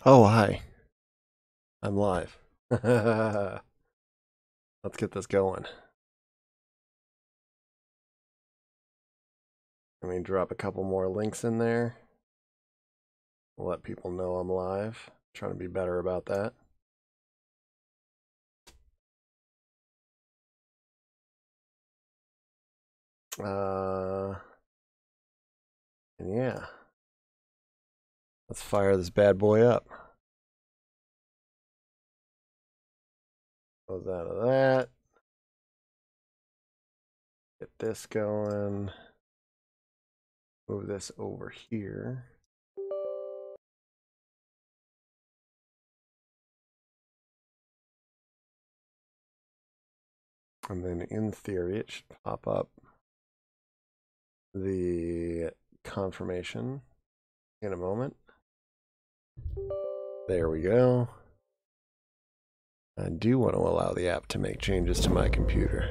Oh, hi. I'm live. Let's get this going. Let me drop a couple more links in there. We'll let people know I'm live. I'm trying to be better about that. And yeah. Let's fire this bad boy up. Close out of that. Get this going. Move this over here. And then in theory, it should pop up the confirmation in a moment. There we go. I do want to allow the app to make changes to my computer.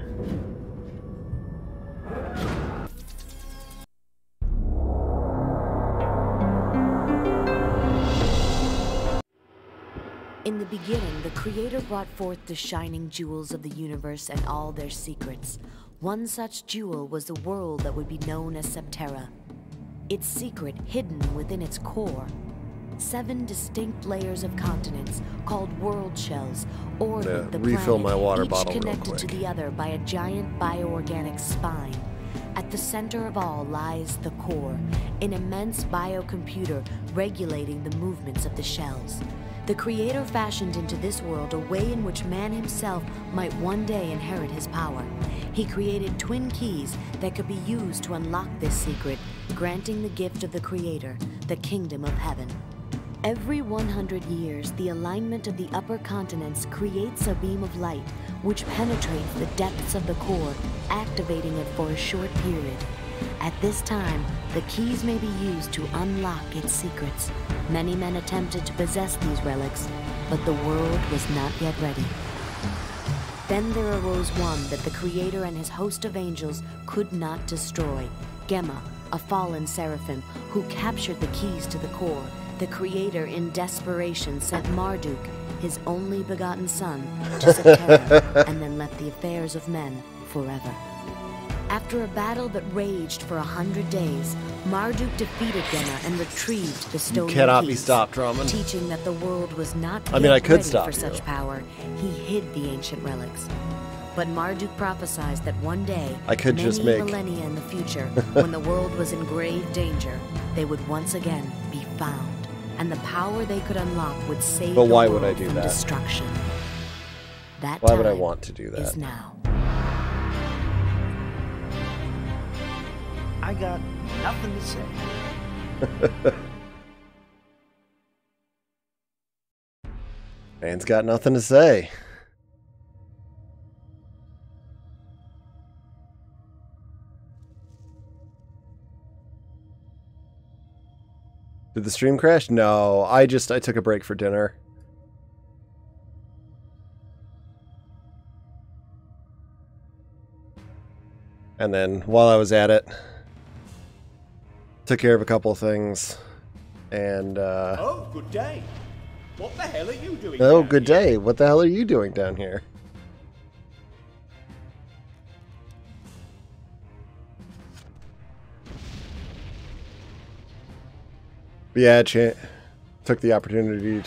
In the beginning, the Creator brought forth the shining jewels of the universe and all their secrets. One such jewel was the world that would be known as Septerra. Its secret hidden within its core. 7 distinct layers of continents called world shells orbit the refill planet, my water each bottle connected to the other by a giant bioorganic spine. At the center of all lies the core, an immense biocomputer regulating the movements of the shells. The Creator fashioned into this world a way in which man himself might one day inherit his power. He created twin keys that could be used to unlock this secret, granting the gift of the Creator, the kingdom of heaven. Every 100 years, the alignment of the upper continents creates a beam of light, which penetrates the depths of the core, activating it for a short period. At this time, the keys may be used to unlock its secrets. Many men attempted to possess these relics, but the world was not yet ready. Then there arose one that the Creator and his host of angels could not destroy. Gemma, a fallen seraphim, who captured the keys to the core. The Creator, in desperation, sent Marduk, his only begotten son, to Septerra, and then left the affairs of men forever. After a battle that raged for 100 days, Marduk defeated Gemma and retrieved the stolen keys. You cannot be stopped, Raman. Teaching that the world was not I could ready stop for such power, he hid the ancient relics. But Marduk prophesied that one day, many millennia in the future, when the world was in grave danger, they would once again be found, and the power they could unlock would save the world from destruction. That why would I want to do that? Is now. I got nothing to say. Man's got nothing to say. Did the stream crash? No, I took a break for dinner. And then while I was at it, took care of a couple things, and oh, good day. What the hell are you doing? Oh, good day. What the hell are you doing down here? But yeah, took the opportunity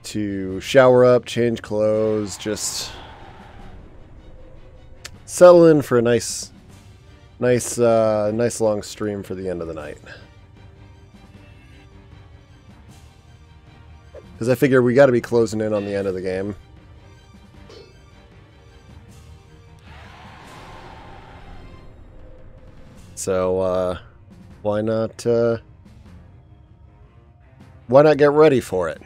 to shower up, change clothes, just settle in for a nice long stream for the end of the night. Because I figure we got to be closing in on the end of the game. So why not get ready for it?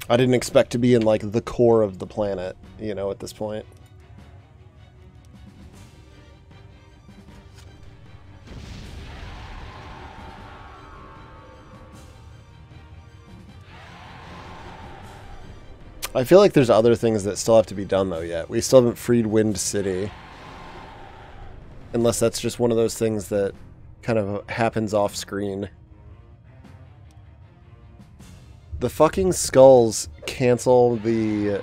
I didn't expect to be in, like, the core of the planet, you know, at this point. I feel like there's other things that still have to be done, though, yet. We still haven't freed Wind City. Unless that's just one of those things that kind of happens off screen. The fucking skulls cancel the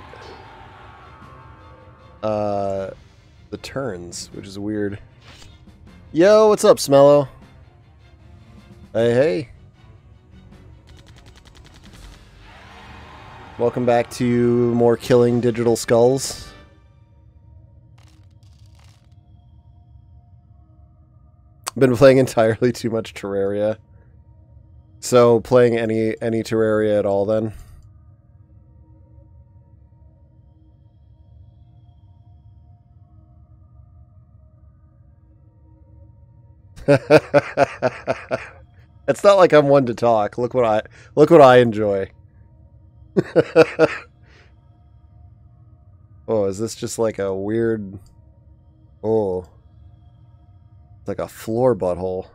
turns, which is weird. Yo, what's up, Smello? Hey, hey. Welcome back to more killing digital skulls. Been playing entirely too much Terraria. So playing any Terraria at all then? It's not like I'm one to talk. Look what I enjoy. Oh, is this just like a weird... Oh. It's like a floor butthole.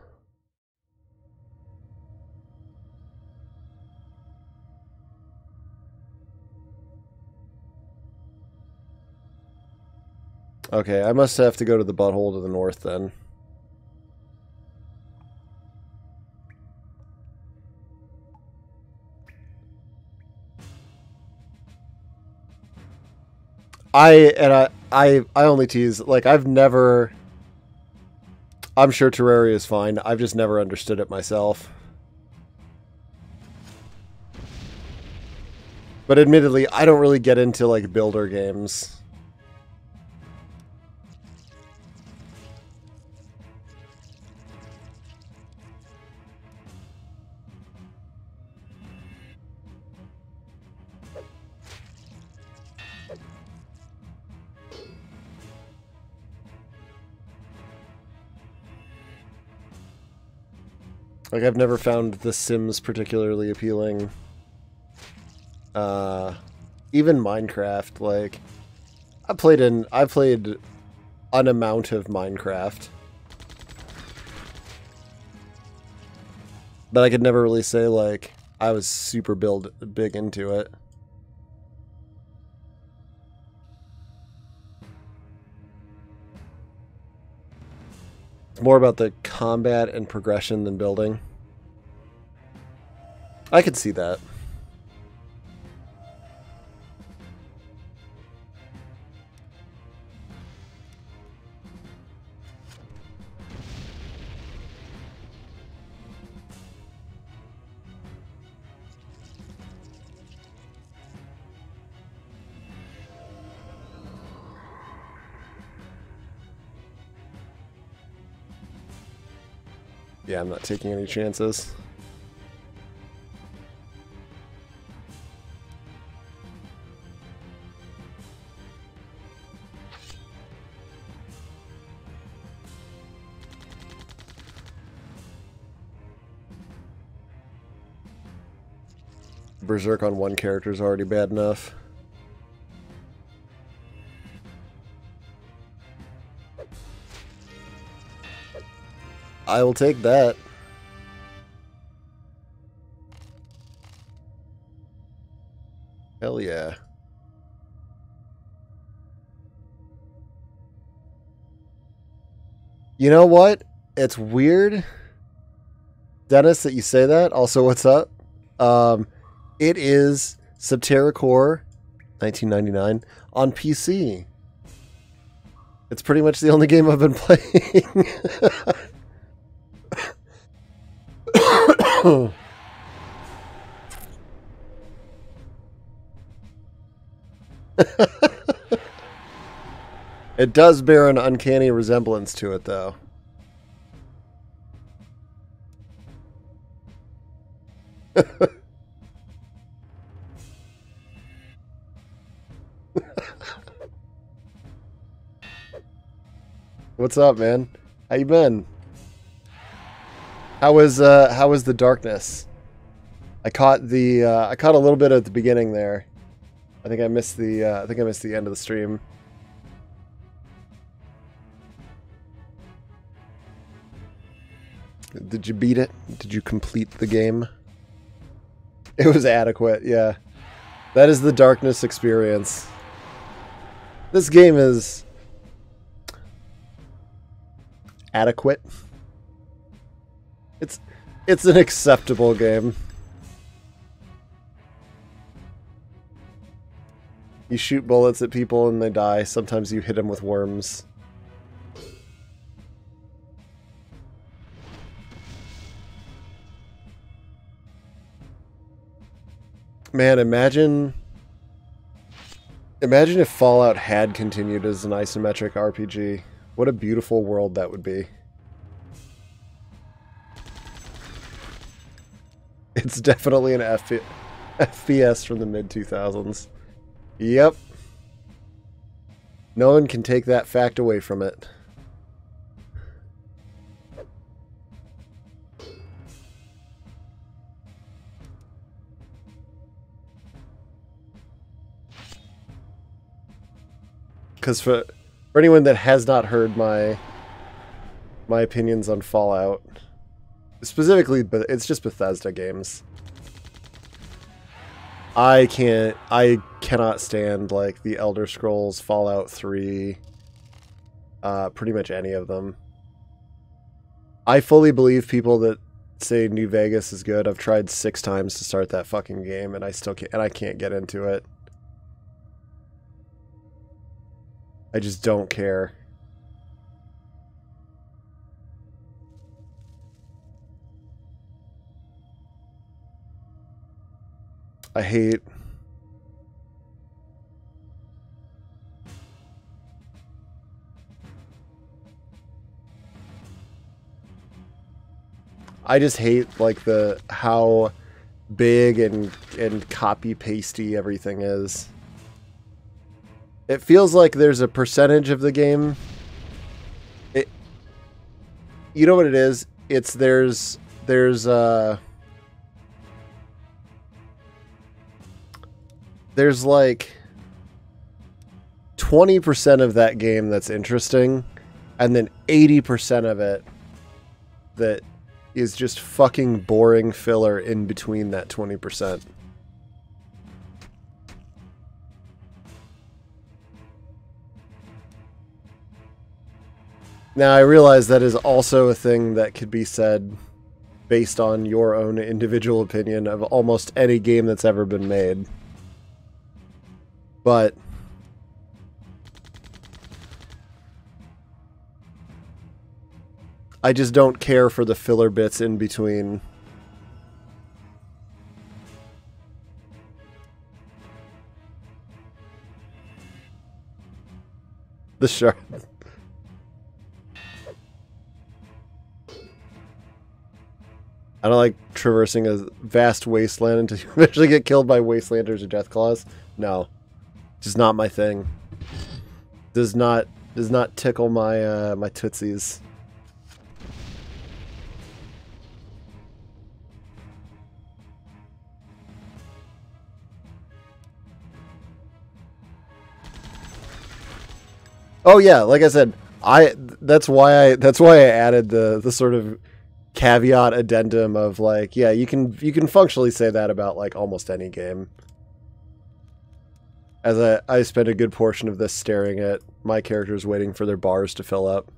Okay, I must have to go to the butthole to the north then. I only tease, like, I've never... I'm sure Terraria is fine. I've just never understood it myself. But admittedly, I don't really get into, like, builder games. Like, I've never found The Sims particularly appealing. Even Minecraft, like... I played an amount of Minecraft. But I could never really say, like, I was super big into it. More about the combat and progression than building. I could see that. Yeah, I'm not taking any chances. Berserk on one character is already bad enough. I will take that. Hell yeah. You know what? It's weird, Dennis, that you say that. Also, what's up? It is Septerra Core 1999 on PC. It's pretty much the only game I've been playing. It does bear an uncanny resemblance to it, though. What's up, man? How you been? How was the darkness? I caught a little bit at the beginning there. I think I missed the end of the stream. Did you beat it? Did you complete the game? It was adequate, yeah. That is the darkness experience. This game is adequate. It's an acceptable game. You shoot bullets at people and they die. Sometimes you hit them with worms. Man, imagine if Fallout had continued as an isometric RPG. What a beautiful world that would be. It's definitely an FPS from the mid-2000s. Yep. No one can take that fact away from it. Because for anyone that has not heard my opinions on Fallout, specifically, but it's just Bethesda games. I cannot stand like the Elder Scrolls, Fallout 3, pretty much any of them. I fully believe people that say New Vegas is good. I've tried 6 times to start that fucking game, and I still can't. And I can't get into it. I just don't care. I hate... I just hate like how big and copy pasty everything is. It feels like there's a percentage of the game. You know what it is? It's there's like 20% of that game that's interesting, and then 80% of it that is just fucking boring filler in between that 20%. Now, I realize that is also a thing that could be said based on your own individual opinion of almost any game that's ever been made. But I just don't care for the filler bits in between. The shark. I don't like traversing a vast wasteland until you eventually get killed by wastelanders or deathclaws. No. Just not my thing. Does not tickle my my tootsies. Oh yeah, like I said, that's why I added the sort of caveat addendum of like, yeah, you can functionally say that about like almost any game. As I spent a good portion of this staring at my characters waiting for their bars to fill up.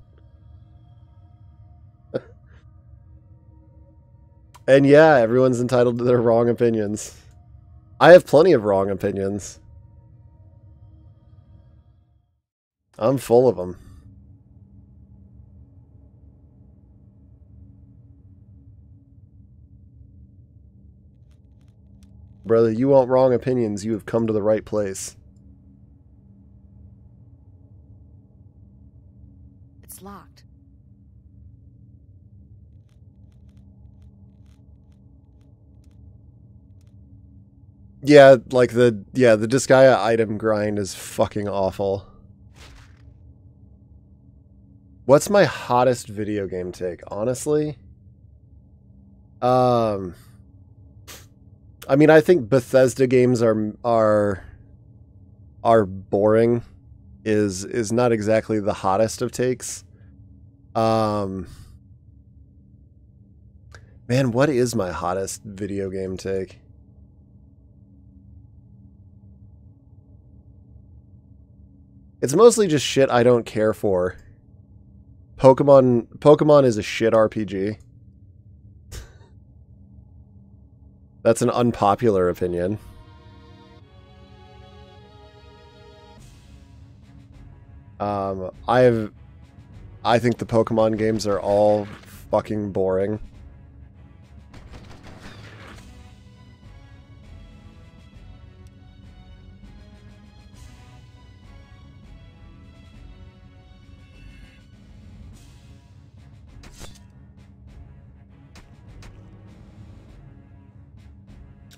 And yeah, everyone's entitled to their wrong opinions. I have plenty of wrong opinions. I'm full of them. Brother, you want wrong opinions, you have come to the right place. It's locked. Yeah, like the Disgaea item grind is fucking awful. What's my hottest video game take? Honestly? I mean, I think Bethesda games are boring. Is not exactly the hottest of takes. Man, what is my hottest video game take? It's mostly just shit I don't care for. Pokemon is a shit RPG. That's an unpopular opinion. I think the Pokemon games are all fucking boring.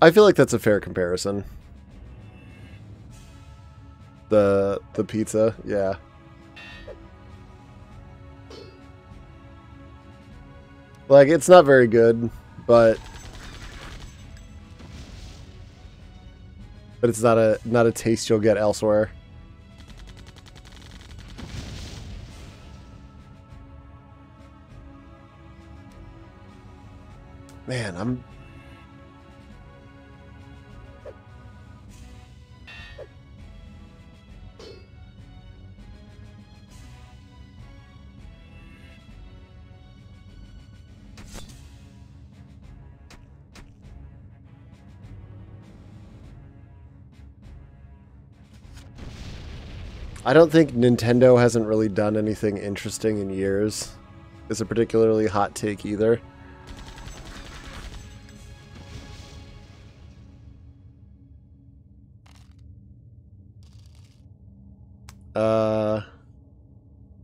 I feel like that's a fair comparison. The pizza, yeah. Like, it's not very good, but it's not a taste you'll get elsewhere. Man, I don't think Nintendo hasn't really done anything interesting in years. Is a particularly hot take either.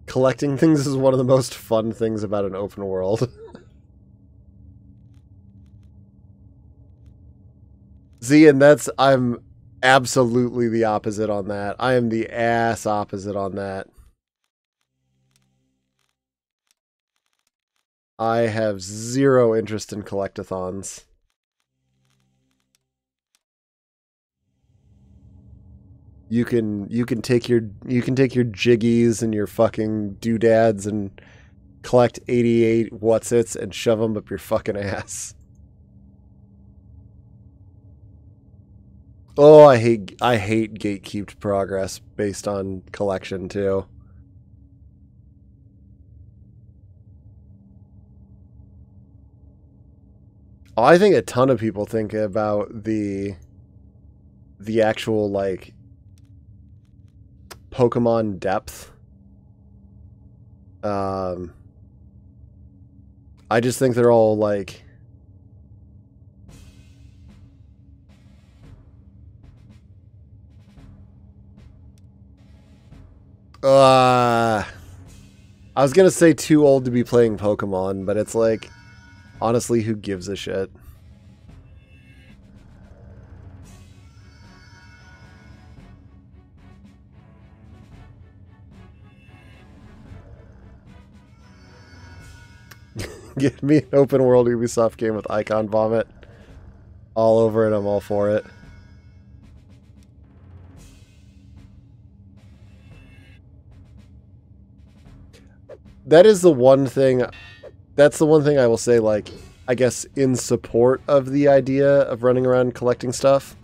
Collecting things is one of the most fun things about an open world. See, and I'm absolutely the opposite on that. I am the ass opposite on that. I have zero interest in collectathons. You can take your jiggies and your fucking doodads and collect 88 whatsits and shove them up your fucking ass. Oh, I hate gatekeeped progress based on collection too. Oh, I think a ton of people think about the actual like Pokemon depth. I just think they're all like I was gonna say too old to be playing Pokemon, but it's like, honestly, who gives a shit? Give me an open world Ubisoft game with icon vomit all over it, I'm all for it. That is the one thing, that's the one thing I will say, like, I guess in support of the idea of running around collecting stuff.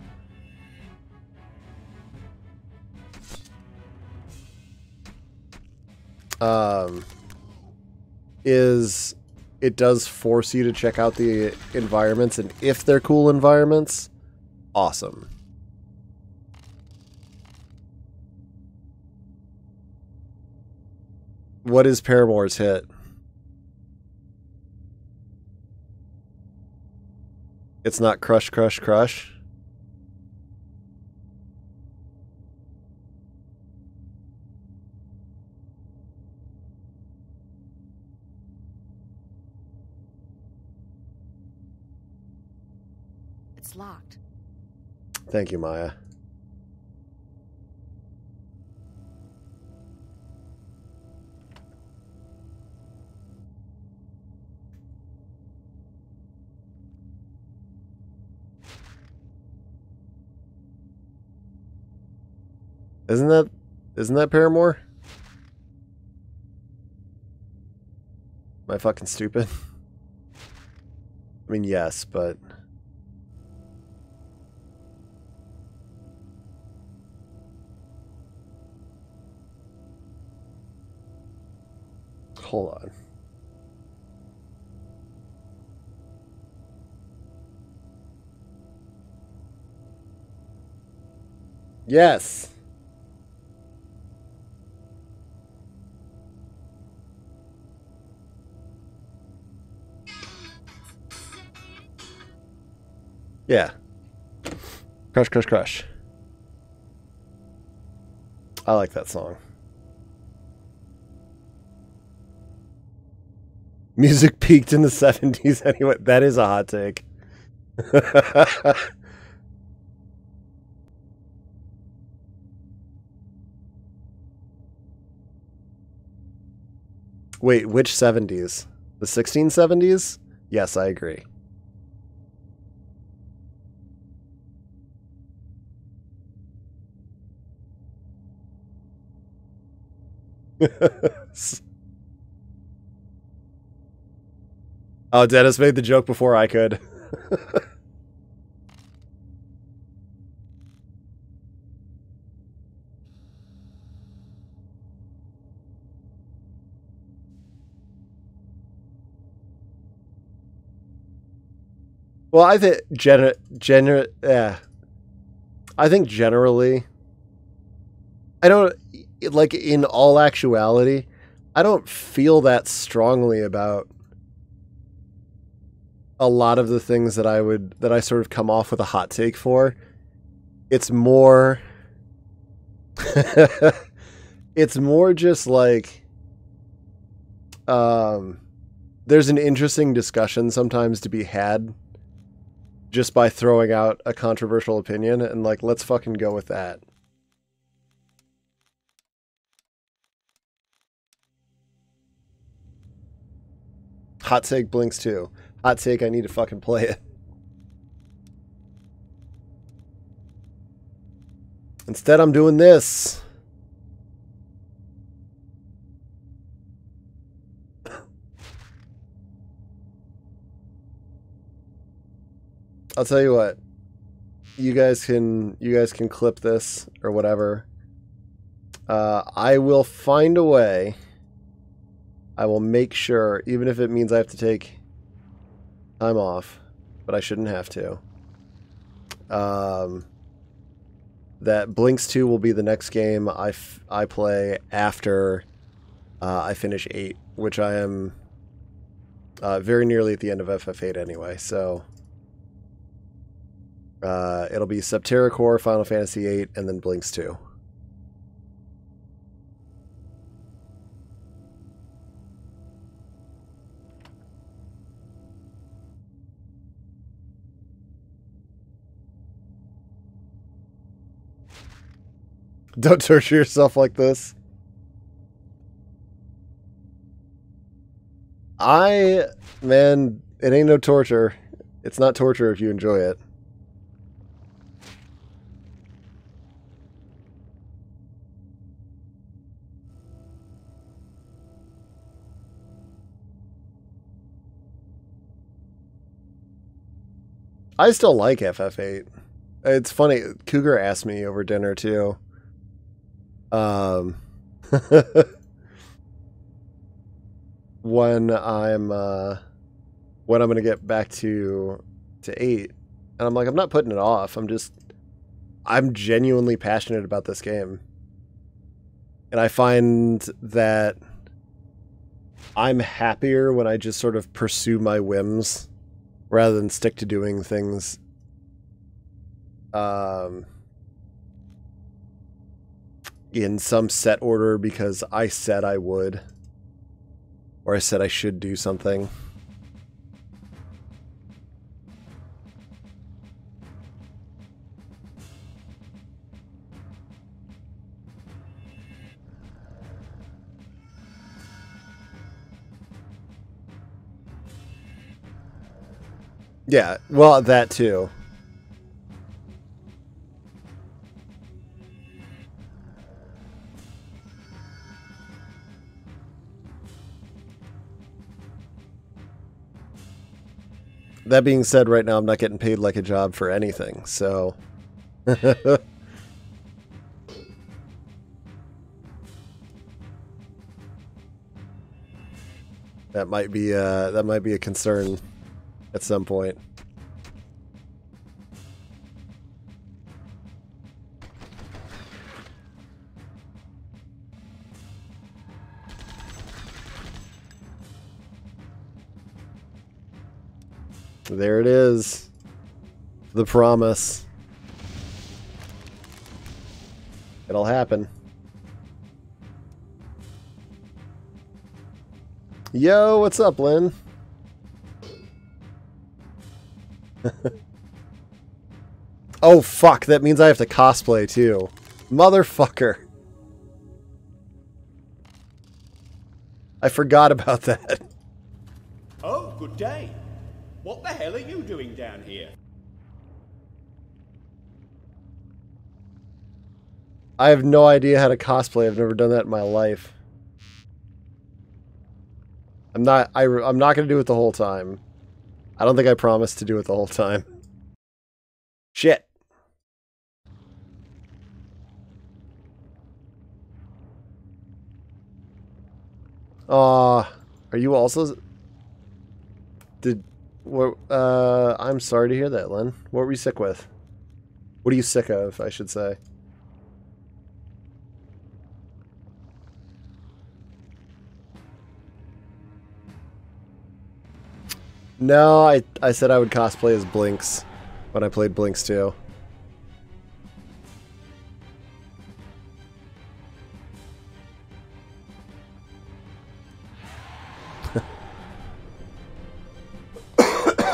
Is it does force you to check out the environments, and if they're cool environments, awesome. What is Paramore's hit? It's not Crush, Crush, Crush. It's locked. Thank you, Maya. Isn't that Paramore? Am I fucking stupid? I mean, yes, but... Hold on. Yes. Yeah. Crush, crush, crush. I like that song. Music peaked in the 70s anyway. That is a hot take. Wait, which 70s? The 1670s? Yes, I agree. Oh, Dennis made the joke before I could. Well, I think I think generally, I don't, like, in all actuality, I don't feel that strongly about a lot of the things that I sort of come off with a hot take for. It's more it's more just like there's an interesting discussion sometimes to be had just by throwing out a controversial opinion, and like, let's fucking go with that. Hot take Blinks 2. Hot take, I need to fucking play it. Instead, I'm doing this. I'll tell you what. You guys can clip this or whatever. I will find a way. I will make sure, even if it means I have to take time off, but I shouldn't have to. That Blinks 2 will be the next game I play after I finish 8, which I am very nearly at the end of FF8 anyway, so it'll be Septerra Core, Final Fantasy 8, and then Blinks 2. Don't torture yourself like this. Man, it ain't no torture. It's not torture if you enjoy it. I still like FF8. It's funny, Cougar asked me over dinner too. When I'm gonna get back to 8, and I'm like, I'm not putting it off. I'm genuinely passionate about this game, and I find that I'm happier when I just sort of pursue my whims rather than stick to doing things in some set order because I said I would, or I said I should do something. Yeah, well, that too. That being said, right now I'm not getting paid like a job for anything, so... That might be a concern at some point. There it is. The promise. It'll happen. Yo, what's up, Lynn? Oh, fuck. That means I have to cosplay, too. Motherfucker. I forgot about that. Oh, good day. What the hell are you doing down here? I have no idea how to cosplay. I've never done that in my life. I'm not going to do it the whole time. I don't think I promised to do it the whole time. Shit. Are you also... I'm sorry to hear that, Len. What were you sick with? What are you sick of, I should say? No, I said I would cosplay as Blinks when I played Blinks 2.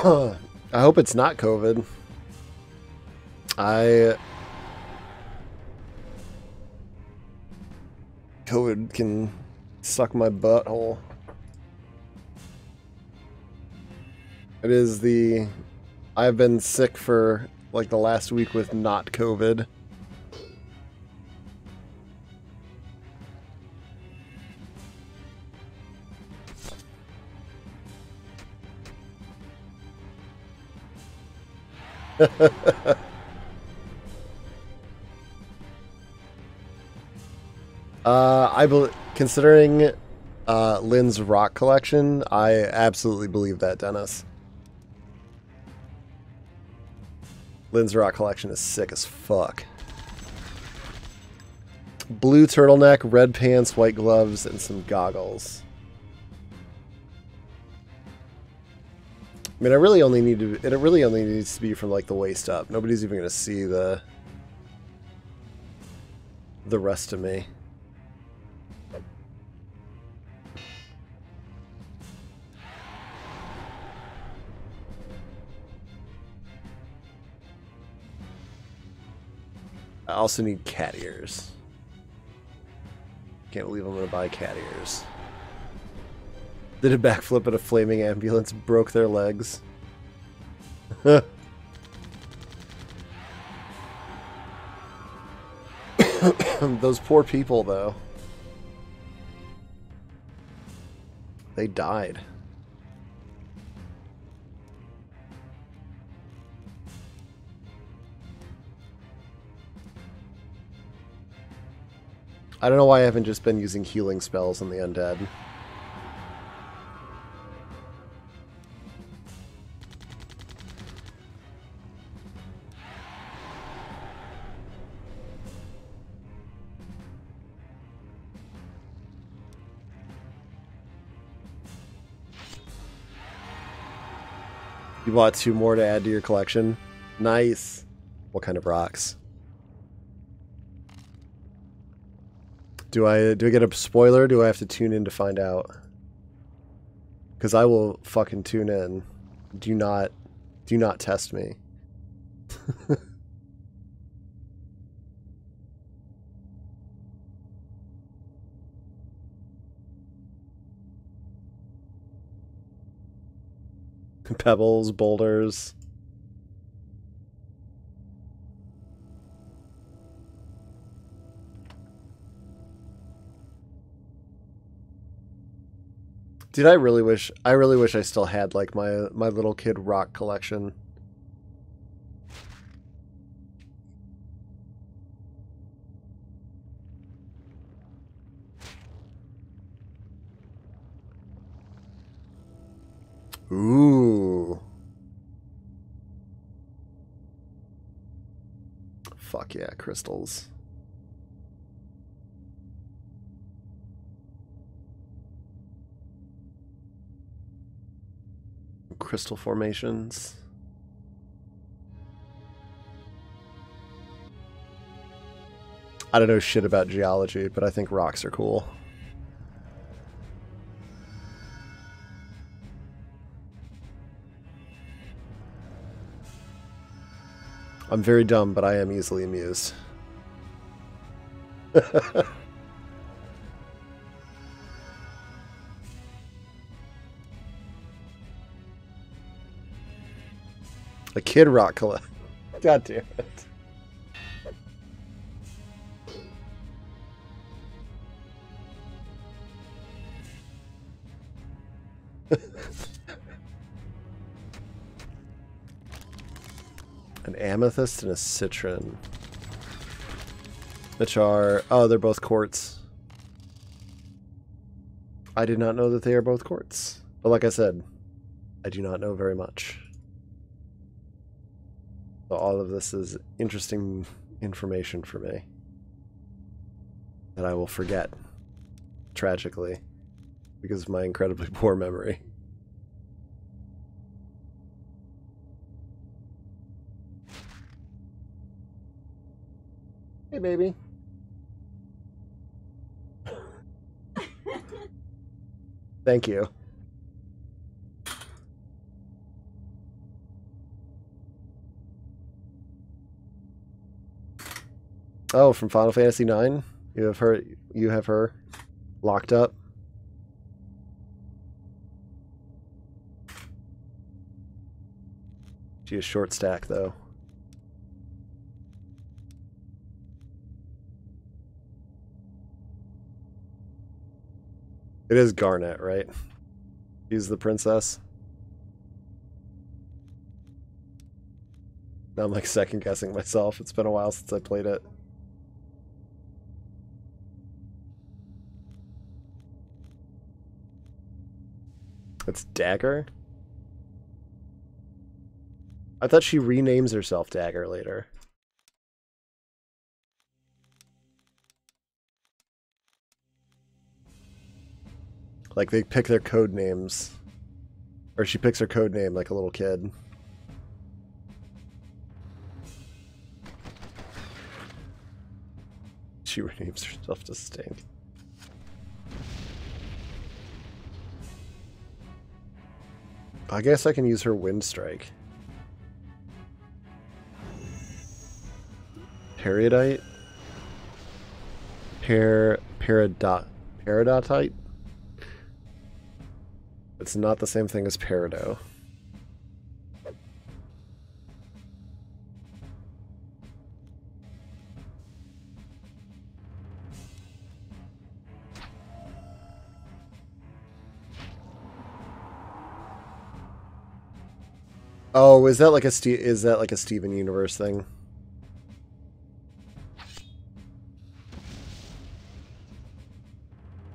I hope it's not COVID. COVID can suck my butthole. It is the... I've been sick for like the last week with not COVID. Considering Lynn's rock collection, I absolutely believe that, Dennis. Lynn's rock collection is sick as fuck. Blue turtleneck, red pants, white gloves, and some goggles. I mean, it really only needs to be from like the waist up. Nobody's even gonna see the rest of me. I also need cat ears. Can't believe I'm gonna buy cat ears. Did a backflip at a flaming ambulance, broke their legs. Those poor people, though. They died. I don't know why I haven't just been using healing spells on the undead. You bought 2 more to add to your collection? Nice. What kind of rocks? Do I get a spoiler? Or do I have to tune in to find out? Because I will fucking tune in. Do not test me. Pebbles, boulders. Dude, I really wish I still had like my little kid rock collection. Ooh. Fuck yeah, crystals. Crystal formations. I don't know shit about geology, but I think rocks are cool. I'm very dumb, but I am easily amused. A Kid Rock collect. God damn it. An amethyst and a citron. Which are... Oh, they're both quartz. I did not know that they are both quartz. But like I said, I do not know very much. So all of this is interesting information for me. That I will forget. Tragically. Because of my incredibly poor memory. Hey, baby. Thank you. Oh, from Final Fantasy IX? You have her locked up? She is short stack, though. It is Garnet, right? She's the princess. Now I'm like second guessing myself. It's been a while since I played it. It's Dagger? I thought she renames herself Dagger later. Like, they pick their code names. Or she picks her code name like a little kid. She renames herself to Stink. I guess I can use her Wind Strike. Peridotite? Peridotite? It's not the same thing as Peridot. Oh, is that like a Steven Universe thing?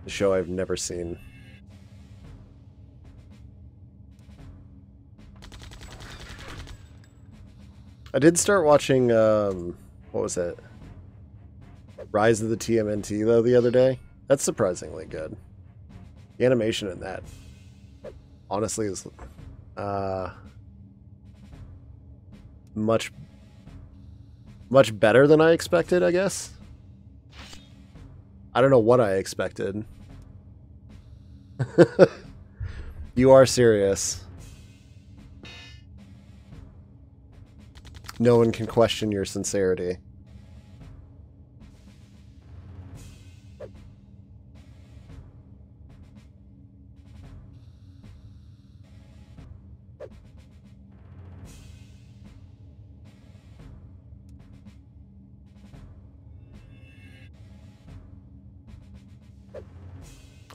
The show I've never seen. I did start watching, what was it? Rise of the TMNT, though, the other day. That's surprisingly good. The animation in that, honestly, is much better than I expected, I guess. I don't know what I expected. You are serious. No one can question your sincerity.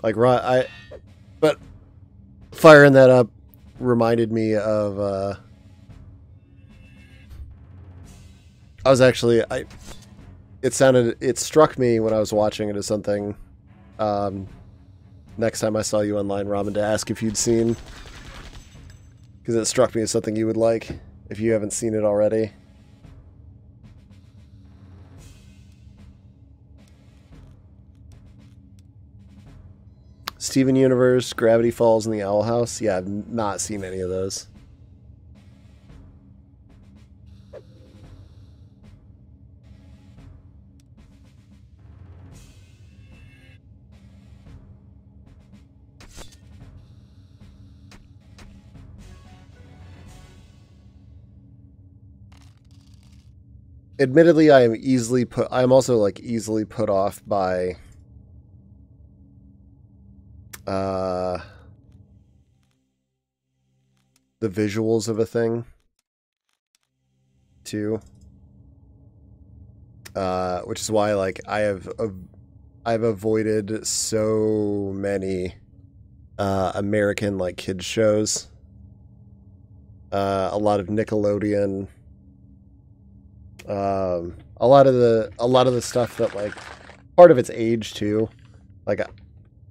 Like, but firing that up reminded me of, it struck me when I was watching it as something, next time I saw you online, Ramen, to ask if you'd seen because it struck me as something you would like if you haven't seen it already. Steven Universe, Gravity Falls, and the Owl House. Yeah, I've not seen any of those. Admittedly, I'm also like easily put off by the visuals of a thing too. Which is why like I've avoided so many American like kids shows. A lot of Nickelodeon. A lot of the stuff that like part of its age too. Like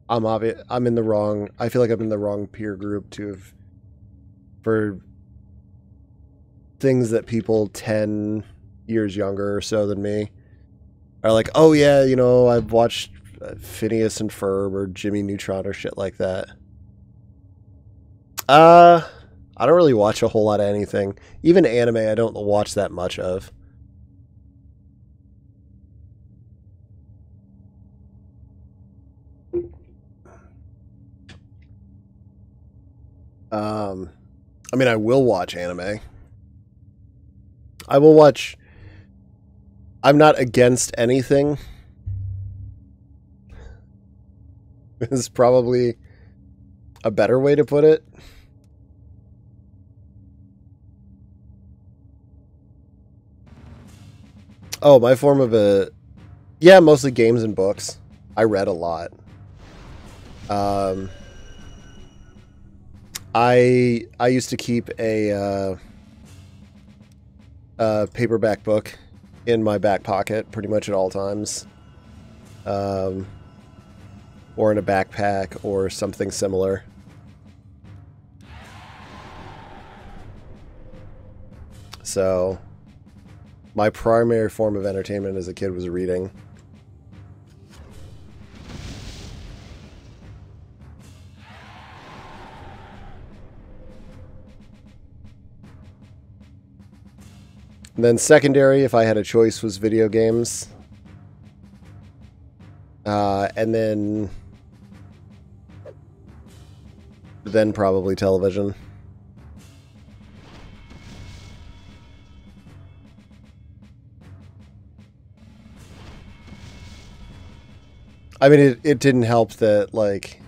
I'm in the wrong. I feel like I'm in the wrong peer group for things that people 10 years younger or so than me are like, oh yeah, you know, I've watched Phineas and Ferb or Jimmy Neutron or shit like that. I don't really watch a whole lot of anything. Even anime, I don't watch that much of. I mean, I will watch anime. I will watch... I'm not against anything. This is probably a better way to put it. Oh, my form of a... Yeah, mostly games and books. I read a lot. I used to keep a paperback book in my back pocket pretty much at all times. Or in a backpack or something similar. So, my primary form of entertainment as a kid was reading. And then secondary, if I had a choice, was video games. And then probably television. I mean, it didn't help that, like,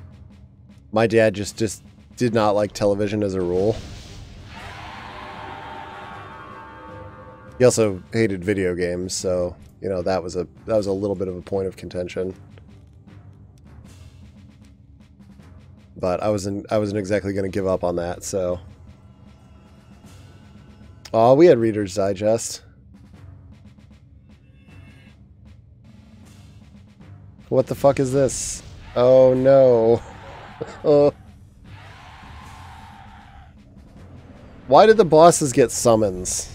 my dad just did not like television as a rule. He also hated video games, so, you know, that was a little bit of a point of contention. But I wasn't exactly going to give up on that, so. Oh, we had Reader's Digest. What the fuck is this? Oh no. Oh. Why did the bosses get summons?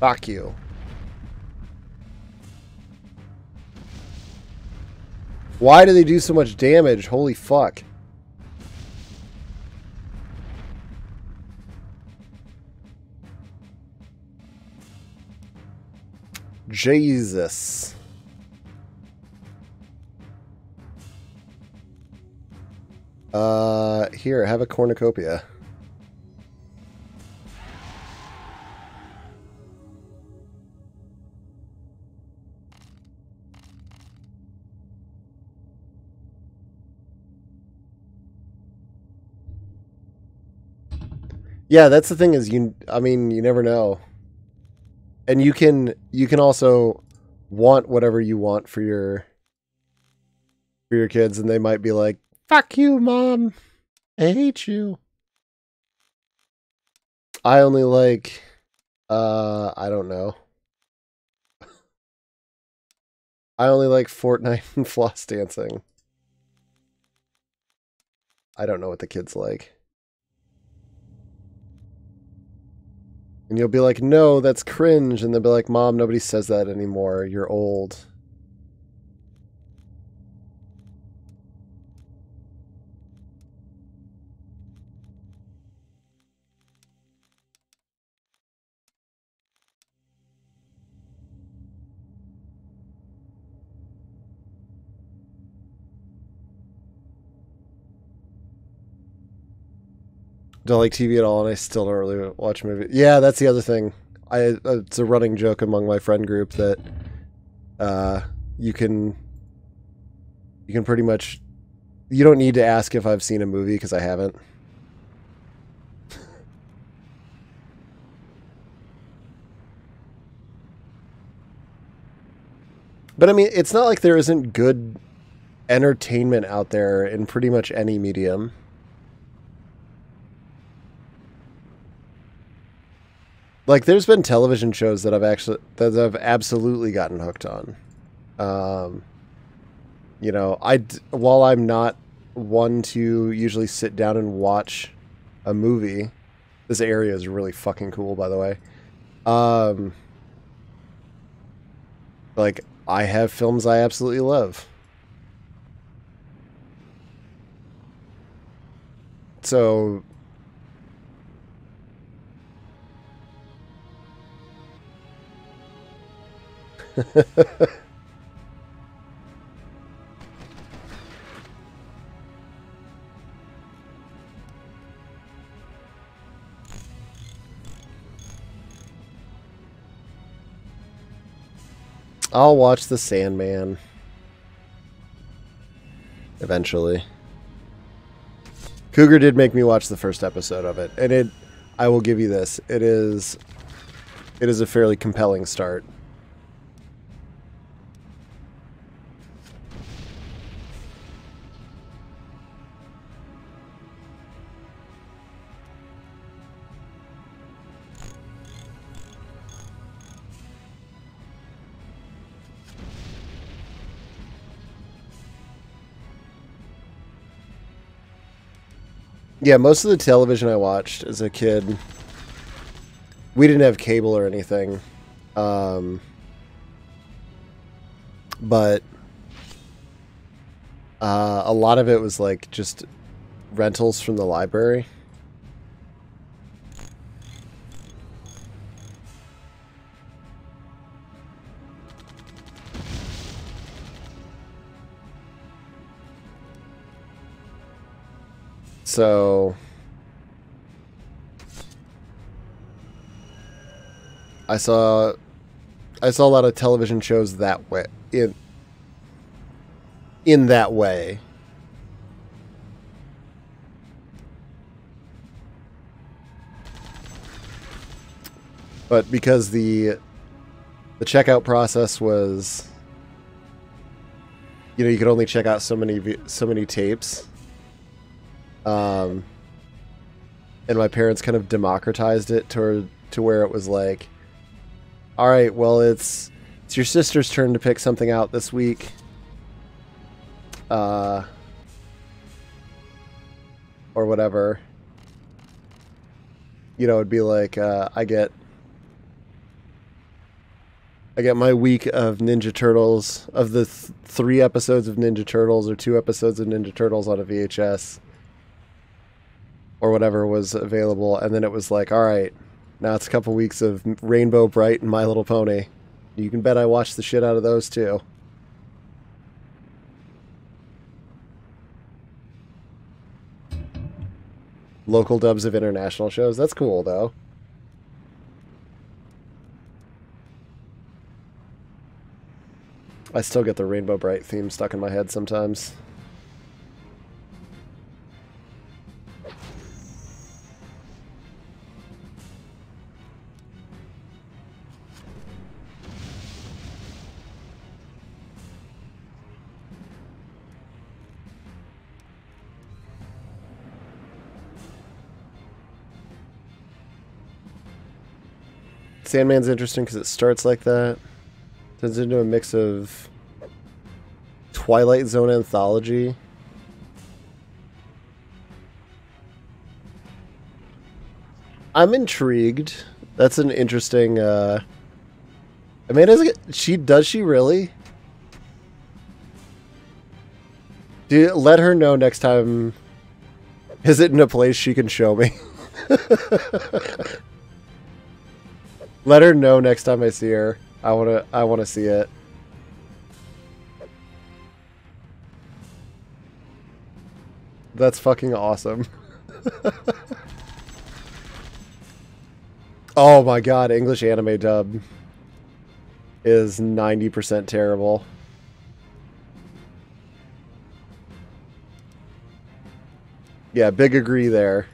Fuck you. Why do they do so much damage? Holy fuck. Jesus. Here, have a cornucopia. Yeah, that's the thing is I mean, you never know. And you can also want whatever you want for your kids, and they might be like, fuck you, Mom. I hate you. I only like I don't know. I only like Fortnite and floss dancing. I don't know what the kid's like. And you'll be like, no, that's cringe. And they'll be like, Mom, nobody says that anymore. You're old. Don't like TV at all, and I still don't really watch movies. Yeah, that's the other thing. It's a running joke among my friend group that you can pretty much, you don't need to ask if I've seen a movie because I haven't. But I mean, it's not like there isn't good entertainment out there in pretty much any medium. Like, there's been television shows that I've absolutely gotten hooked on. You know, while I'm not one to usually sit down and watch a movie, this area is really fucking cool, by the way. Like, I have films I absolutely love. So I'll watch The Sandman eventually. Cougar did make me watch the first episode of it, and I will give you this. It is a fairly compelling start. Yeah, most of the television I watched as a kid, we didn't have cable or anything. But a lot of it was like just rentals from the library. So I saw a lot of television shows that way, in that way. But because the checkout process was, you know, you could only check out so many tapes. And my parents kind of democratized it to where it was like, all right, well, it's your sister's turn to pick something out this week. Or whatever. You know, it'd be like, I get my week of Ninja Turtles, of the 3 episodes of Ninja Turtles or 2 episodes of Ninja Turtles on a VHS. Or whatever was available, and then it was like, all right, now it's a couple weeks of Rainbow Bright and My Little Pony. You can bet I watched the shit out of those too. Local dubs of international shows. That's cool, though. I still get the Rainbow Bright theme stuck in my head sometimes. Sandman's interesting because it starts like that. Turns into a mix of Twilight Zone anthology I'm intrigued. That's an interesting. Amanda's. Does she really? Let her know next time. Is it in a place she can show me? Let her know next time I see her. I wanna see it. That's fucking awesome. Oh my god, English anime dub is 90% terrible. Yeah, big agree there.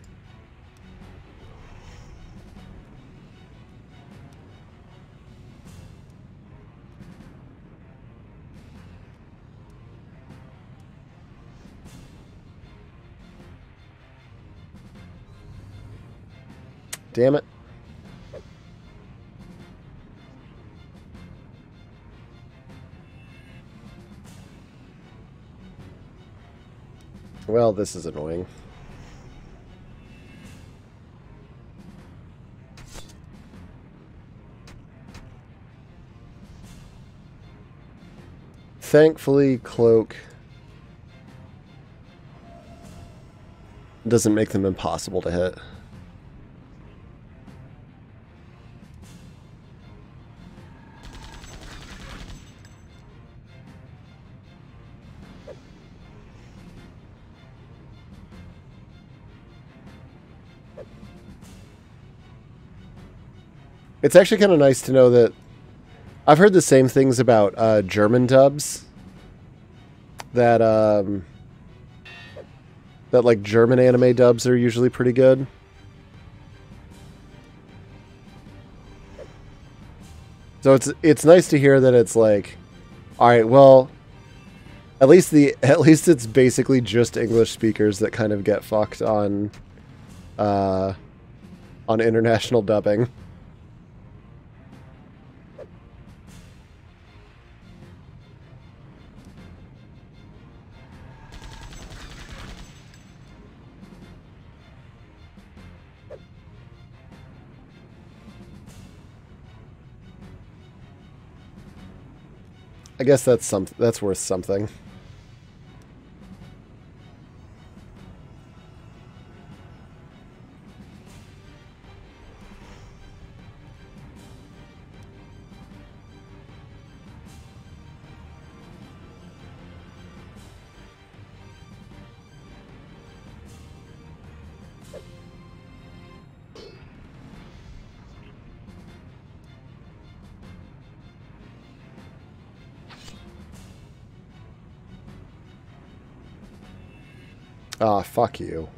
Damn it. Well, this is annoying. Thankfully, Cloak doesn't make them impossible to hit. It's actually kind of nice to know that I've heard the same things about German dubs. That like German anime dubs are usually pretty good. So it's nice to hear that it's like, all right, well, at least it's basically just English speakers that kind of get fucked on international dubbing. I guess that's worth something. Ah, fuck you.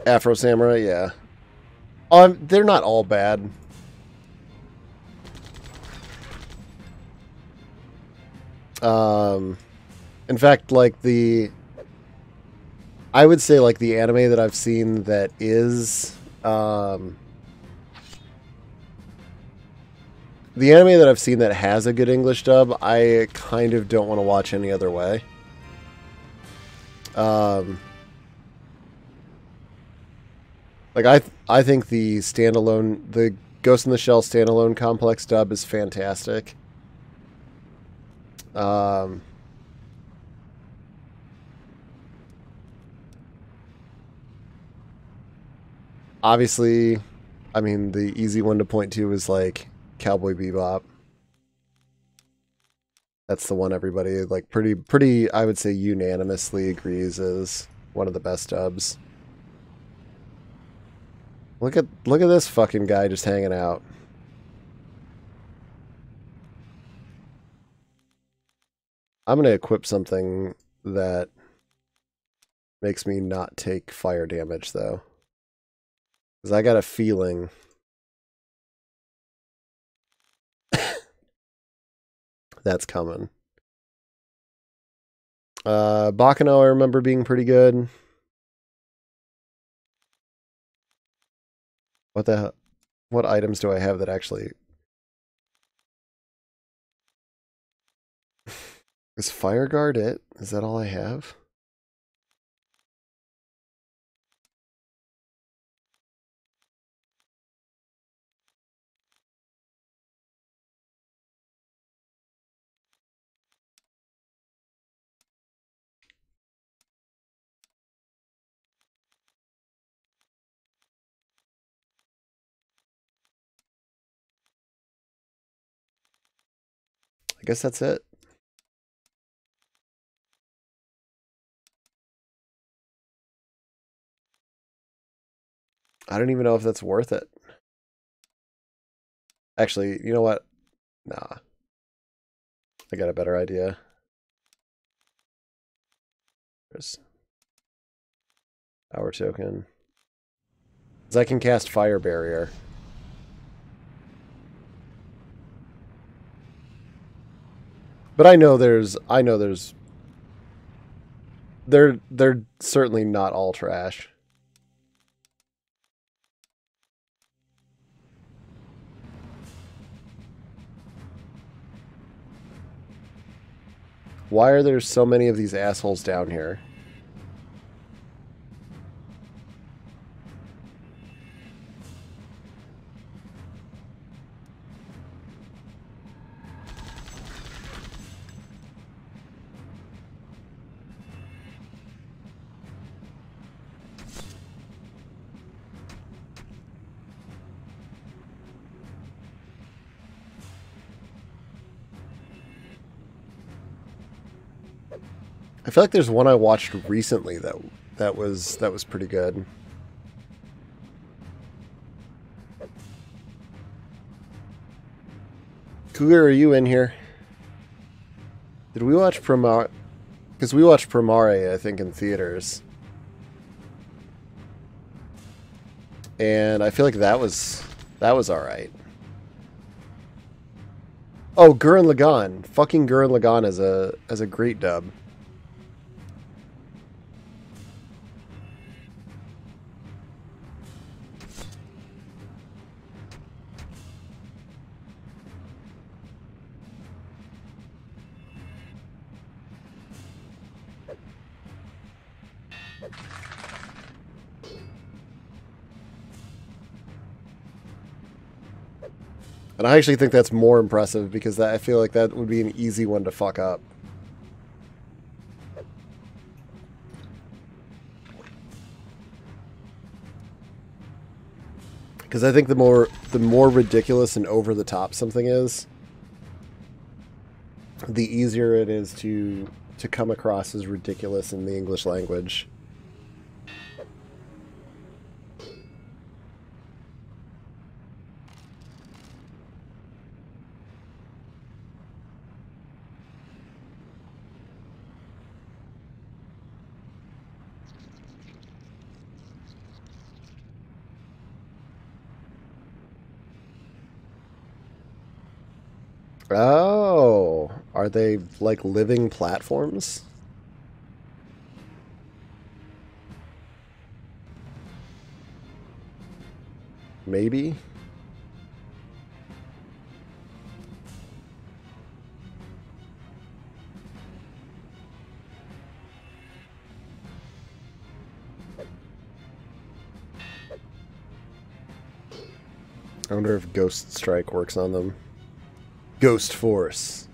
Afro Samurai, yeah. They're not all bad. In fact, like I would say like the anime that I've seen that is, the anime that I've seen that has a good English dub, I kind of don't want to watch any other way. Like I think the Ghost in the Shell standalone complex dub is fantastic. Obviously, I mean, the easy one to point to is like Cowboy Bebop. That's the one everybody like pretty I would say unanimously agrees is one of the best dubs. Look at this fucking guy just hanging out. I'm gonna equip something that makes me not take fire damage though. Because I got a feeling that's coming. Bakano I remember being pretty good. What the hell? What items do I have that actually... Is Fire Guard it? Is that all I have? I guess that's it. I don't even know if that's worth it. Actually, you know what? Nah. I got a better idea. There's our token. 'Cause I can cast Fire Barrier. But they're certainly not all trash. Why are there so many of these assholes down here? I feel like there's one I watched recently that was pretty good. Cougar, are you in here? Did we watch Primare? Because we watched Primare, I think, in theaters. And I feel like that was alright. Oh, Gurren Lagann. Fucking Gurren Lagann as a great dub. And I actually think that's more impressive because I feel like that would be an easy one to fuck up. Because I think the more ridiculous and over the top something is, the easier it is to come across as ridiculous in the English language. Oh, are they like living platforms? Maybe. I wonder if Ghost Strike works on them. Ghost Force.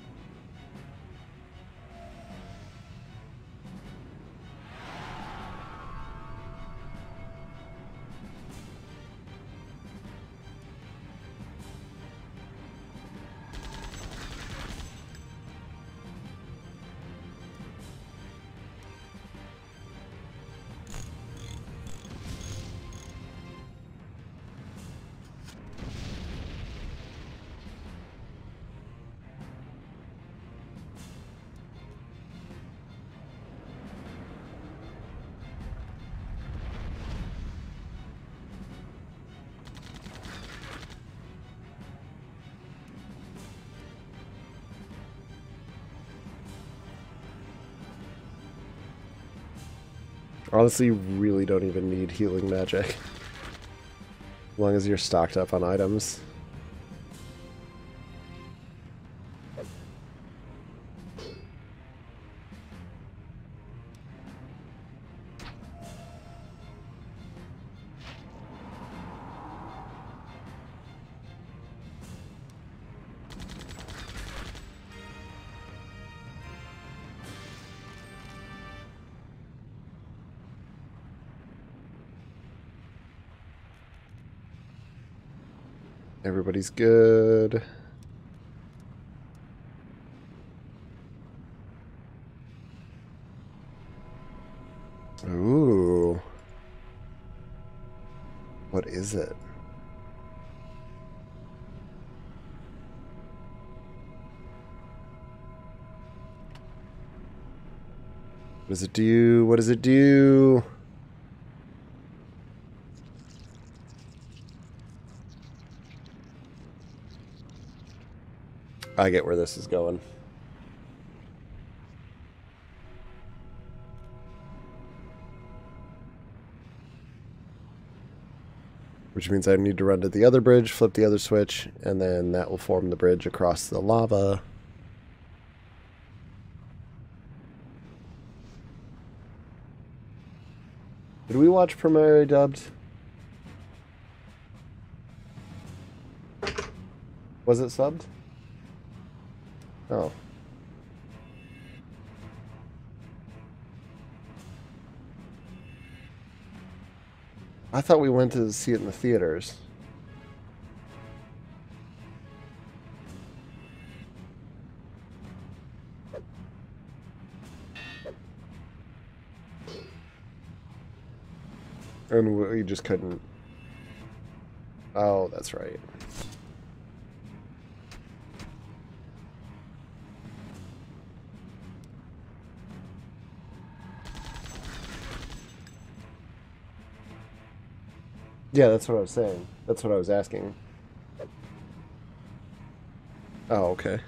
Honestly, really don't even need healing magic. long as you're stocked up on items. Everybody's good. Ooh. What is it? What does it do? What does it do? I get where this is going. Which means I need to run to the other bridge, flip the other switch, and then that will form the bridge across the lava. Did we watch Premiere dubbed? Was it subbed? Oh. I thought we went to see it in the theaters. And we just couldn't. Oh, that's right. Yeah, that's what I was saying. That's what I was asking. Oh, okay.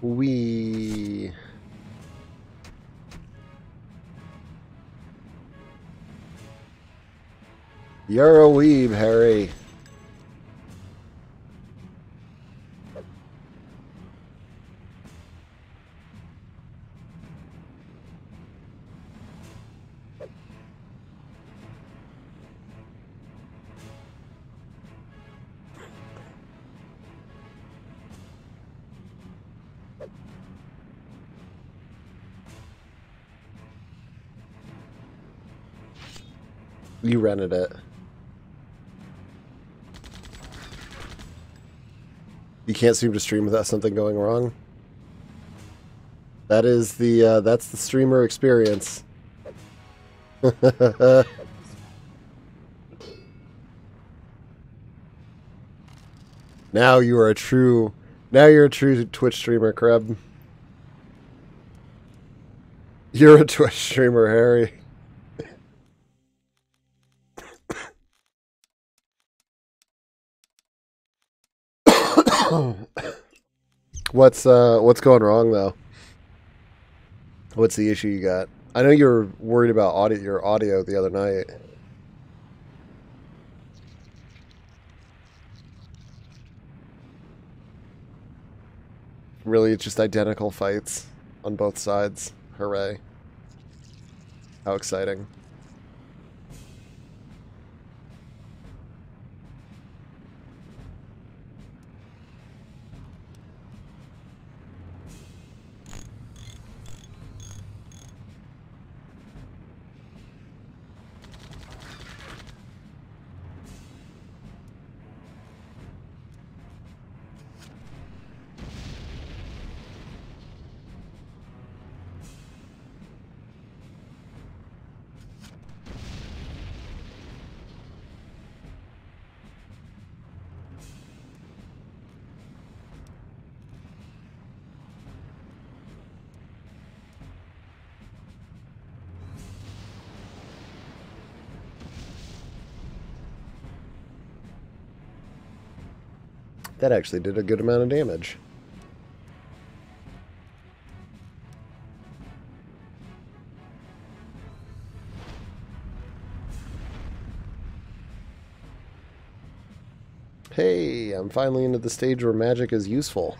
We... You're a weeb, Harry. You rented it. You can't seem to stream without something going wrong. That is the that's the streamer experience. Now you're a true Twitch streamer, Kreb. You're a Twitch streamer, Harry. What's going wrong though? What's the issue you got? I know you were worried about your audio the other night. Really, it's just identical fights on both sides. Hooray. How exciting. That actually did a good amount of damage. Hey, I'm finally into the stage where magic is useful.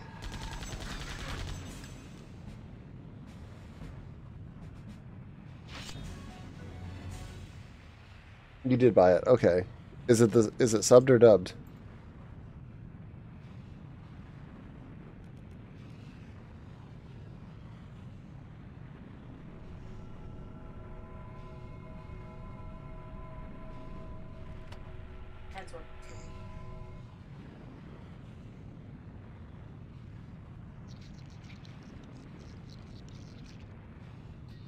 You did buy it. Okay. Is it subbed or dubbed?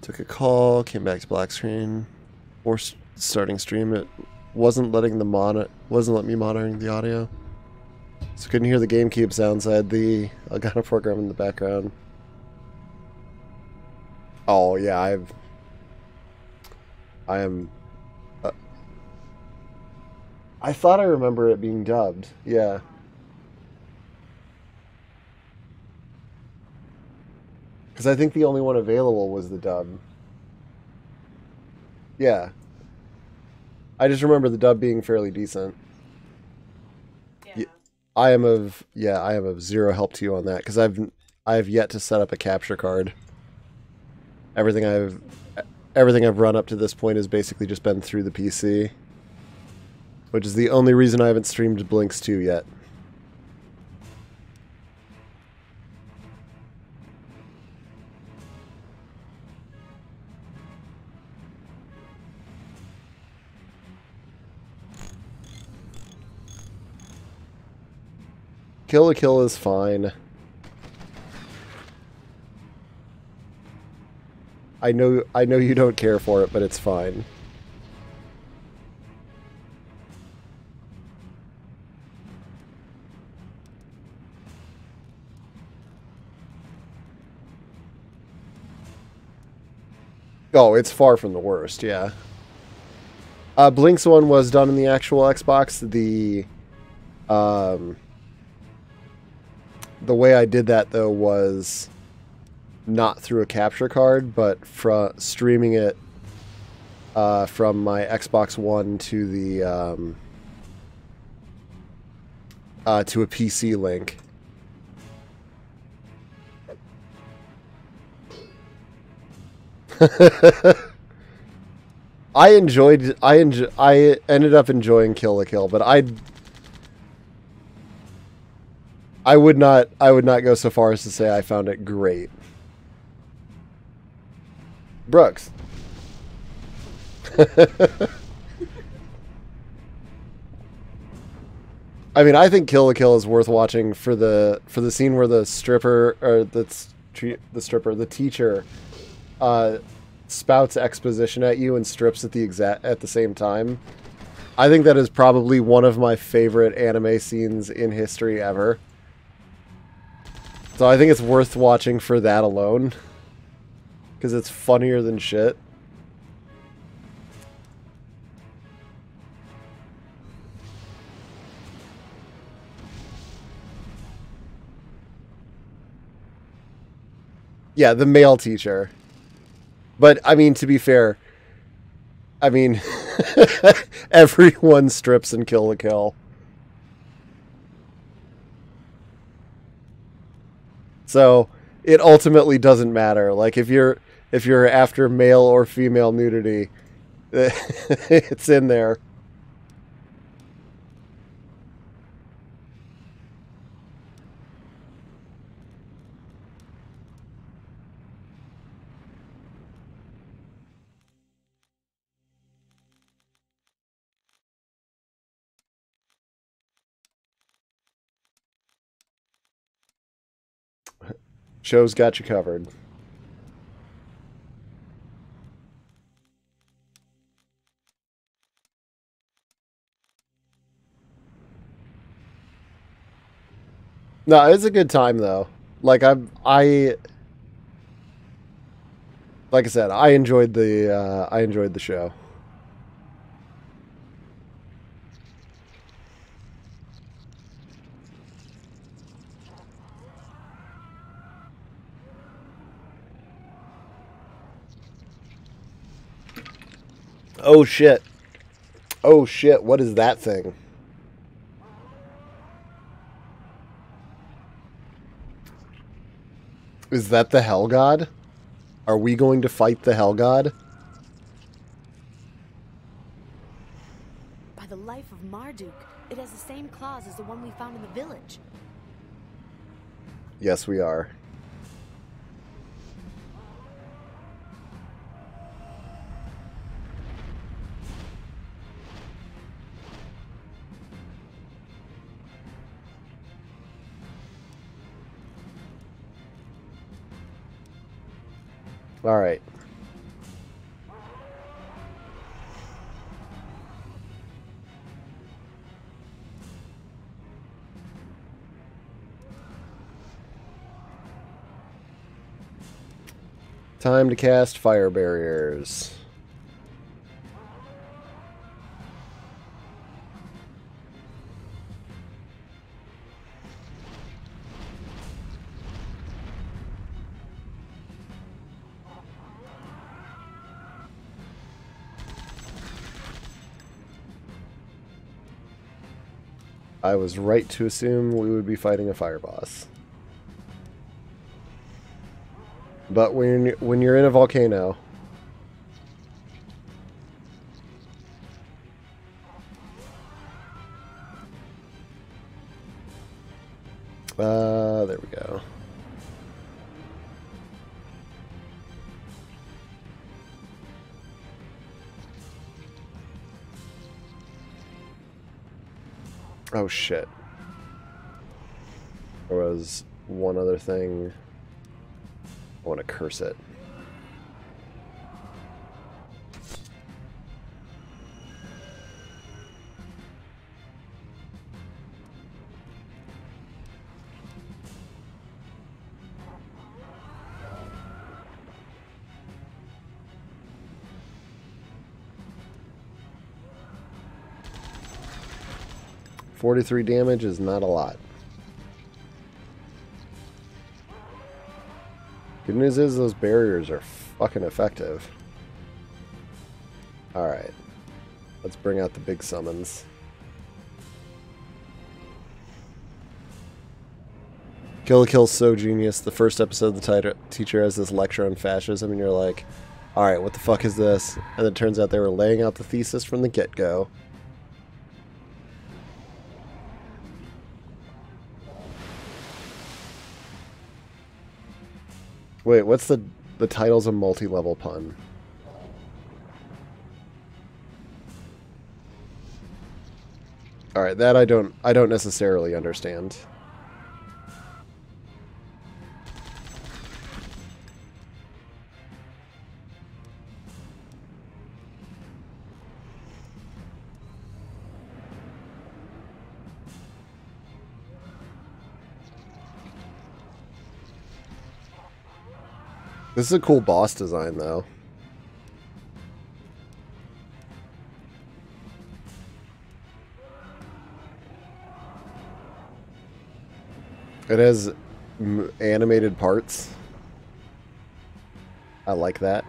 Took a call, came back to black screen, or starting stream. It wasn't letting me monitoring the audio, so couldn't hear the GameCube sounds. I had the Elgato program in the background. Oh yeah, I thought I remember it being dubbed. Yeah. Because I think the only one available was the dub. Yeah. I just remember the dub being fairly decent. Yeah. I am of zero help to you on that because I have yet to set up a capture card. Everything I've run up to this point has basically just been through the PC, which is the only reason I haven't streamed Blinks 2 yet. Kill a Kill is fine. I know you don't care for it, but it's fine. Oh, it's far from the worst, yeah. Blink's one was done in the actual Xbox. The way I did that, though, was not through a capture card, but from streaming it from my Xbox One to the to a PC link. I ended up enjoying Kill la Kill, but I would not go so far as to say I found it great. Brooks. I mean, I think Kill la Kill is worth watching for the scene where the stripper or the teacher spouts exposition at you and strips at the same time. I think that is probably one of my favorite anime scenes in history ever. So I think it's worth watching for that alone, because it's funnier than shit. Yeah, the male teacher. But, I mean, to be fair, I mean, everyone strips in Kill la Kill. So, it ultimately doesn't matter. Like, if you're after male or female nudity, it's in there. Show's got you covered. No, it's a good time though. Like like I said, I enjoyed the show. Oh shit. Oh shit, what is that thing? Is that the Hell God? Are we going to fight the Hell God? By the life of Marduk, it has the same claws as the one we found in the village. Yes, we are. All right. Time to cast fire barriers. I was right to assume we would be fighting a fire boss. But when you're in a volcano, there we go. Oh shit. There was one other thing. I want to curse it. $43 damage is not a lot. Good news is those barriers are fucking effective. Alright. Let's bring out the big summons. Kill la Kill's so genius. The first episode, the teacher has this lecture on fascism, and you're like, alright, what the fuck is this? And then it turns out they were laying out the thesis from the get-go. Wait, what's the title's a multi-level pun? Alright, that I don't necessarily understand. This is a cool boss design, though. It has animated parts. I like that.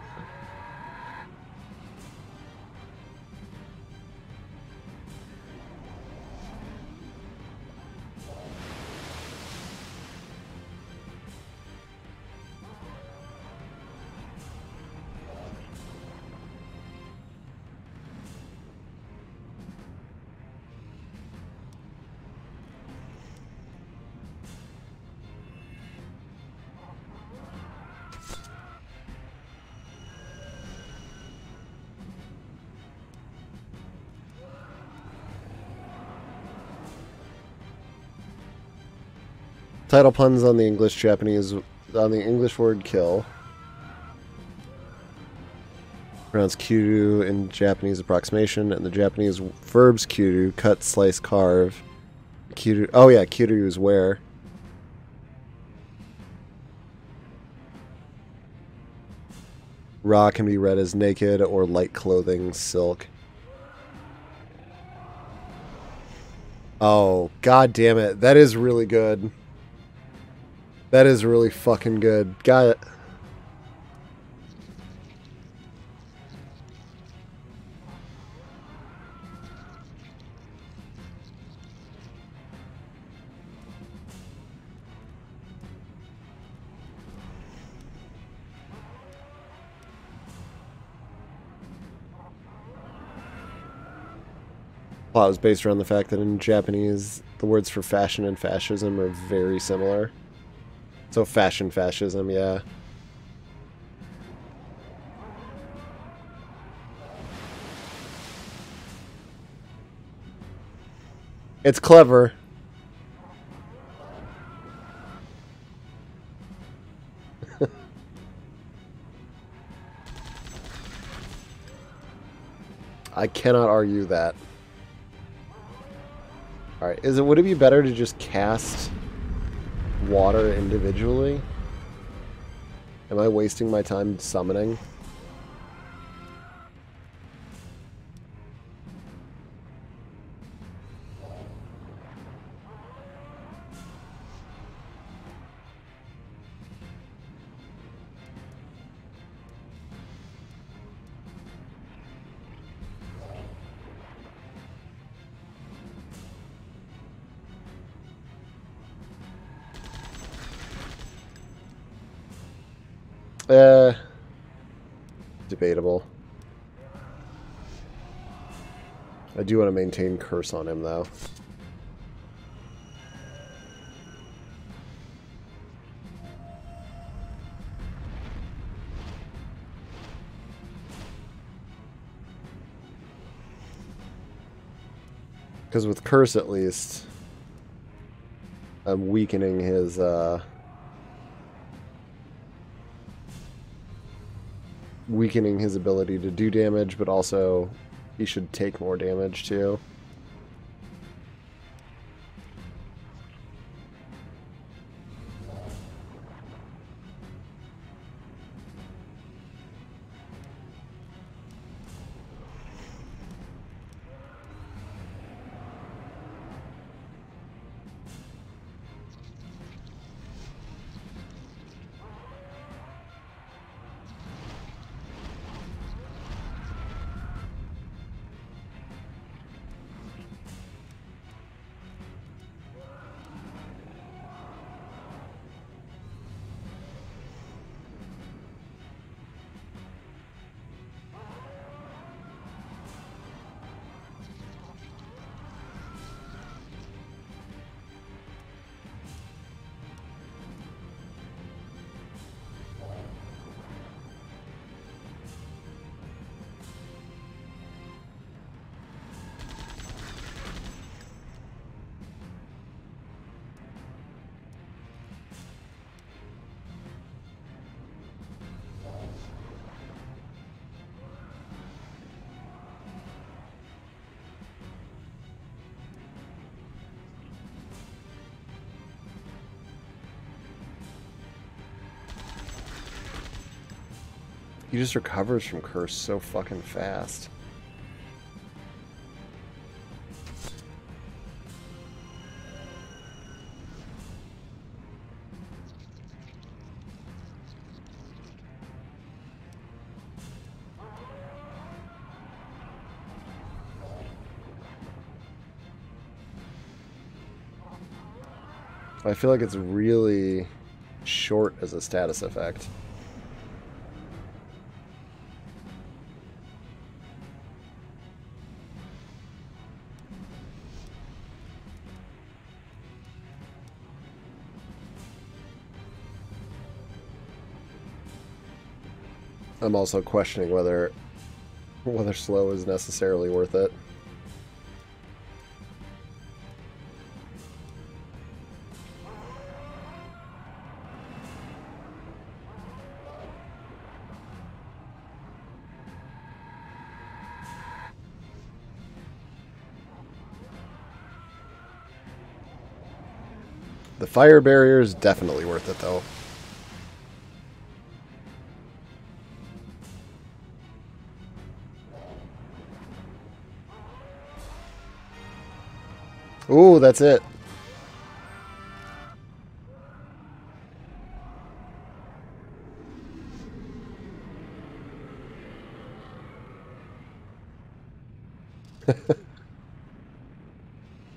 Title puns on the English word kill. Pronounced kyuru in Japanese approximation, and the Japanese verbs kyuru, cut, slice, carve. Kyuru, oh yeah, kyuru is wear. Ra can be read as naked or light clothing, silk. Oh, god damn it. That is really good. That is really fucking good. Got it. plot was based around the fact that in Japanese, the words for fashion and fascism are very similar. So fashion fascism, yeah. It's clever. I cannot argue that. Alright, would it be better to just cast water individually? Am I wasting my time summoning? Debatable. I do want to maintain curse on him, though. Because with curse, at least, I'm weakening his, ability to do damage, but also he should take more damage too. He just recovers from curse so fucking fast. I feel like it's really short as a status effect. I'm also questioning whether slow is necessarily worth it. The fire barrier is definitely worth it, though. Ooh, that's it.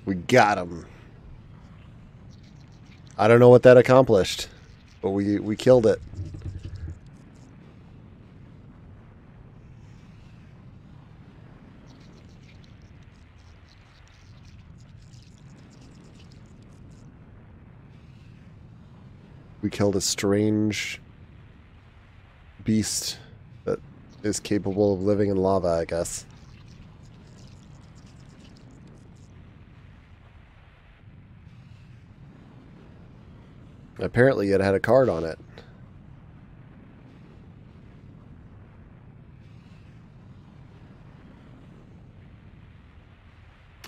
We got him. I don't know what that accomplished, but we killed it. we killed a strange beast that is capable of living in lava, I guess. Apparently it had a card on it.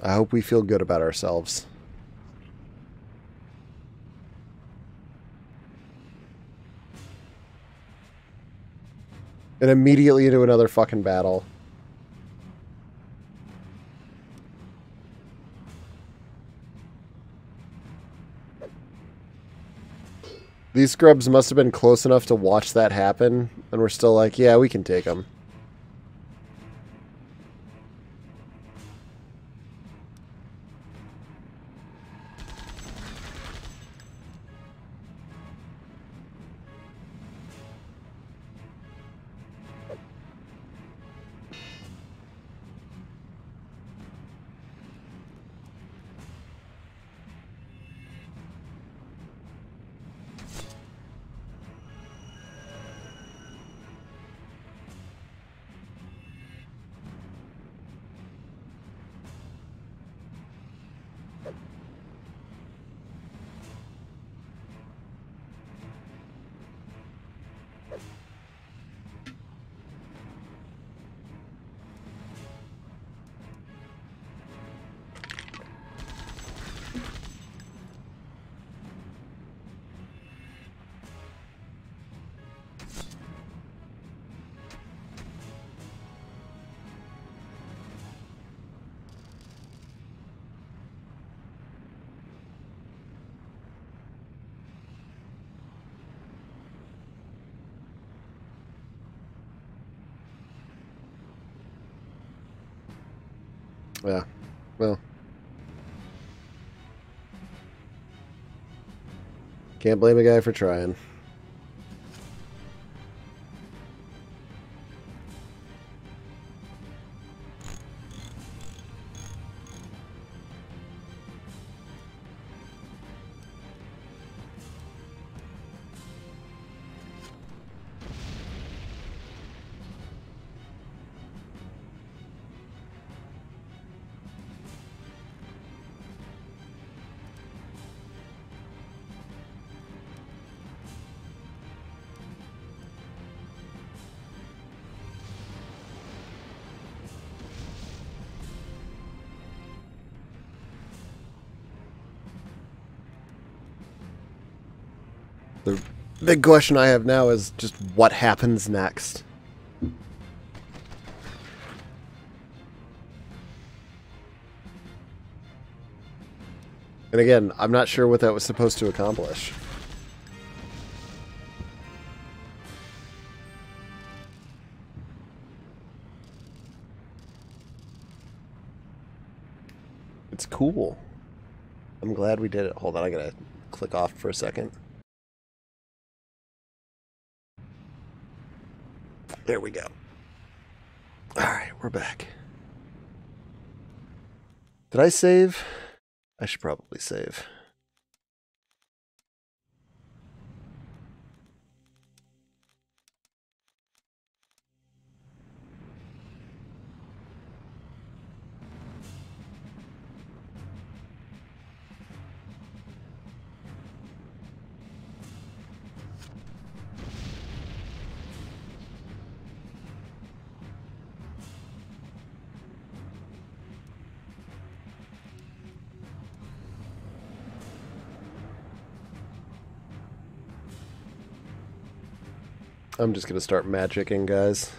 I hope we feel good about ourselves. And immediately into another fucking battle. These scrubs must have been close enough to watch that happen, and we're still like, yeah, we can take them. Yeah, well. Can't blame a guy for trying. The big question I have now is just what happens next. And again, I'm not sure what that was supposed to accomplish. It's cool. I'm glad we did it. Hold on, I gotta click off for a second. There we go. Alright, we're back. Did I save? I should probably save. I'm just gonna start magicking, guys.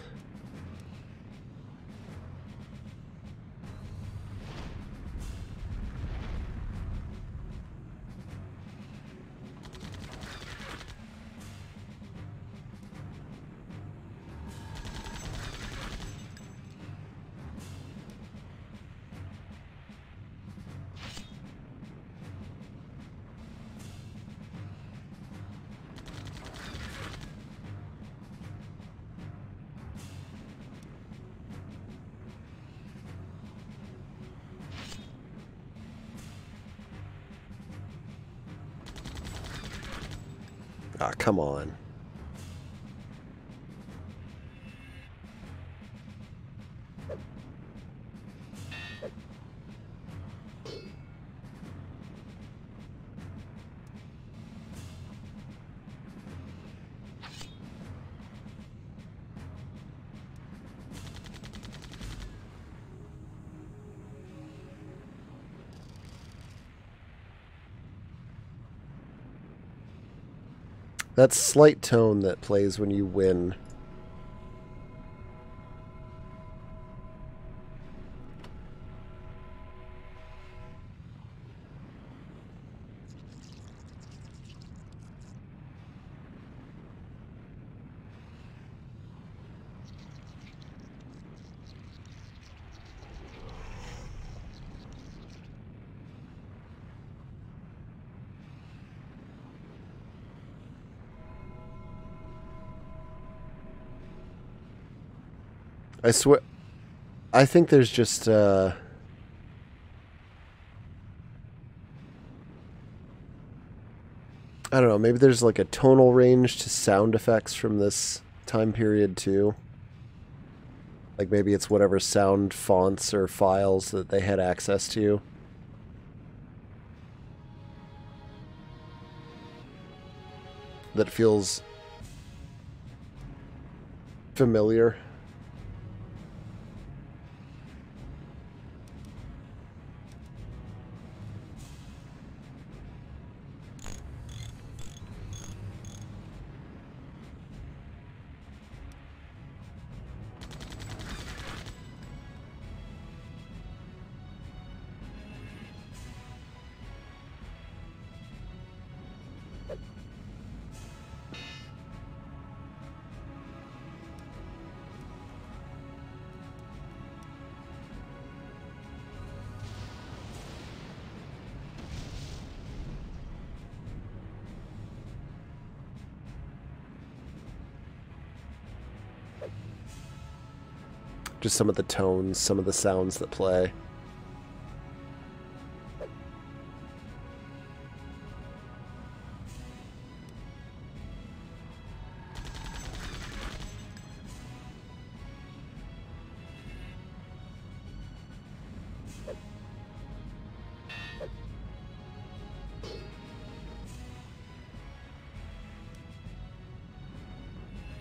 Ah, come on. That slight tone that plays when you win. I swear, I think there's just, I don't know, maybe there's like a tonal range to sound effects from this time period too. Like maybe it's whatever sound fonts or files that they had access to. That feels familiar. Just some of the tones, some of the sounds that play.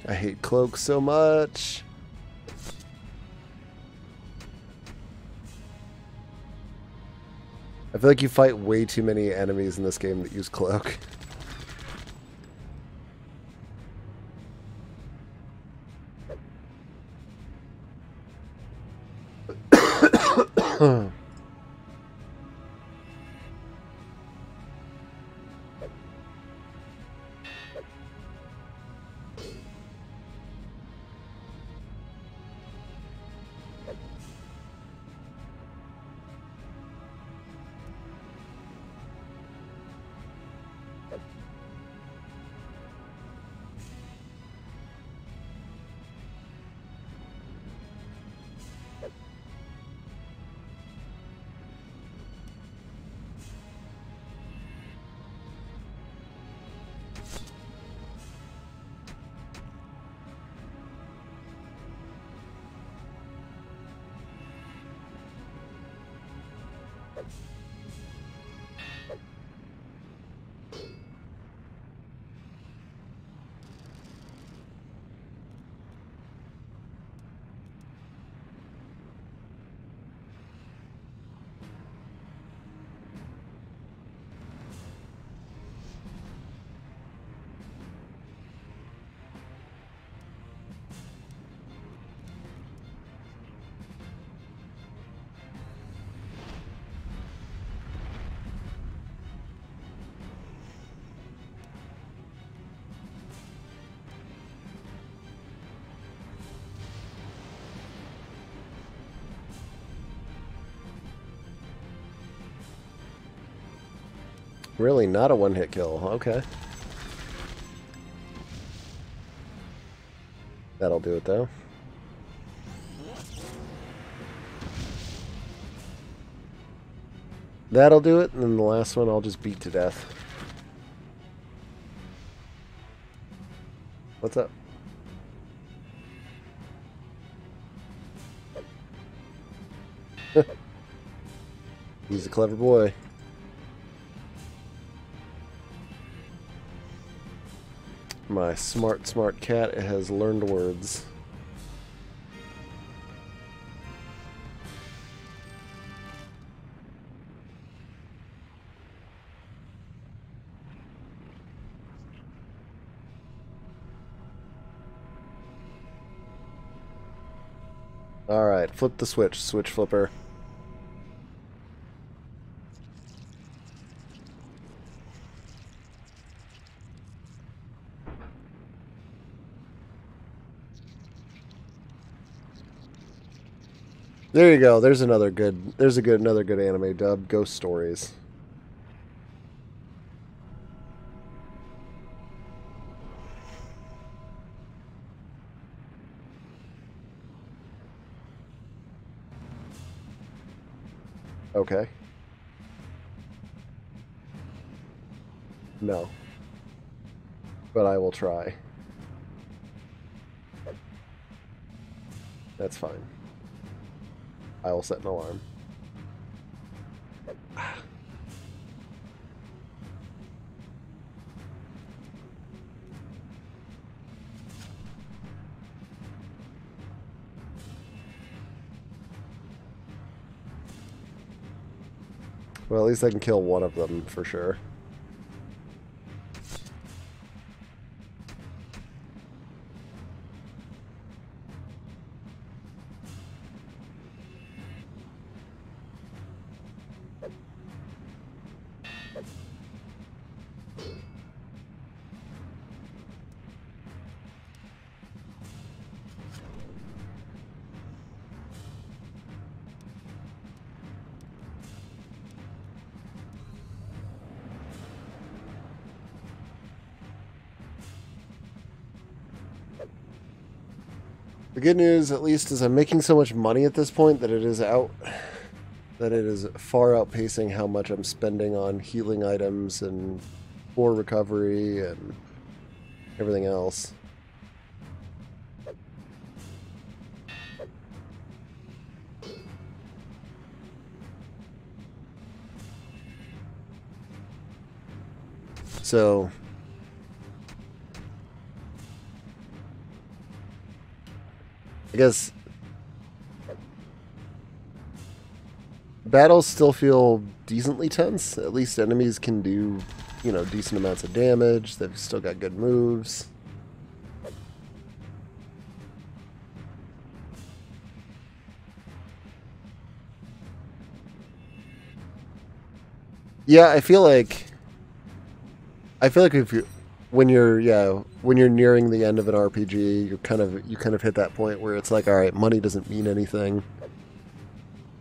I hate cloaks so much. I feel like you fight way too many enemies in this game that use cloak. Really, not a one-hit kill. Okay. That'll do it, though. That'll do it, and then the last one I'll just beat to death. What's up? He's a clever boy. My smart cat has learned words. Alright, flip the switch, switch flipper. There you go. There's another good. Another good anime dub. Ghost Stories. Okay. No. But I will try. That's fine. I will set an alarm. Well, at least I can kill one of them for sure. The good news, at least, is I'm making so much money at this point that it is far outpacing how much I'm spending on healing items and core recovery and everything else. So I guess battles still feel decently tense. At least enemies can do, decent amounts of damage. They've still got good moves. Yeah, I feel like when you're nearing the end of an RPG, you kind of hit that point where it's like, all right, money doesn't mean anything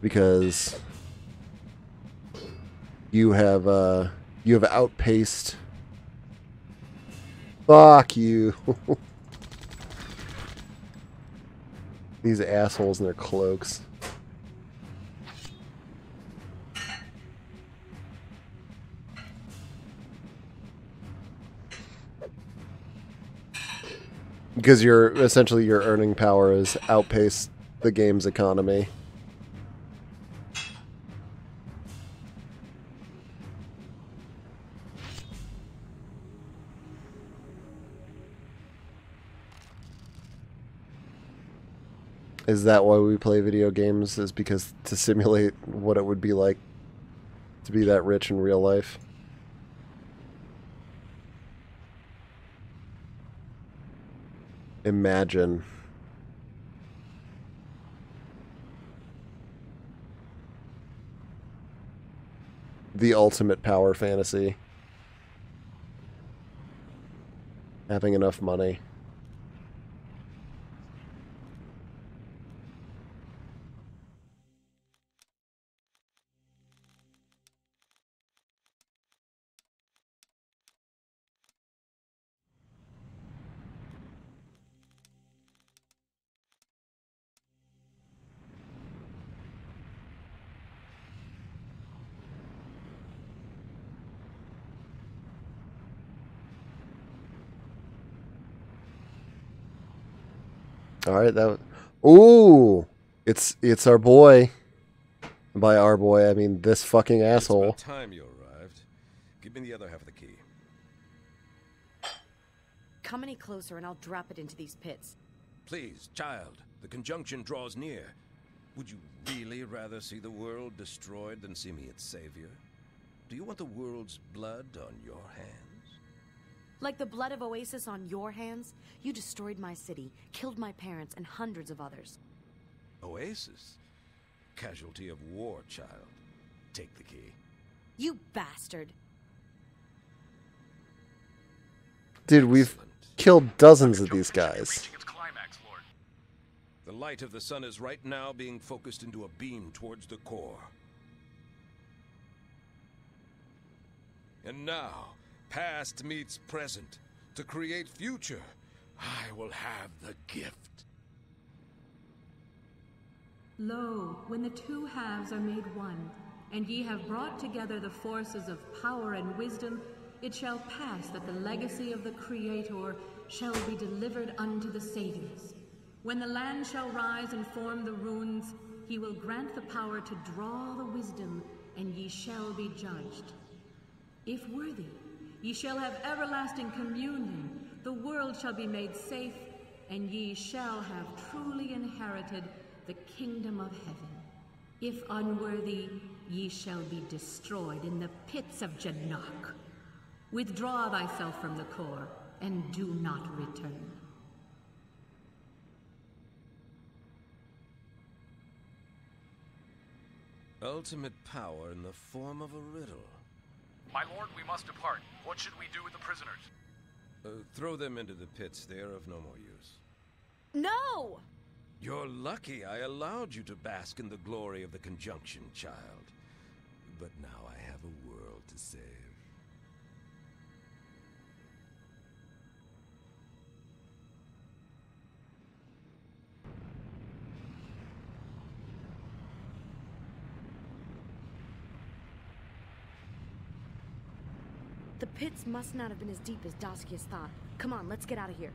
because you have outpaced. Fuck you. These assholes in their cloaks. Because your earning power has outpaced the game's economy. Is that why we play video games? Is because to simulate what it would be like to be that rich in real life? Imagine. The ultimate power fantasy. Having enough money. All right, ooh, it's our boy. By our boy, I mean this fucking asshole. It's about time you arrived. Give me the other half of the key. Come any closer and I'll drop it into these pits. Please, child. The conjunction draws near. Would you really rather see the world destroyed than see me its savior? Do you want the world's blood on your hands? Like the blood of Oasis on your hands? You destroyed my city, killed my parents, and hundreds of others. Oasis? Casualty of war, child. Take the key. You bastard. Dude, we've killed dozens of these guys. The light of the sun is right now being focused into a beam towards the core. And now, past meets present. To create future, I will have the gift. Lo, when the two halves are made one, and ye have brought together the forces of power and wisdom, it shall pass that the legacy of the Creator shall be delivered unto the Saviors. When the land shall rise and form the runes, he will grant the power to draw the wisdom, and ye shall be judged. If worthy, ye shall have everlasting communion, the world shall be made safe, and ye shall have truly inherited the kingdom of heaven. If unworthy, ye shall be destroyed in the pits of Jannak. Withdraw thyself from the core, and do not return. Ultimate power in the form of a riddle. My lord, we must depart. What should we do with the prisoners? Throw them into the pits. They are of no more use. No! You're lucky I allowed you to bask in the glory of the conjunction, child. But now I have a world to save. The pits must not have been as deep as Daskias thought. Come on, let's get out of here.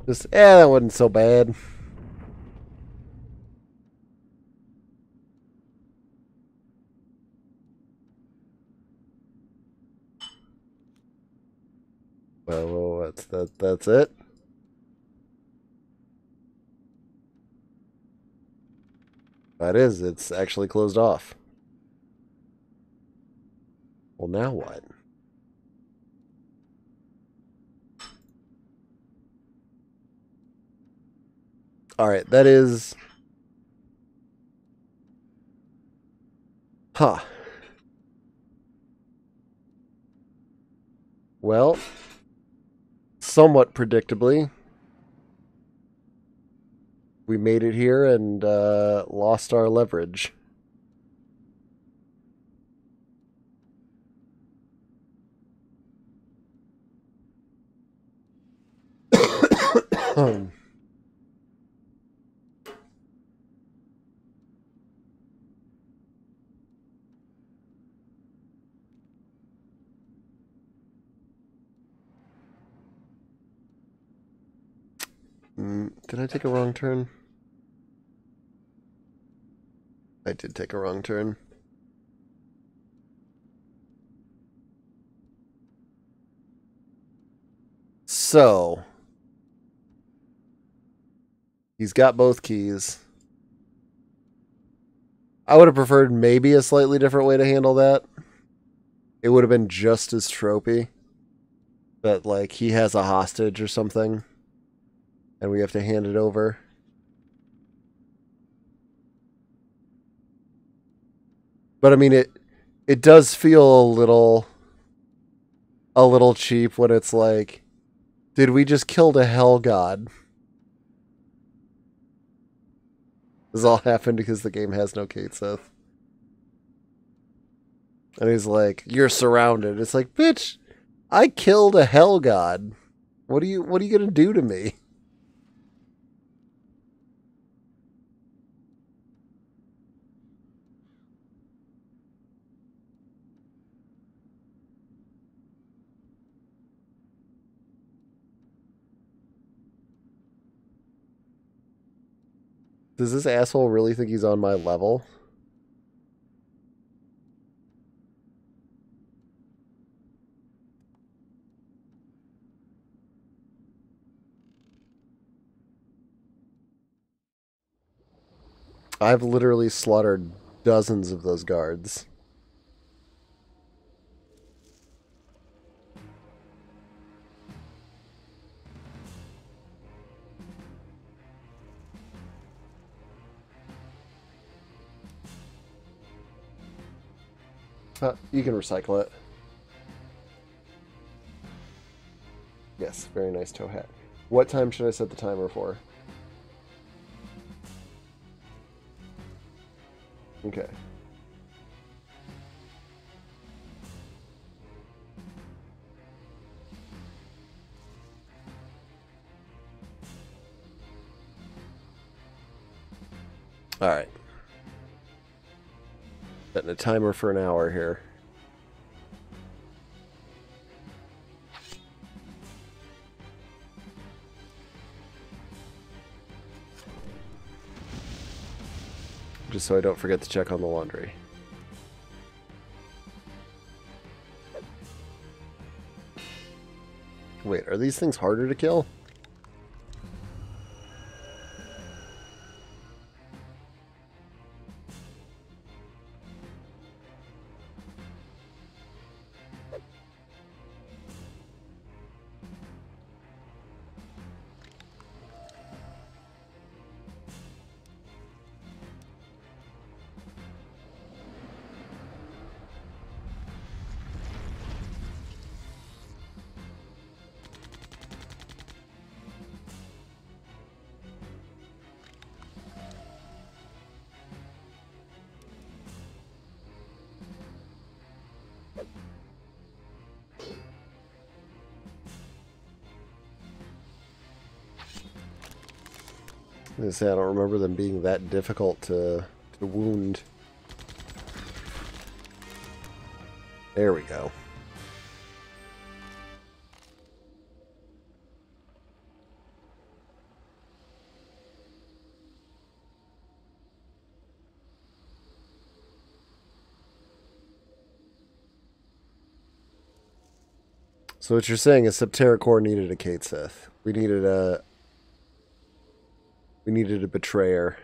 That wasn't so bad. Well, that's it. That is, it's actually closed off. Well, now what? Alright, that is... Huh. Well, somewhat predictably, we made it here and lost our leverage. Did I take a wrong turn? I did take a wrong turn. So, he's got both keys. I would have preferred maybe a slightly different way to handle that. It would have been just as tropey. But, like, he has a hostage or something. And we have to hand it over. But I mean, it does feel a little cheap when it's like, did we just kill the hell god? This all happened because the game has no Kate Sith. And he's like, you're surrounded. It's like, bitch, I killed a hell god. What are you gonna do to me? Does this asshole really think he's on my level? I've literally slaughtered dozens of those guards. You can recycle it. Yes, very nice toe hat. What time should I set the timer for? Okay. All right. Setting a timer for an hour here. Just so I don't forget to check on the laundry. Wait, are these things harder to kill? I was gonna say, I don't remember them being that difficult to wound. There we go. So what you're saying is Septerra Core needed a Kate Sith. We needed a betrayer.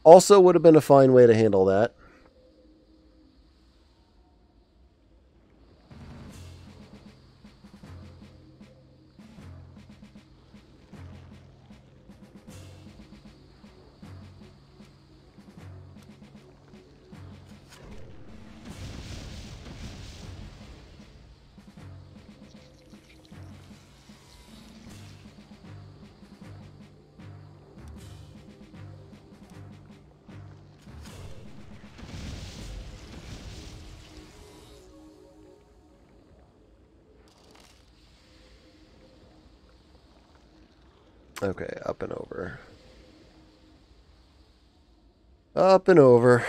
Also would have been a fine way to handle that. Okay, up and over. Up and over.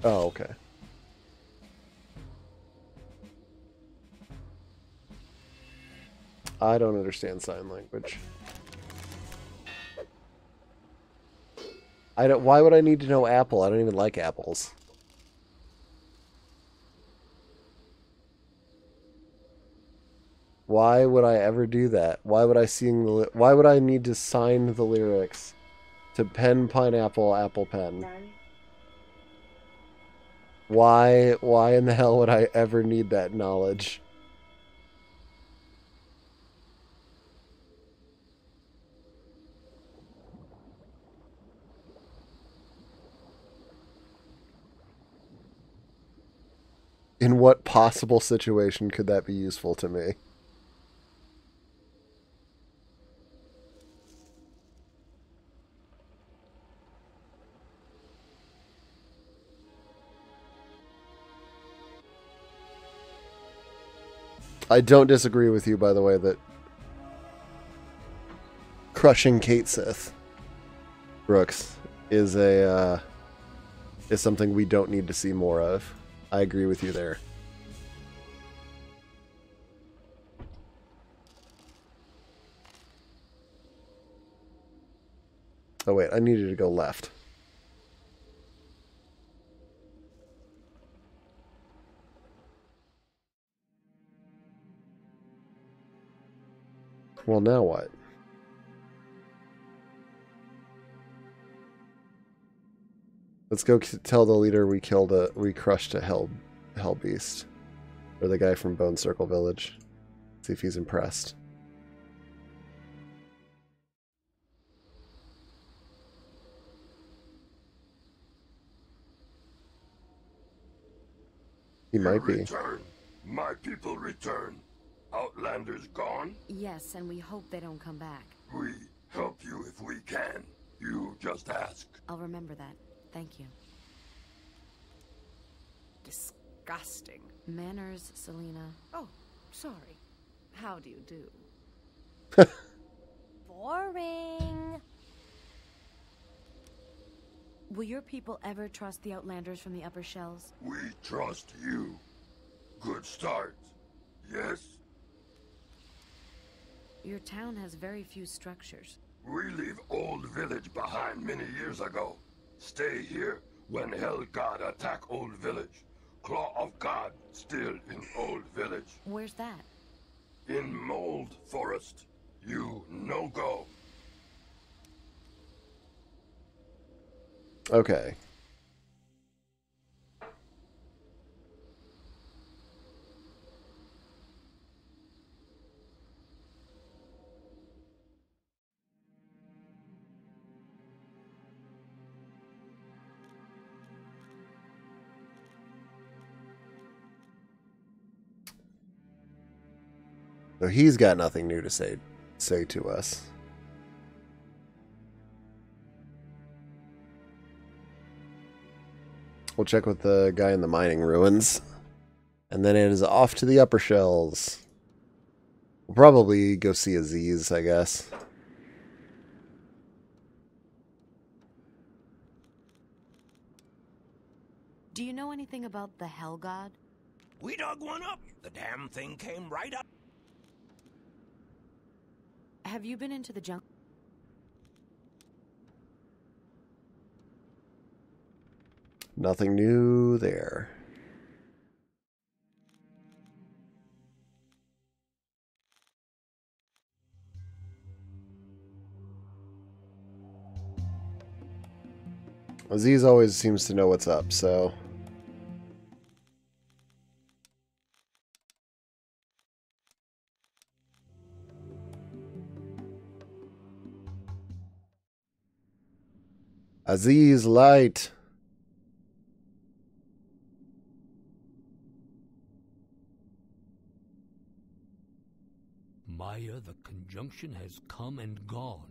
Oh, okay. I don't understand sign language. I don't. Why would I need to know apple? I don't even like apples. Why would I ever do that? Why would I sing the? Why would I need to sign the lyrics to pen pineapple apple pen? Why in the hell would I ever need that knowledge? In what possible situation could that be useful to me? I don't disagree with you, by the way, that crushing Kate Sith Brooks is something we don't need to see more of. I agree with you there. Oh wait, I needed to go left. Well, now what? Let's go tell the leader we crushed a hell beast, or the guy from Bone Circle Village. See if he's impressed. He might be. Return. My people return. Outlanders gone? Yes, and we hope they don't come back. We help you if we can. You just ask. I'll remember that. Thank you. Disgusting. Manners, Selena. Oh, sorry. How do you do? Boring. Will your people ever trust the Outlanders from the upper shells? We trust you. Good start. Yes? Your town has very few structures. We leave Old Village behind many years ago. Stay here when Hell God attack Old Village. Claw of God still in Old Village. Where's that? In Mold Forest. You no go. Okay. So he's got nothing new to say to us. We'll check with the guy in the mining ruins. And then it is off to the upper shells. We'll probably go see Aziz, I guess. Do you know anything about the Hell God? We dug one up. The damn thing came right up. Have you been into the jungle? Nothing new there. Aziz always seems to know what's up, so... Aziz, light! Maya, the conjunction has come and gone.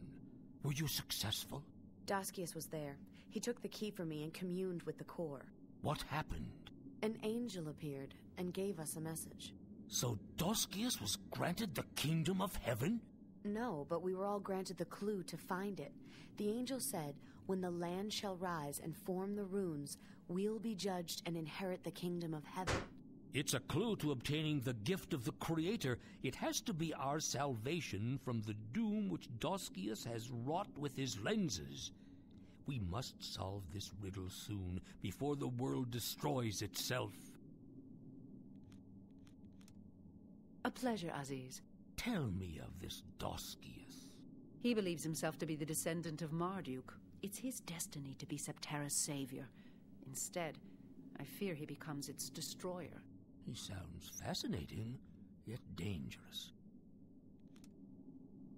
Were you successful? Doskius was there. He took the key from me and communed with the core. What happened? An angel appeared and gave us a message. So Doskius was granted the kingdom of heaven? No, but we were all granted the clue to find it. The angel said, when the land shall rise and form the runes, we'll be judged and inherit the kingdom of heaven. It's a clue to obtaining the gift of the Creator. It has to be our salvation from the doom which Doskius has wrought with his lenses. We must solve this riddle soon, before the world destroys itself. A pleasure, Aziz. Tell me of this Doskius. He believes himself to be the descendant of Marduk. It's his destiny to be Septerra's savior. Instead, I fear he becomes its destroyer. He sounds fascinating, yet dangerous.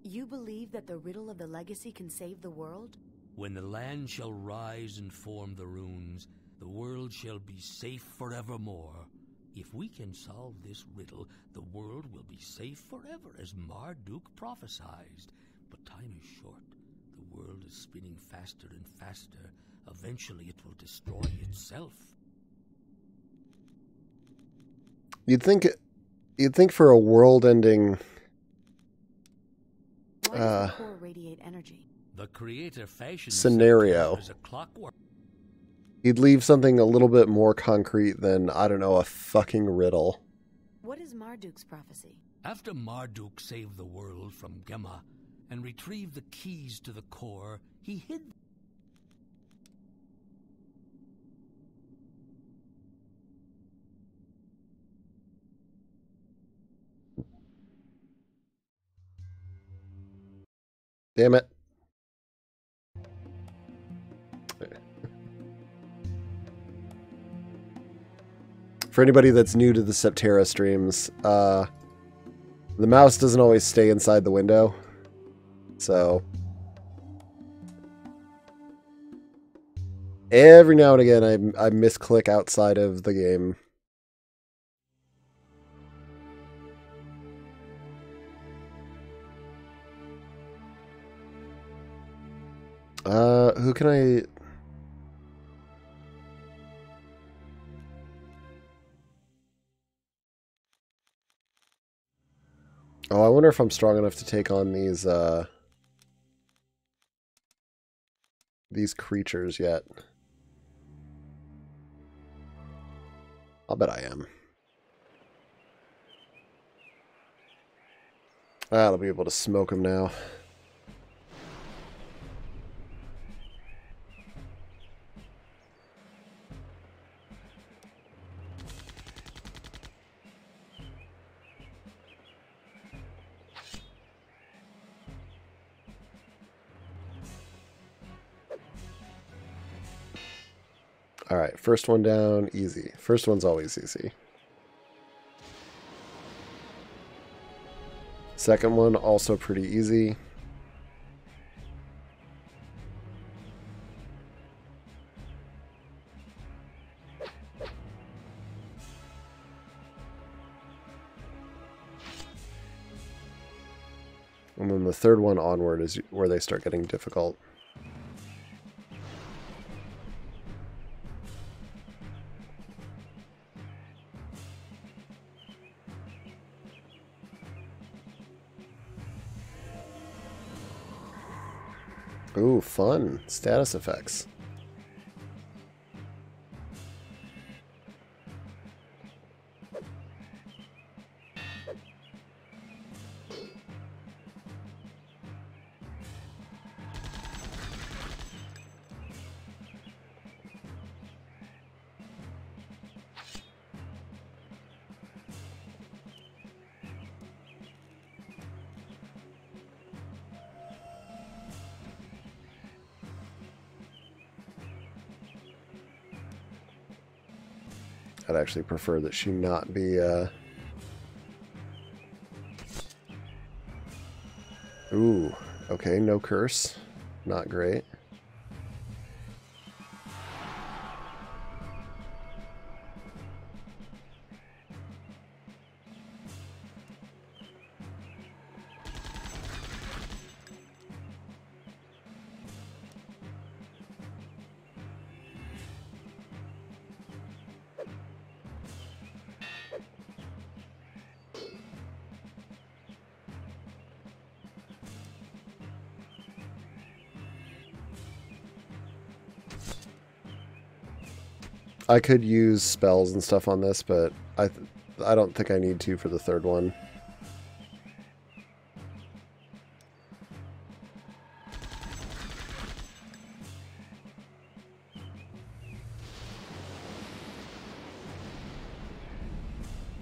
You believe that the riddle of the legacy can save the world? When the land shall rise and form the runes, the world shall be safe forevermore. If we can solve this riddle, the world will be safe forever, as Marduk prophesied. But time is short. The world is spinning faster and faster. Eventually it will destroy itself. You'd think for a world-ending Why does the core radiate energy? The creator fashioned scenario, as a clockwork. he'd leave something a little bit more concrete than, I don't know, a fucking riddle. What is Marduk's prophecy? After Marduk saved the world from Gemma and retrieved the keys to the core, he hid. Damn it. For anybody that's new to the Septerra streams, the mouse doesn't always stay inside the window. So every now and again I misclick outside of the game. Who can I... Oh, I wonder if I'm strong enough to take on these creatures yet. I'll bet I am. I'll be able to smoke them now. Alright, first one down, easy. First one's always easy. Second one, also pretty easy. And then the third one onward is where they start getting difficult. Ooh, fun. Status effects. I'd actually prefer that she not be, Ooh, okay, no curse. Not great. I could use spells and stuff on this, but I don't think I need to for the third one.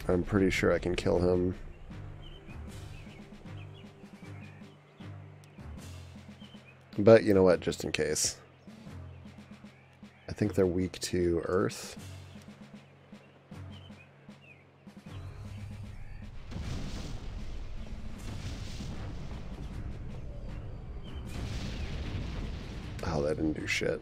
I'm pretty sure I can kill him. But you know what, just in case. I think they're weak to earth. Oh, that didn't do shit.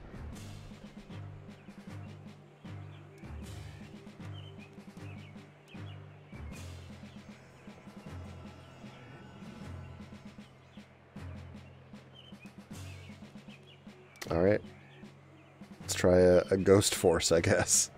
Alright. Let's try a ghost force, I guess.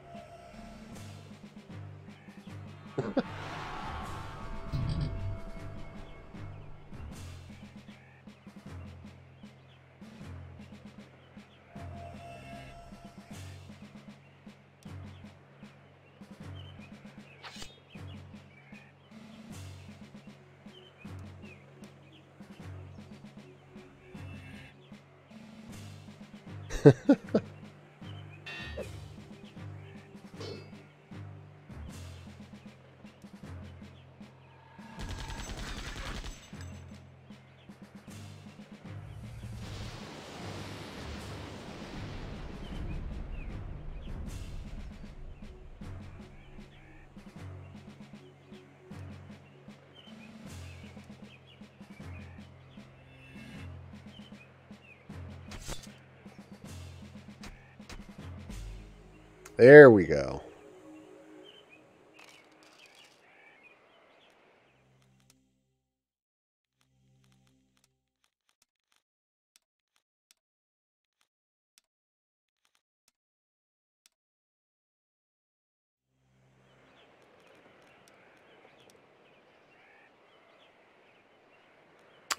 There we go.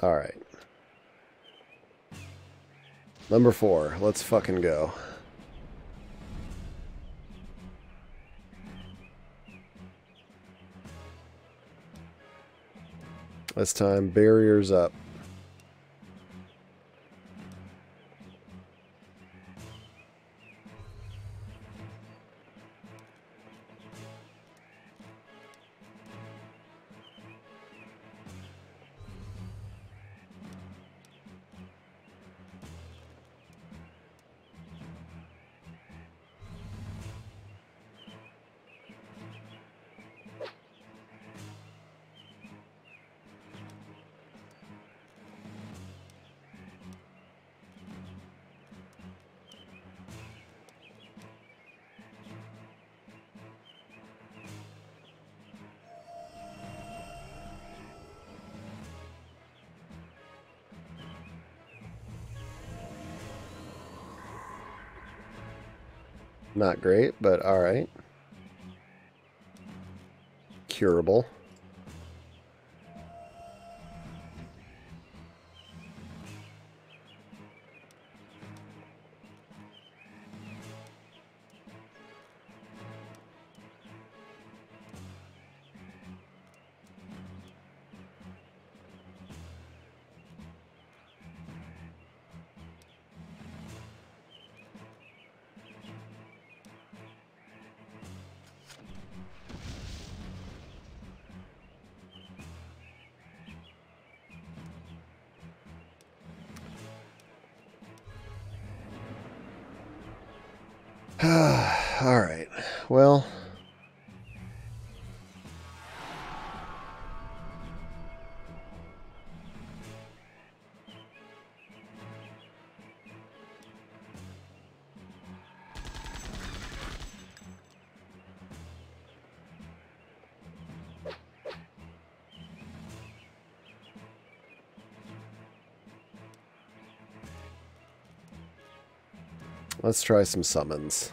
All right. Number 4. Let's fucking go. This time, barriers up. Not great, but alright. Curable. All right. Well, let's try some summons.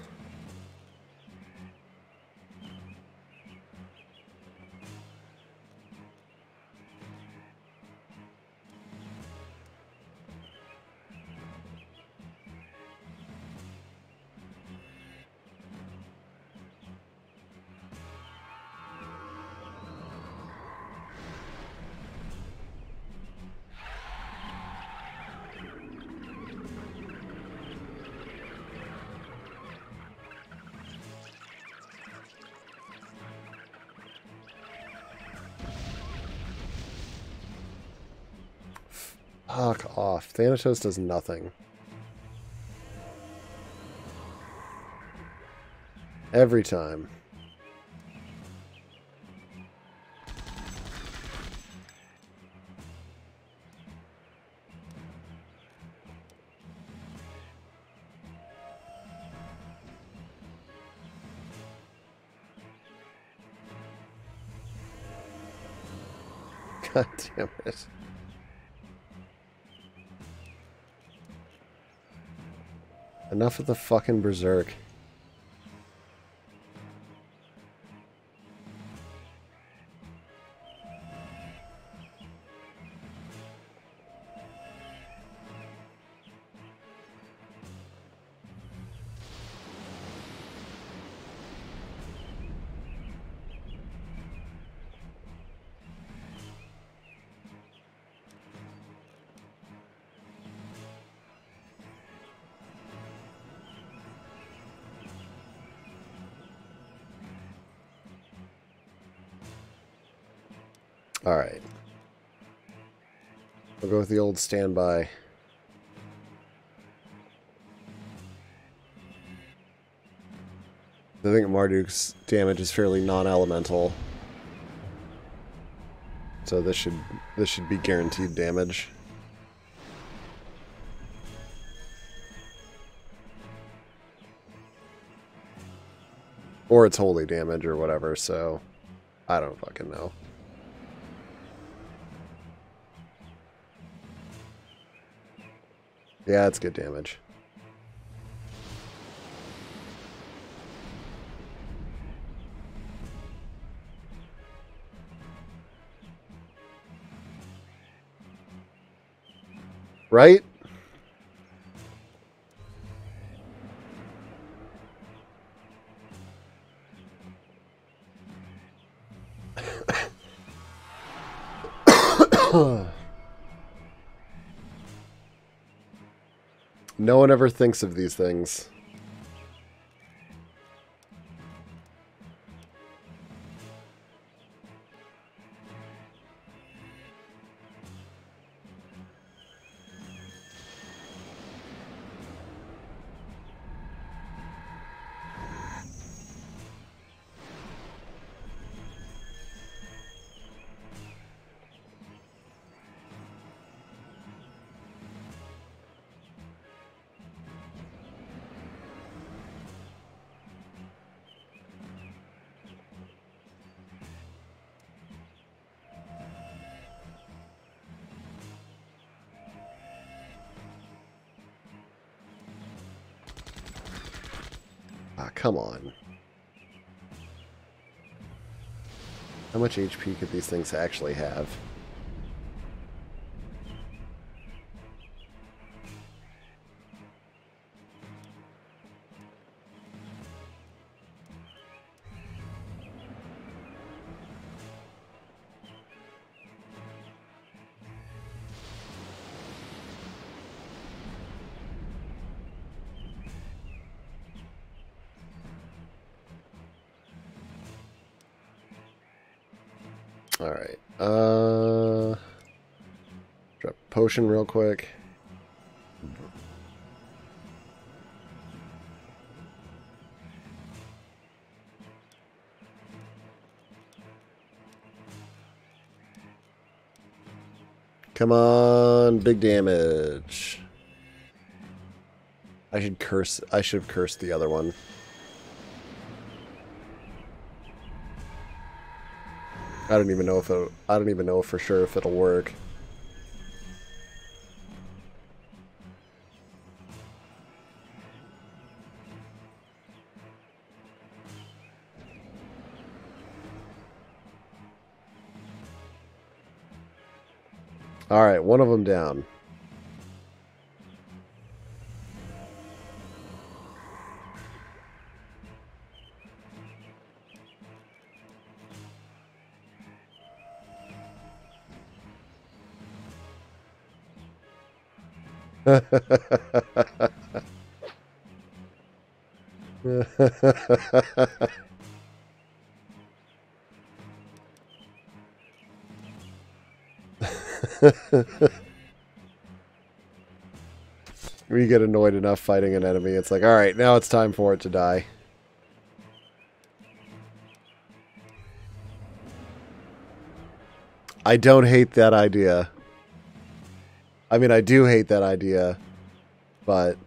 Fuck off. Thanatos does nothing. Every time. God damn it. Enough of the fucking berserk. Alright. We'll go with the old standby. I think Marduk's damage is fairly non-elemental. So this should be guaranteed damage. Or it's holy damage or whatever, so I don't fucking know. Yeah, it's good damage. Right? No one ever thinks of these things. Ah, come on. How much HP could these things actually have? Alright, drop a potion real quick. Come on, big damage. I should have cursed the other one. I don't even know for sure if it'll work. All right, one of them down. We get annoyed enough fighting an enemy, it's like, alright, now it's time for it to die. I don't hate that idea. I mean, I do hate that idea, but...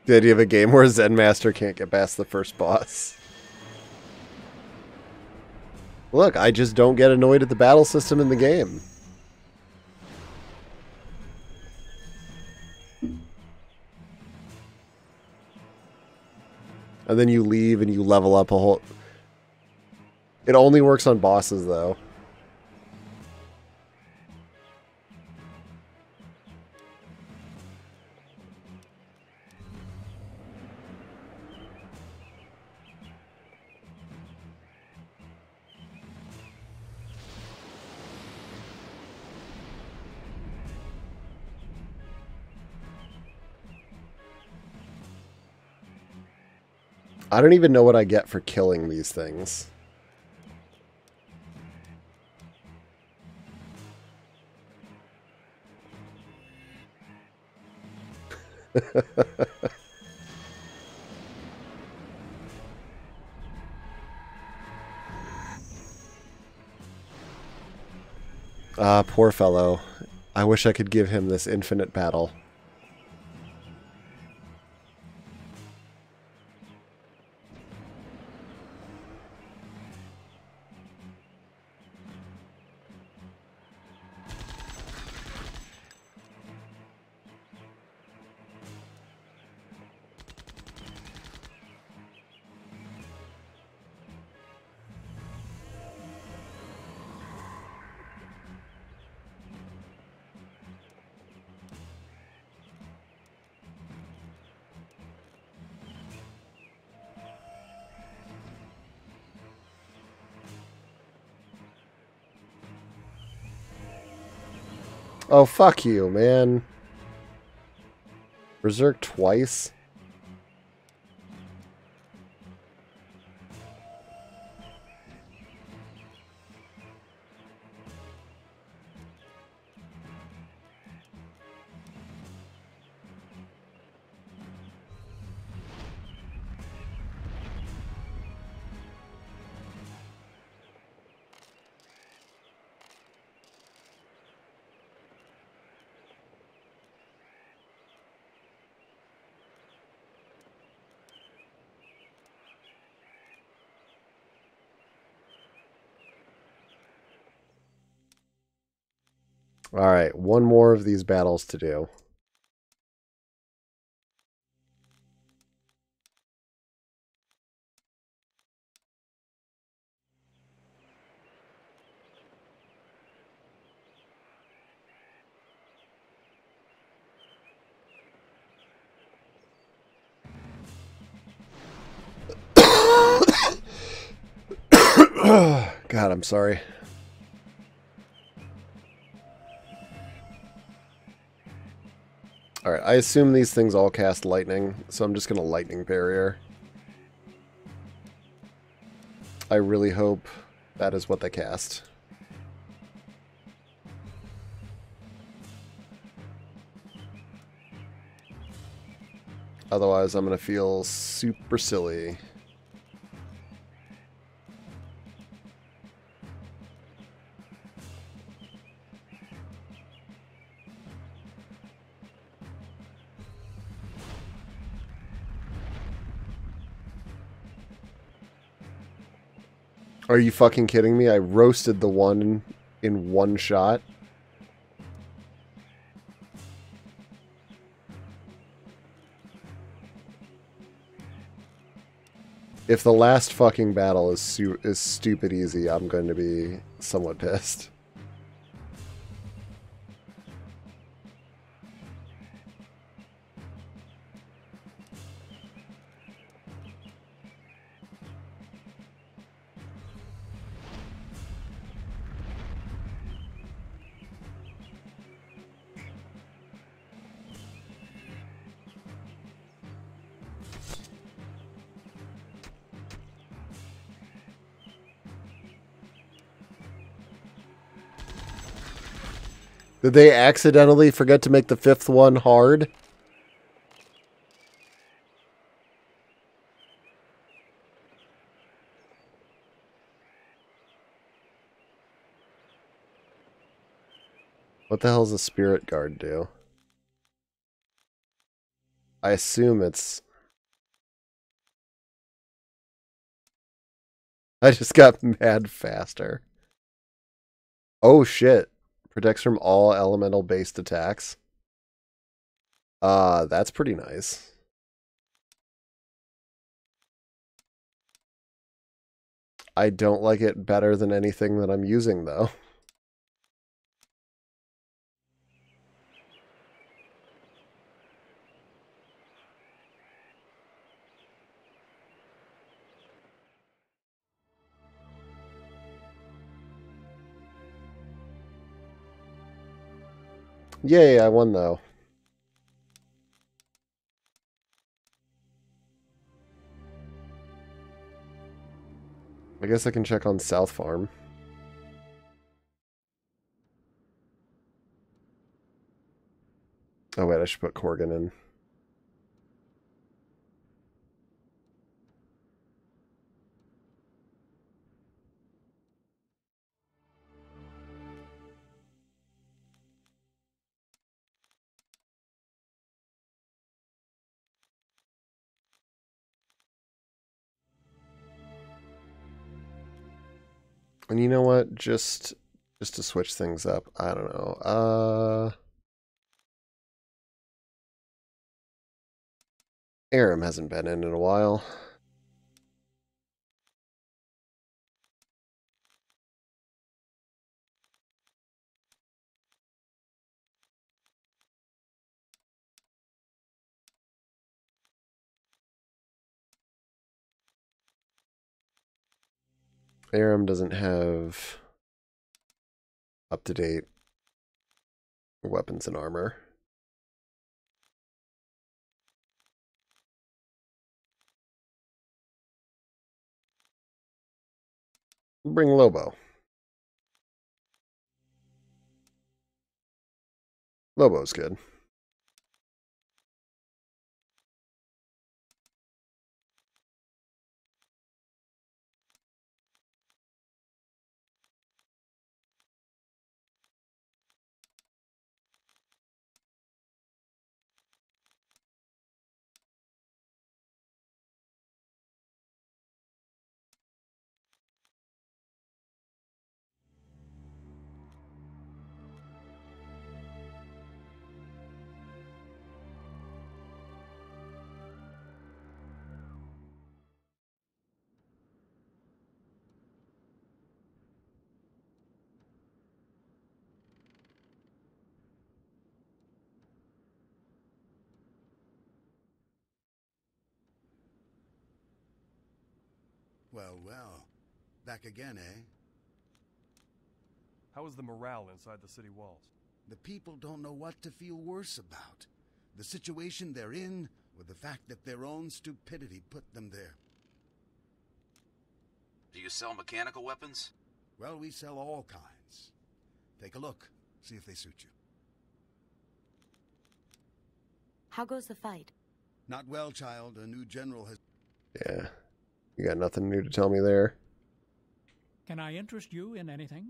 The idea of a game where Zen Master can't get past the first boss. Look, I just don't get annoyed at the battle system in the game. And then you leave and you level up a whole... It only works on bosses, though. I don't even know what I get for killing these things. Ah, poor fellow. I wish I could give him this infinite battle. Oh, fuck you, man. Berserk twice? Alright, one more of these battles to do. God, I'm sorry. Alright, I assume these things all cast lightning, so I'm just going to lightning barrier. I really hope that is what they cast. Otherwise, I'm going to feel super silly. Are you fucking kidding me? I roasted the one in one shot. If the last fucking battle is stupid easy, I'm going to be somewhat pissed. Did they accidentally forget to make the fifth one hard? What the hell does a spirit guard do? I assume it's... I just got mad faster. Oh shit. Protects from all elemental-based attacks. That's pretty nice. I don't like it better than anything that I'm using, though. Yay, I won, though. I guess I can check on South Farm. Oh wait, I should put Corgan in. And you know what? Just to switch things up, I don't know. Aram hasn't been in a while. Aram doesn't have up-to-date weapons and armor. Bring Lobo. Lobo's good. Well, well. Back again, eh? How is the morale inside the city walls? The people don't know what to feel worse about. The situation they're in, or the fact that their own stupidity put them there. Do you sell mechanical weapons? Well, we sell all kinds. Take a look. See if they suit you. How goes the fight? Not well, child. A new general has... Yeah. You got nothing new to tell me there. Can I interest you in anything?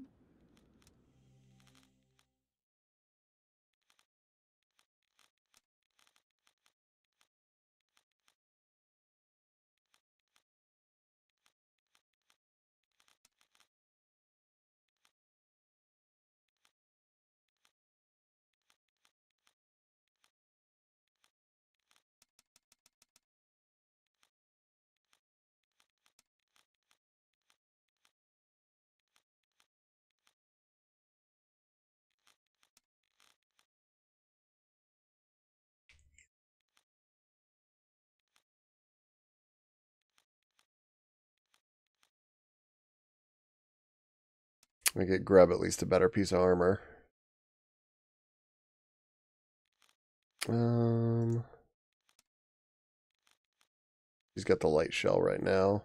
I could grab at least a better piece of armor. He's got the light shell right now,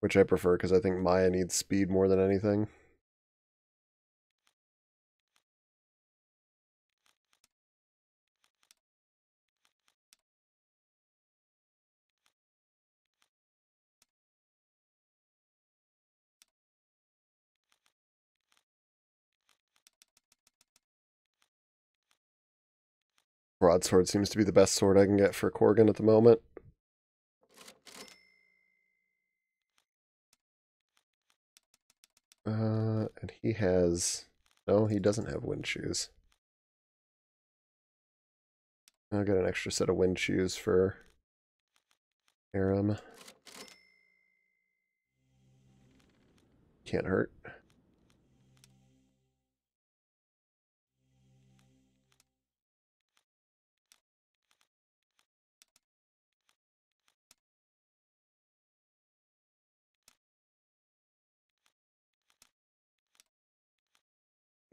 which I prefer because I think Maya needs speed more than anything. Broadsword seems to be the best sword I can get for Korgan at the moment. And he has... No, he doesn't have wind shoes. I'll get an extra set of wind shoes for Aram. Can't hurt.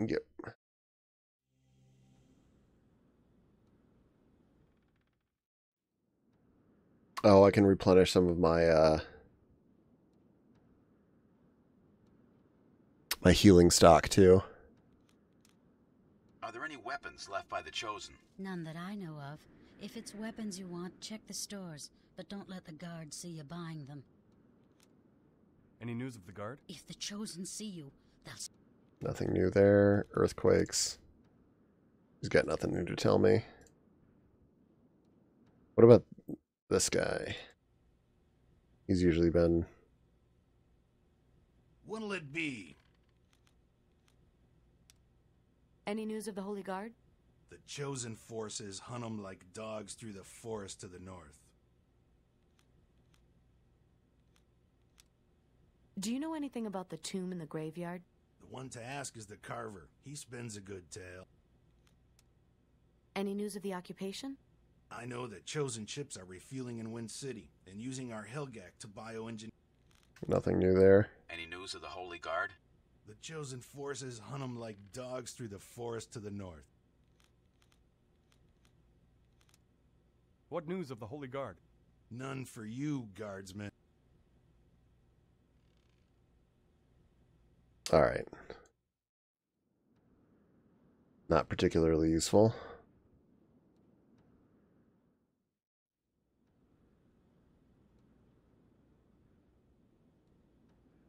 Yep. Oh, I can replenish some of my my healing stock too. Are there any weapons left by the Chosen? None that I know of. If it's weapons you want, check the stores, but don't let the guards see you buying them. Any news of the guard? If the Chosen see you, they'll... Nothing new there. Earthquakes. He's got nothing new to tell me. What about this guy? He's usually been... What'll it be? Any news of the Holy Guard? The Chosen forces hunt 'em like dogs through the forest to the north. Do you know anything about the tomb in the graveyard? The one to ask is the Carver. He spins a good tale. Any news of the occupation? I know that Chosen chips are refueling in Wind City and using our Helgak to bioengineer. Nothing new there. Any news of the Holy Guard? The Chosen forces hunt 'em like dogs through the forest to the north. What news of the Holy Guard? None for you, guardsmen. Alright. Not particularly useful.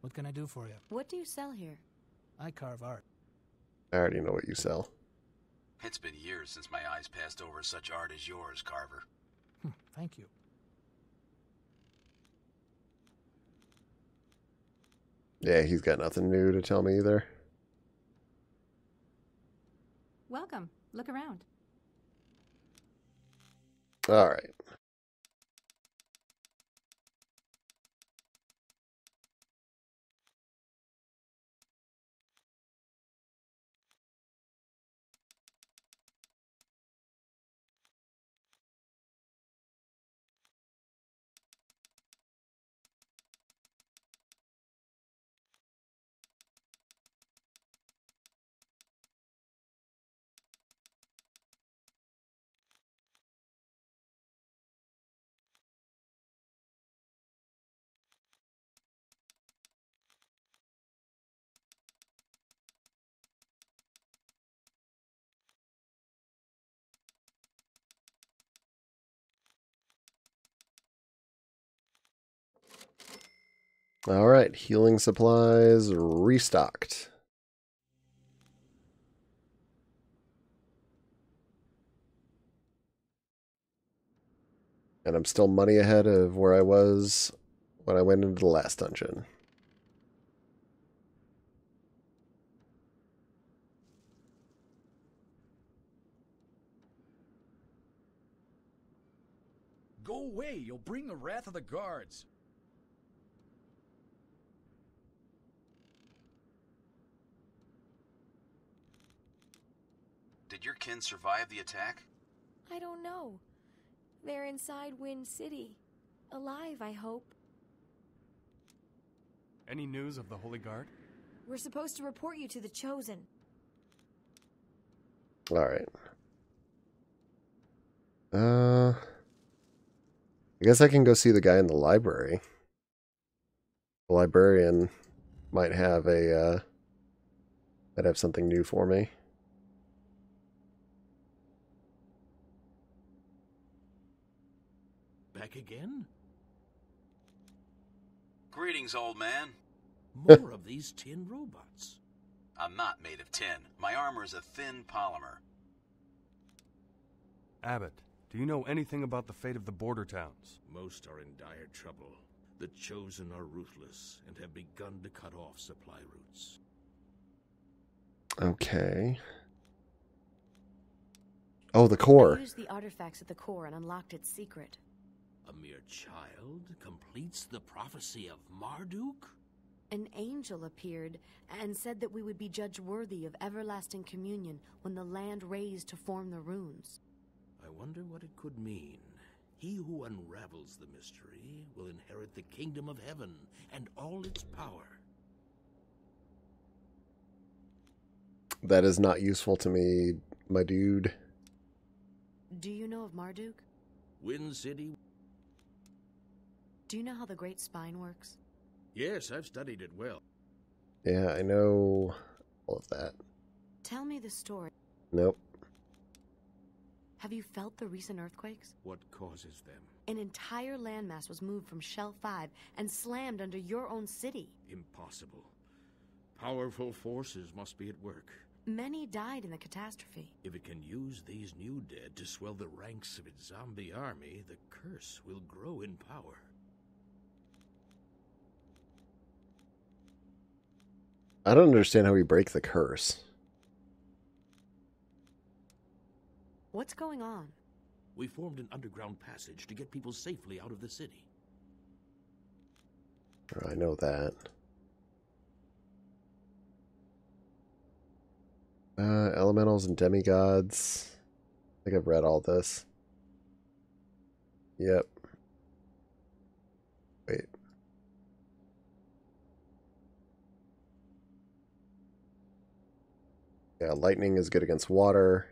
What can I do for you? What do you sell here? I carve art. I already know what you sell. It's been years since my eyes passed over such art as yours, Carver. Thank you. Yeah, he's got nothing new to tell me either. Welcome. Look around. Alright. Alright, healing supplies restocked. And I'm still money ahead of where I was when I went into the last dungeon. Go away, you'll bring the wrath of the guards. Did your kin survive the attack? I don't know. They're inside Wind City. Alive, I hope. Any news of the Holy Guard? We're supposed to report you to the Chosen. Alright. I guess I can go see the guy in the library. The librarian might have something new for me. Back again? Greetings, old man. More of these tin robots. I'm not made of tin. My armor is a thin polymer. Abbot, do you know anything about the fate of the border towns? Most are in dire trouble. The Chosen are ruthless and have begun to cut off supply routes. Okay. Oh, the core. I used the artifacts at the core and unlocked its secret. A mere child completes the prophecy of Marduk? An angel appeared and said that we would be judged worthy of everlasting communion when the land raised to form the runes. I wonder what it could mean. He who unravels the mystery will inherit the kingdom of heaven and all its power. That is not useful to me, my dude. Do you know of Marduk? Wind City? Do you know how the Great Spine works? Yes, I've studied it well. Yeah, I know all of that. Tell me the story. Nope. Have you felt the recent earthquakes? What causes them? An entire landmass was moved from Shell 5 and slammed under your own city. Impossible. Powerful forces must be at work. Many died in the catastrophe. If it can use these new dead to swell the ranks of its zombie army, the curse will grow in power. I don't understand how we break the curse. What's going on? We formed an underground passage to get people safely out of the city. I know that. Elementals and demigods. I think I've read all this. Yep. Wait. Yeah, lightning is good against water.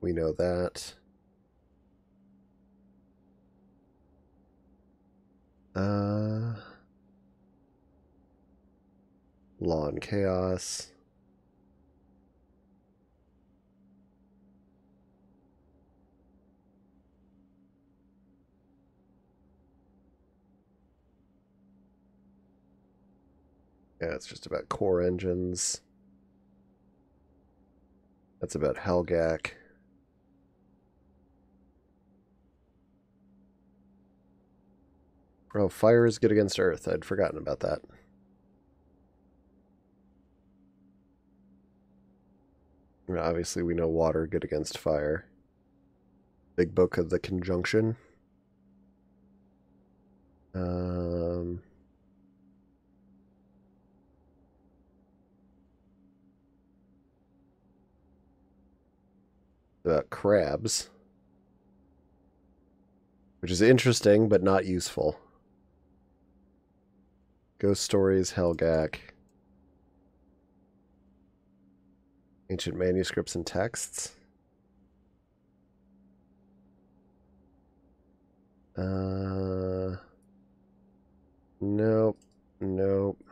We know that. Law and chaos. Yeah, it's just about core engines. That's about Helgak. Oh, fire is good against earth. I'd forgotten about that. Obviously, we know water good against fire. Big Book of the Conjunction. About crabs. Which is interesting, but not useful. Ghost Stories, Helgak. Ancient manuscripts and texts. Nope. Nope.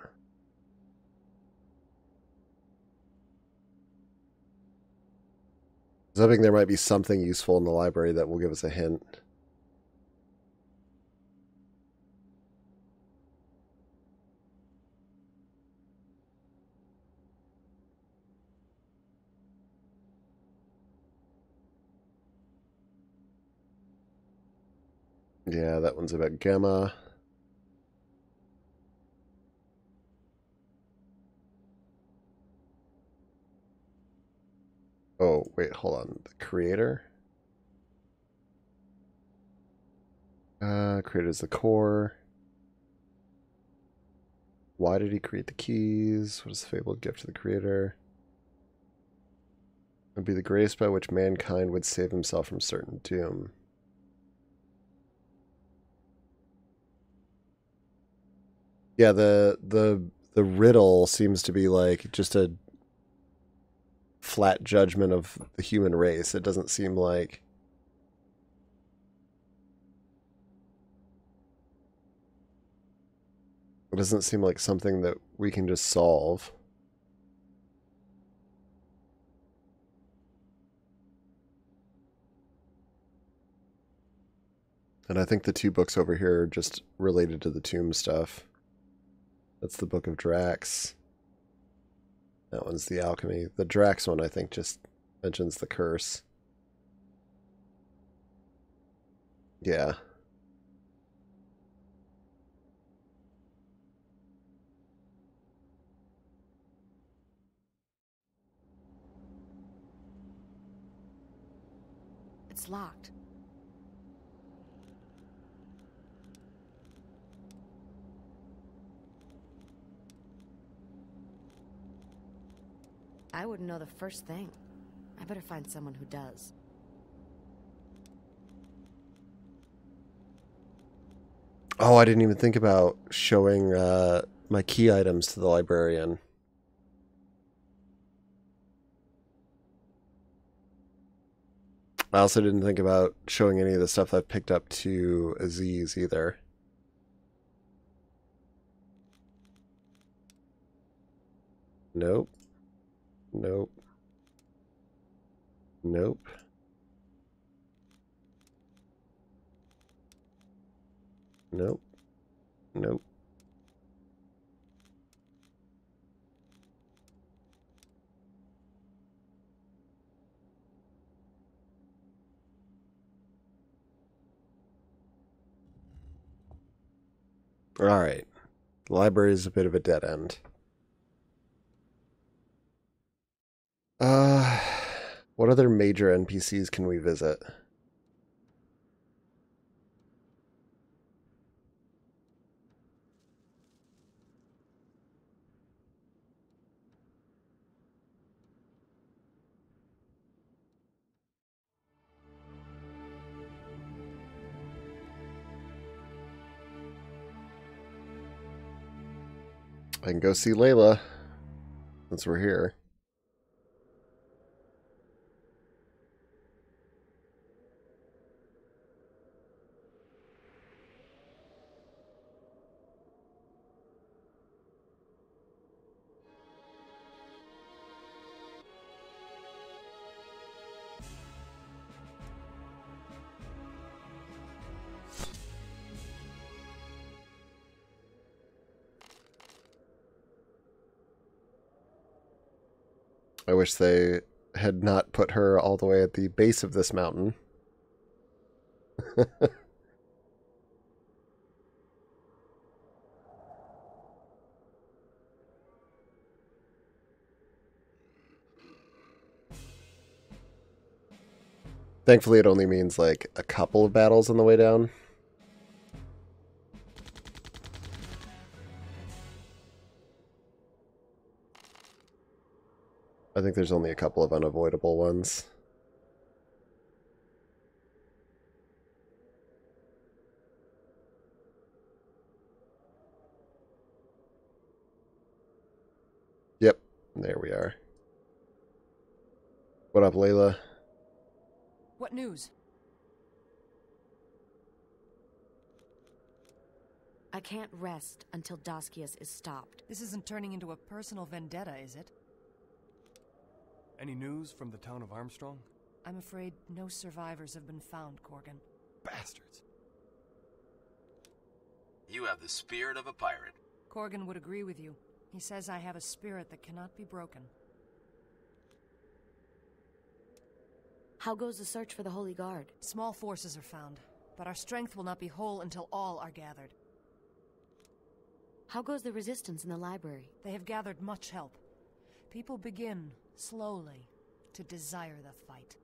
I was hoping there might be something useful in the library that will give us a hint. Yeah, that one's about Gemma. Oh, wait, hold on. The creator? Creator's the core. Why did he create the keys? What is the fabled gift to the creator? It would be the grace by which mankind would save himself from certain doom. Yeah, the riddle seems to be like just a flat judgment of the human race. It doesn't seem like something that we can just solve. And I think the two books over here are just related to the tomb stuff. That's the Book of Drax. That one's the alchemy. The Drax one, I think, just mentions the curse. Yeah. It's locked. I wouldn't know the first thing. I better find someone who does. Oh, I didn't even think about showing my key items to the librarian. I also didn't think about showing any of the stuff I've picked up to Aziz either. Nope. Nope. Nope. Nope. Nope. Alright. The library is a bit of a dead end. What other major NPCs can we visit? I can go see Layla, since we're here. I wish they had not put her all the way at the base of this mountain. Thankfully, it only means like a couple of battles on the way down. I think there's only a couple of unavoidable ones. Yep, there we are. What up, Layla? What news? I can't rest until Doskius is stopped. This isn't turning into a personal vendetta, is it? Any news from the town of Armstrong? I'm afraid no survivors have been found, Corgan. Bastards. You have the spirit of a pirate. Corgan would agree with you. He says I have a spirit that cannot be broken. How goes the search for the Holy Guard? Small forces are found, but our strength will not be whole until all are gathered. How goes the resistance in the library? They have gathered much help. People begin, slowly, to desire the fight.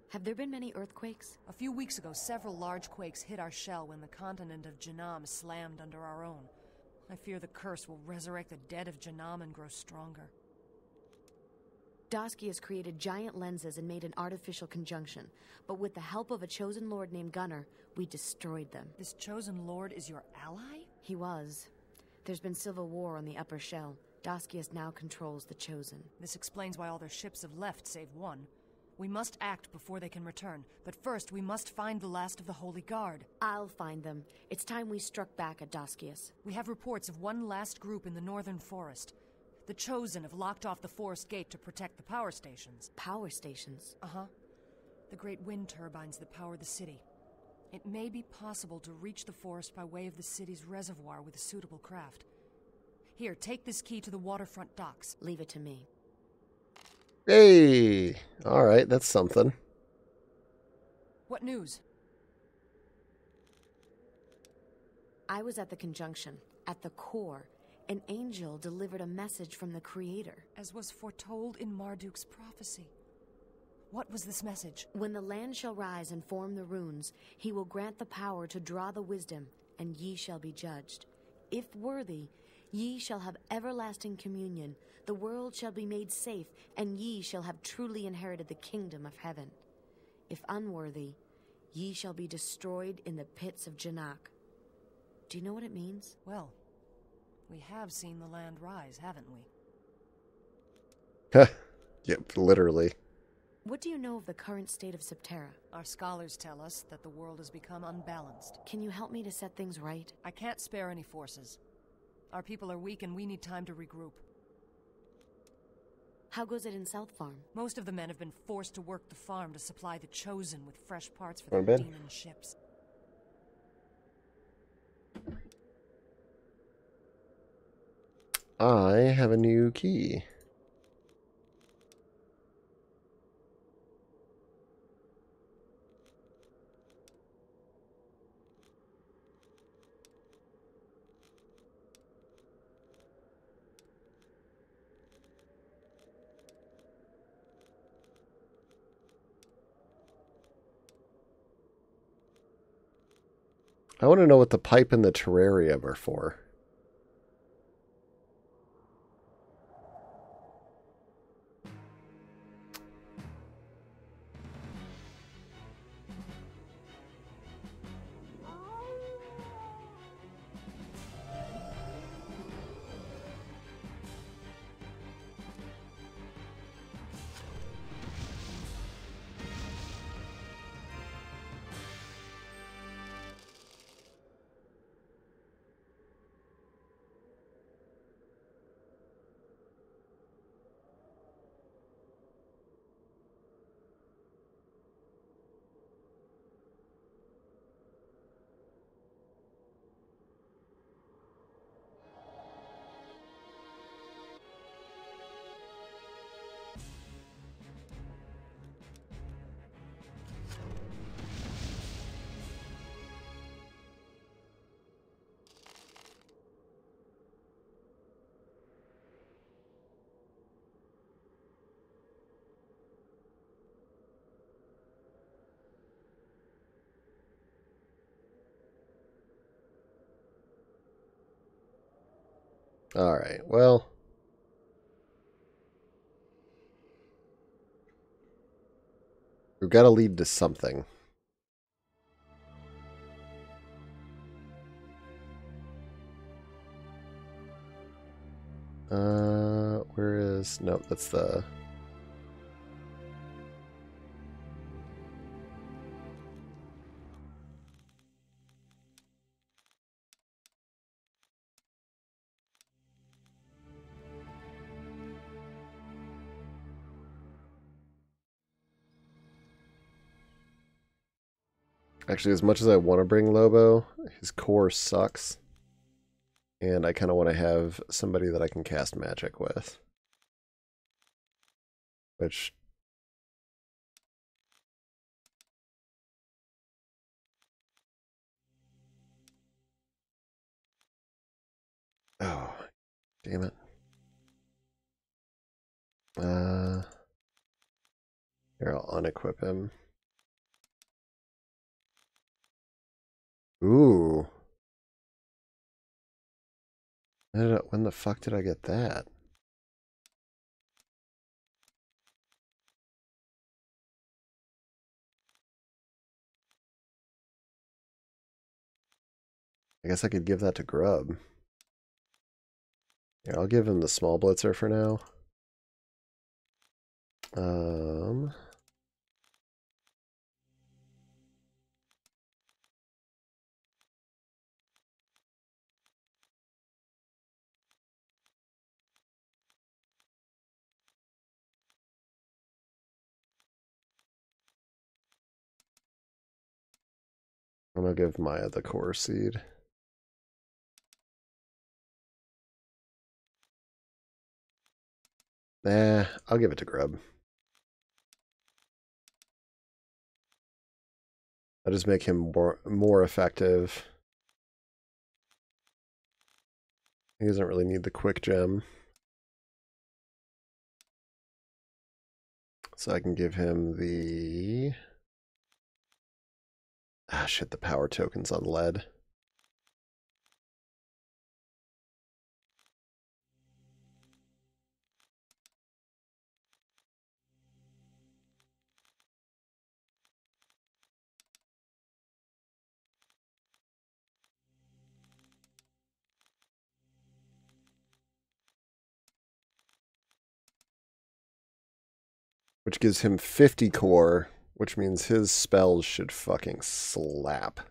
Have there been many earthquakes? A few weeks ago, several large quakes hit our shell when the continent of Janam slammed under our own. I fear the curse will resurrect the dead of Janam and grow stronger. Doskius created giant lenses and made an artificial conjunction, but with the help of a chosen lord named Gunnar, we destroyed them. This chosen lord is your ally? He was. There's been civil war on the upper shell. Doskius now controls the chosen. This explains why all their ships have left, save one. We must act before they can return, but first we must find the last of the Holy Guard. I'll find them. It's time we struck back at Doskius. We have reports of one last group in the northern forest. The Chosen have locked off the forest gate to protect the power stations. Power stations? Uh-huh. The great wind turbines that power the city. It may be possible to reach the forest by way of the city's reservoir with a suitable craft. Here, take this key to the waterfront docks. Leave it to me. Hey! Alright, that's something. What news? I was at the conjunction, at the core. An angel delivered a message from the Creator. As was foretold in Marduk's prophecy. What was this message? When the land shall rise and form the runes, he will grant the power to draw the wisdom, and ye shall be judged. If worthy, ye shall have everlasting communion. The world shall be made safe, and ye shall have truly inherited the kingdom of heaven. If unworthy, ye shall be destroyed in the pits of Janak. Do you know what it means? Well, we have seen the land rise, haven't we? Yep, literally. What do you know of the current state of Septerra? Our scholars tell us that the world has become unbalanced. Can you help me to set things right? I can't spare any forces. Our people are weak and we need time to regroup. How goes it in South Farm? Most of the men have been forced to work the farm to supply the Chosen with fresh parts for their demon ships. I have a new key. I want to know what the pipe and the terrarium are for. Alright, well. We've got to lead to something. Where is... Nope, that's the... Actually, as much as I want to bring Lobo, his core sucks. And I kind of want to have somebody that I can cast magic with. Which... Oh, damn it. Here, I'll unequip him. Ooh. When the fuck did I get that? I guess I could give that to Grub. Yeah, I'll give him the small blitzer for now. I'm gonna give Maya the core seed. Nah, I'll give it to Grub. I'll just make him more effective. He doesn't really need the quick gem. So I can give him the... Ah, shit, the power token's on lead. Which gives him 50 core, which means his spells should fucking slap.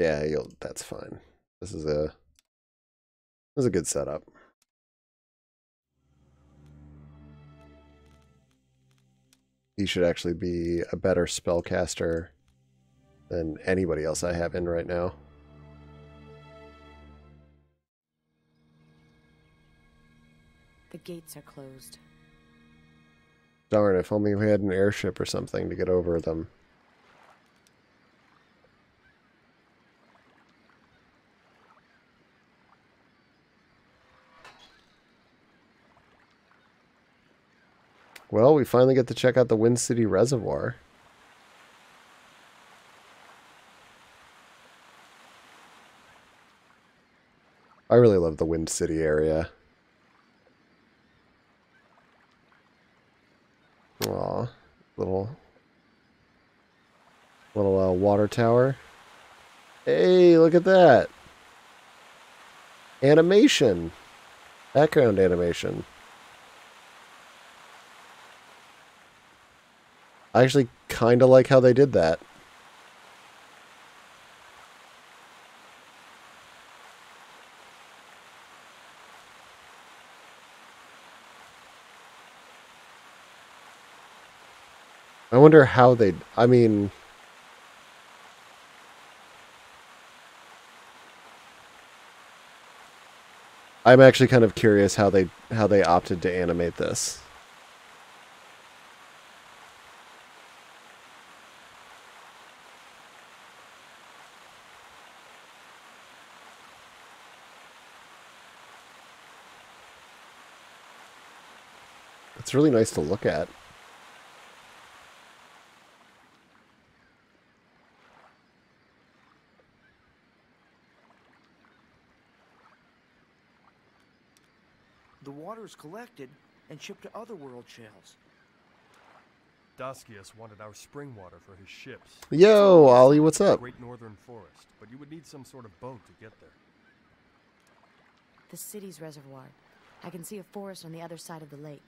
Yeah, that's fine. This is a good setup. He should actually be a better spellcaster than anybody else I have in right now. The gates are closed. Darn, if only we had an airship or something to get over them. Well, we finally get to check out the Wind City Reservoir. I really love the Wind City area. Aw, little water tower. Hey, look at that. Animation. Background animation. I actually kind of like how they did that. I wonder how they... I mean... I'm actually kind of curious how they opted to animate this. It's really nice to look at. The water is collected and shipped to other world shales. Daskius wanted our spring water for his ships. Yo, Ollie, what's up? Great Northern Forest, but you would need some sort of boat to get there. The city's reservoir. I can see a forest on the other side of the lake.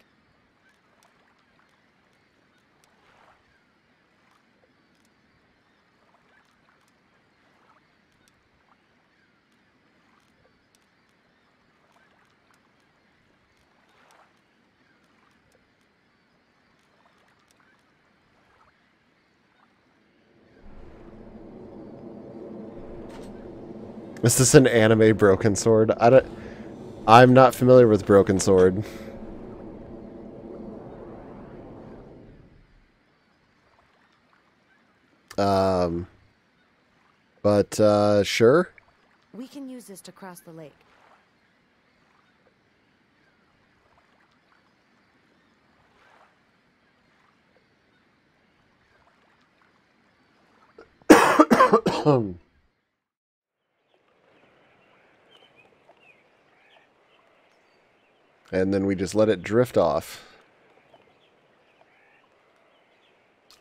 Is this an anime Broken Sword? I'm not familiar with Broken Sword. But sure. We can use this to cross the lake. And then we just let it drift off.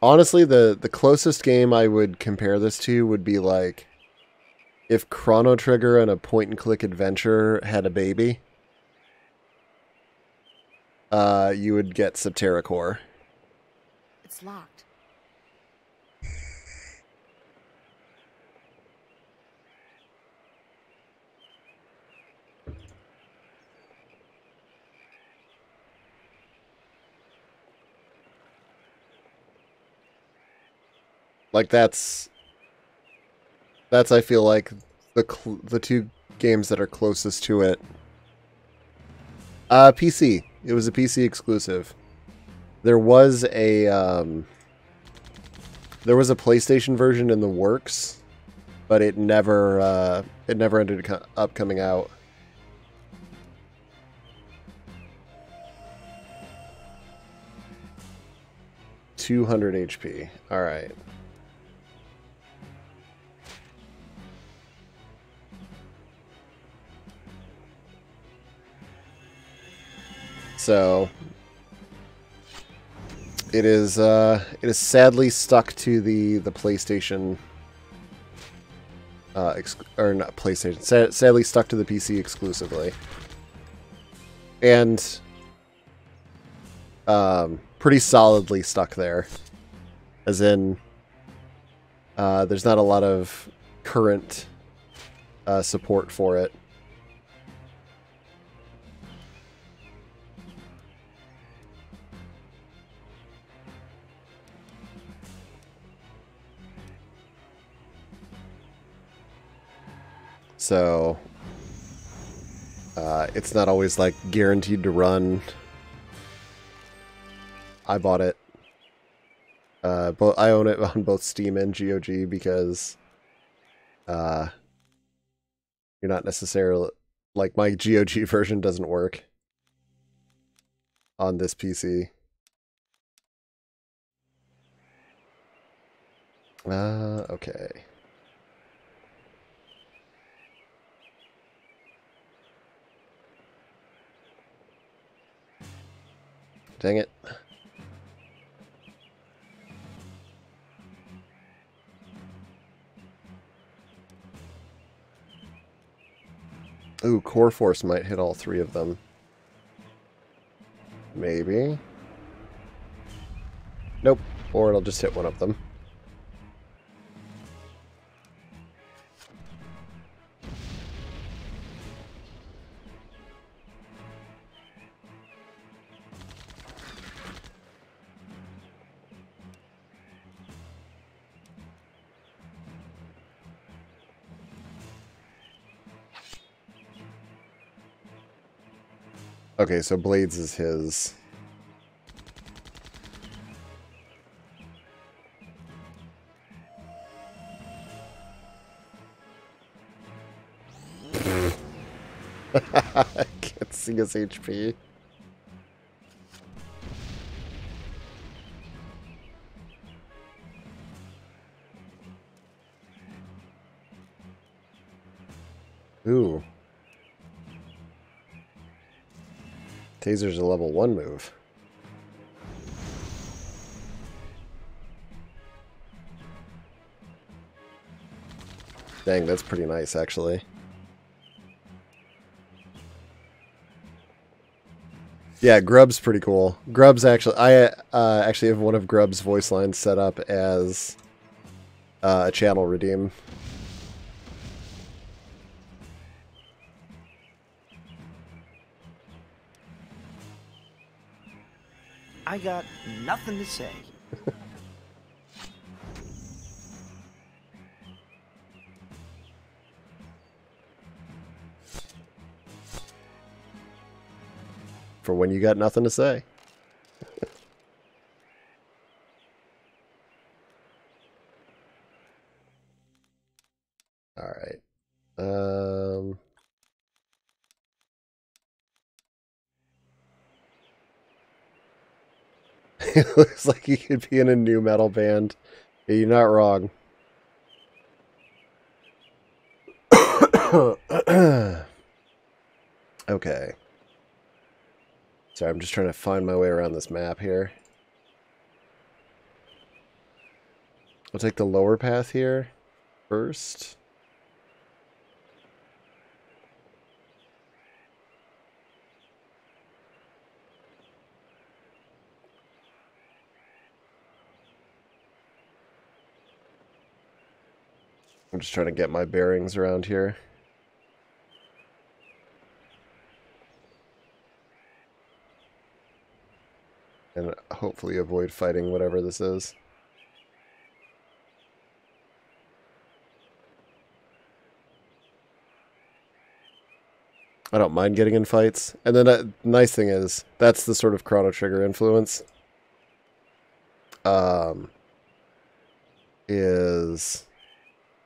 Honestly, the closest game I would compare this to would be like if Chrono Trigger and a point-and-click adventure had a baby. You would get Septerra Core. It's locked. Like that's I feel like the two games that are closest to it. PC. It was a PC exclusive. There was a PlayStation version in the works, but it never ended up coming out. $200 HP. All right. So it is sadly stuck to the PlayStation or not PlayStation. Sadly stuck to the PC exclusively, and pretty solidly stuck there. As in, there's not a lot of current support for it. So it's not always like guaranteed to run. I bought it. I own it on both Steam and GOG because you're not necessarily like my GOG version doesn't work on this PC. Okay. Dang it. Ooh, Core Force might hit all three of them. Maybe. Nope. Or it'll just hit one of them. Okay, so Blades is his. I can't see his HP. Ooh. Taser's a level 1 move. Dang, that's pretty nice, actually. Yeah, Grub's pretty cool. Grub's actually... I actually have one of Grub's voice lines set up as a channel redeem. I got nothing to say. For when you got nothing to say. All right. It looks like he could be in a new metal band. Yeah, you're not wrong. Okay. Sorry, I'm just trying to find my way around this map here. I'll take the lower path here first. I'm just trying to get my bearings around here. And hopefully avoid fighting whatever this is. I don't mind getting in fights. And then the nice thing is, that's the sort of Chrono Trigger influence. Is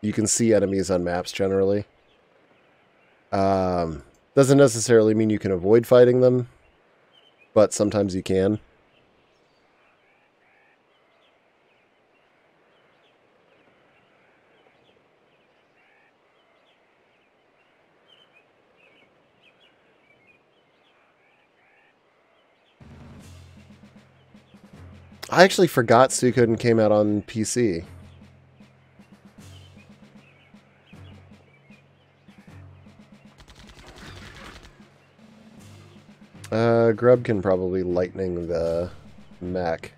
you can see enemies on maps generally. Doesn't necessarily mean you can avoid fighting them, but sometimes you can. I actually forgot Suikoden came out on PC. Grub can probably lightning the mech.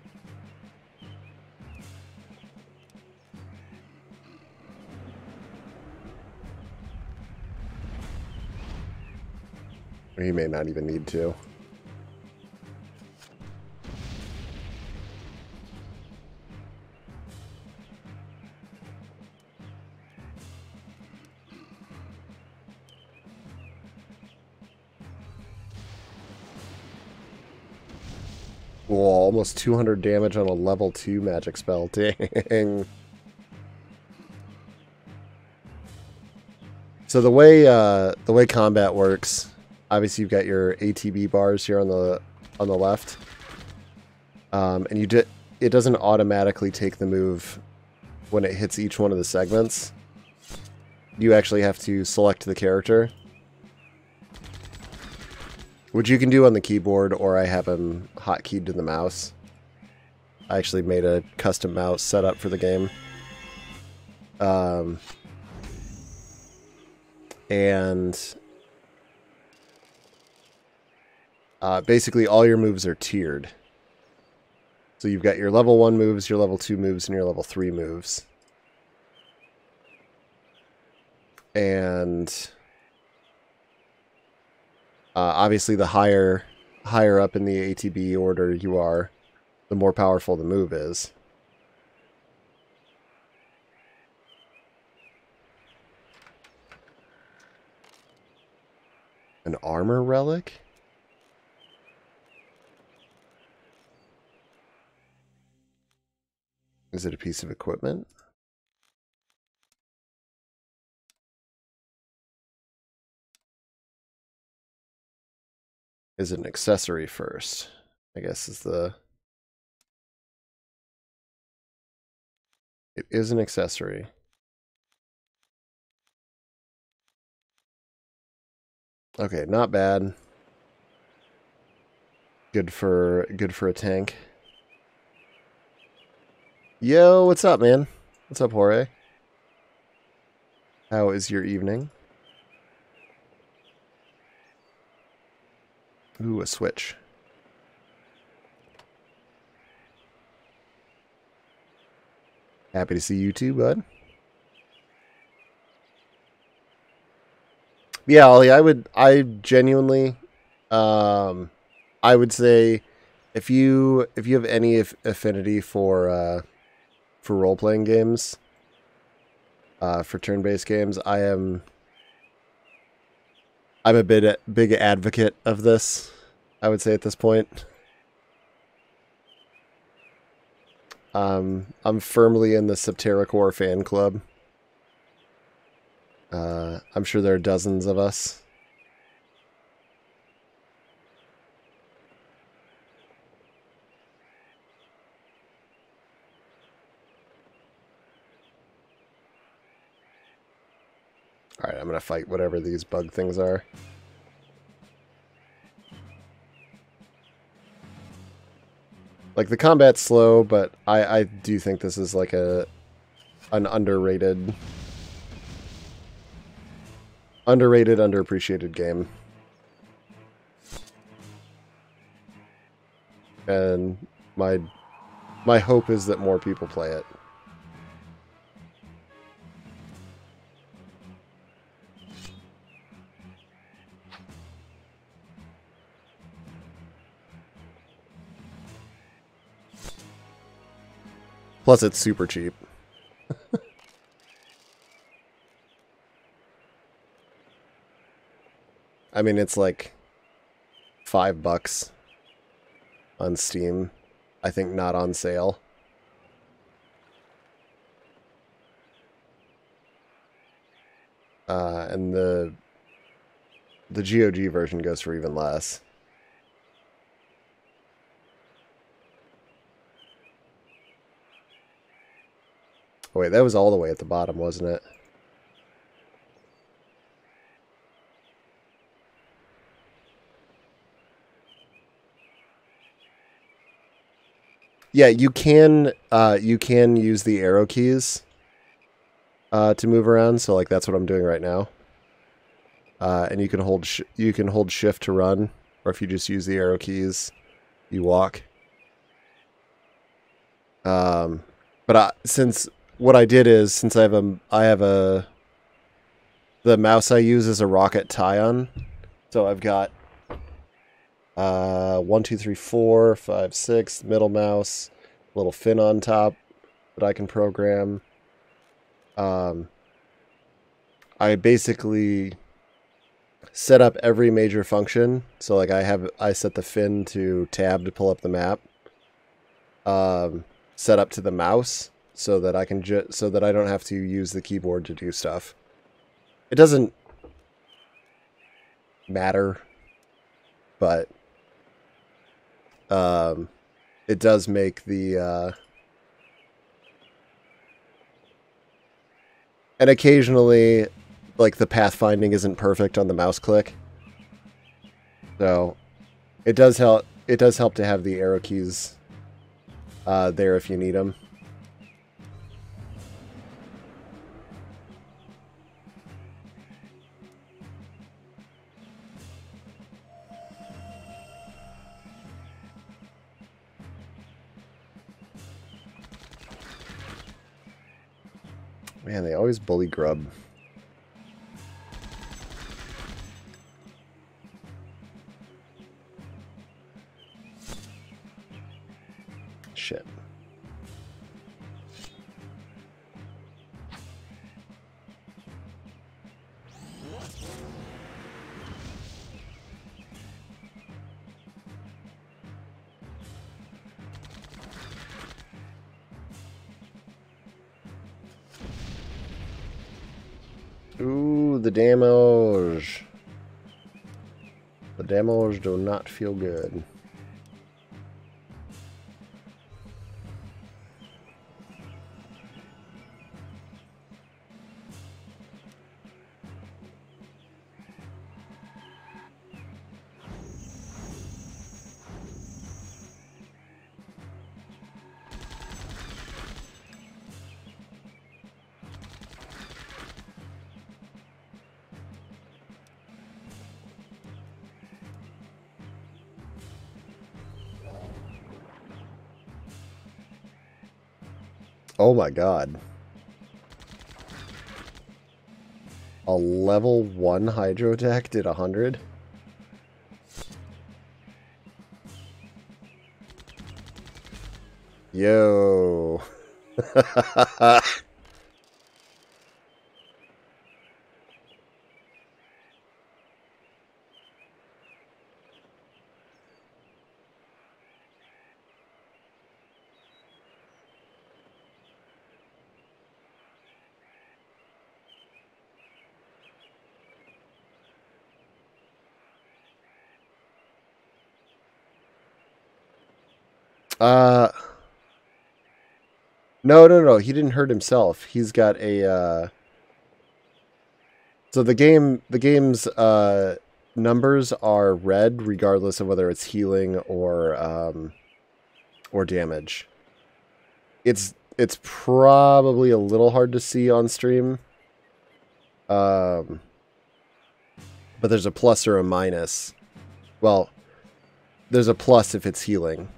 Or he may not even need to. Whoa, almost 200 damage on a level 2 magic spell. Dang. So the way combat works, obviously you've got your ATB bars here on the left. And it doesn't automatically take the move when it hits each one of the segments. You actually have to select the character, which you can do on the keyboard, or I have him hotkeyed to the mouse. I actually made a custom mouse setup for the game. Basically all your moves are tiered. So you've got your level 1 moves, your level 2 moves, and your level 3 moves. And obviously the higher up in the ATB order you are, the more powerful the move is. An armor relic? Is it a piece of equipment? Is it an accessory first? I guess is the... It is an accessory. Okay, not bad. Good for a tank. Yo, what's up, man? What's up, Jorge? How is your evening? Ooh, a switch. Happy to see you too, bud. Yeah, Ollie, I genuinely, I would say, if you have any affinity for role-playing games, for turn-based games, I'm a big advocate of this, I would say at this point. I'm firmly in the Septerra Core fan club. I'm sure there are dozens of us. Alright, I'm gonna fight whatever these bug things are. Like, the combat's slow, but I do think this is like an underrated, underappreciated game. And my hope is that more people play it. Plus, it's super cheap. I mean, it's like $5 on Steam. I think not on sale. And the GOG version goes for even less. Oh, wait, that was all the way at the bottom, wasn't it? Yeah, you can use the arrow keys to move around. So like that's what I'm doing right now. And you can hold shift to run, or if you just use the arrow keys, you walk. But since what I did is, since the mouse I use is a Rocket Tyon, so I've got 1, 2, 3, 4, 5, 6, middle mouse, little fin on top that I can program. I basically set up every major function. So like I set the fin to tab to pull up the map. Set up to the mouse so that I can so that I don't have to use the keyboard to do stuff. It doesn't matter, but it does make the and occasionally like the pathfinding isn't perfect on the mouse click, so it does help to have the arrow keys there if you need them. Man, they always bully grub. Shit. Ooh, the damage. The damage do not feel good. Oh my god. A level 1 hydro attack did 100? Yo. No, he didn't hurt himself. He's got a, so the game's, numbers are red regardless of whether it's healing or or damage. It's probably a little hard to see on stream. But there's a plus or a minus. Well, there's a plus if it's healing.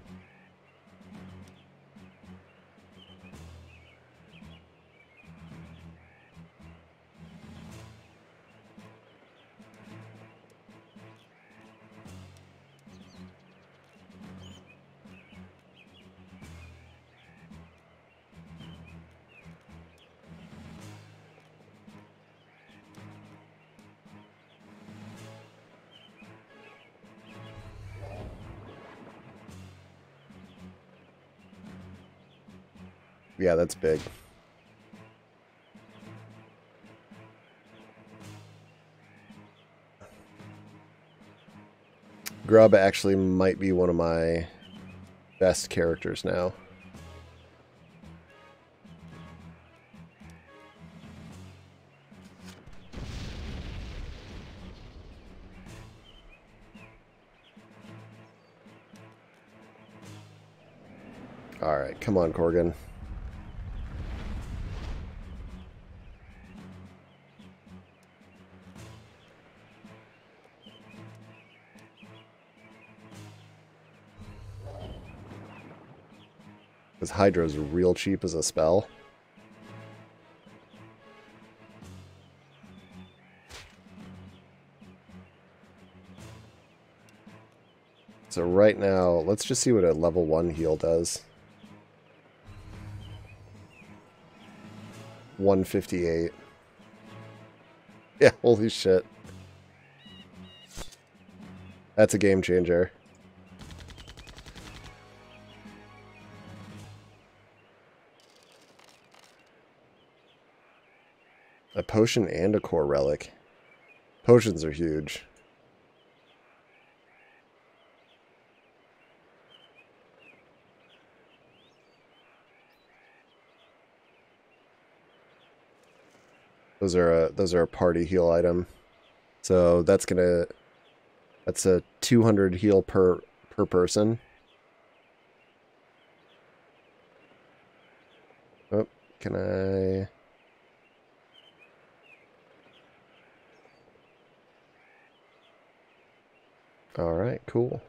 Yeah, that's big. Grub actually might be one of my best characters now. Alright, come on, Corgan. Because Hydra's real cheap as a spell. So right now, let's just see what a level 1 heal does. 158. Yeah, holy shit. That's a game changer. A potion and a core relic. Potions are huge. Those are a party heal item. So that's a 200 heal per person. Oh, can I? All right, cool.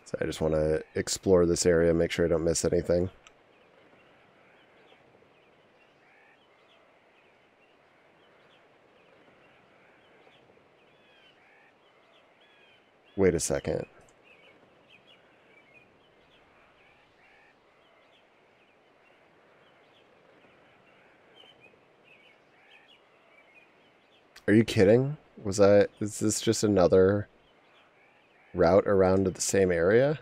So I just want to explore this area, make sure I don't miss anything. Wait a second. Are you kidding? Is this just another route around to the same area?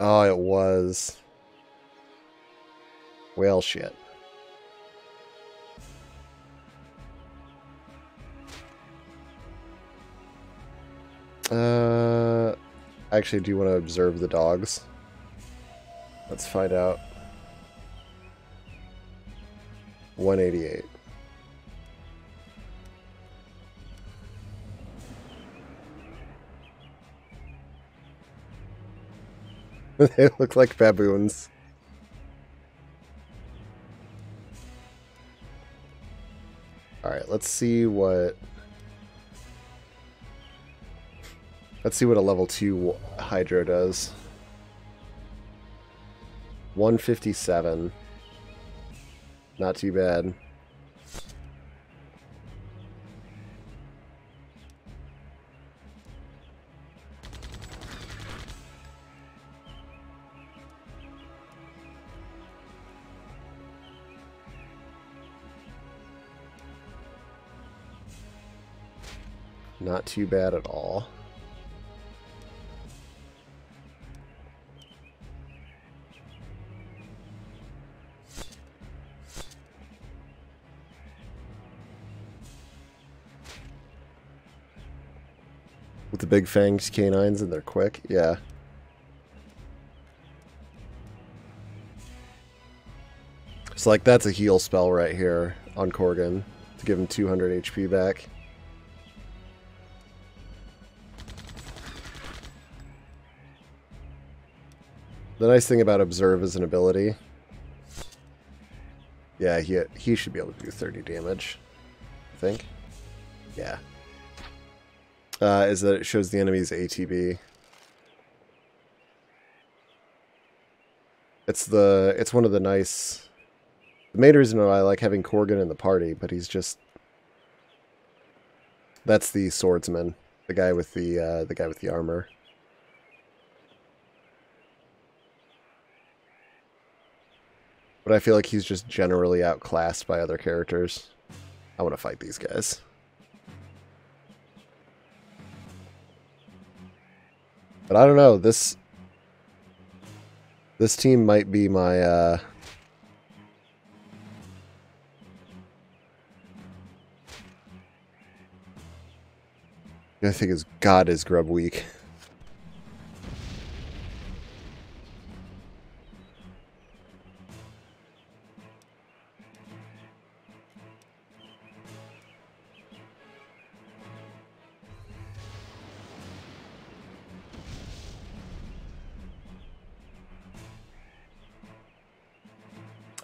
Oh, it was. Well, shit. Actually, do you want to observe the dogs? Let's find out. 188. They look like baboons. Alright, let's see what a level 2 Hydro does. 157. Not too bad. Not too bad at all. With the big fanged canines and they're quick. Yeah. So like that's a heal spell right here on Korgan to give him 200 HP back. The nice thing about Observe as an ability, yeah, he should be able to do 30 damage, I think. Yeah. Is that it shows the enemy's ATB. It's one of the nice... The main reason why I like having Korgan in the party, but he's just... That's the swordsman, the guy with the armor. But I feel like he's just generally outclassed by other characters. I want to fight these guys. But I don't know, this team might be my I think is God is Grub weak.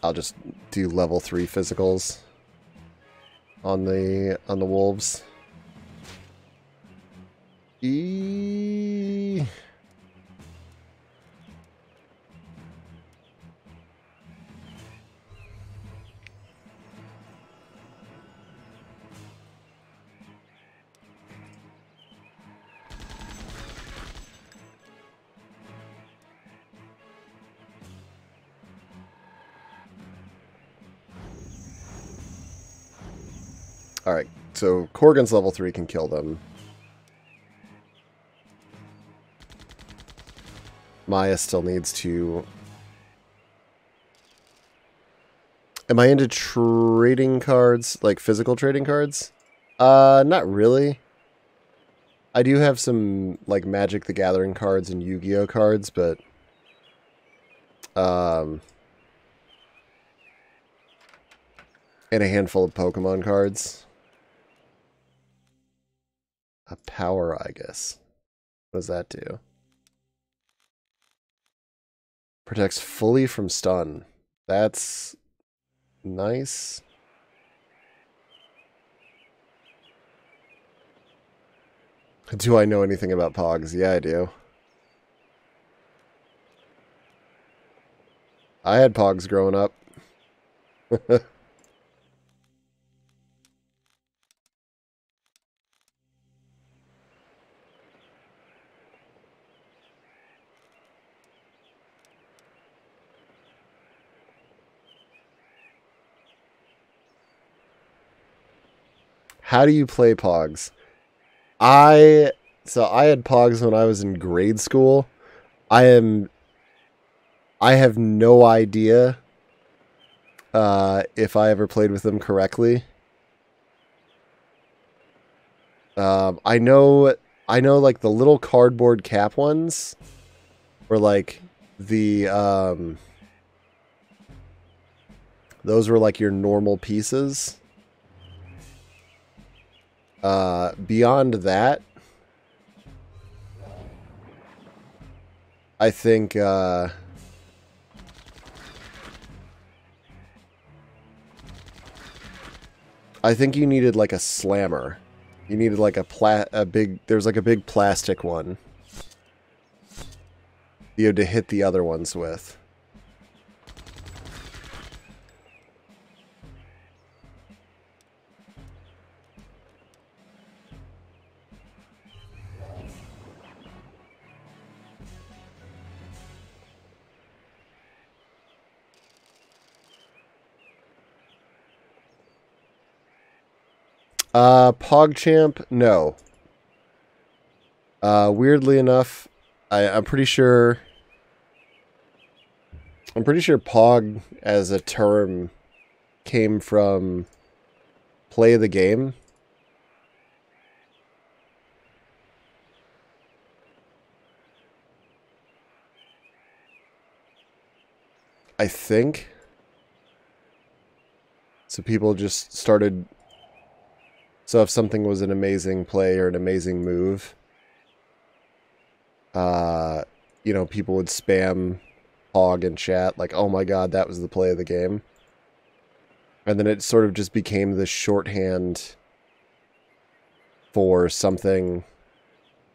I'll just do level 3 physicals on the wolves. Alright, so Korgan's level 3 can kill them. Maya still needs to... Am I into trading cards? Like physical trading cards? Not really. I do have some, like, Magic the Gathering cards and Yu-Gi-Oh cards, but... and a handful of Pokemon cards. A power, I guess. What does that do? Protects fully from stun. That's nice. Do I know anything about Pogs? Yeah, I do. I had Pogs growing up. How do you play Pogs? I had Pogs when I was in grade school. I have no idea if I ever played with them correctly. I know like the little cardboard cap ones were like the those were like your normal pieces. Beyond that, I think you needed like a slammer. You needed like there's like a big plastic one you had to hit the other ones with. PogChamp, no. Weirdly enough, I'm pretty sure Pog as a term came from play the game. I think. So people just started... So if something was an amazing play or an amazing move, you know, people would spam Hog in chat, like, oh my god, that was the play of the game. And then it sort of just became this shorthand for something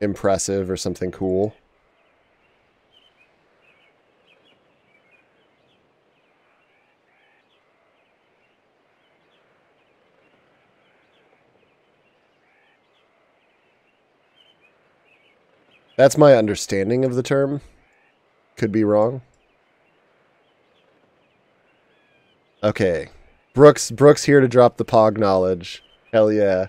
impressive or something cool. That's my understanding of the term. Could be wrong. Okay. Brooks here to drop the Pog knowledge. Hell yeah.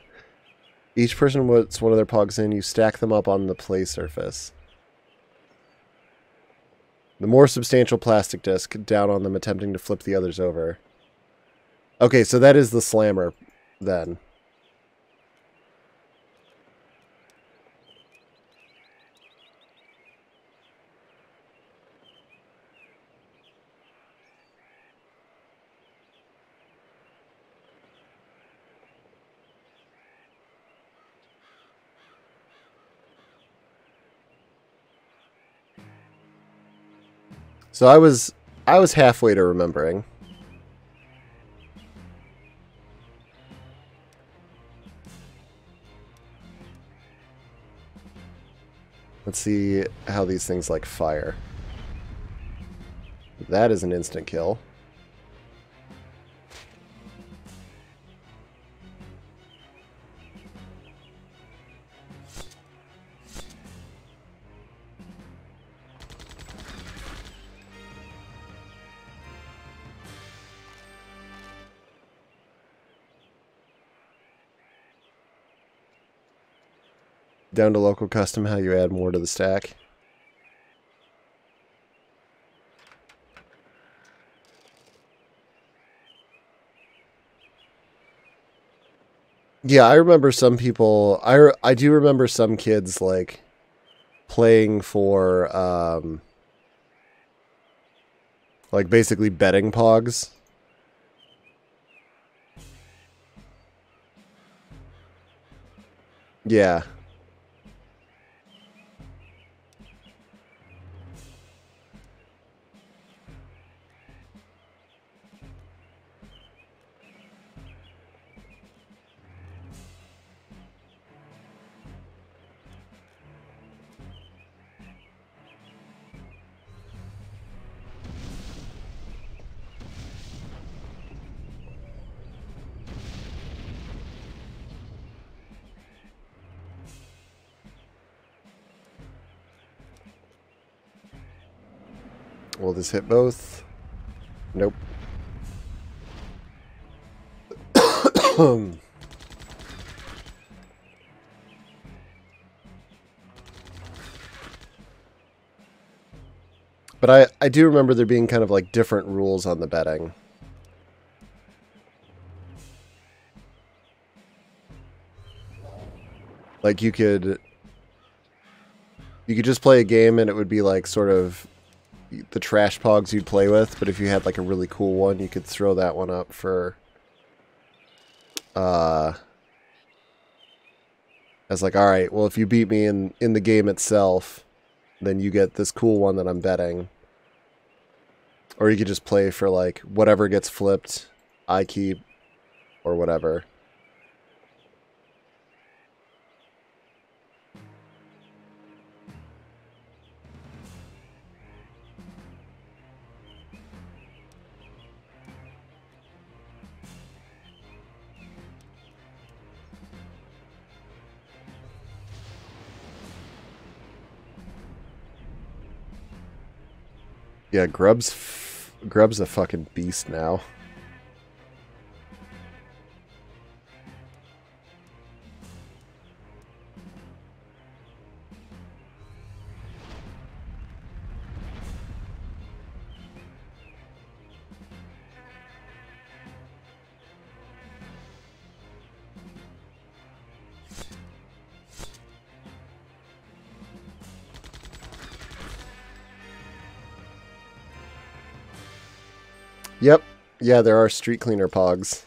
Each person puts one of their Pogs in. You stack them up on the play surface. The more substantial plastic disc down on them, attempting to flip the others over. Okay, so that is the slammer then. So I was halfway to remembering. Let's see how these things like fire. That is an instant kill. Down to local custom, how you add more to the stack. Yeah, I remember some people, I do remember some kids, like, playing for, like, basically betting Pogs. Yeah. Will this hit both? Nope. But I do remember there being kind of like different rules on the betting. Like you could just play a game and it would be like sort of the trash Pogs you'd play with, but if you had like a really cool one, you could throw that one up for as like, all right, well, if you beat me in the game itself, then you get this cool one that I'm betting. Or you could just play for like whatever gets flipped, I keep, or whatever. Yeah, Grub's a fucking beast now. Yep. Yeah, there are street cleaner pogs.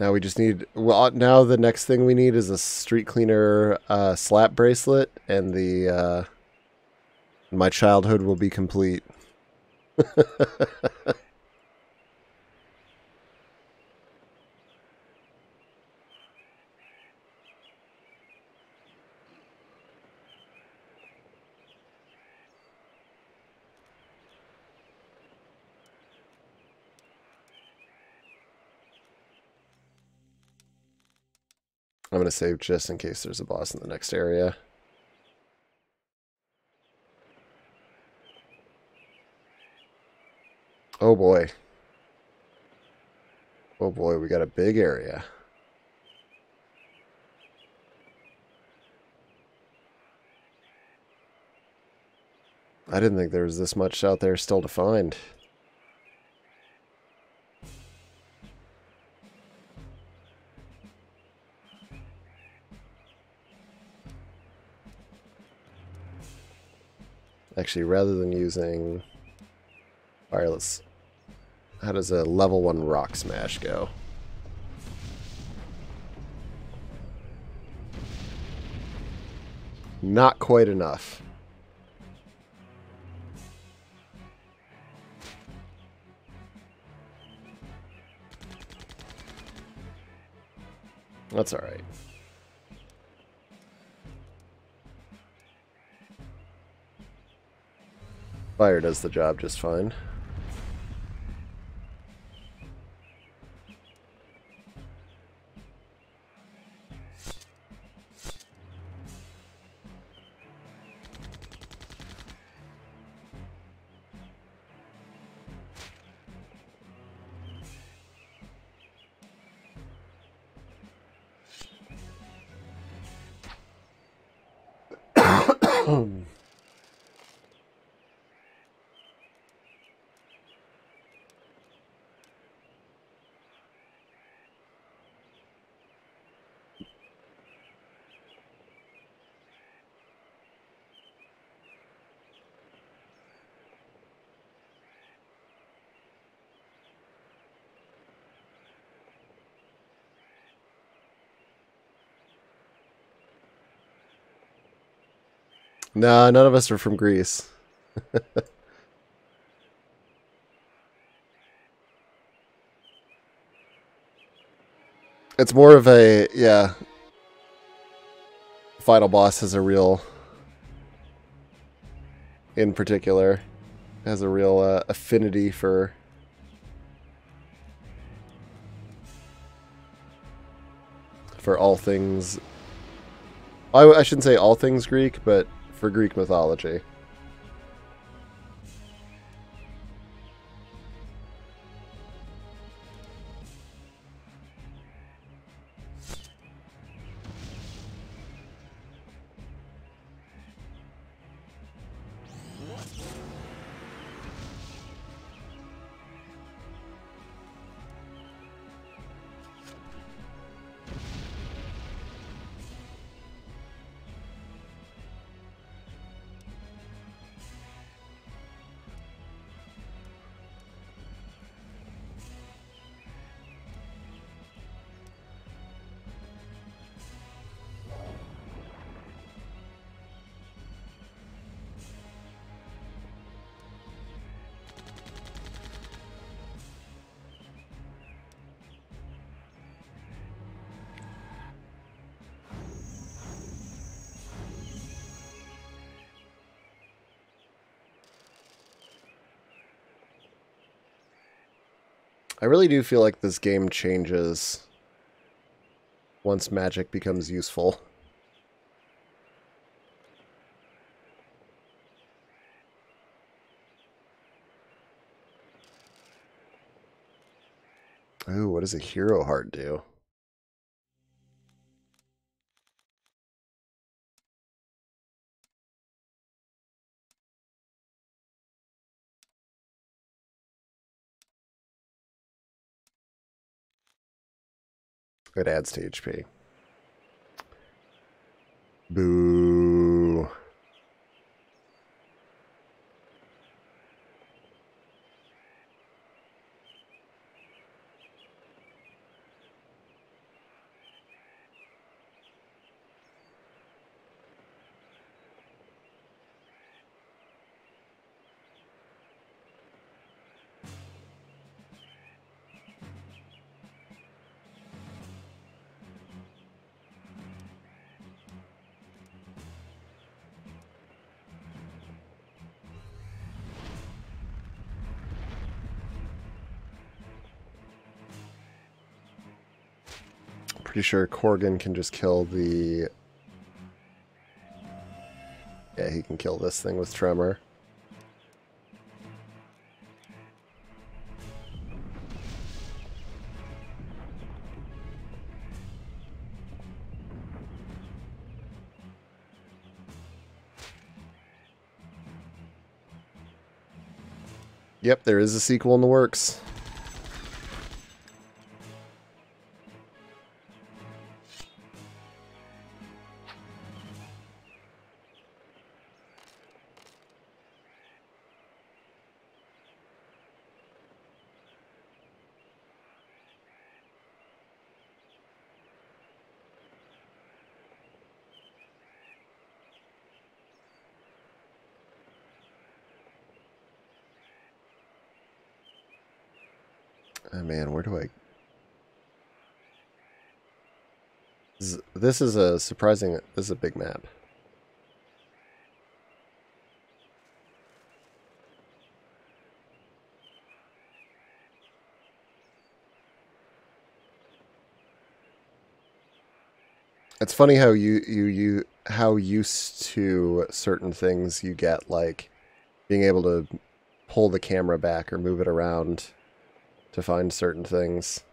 Now we just need... Well, now the next thing we need is a street cleaner slap bracelet, and the... my childhood will be complete. I'm going to save just in case there's a boss in the next area. Oh boy. Oh boy, we got a big area. I didn't think there was this much out there still to find. Actually, rather than using wireless, how does a level 1 rock smash go? Not quite enough. That's all right. Fire does the job just fine. Nah, none of us are from Greece. It's more of a, yeah. Final boss has a real, in particular, has a real affinity for all things. I shouldn't say all things Greek, but for Greek mythology. I really do feel like this game changes once magic becomes useful. Ooh, what does a hero heart do? It adds to HP. Boo. Pretty sure Corgan can just kill the... Yeah, he can kill this thing with Tremor. Yep, there is a sequel in the works. Oh man, where do I... This is a surprising... This is a big map. It's funny how how used to certain things you get, like being able to pull the camera back or move it around to find certain things.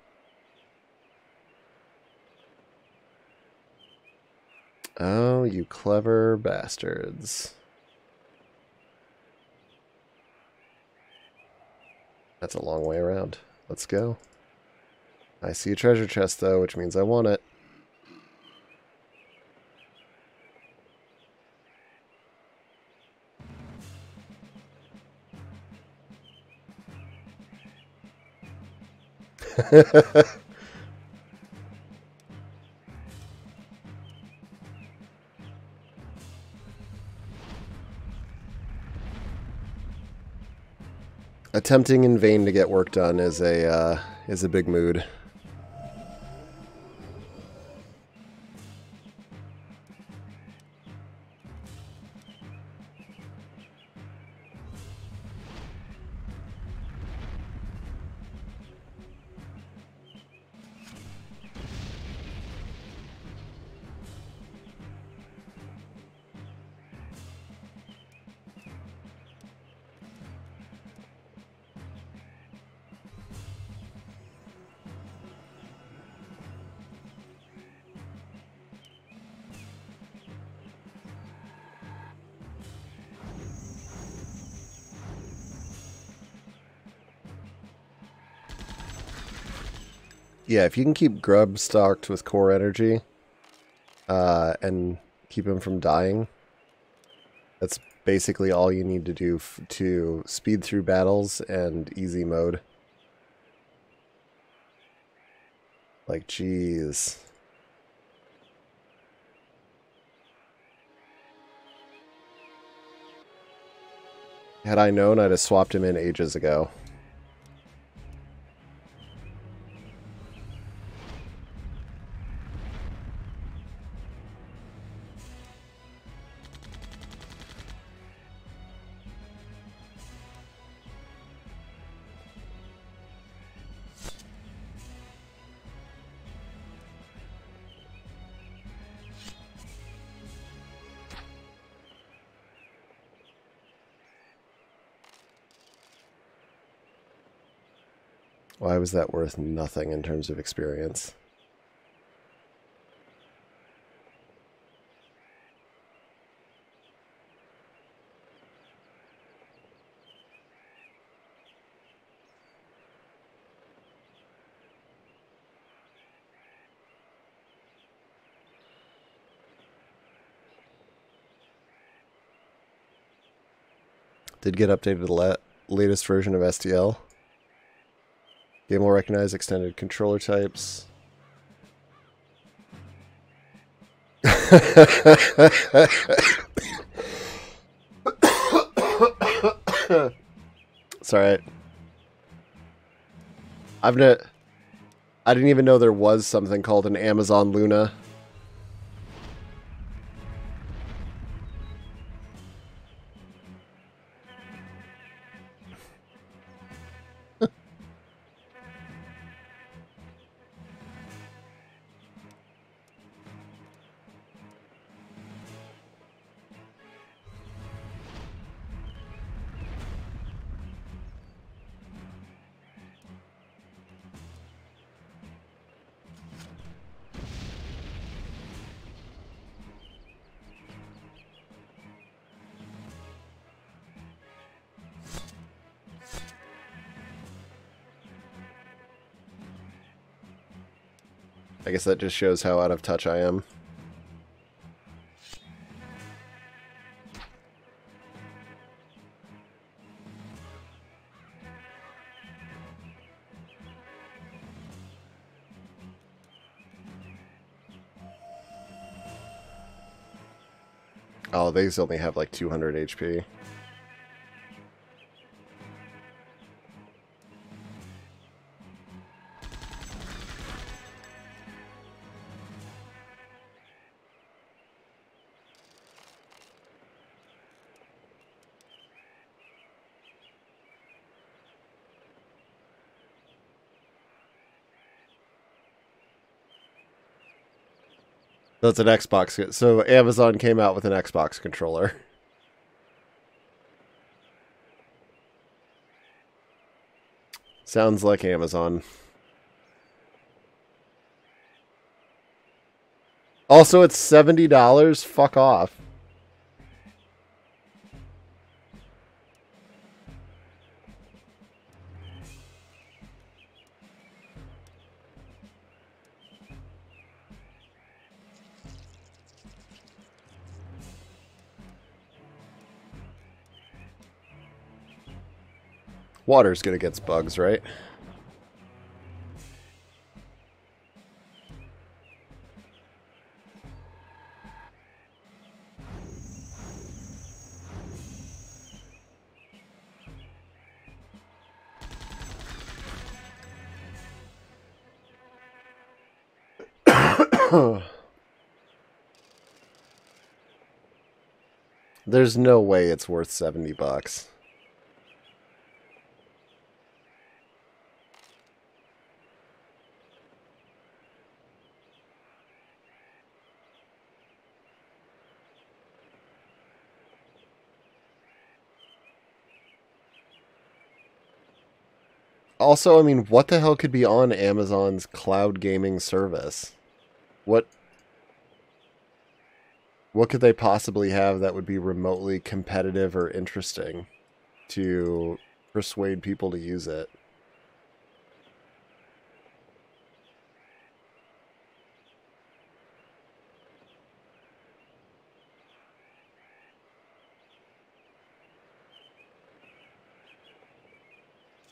Oh, you clever bastards. That's a long way around. Let's go. I see a treasure chest, though, which means I want it. Attempting in vain to get work done is a big mood. Yeah, if you can keep Grub stocked with core energy, and keep him from dying, that's basically all you need to do to speed through battles and easy mode. Like, jeez. Had I known, I'd have swapped him in ages ago. Why was that worth nothing in terms of experience? Did get updated to the latest version of STL. Game will recognize extended controller types. It's alright. I didn't even know there was something called an Amazon Luna. I guess that just shows how out of touch I am. Oh, these only have like 200 HP. That's an Xbox. So Amazon came out with an Xbox controller. Sounds like Amazon. Also, it's $70. Fuck off. Water's good against bugs, right? There's no way it's worth $70. Also, I mean, what the hell could be on Amazon's cloud gaming service? What could they possibly have that would be remotely competitive or interesting to persuade people to use it?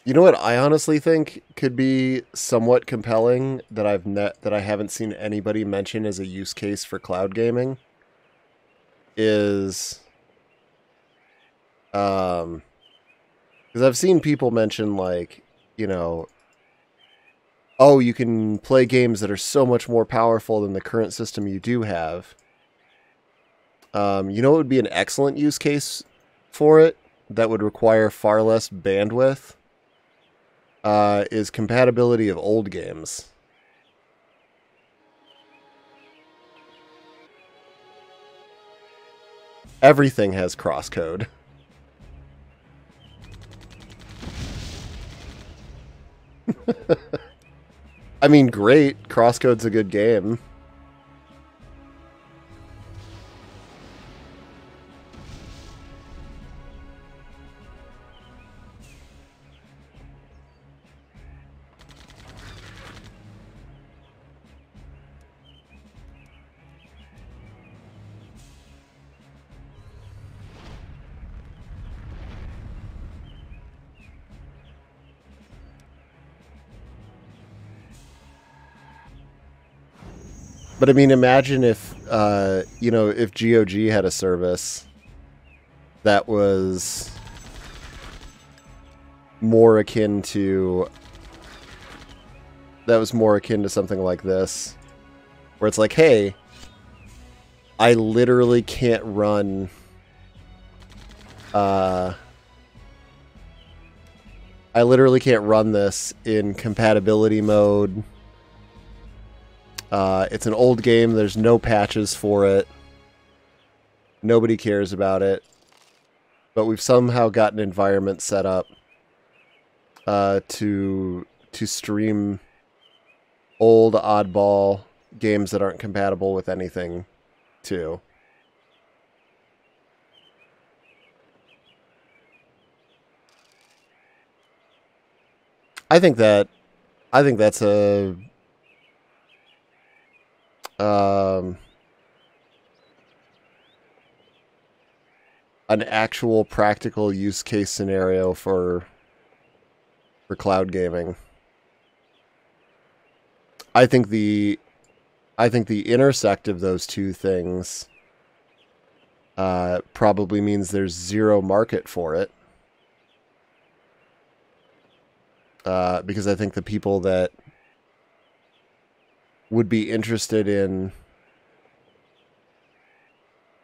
You know what I honestly think could be somewhat compelling that I haven't seen anybody mention as a use case for cloud gaming is because I've seen people mention, like, you know, oh, you can play games that are so much more powerful than the current system you do have. You know what would be an excellent use case for it that would require far less bandwidth? Is compatibility of old games. Everything has crosscode. I mean, great. Crosscode's a good game. But I mean, imagine if, you know, if GOG had a service that was more akin to something like this, where it's like, hey, I literally can't run this in compatibility mode. It's an old game, there's no patches for it. Nobody cares about it. But we've somehow got an environment set up to stream old oddball games that aren't compatible with anything too. I think that's a an actual practical use case scenario for cloud gaming. I think the intersect of those two things probably means there's zero market for it. Because I think the people that would be interested in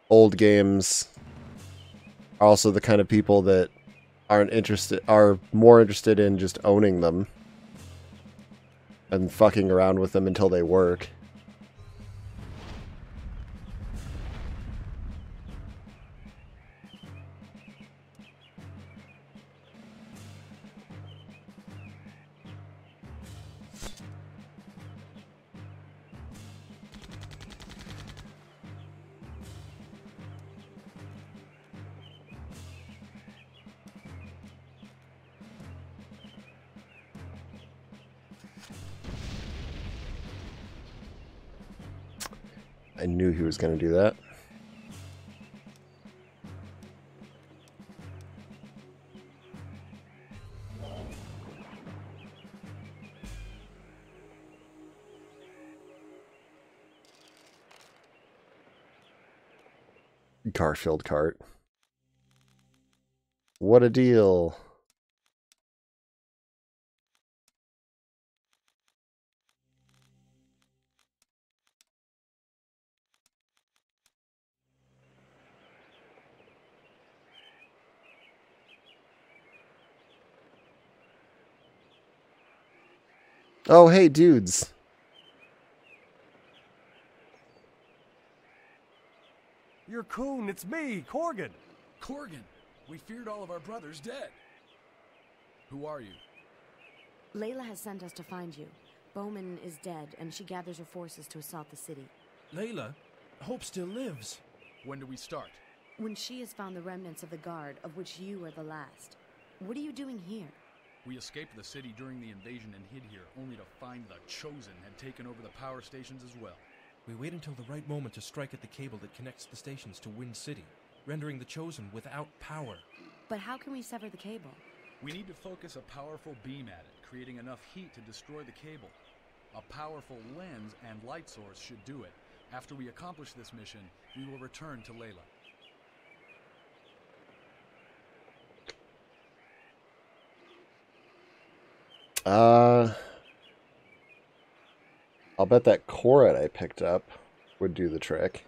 old games are also the kind of people that are more interested in just owning them and fucking around with them until they work. I knew he was going to do that. Garfield cart. What a deal. Oh, hey, dudes. You're Coon, it's me, Corgan. Corgan, we feared all of our brothers dead. Who are you? Layla has sent us to find you. Bowman is dead, and she gathers her forces to assault the city. Layla, Hope still lives. When do we start? When she has found the remnants of the guard, of which you are the last. What are you doing here? We escaped the city during the invasion and hid here, only to find the Chosen had taken over the power stations as well. We wait until the right moment to strike at the cable that connects the stations to Wind City, rendering the Chosen without power. But how can we sever the cable? We need to focus a powerful beam at it, creating enough heat to destroy the cable. A powerful lens and light source should do it. After we accomplish this mission, we will return to Layla. I'll bet that Koret I picked up would do the trick.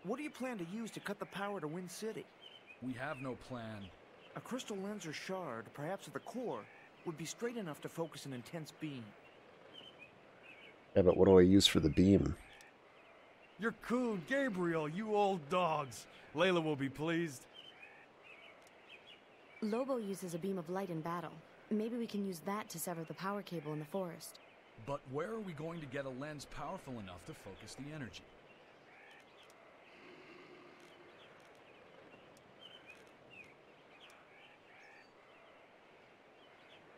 What do you plan to use to cut the power to Wind City? We have no plan. A crystal lens or shard, perhaps at the core, would be straight enough to focus an intense beam. Yeah, but what do I use for the beam? You're Coon, Gabriel, you old dogs. Layla will be pleased. Lobo uses a beam of light in battle. Maybe we can use that to sever the power cable in the forest. But where are we going to get a lens powerful enough to focus the energy?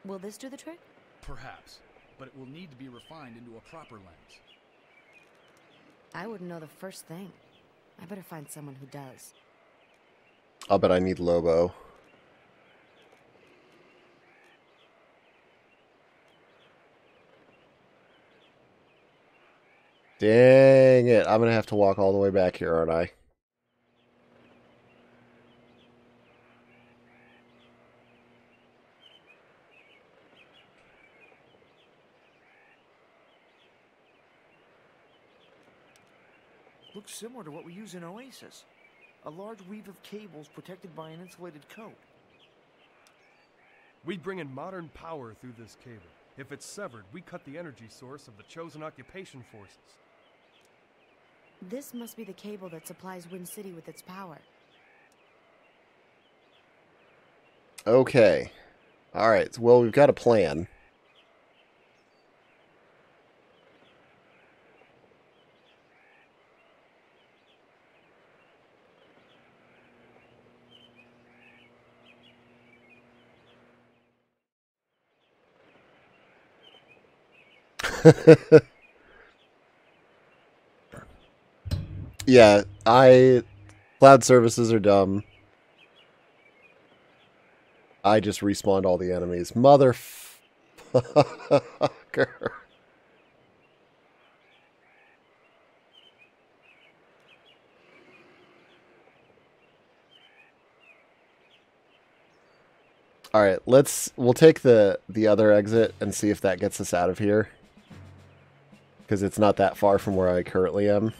Will this do the trick? Perhaps, but it will need to be refined into a proper lens. I wouldn't know the first thing. I better find someone who does. I'll bet I need Lobo. Dang it. I'm going to have to walk all the way back here, aren't I? Looks similar to what we use in Oasis. A large weave of cables protected by an insulated coat. We bring in modern power through this cable. If it's severed, we cut the energy source of the chosen occupation forces. This must be the cable that supplies Wind City with its power. Okay. Alright, well, we've got a plan. Yeah, cloud services are dumb. I just respawned all the enemies. Motherfucker. Alright, we'll take the other exit and see if that gets us out of here. Because it's not that far from where I currently am.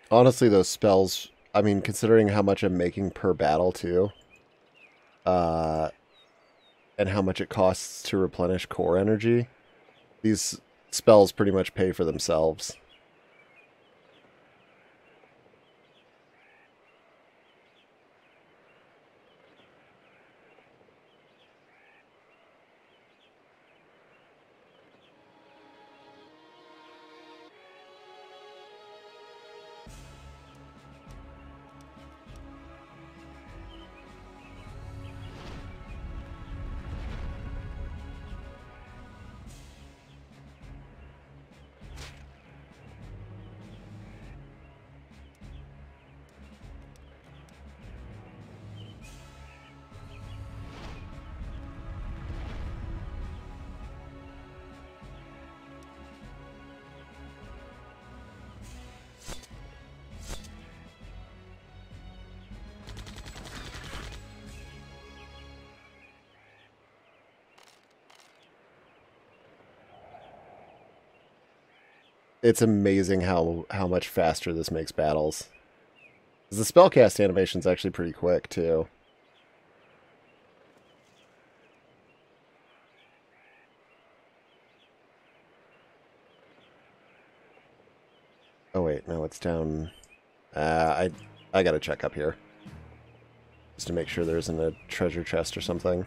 Honestly, those spells, I mean, considering how much I'm making per battle, too, and how much it costs to replenish core energy, these spells pretty much pay for themselves. It's amazing how much faster this makes battles. The spellcast animation's actually pretty quick, too. Oh wait, no, it's down. I gotta check up here. Just to make sure there isn't a treasure chest or something.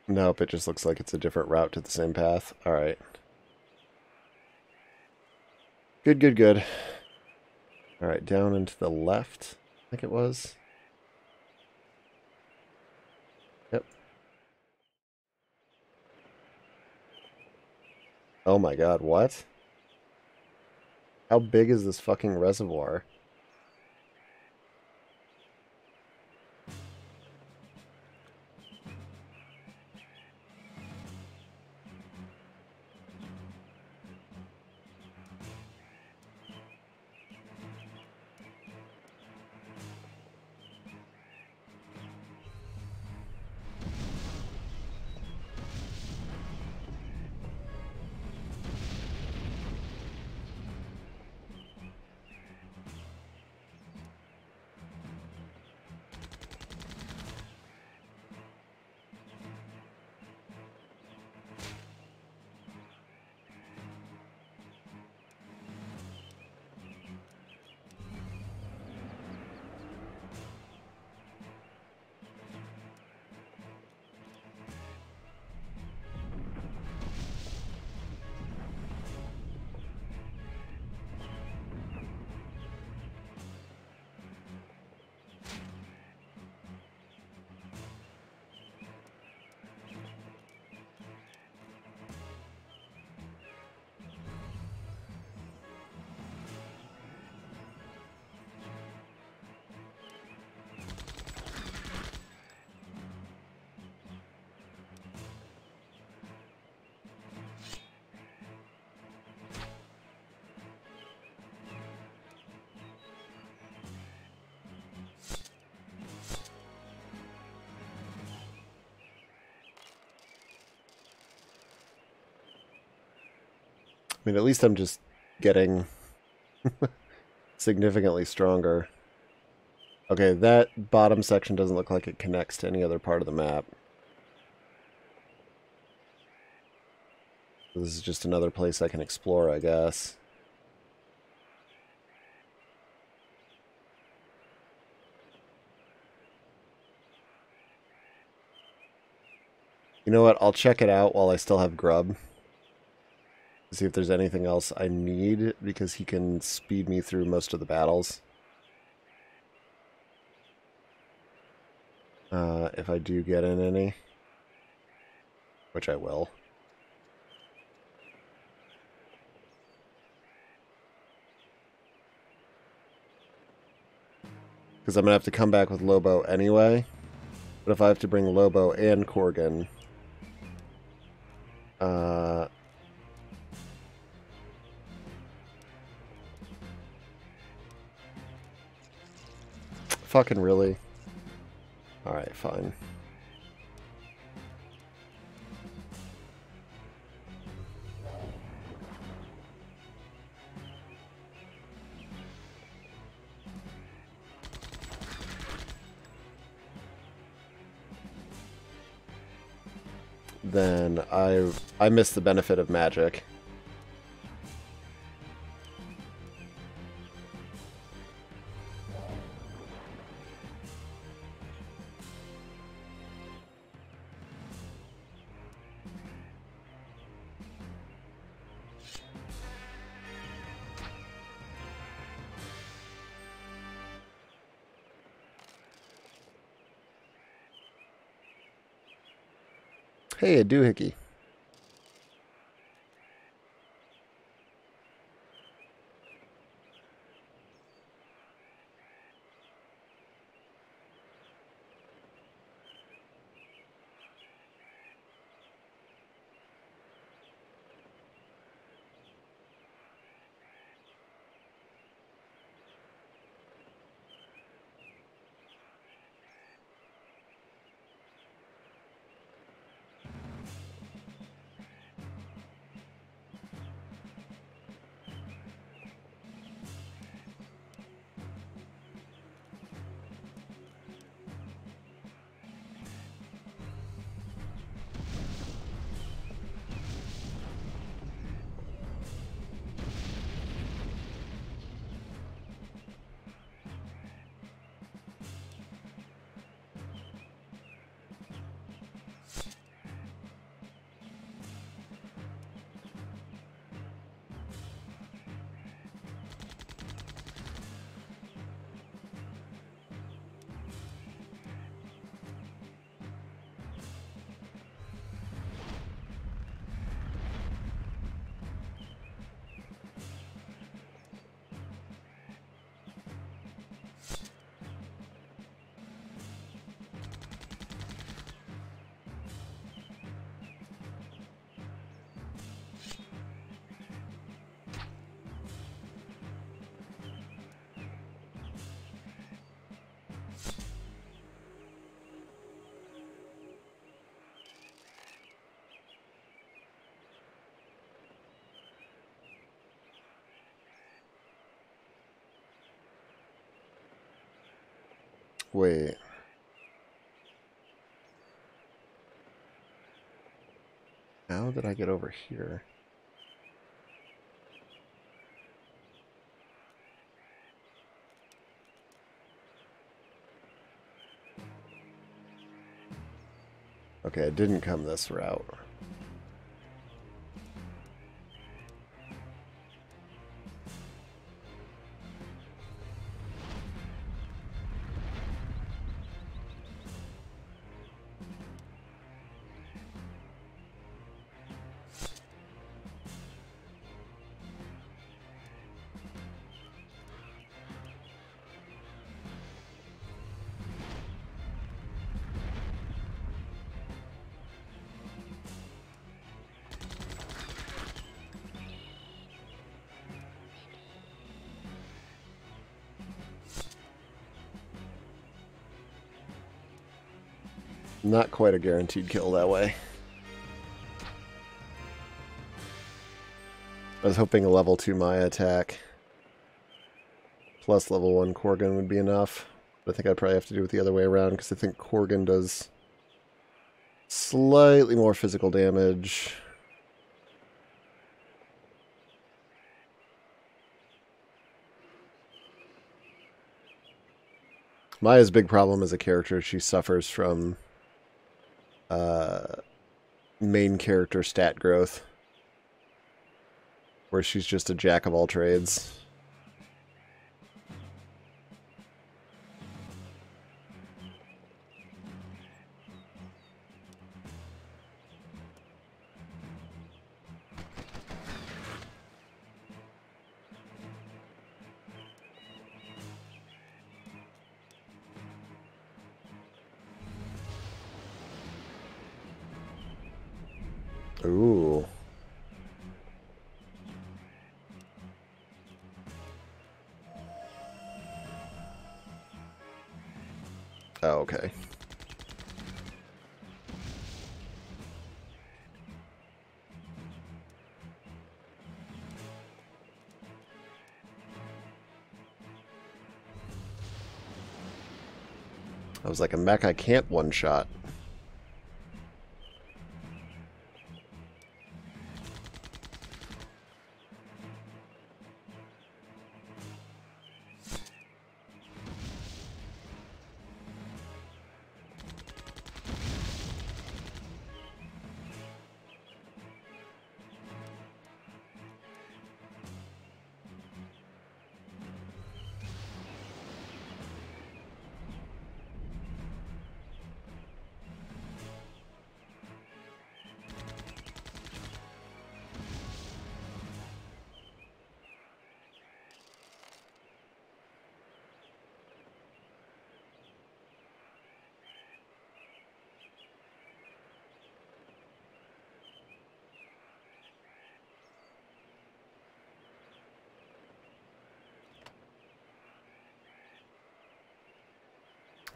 Nope, it just looks like it's a different route to the same path. Alright. Good, good, good. Alright, down and to the left, I think it was. Yep. Oh my god, what? How big is this fucking reservoir? mean, at least I'm just getting significantly stronger. Okay, that bottom section doesn't look like it connects to any other part of the map. This is just another place I can explore, I guess. You know what? I'll check it out while I still have grub. See if there's anything else I need, because he can speed me through most of the battles. If I do get in any. Which I will. Because I'm going to have to come back with Lobo anyway. But if I have to bring Lobo and Corgan... Fucking really? Alright, fine. Then I miss the benefit of magic. Hey, a doohickey. Wait. How did I get over here? Okay, it didn't come this route. Not quite a guaranteed kill that way. I was hoping a level 2 Maya attack plus level 1 Korgan would be enough. But I think I'd probably have to do it the other way around, because I think Korgan does slightly more physical damage. Maya's big problem as a character, she suffers from main character stat growth, where she's just a jack of all trades. Ooh. Oh, okay. I was like, a mech I can't one-shot.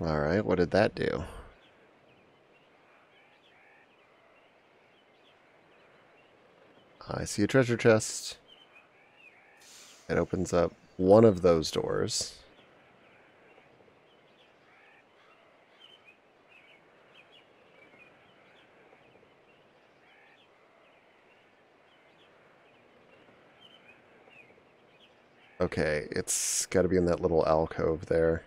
Alright, what did that do? I see a treasure chest. It opens up one of those doors. Okay, it's got to be in that little alcove there.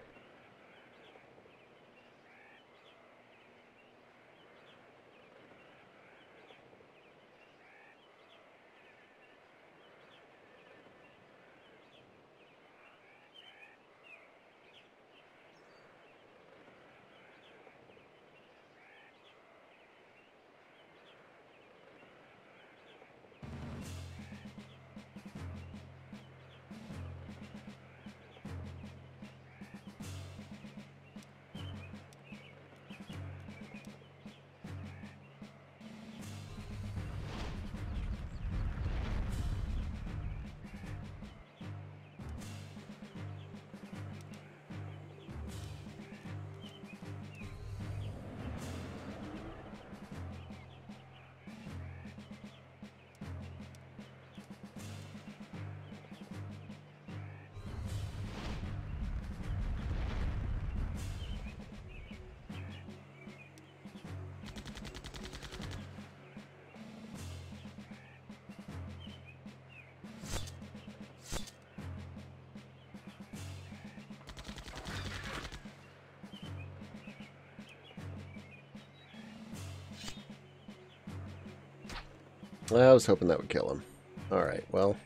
I was hoping that would kill him. Alright, well.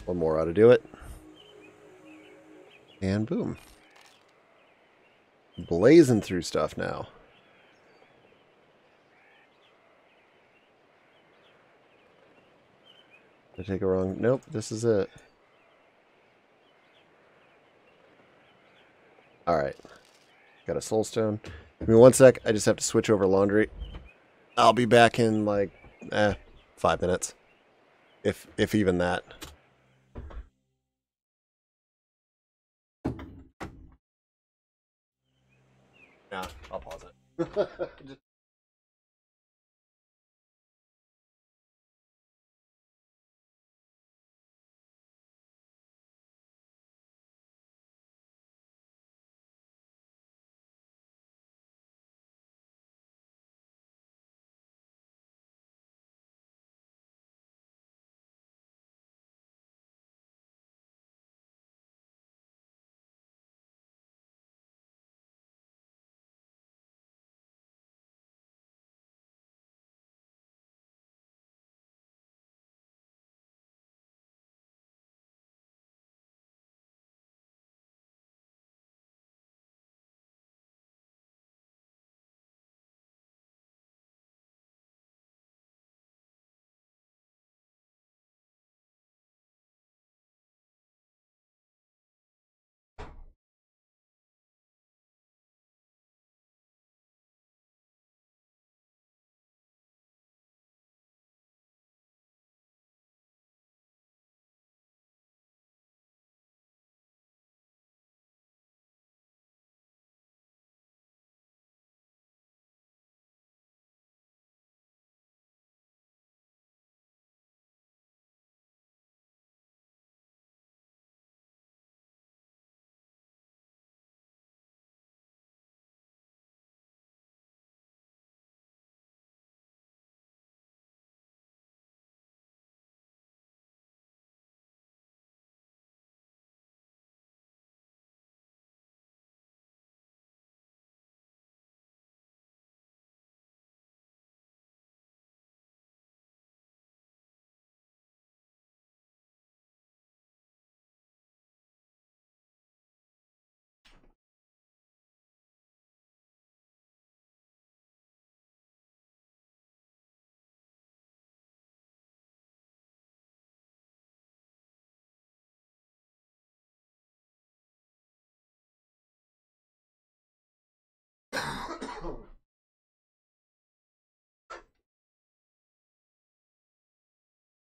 One more ought to do it. And boom. Blazing through stuff now. Did I take a wrong? Nope, this is it. Alright. Got a soul stone. Give me 1 sec. I just have to switch over laundry. I'll be back in like 5 minutes. If even that. Yeah, I'll pause it.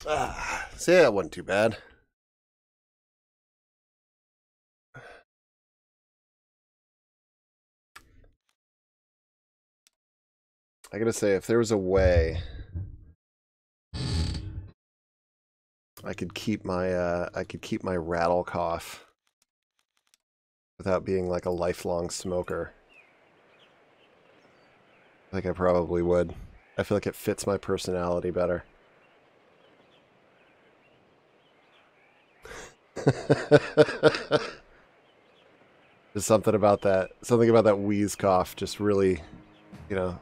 So yeah, it wasn't too bad. I gotta say, if there was a way I could keep my rattle cough without being like a lifelong smoker, I think I probably would. I feel like it fits my personality better. There's something about that wheeze cough just really, you know,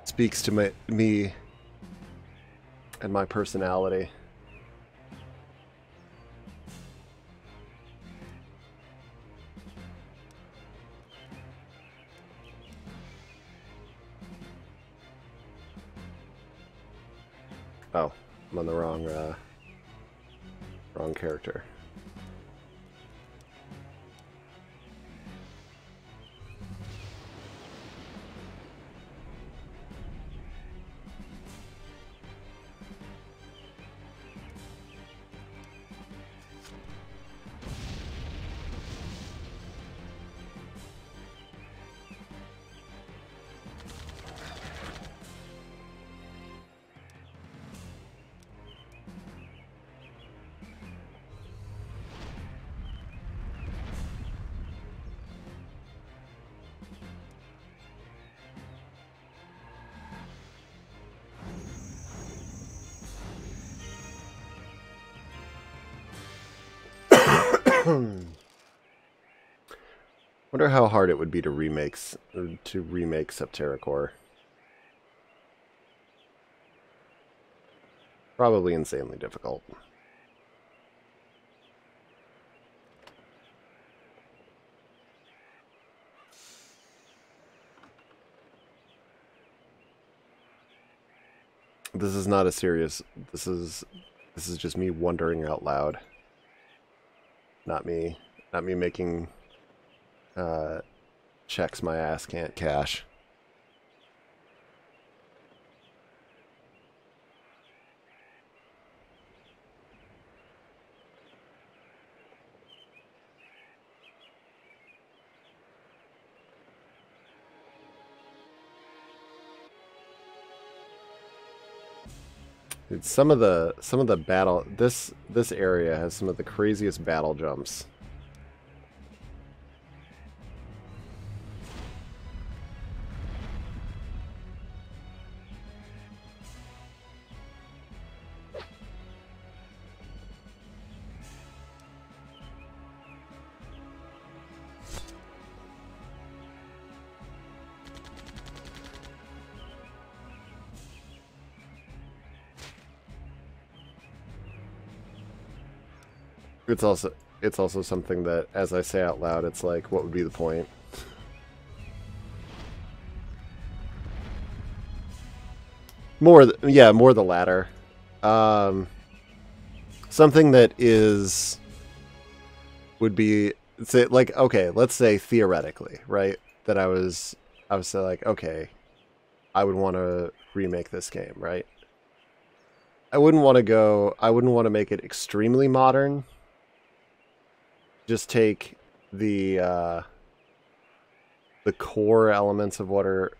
speaks to me and my personality. Oh, I'm on the wrong character. Wonder how hard it would be to remake Septerra Core. Probably insanely difficult. This is not a serious. This is just me wondering out loud. Not me making checks my ass can't cash. Dude, some of the battle this area has some of the craziest battle jumps. It's also something that, as I say out loud, it's like, what would be the point? More the latter. Something that would be, say, like, okay, let's say theoretically, right? That I was like, okay, I would want to remake this game, right? I wouldn't want to make it extremely modern. Just take the core elements of what are...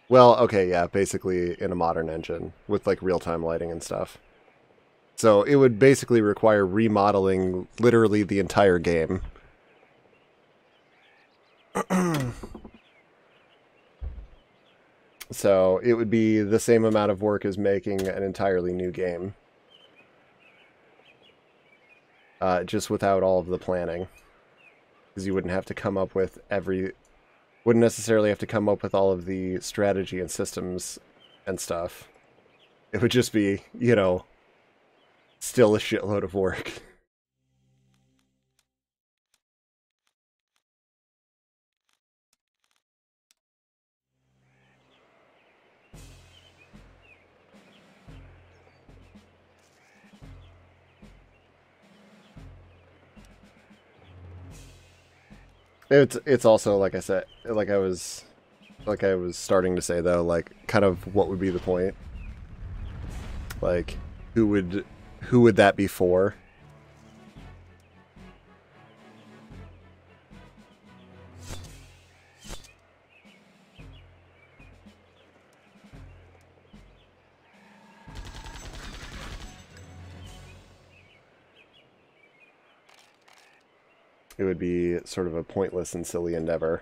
Well, okay, yeah, basically in a modern engine with like real-time lighting and stuff. So it would basically require remodeling literally the entire game. So it would be the same amount of work as making an entirely new game. Just without all of the planning. Because you wouldn't have to come up with wouldn't necessarily have to come up with all of the strategy and systems and stuff. It would just be, you know, still a shitload of work. It's also, like I said, like I was like I was starting to say though, like kind of what would be the point? Like who would that be for? It would be sort of a pointless and silly endeavor.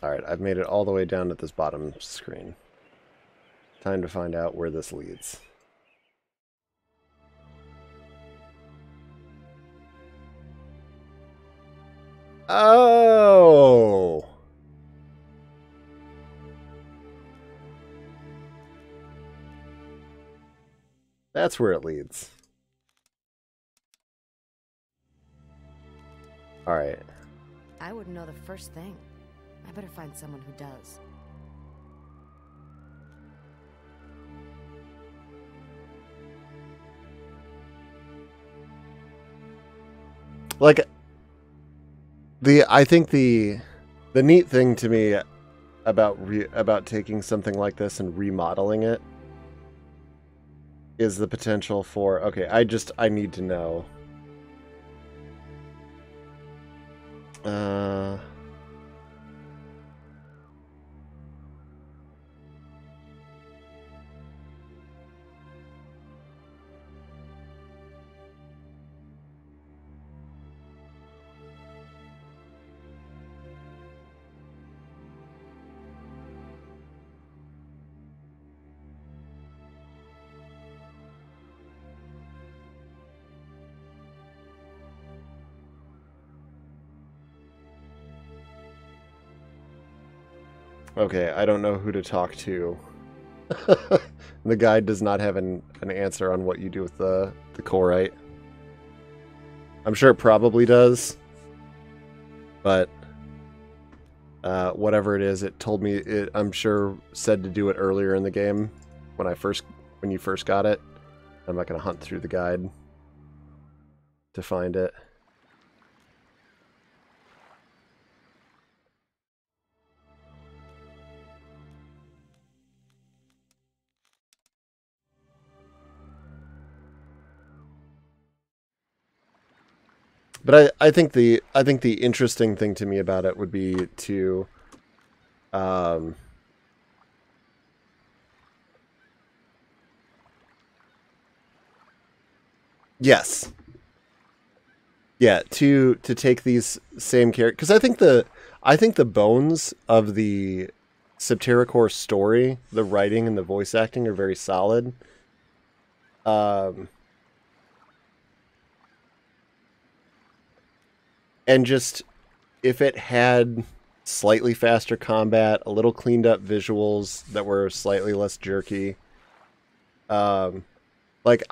Alright, I've made it all the way down to this bottom screen. Time to find out where this leads. Oh! That's where it leads. Alright. I wouldn't know the first thing. I better find someone who does. Like, I think the neat thing to me about taking something like this and remodeling it is the potential for, okay, I need to know. Okay, I don't know who to talk to. The guide does not have an answer on what you do with the corite. I'm sure it probably does, but whatever it is, it told me it. I'm sure said to do it earlier in the game when you first got it. I'm not gonna hunt through the guide to find it. But I think the interesting thing to me about it would be to yes. Yeah, to take these same characters, because I think the bones of the Septerra core story, the writing and the voice acting are very solid. And just, if it had slightly faster combat, a little cleaned up visuals that were slightly less jerky, like,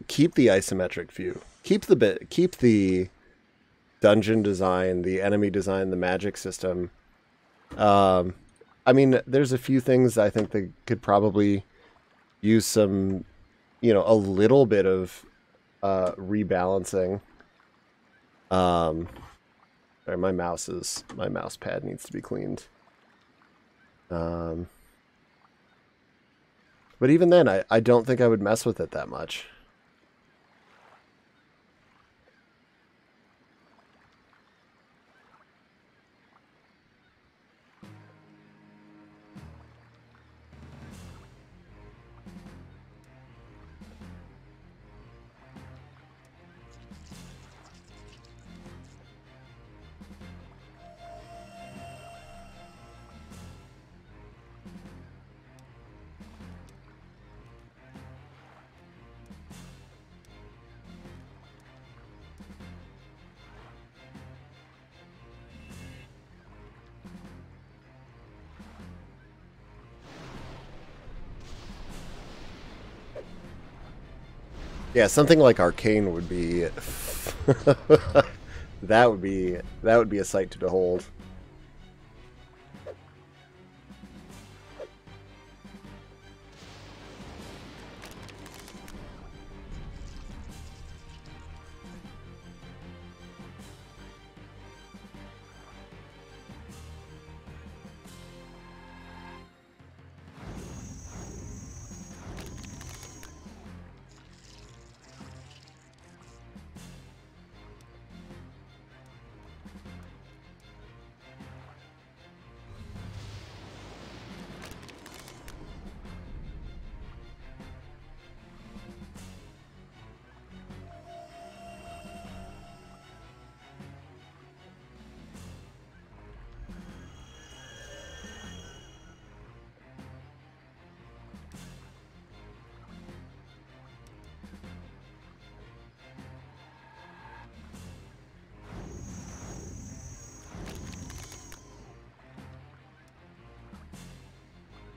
keep the isometric view, keep the dungeon design, the enemy design, the magic system. I mean, there's a few things I think they could probably use some, a little bit of rebalancing. Sorry, my mouse pad needs to be cleaned. But even then, I don't think I would mess with it that much. Yeah, something like Arcane would be that would be a sight to behold.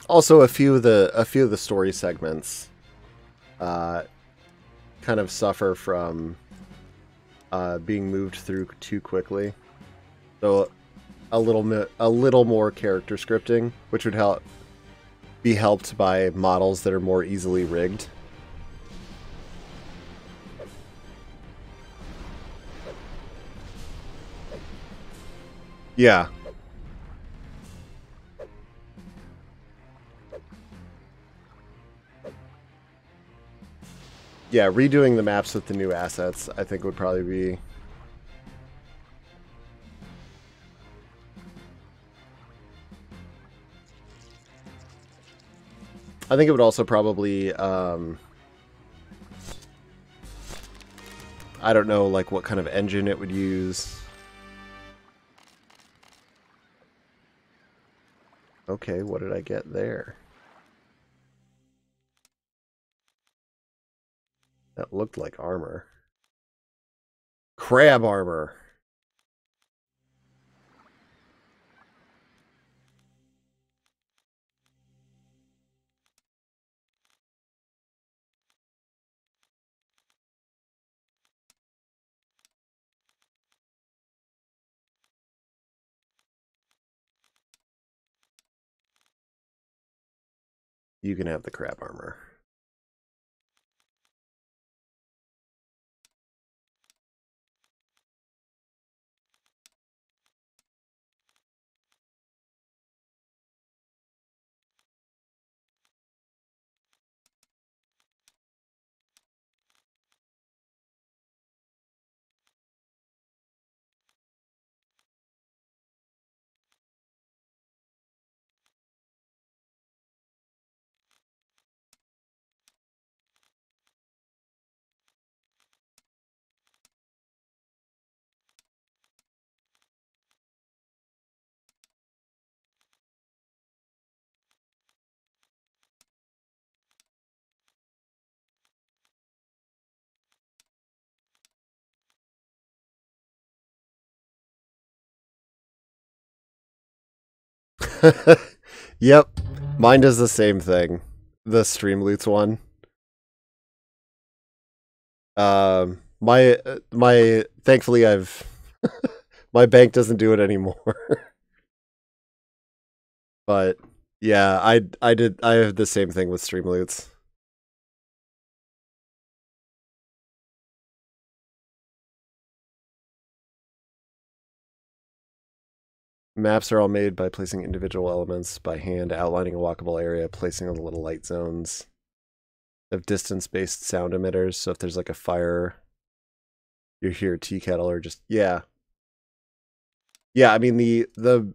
Also, a few of the story segments kind of suffer from being moved through too quickly. So a little more character scripting, which would be helped by models that are more easily rigged. Yeah. Yeah, redoing the maps with the new assets, I think, would probably be... I think it would also probably, I don't know, like, what kind of engine it would use. Okay, what did I get there? That looked like armor. Crab armor. You can have the crab armor. Yep, mine does the same thing. The streamloots one. My thankfully I've my bank doesn't do it anymore. But yeah, I have the same thing with streamloots. Maps are all made by placing individual elements by hand, outlining a walkable area, placing on the little light zones. They have distance-based sound emitters, so if there's like a fire, you hear a tea kettle or just yeah. Yeah, I mean the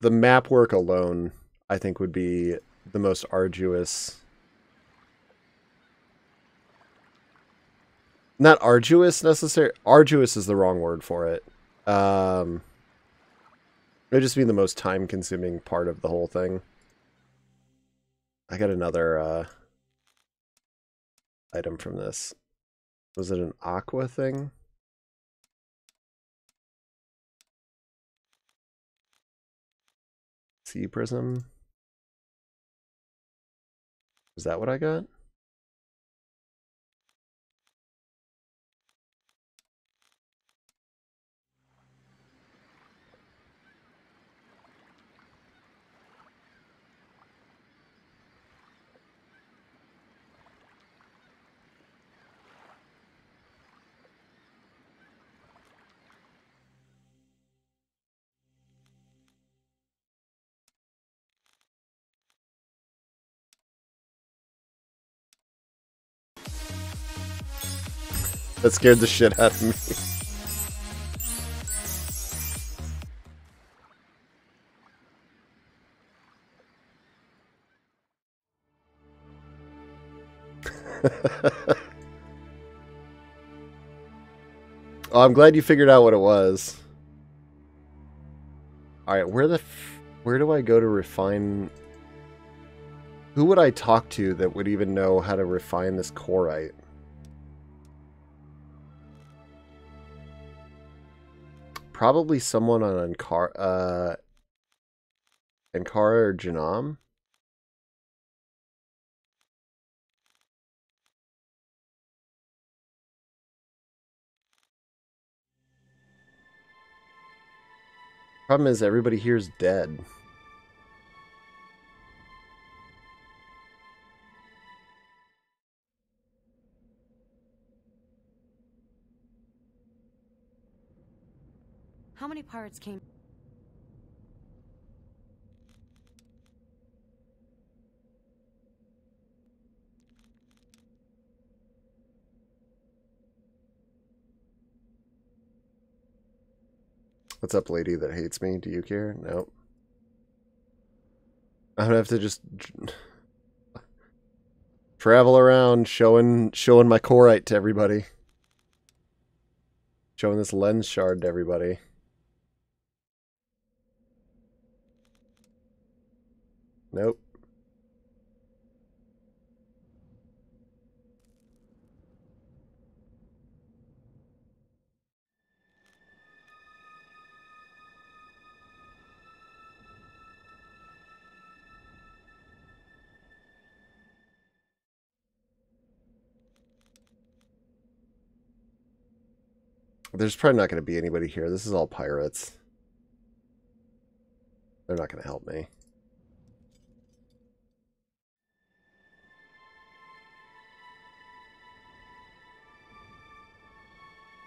map work alone, I think, would be the most arduous. Not arduous necessarily. Arduous is the wrong word for it. It would just be the most time-consuming part of the whole thing. I got another item from this. Was it an aqua thing? Sea prism? Is that what I got? That scared the shit out of me. Oh, I'm glad you figured out what it was. Alright, where do I go to refine... Who would I talk to that would even know how to refine this corite? Probably someone on Ankara or Janam. Problem is, everybody here is dead. How many pirates came? What's up, lady that hates me? Do you care? Nope. I'm gonna have to just travel around showing my corite to everybody. Showing this lens shard to everybody. Nope. There's probably not going to be anybody here. This is all pirates. They're not going to help me.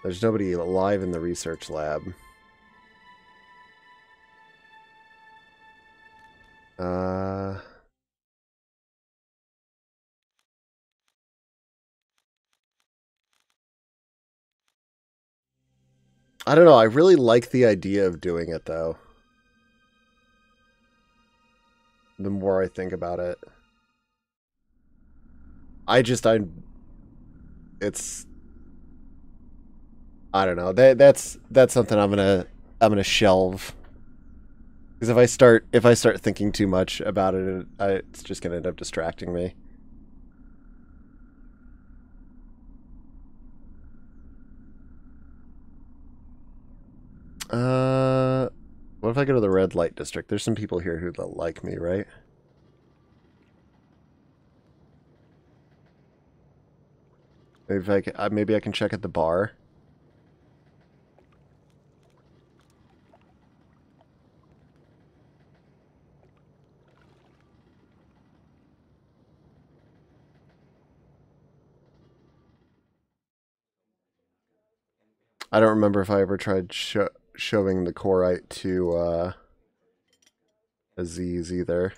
There's nobody alive in the research lab. I don't know. I really like the idea of doing it, though. The more I think about it. It's... I don't know. That's something I'm gonna shelve. Because if I start thinking too much about it, it's just gonna end up distracting me. What if I go to the red light district? There's some people here who like me, right? Maybe I can check at the bar. I don't remember if I ever tried showing the corite to Aziz either.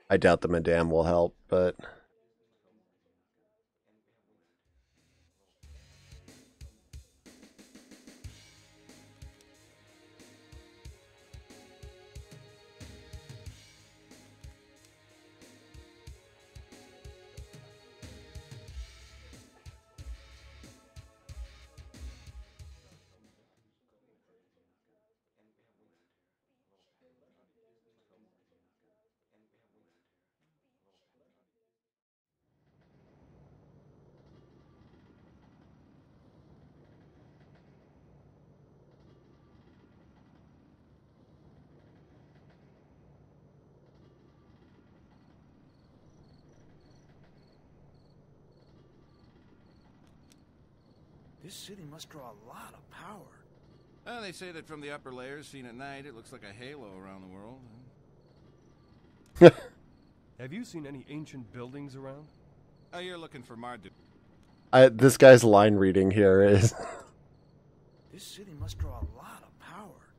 I doubt the madame will help, but... This city must draw a lot of power. Well, they say that from the upper layers, seen at night, it looks like a halo around the world. Have you seen any ancient buildings around? Oh, you're looking for Marduk. This guy's line reading here is... This city must draw a lot of power.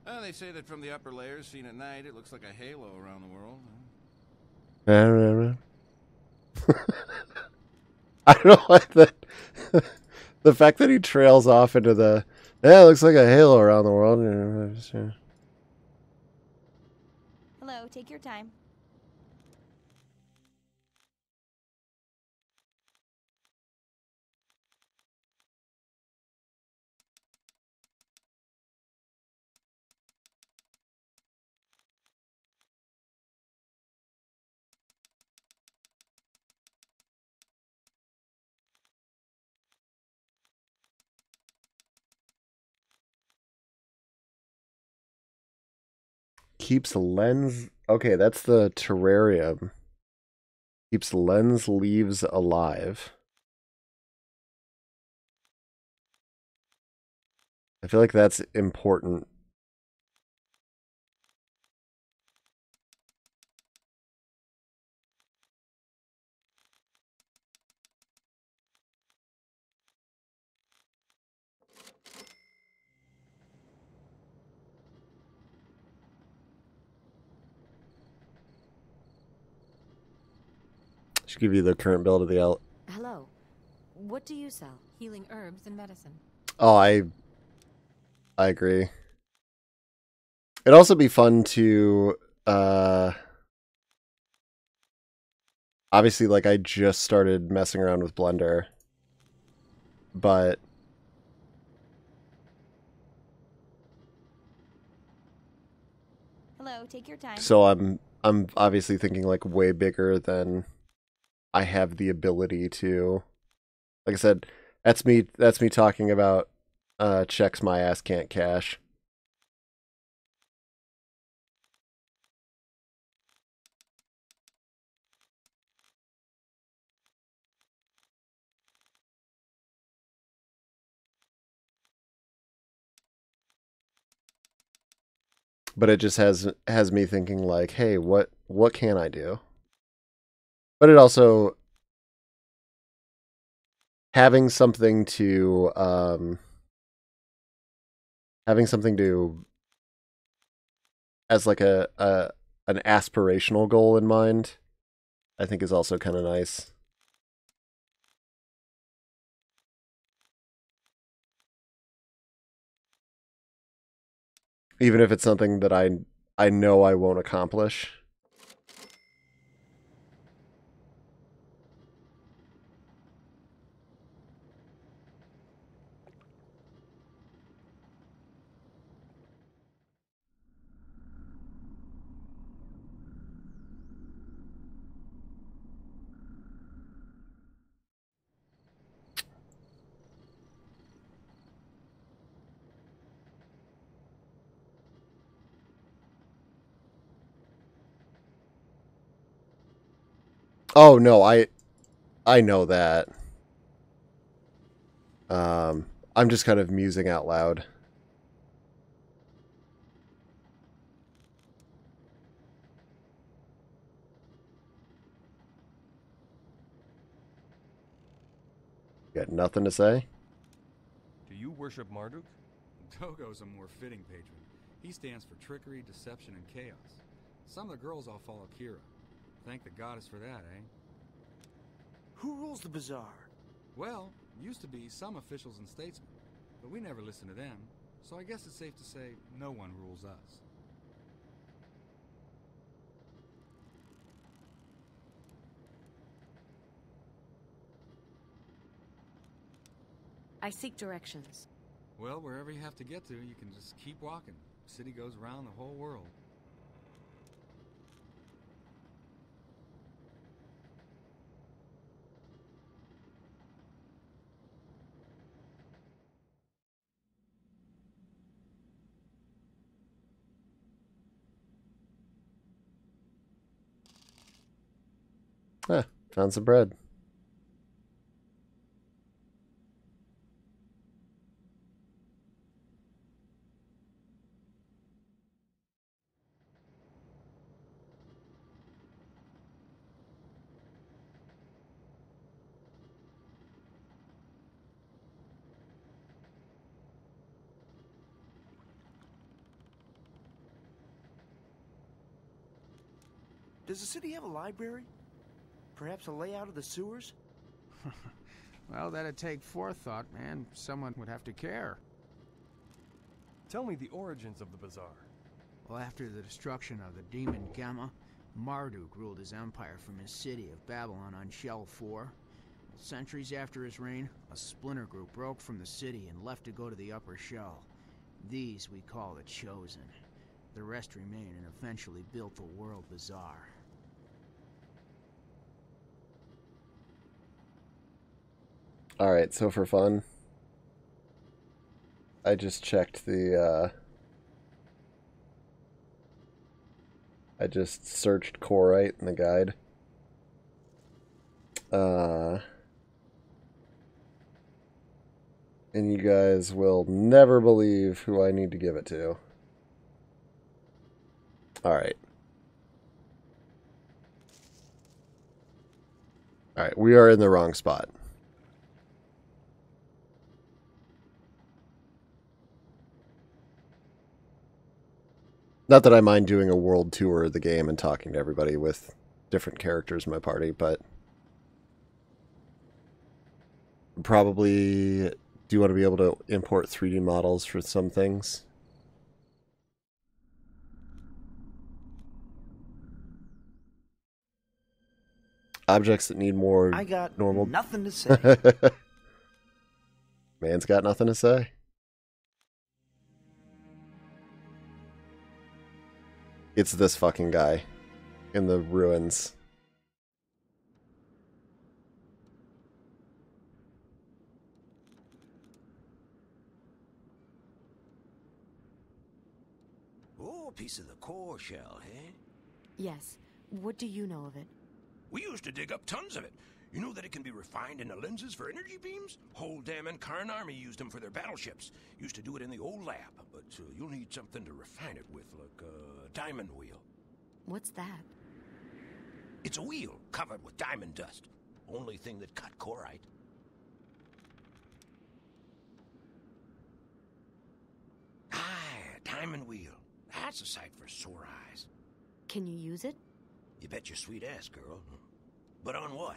Well, they say that from the upper layers, seen at night, it looks like a halo around the world. I don't know why that the fact that he trails off into the it looks like a halo around the world. Hello, take your time. Keeps lens. Okay, that's the terrarium. Keeps lens leaves alive. I feel like that's important. Should give you the current build of the L. Hello. What do you sell? Healing herbs and medicine. Oh, I agree. It'd also be fun to obviously, like, I just started messing around with Blender, but Hello, take your time. so I'm obviously thinking like way bigger than I have the ability to. Like I said, that's me talking about checks my ass can't cash. But it just has me thinking like, hey, what can I do? But it also having something to as like an aspirational goal in mind, I think is also kind of nice. Even if it's something that I know I won't accomplish. Oh no, I know that. I'm just kind of musing out loud. You got nothing to say? Do you worship Marduk? Togo's a more fitting patron. He stands for trickery, deception, and chaos. Some of the girls all follow Kira. Thank the goddess for that, eh? Who rules the bazaar? Well, used to be some officials and statesmen, but we never listen to them, so I guess it's safe to say no one rules us. I seek directions. Well, wherever you have to get to, you can just keep walking. City goes round the whole world. Found some bread. Does the city have a library? Perhaps a layout of the sewers? Well, that'd take forethought, and someone would have to care. Tell me the origins of the bazaar. Well, after the destruction of the demon Gamma, Marduk ruled his empire from his city of Babylon on Shell 4. Centuries after his reign, a splinter group broke from the city and left to go to the upper shell. These we call the Chosen. The rest remain and eventually built the World Bazaar. Alright, so for fun, I just checked the, I just searched Korite in the guide. And you guys will never believe who I need to give it to. Alright. Alright, we are in the wrong spot. Not that I mind doing a world tour of the game and talking to everybody with different characters in my party, but probably do you want to be able to import 3D models for some things? Objects that need more I got normal... nothing to say. Man's got nothing to say. It's this fucking guy in the ruins. Oh, a piece of the core shell, eh? Yes. What do you know of it? We used to dig up tons of it. You know that it can be refined into lenses for energy beams? Whole damn Incarn army used them for their battleships. Used to do it in the old lab, but you'll need something to refine it with, like a diamond wheel. What's that? It's a wheel covered with diamond dust. Only thing that cut Korite. Aye, a diamond wheel. That's a sight for sore eyes. Can you use it? You bet your sweet ass, girl. But on what?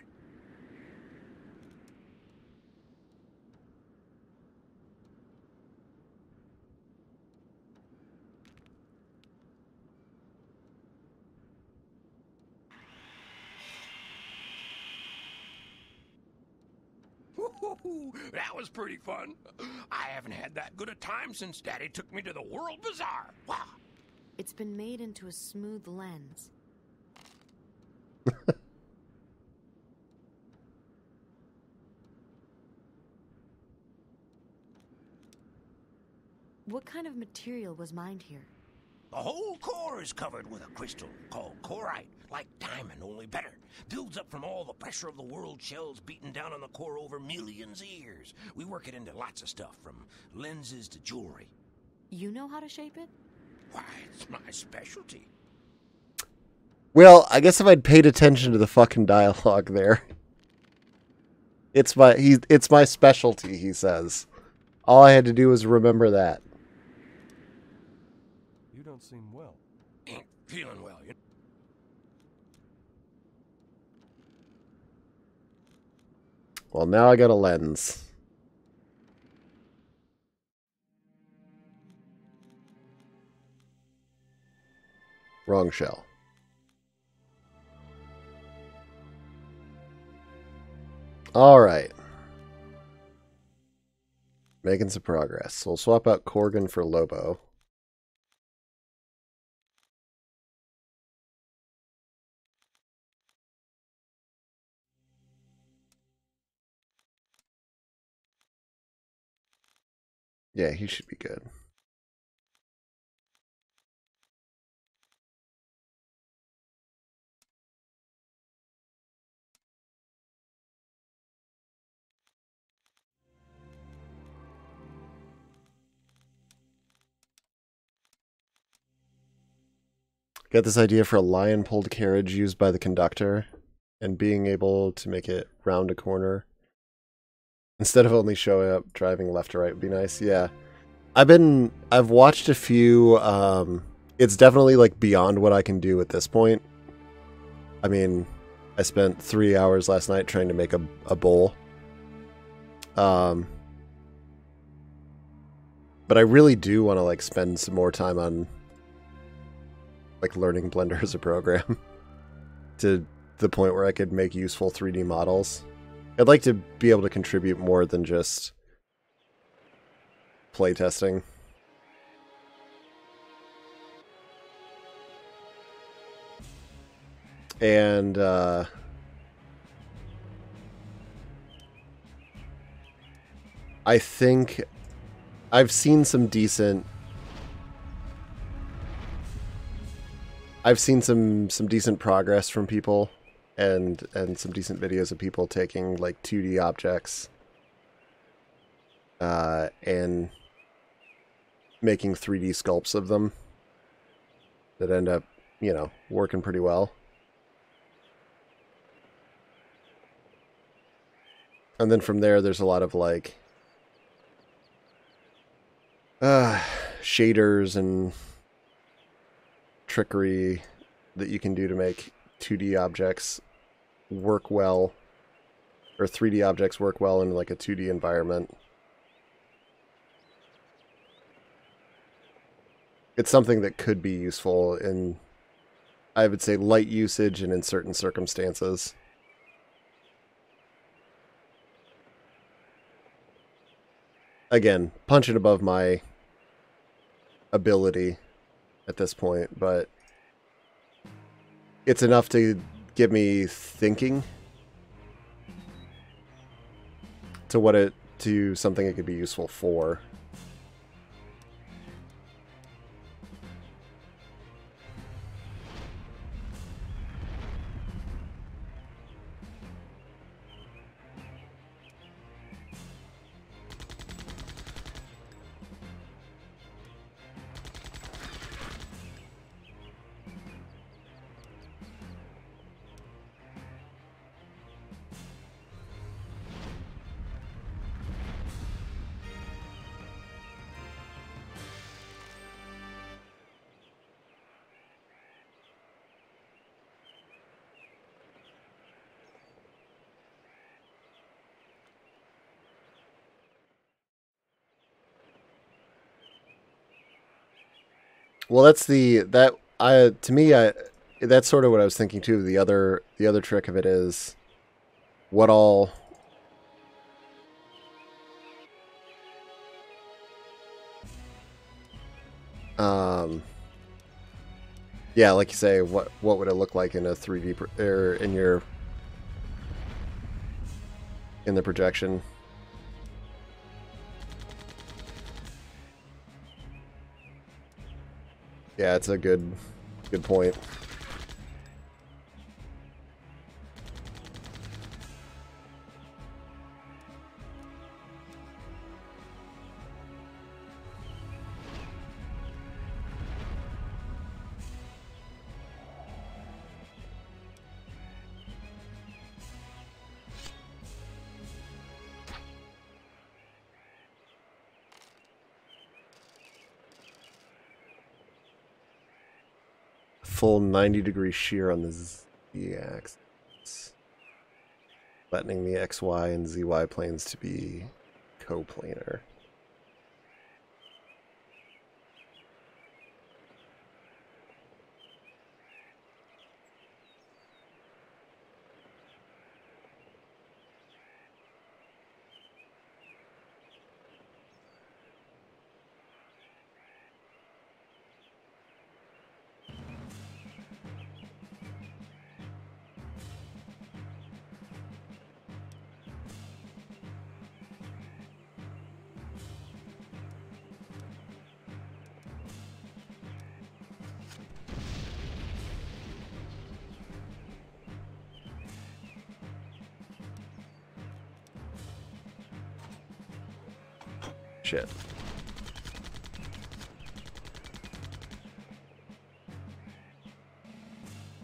That was pretty fun. I haven't had that good a time since Daddy took me to the World Bazaar. Wow. It's been made into a smooth lens. What kind of material was mined here? The whole core is covered with a crystal called Korite, like diamond, only better. Builds up from all the pressure of the world shells beating down on the core over millions of years. We work it into lots of stuff, from lenses to jewelry. You know how to shape it? Why, it's my specialty. Well, I guess if I'd paid attention to the fucking dialogue there. It's my specialty, he says. All I had to do was remember that. You don't seem well. Ain't feeling well, you. Well, now I got a lens. Wrong shell. All right. Making some progress. So we'll swap out Corgan for Lobo. Yeah, he should be good. Got this idea for a lion-pulled carriage used by the conductor, and being able to make it round a corner instead of only showing up driving left to right would be nice. Yeah, I've watched a few. It's definitely like beyond what I can do at this point. I mean, I spent 3 hours last night trying to make a bowl. But I really do want to like spend some more time on like learning Blender as a program to the point where I could make useful 3D models. I'd like to be able to contribute more than just playtesting. And I think I've seen some decent progress from people and some decent videos of people taking like 2D objects and making 3D sculpts of them that end up, you know, working pretty well. And then from there, there's a lot of like shaders and trickery that you can do to make 2D objects work well, or 3D objects work well in like a 2D environment. It's something that could be useful in, I would say, light usage and in certain circumstances. Again, punching above my ability at this point, but it's enough to get me thinking to something it could be useful for. Well, that's that's sort of what I was thinking too. The other trick of it is what all yeah, like you say, what would it look like in a 3D or in the projection? Yeah, it's a good point. Full 90-degree shear on the z-axis, flattening the xy and zy planes to be coplanar. Shit.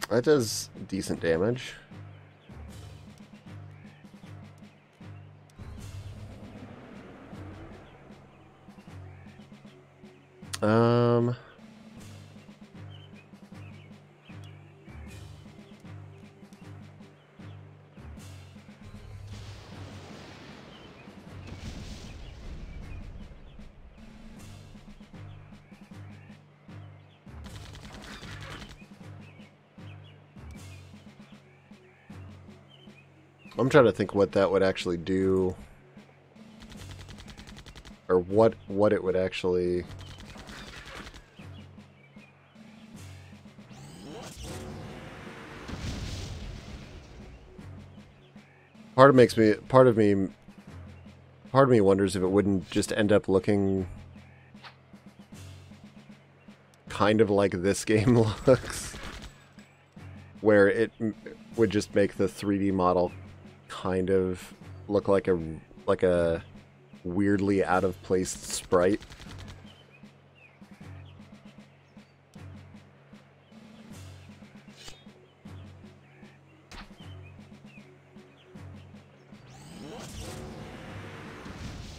That does decent damage. I'm trying to think what that would actually do. Or what it would actually... Part of me wonders if it wouldn't just end up looking kind of like this game looks, where it would just make the 3D model kind of look like a weirdly out of place sprite.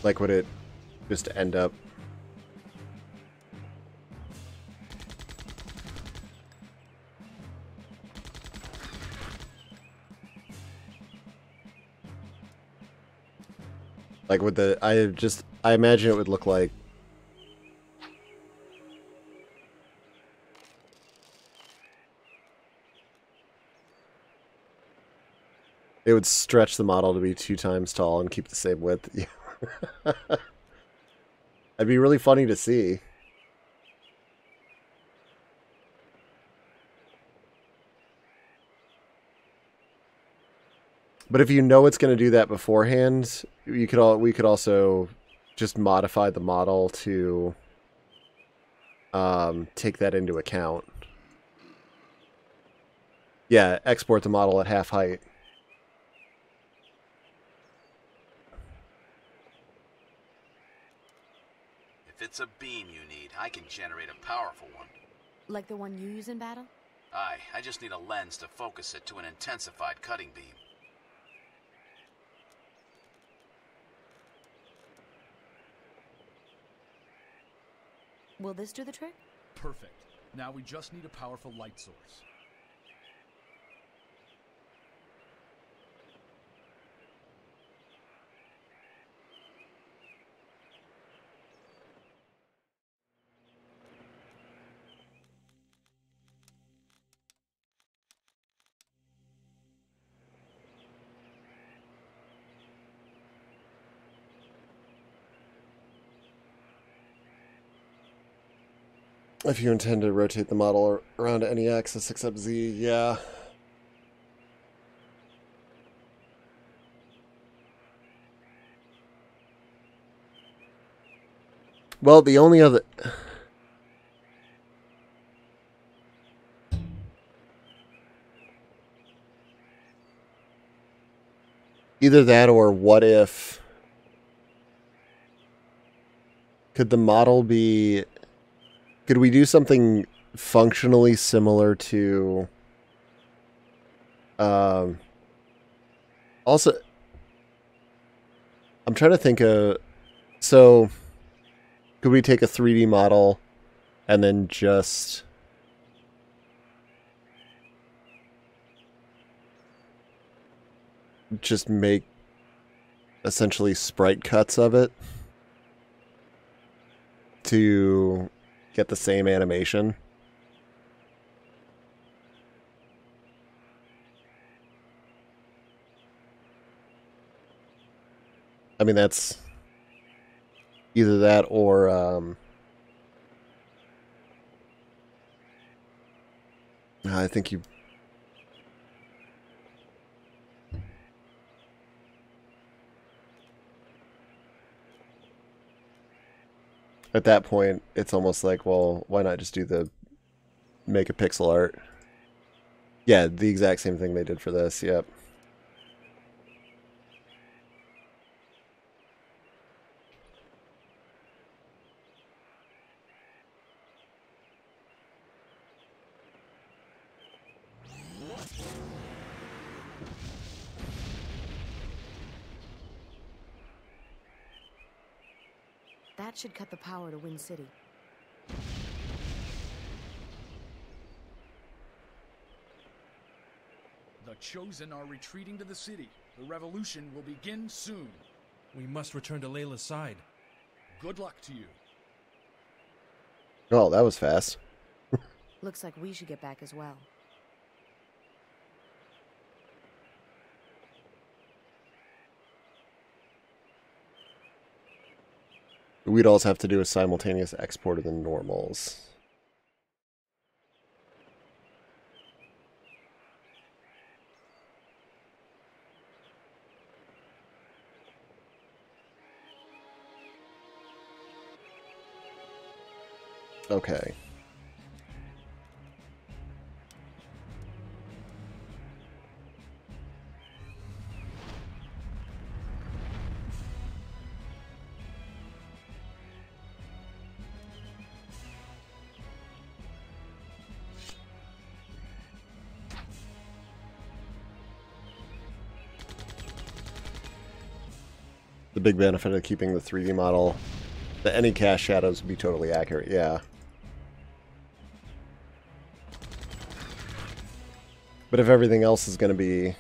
Like, would it just end up... Like, would the... I imagine it would look like... It would stretch the model to be 2 times tall and keep the same width. Yeah. That'd be really funny to see. But if you know it's going to do that beforehand, we could also just modify the model to take that into account. Yeah, export the model at half height. If it's a beam you need, I can generate a powerful one. Like the one you use in battle? Aye, I just need a lens to focus it to an intensified cutting beam. Will this do the trick? Perfect. Now we just need a powerful light source. If you intend to rotate the model around any axis except Z, yeah. Well, the only other... Either that or what if... Could the model be... Could we do something functionally similar to... Also... I'm trying to think of... So... Could we take a 3D model and then just... make essentially sprite cuts of it to get the same animation? I mean, that's either that or I think you... At that point, it's almost like, well, why not just do the make a pixel art? Yeah, the exact same thing they did for this, yep. That should cut the power to Wind City. The Chosen are retreating to the city. The revolution will begin soon. We must return to Layla's side. Good luck to you. Oh, that was fast. Looks like we should get back as well. We'd also have to do a simultaneous export of the normals. Okay. The big benefit of keeping the 3D model, that any cast shadows would be totally accurate, yeah. But if everything else is going to be...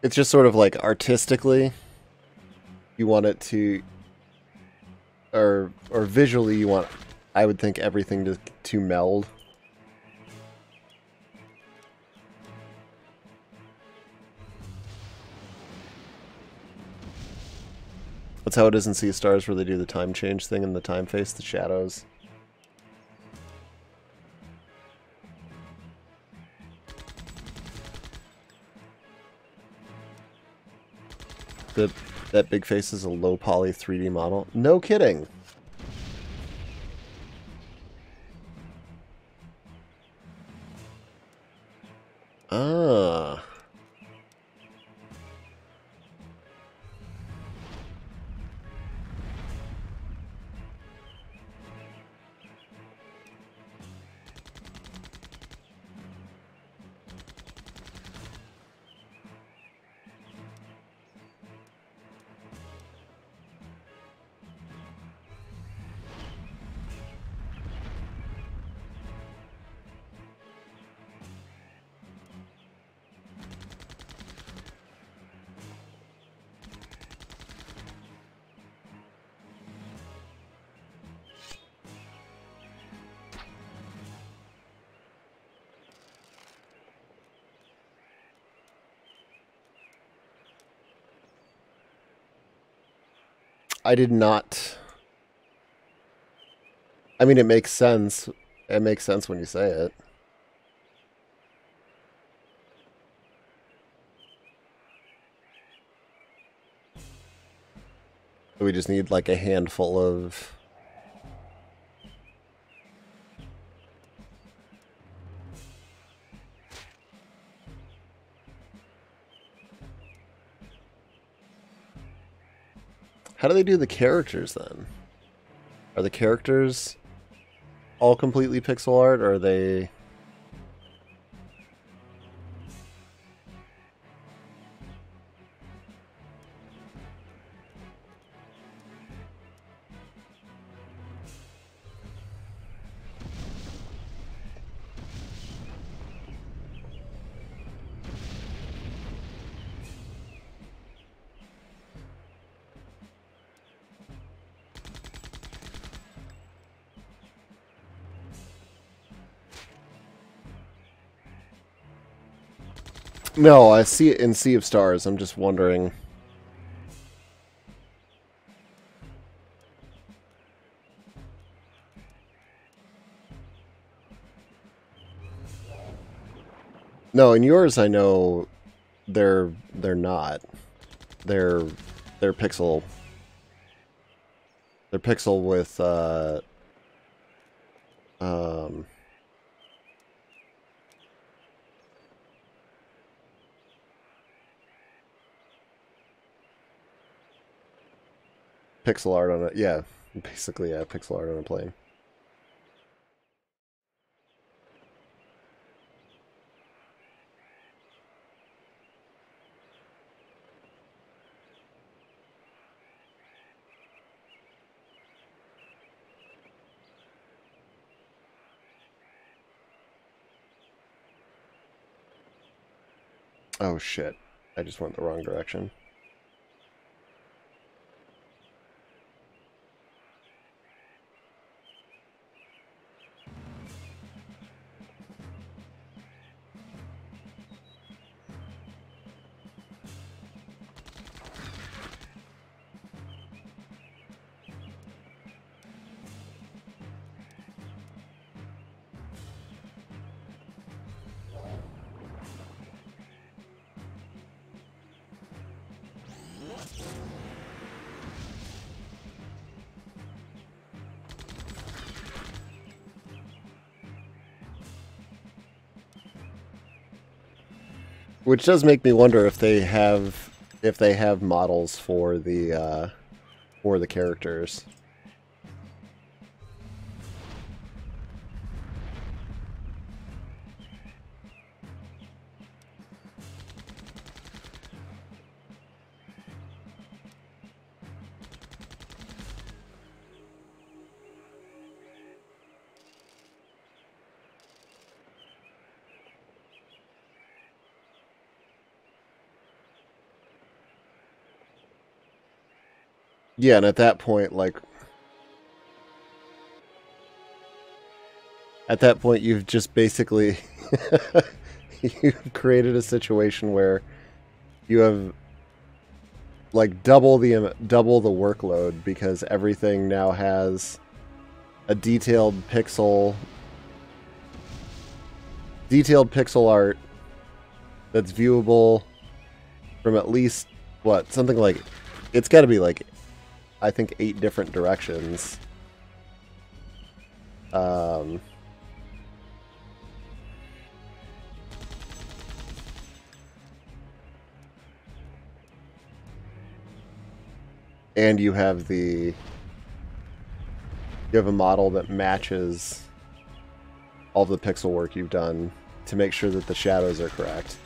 It's just sort of like artistically, you want it to, or visually you want, I would think, everything to meld. That's how it is in Sea of Stars, where they do the time change thing and the time face, the shadows. That big face is a low poly 3D model. No kidding. Ah. I did not. I mean, it makes sense. It makes sense when you say it. We just need like a handful of... How do they do the characters then? Are the characters all completely pixel art, or are they... No, I see it in Sea of Stars. I'm just wondering. No, in yours I know they're not. They're pixel. They're pixel with pixel art on it. Yeah, basically, yeah, pixel art on a plane. Oh shit, I just went the wrong direction. Which does make me wonder if they have models for the characters. Yeah, and at that point, you've just basically you've created a situation where you have double the workload because everything now has a detailed pixel art that's viewable from at least something like, it's got to be I think 8 different directions. And you have a model that matches all the pixel work you've done to make sure that the shadows are correct.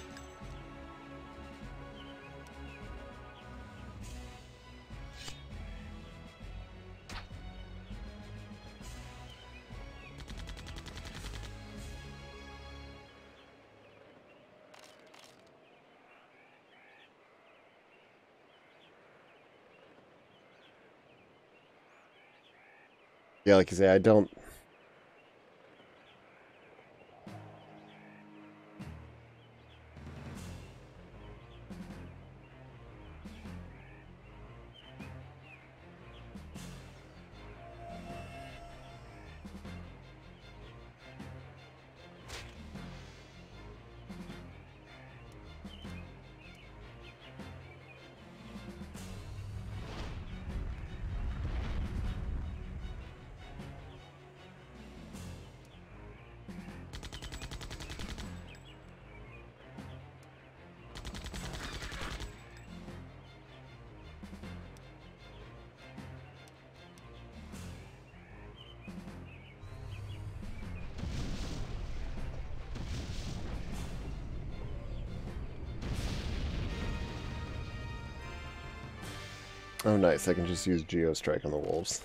Yeah, like you say, I don't... Oh, nice. I can just use Geostrike on the wolves.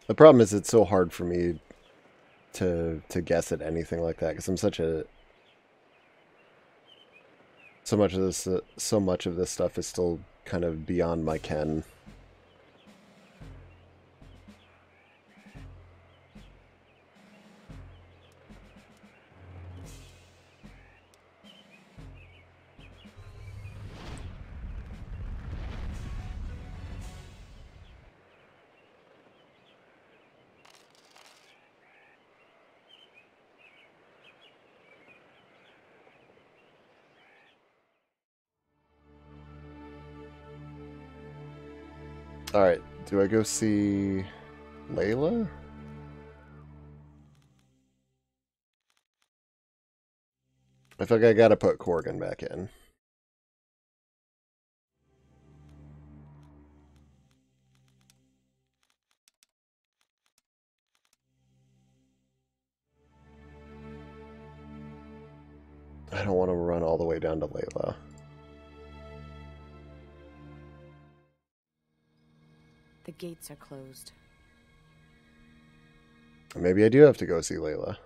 The problem is it's so hard for me to guess at anything like that because I'm such a... So much of this stuff is still kind of beyond my ken. Alright, do I go see Layla? I feel like I gotta put Corgan back in. I don't want to run all the way down to Layla. The gates are closed. Maybe I do have to go see Layla.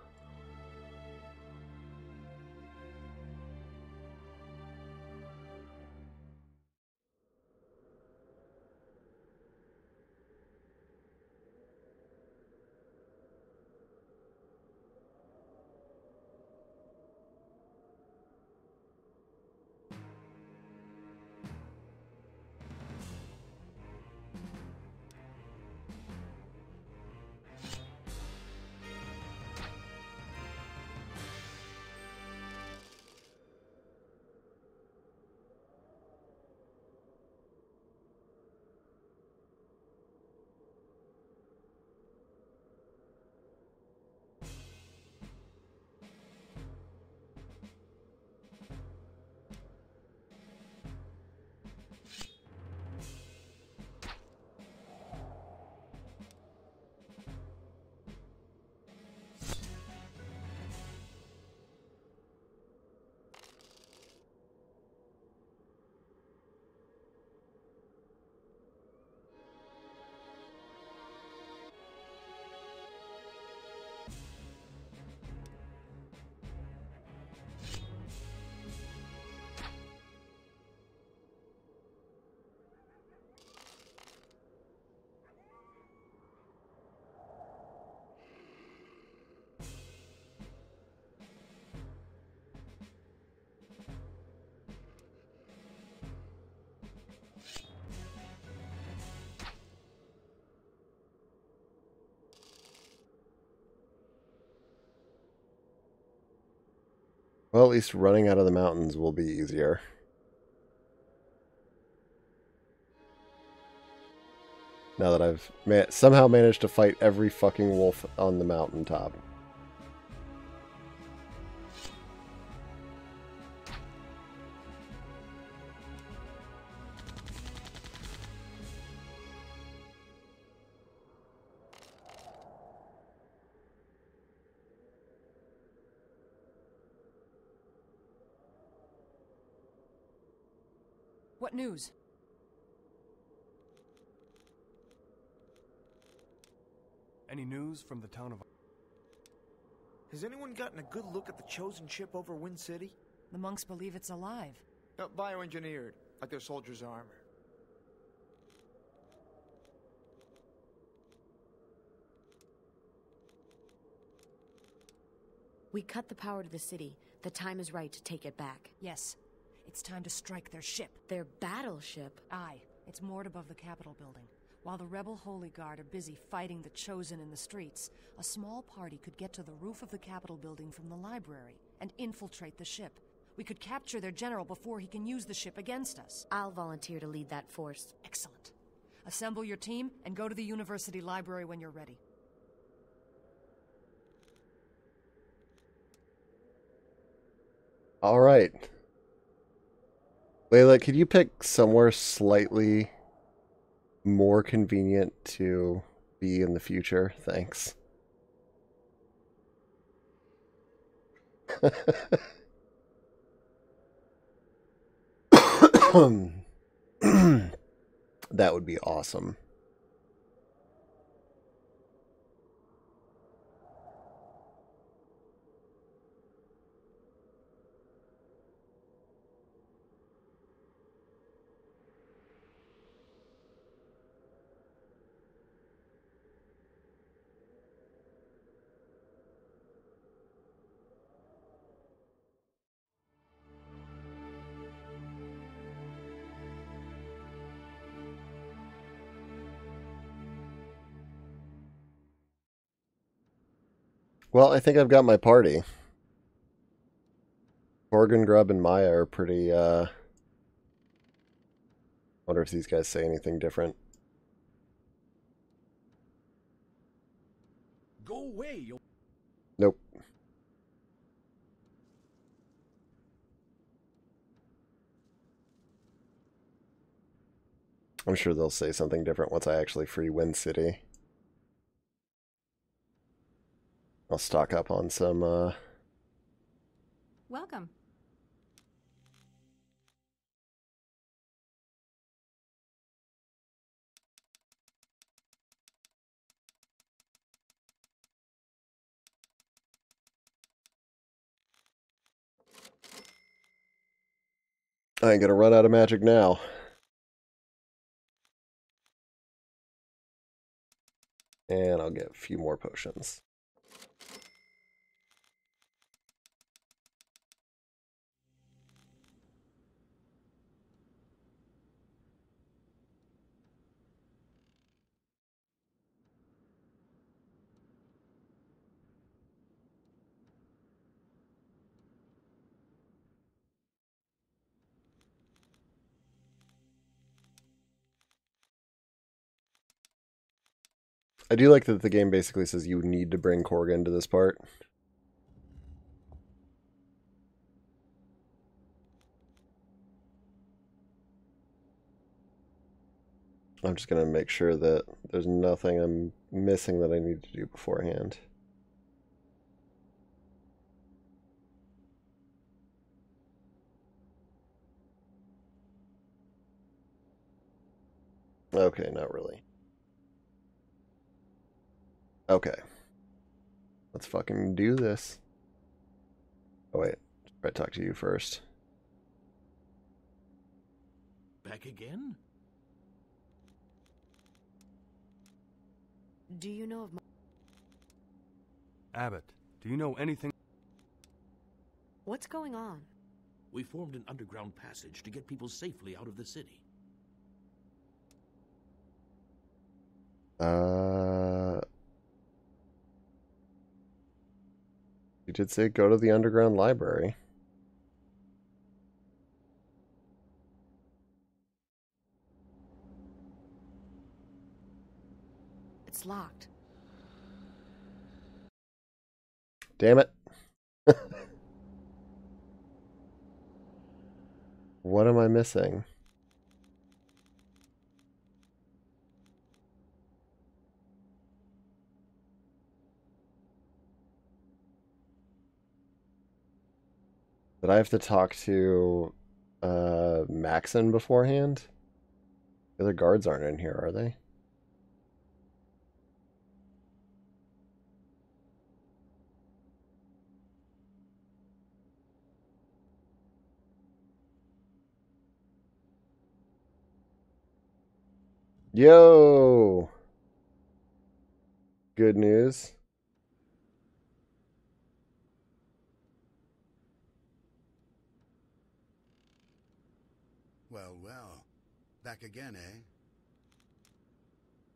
Well, at least running out of the mountains will be easier. Now that I've somehow managed to fight every fucking wolf on the mountaintop. What news? Any news from the town of... Has anyone gotten a good look at the chosen ship over Wind City? The monks believe it's alive. Bioengineered, like their soldiers' armor. We cut the power to the city. The time is right to take it back. Yes. It's time to strike their ship. Their battleship? Aye. It's moored above the Capitol building. While the rebel Holy Guard are busy fighting the Chosen in the streets, a small party could get to the roof of the Capitol building from the library and infiltrate the ship. We could capture their general before he can use the ship against us. I'll volunteer to lead that force. Excellent. Assemble your team and go to the university library when you're ready. All right. Layla, could you pick somewhere slightly more convenient to be in the future? Thanks. That would be awesome. Well, I think I've got my party. Morgan, Grub, and Maya are pretty, wonder if these guys say anything different. Go away, you... Nope. I'm sure they'll say something different once I actually free Wind City. I'll stock up on some, Welcome. I ain't gonna run out of magic now. And I'll get a few more potions. I do like that the game basically says you need to bring Corgan to this part. I'm just going to make sure that there's nothing I'm missing that I need to do beforehand. Okay, not really. Okay. Let's fucking do this. Oh wait, I talk to you first. Back again? Do you know of... Abbott, do you know anything? What's going on? We formed an underground passage to get people safely out of the city. You did say go to the underground library. It's locked. Damn it. What am I missing? Did I have to talk to Maxon beforehand? The other guards aren't in here, are they? Yo! Good news. Well, well. Back again, eh?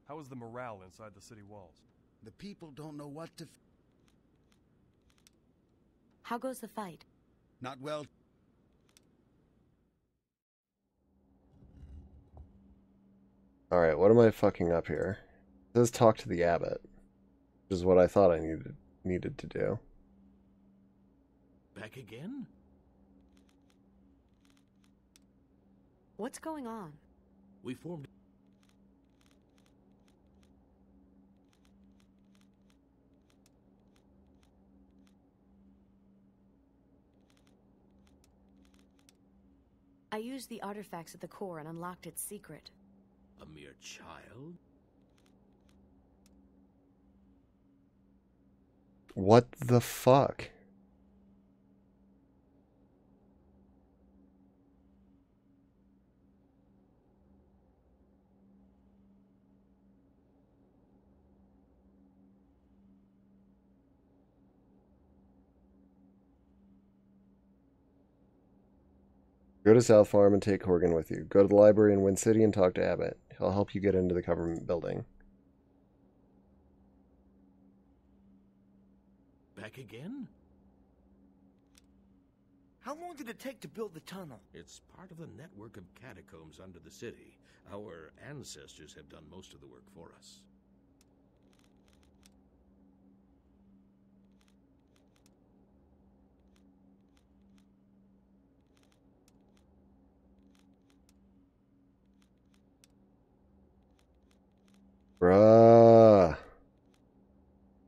How is the morale inside the city walls? The people don't know what to... How goes the fight? Not well. Alright, what am I fucking up here? It says talk to the abbot, which is what I thought I needed to do. Back again? What's going on? We formed... I used the artifacts at the core and unlocked its secret. A mere child? What the fuck? Go to South Farm and take Horgan with you. Go to the library in Wind City and talk to Abbott. He'll help you get into the government building. Back again? How long did it take to build the tunnel? It's part of the network of catacombs under the city. Our ancestors have done most of the work for us. Bruh.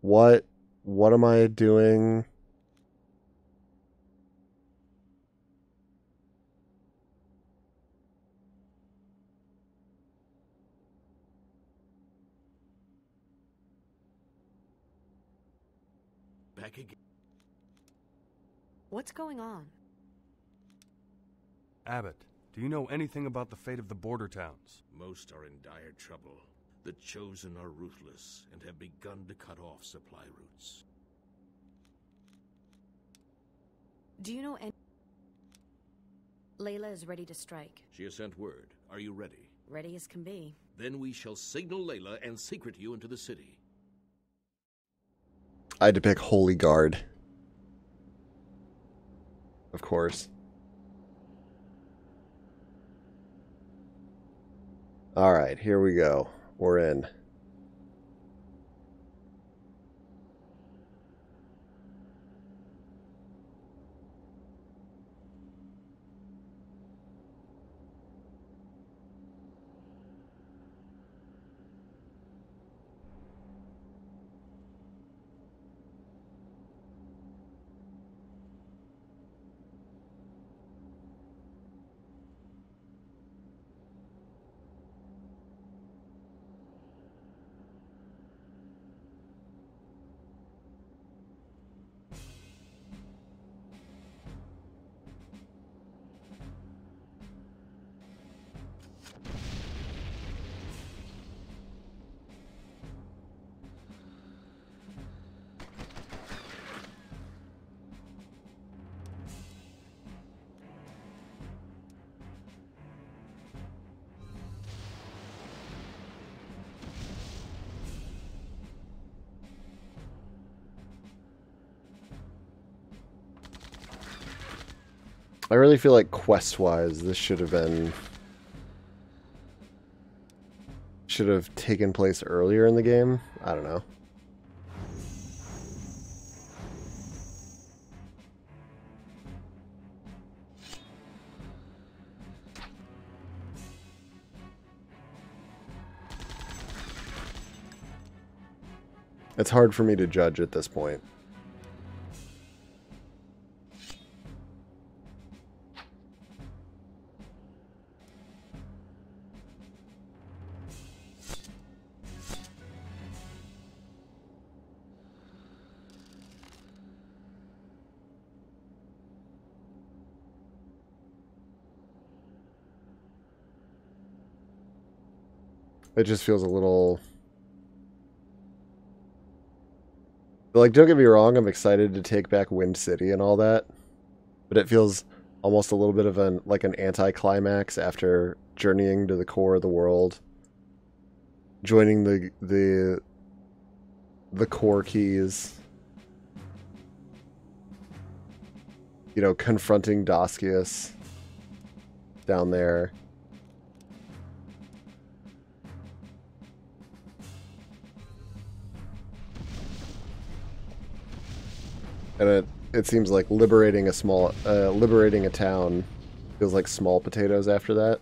What am I doing? Back again. What's going on? Abbott, do you know anything about the fate of the border towns? Most are in dire trouble. The Chosen are ruthless and have begun to cut off supply routes. Do you know any... Layla is ready to strike. She has sent word. Are you ready? Ready as can be. Then we shall signal Layla and secret you into the city. I had to pick Holy Guard. Of course. Alright, here we go. We're in. I really feel like quest-wise, this should have taken place earlier in the game, I don't know. It's hard for me to judge at this point. It just feels a little... Like, don't get me wrong, I'm excited to take back Wind City and all that, but it feels almost a little bit of an anticlimax after journeying to the core of the world, joining the core keys, you know, confronting Doskius down there. And it seems like liberating a town feels like small potatoes after that.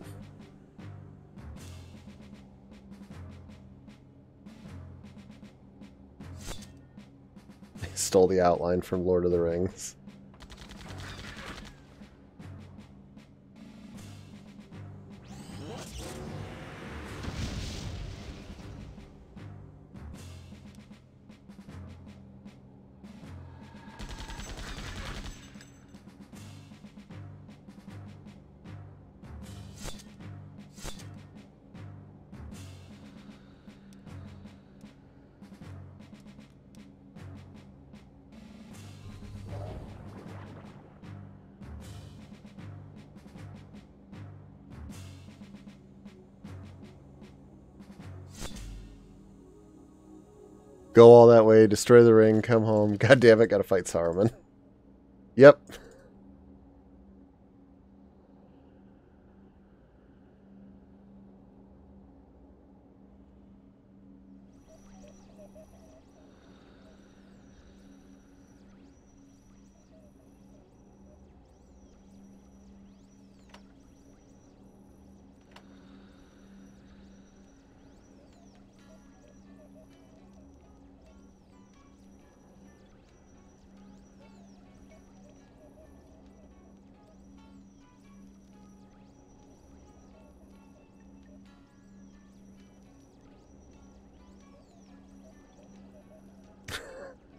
Stole the outline from Lord of the Rings. Go all that way, destroy the ring, come home. God damn it, gotta fight Saruman. Yep.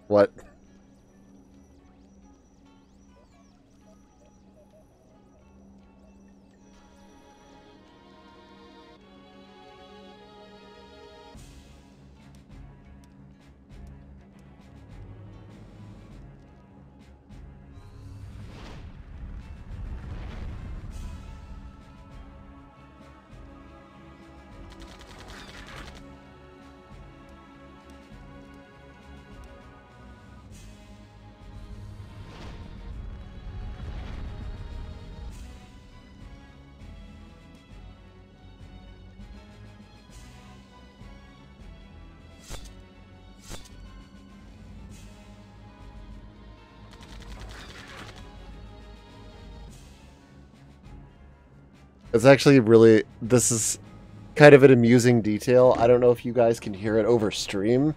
What? It's actually really, this is kind of an amusing detail. I don't know if you guys can hear it over stream,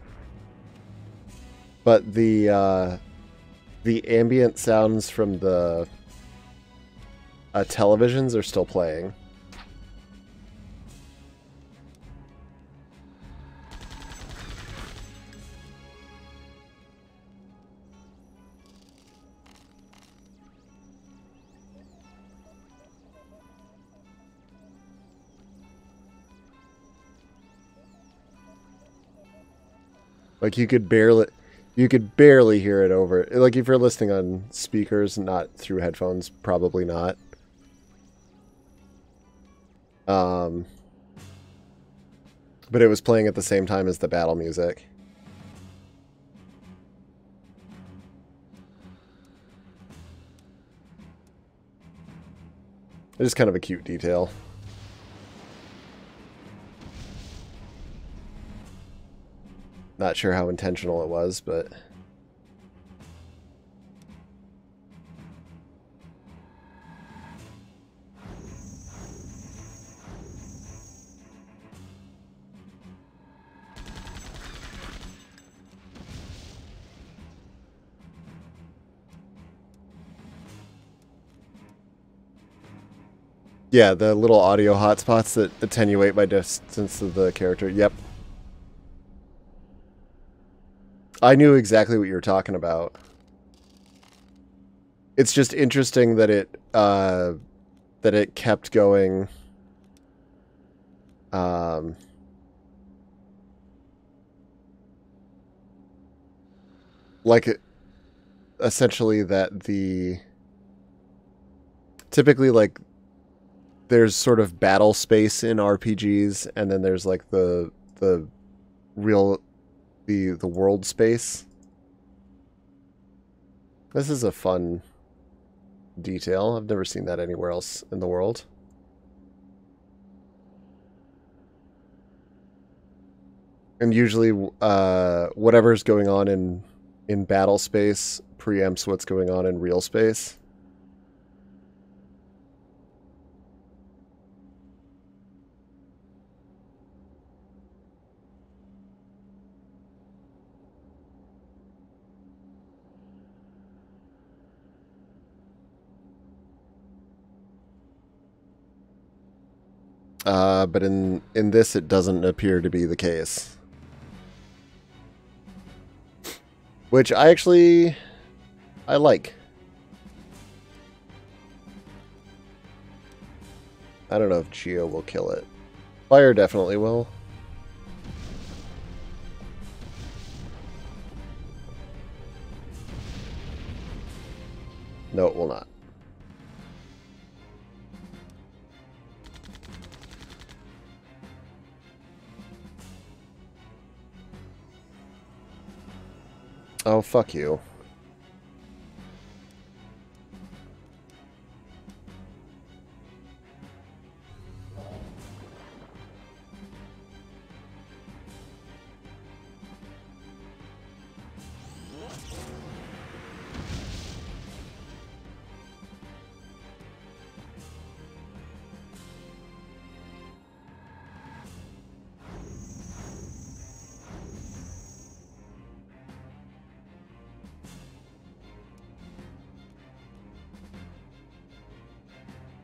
but the ambient sounds from the televisions are still playing. Like you could barely hear it over. Like if you're listening on speakers, not through headphones, probably not. But it was playing at the same time as the battle music. It's just kind of a cute detail. Not sure how intentional it was, but... Yeah, the little audio hotspots that attenuate by distance of the character. Yep. I knew exactly what you were talking about. It's just interesting that it kept going. Like essentially that typically like there's sort of battle space in RPGs, and then there's like the real the world space. This is a fun detail. I've never seen that anywhere else in the world. And usually whatever's going on in battle space preempts what's going on in real space. But in this, it doesn't appear to be the case. Which I like. I don't know if Geo will kill it. Fire definitely will. No, it will not. Oh, fuck you.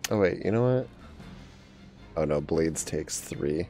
Oh wait, you know what? Oh no, Blades takes 3.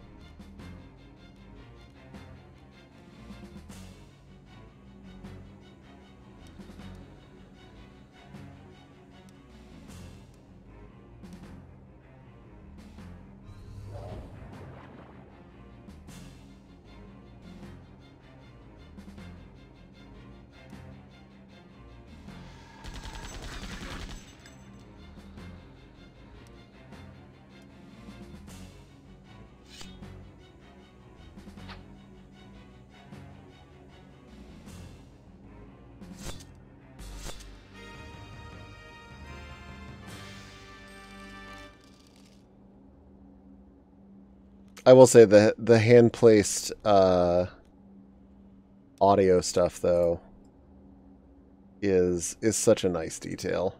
I will say the hand-placed audio stuff though is such a nice detail.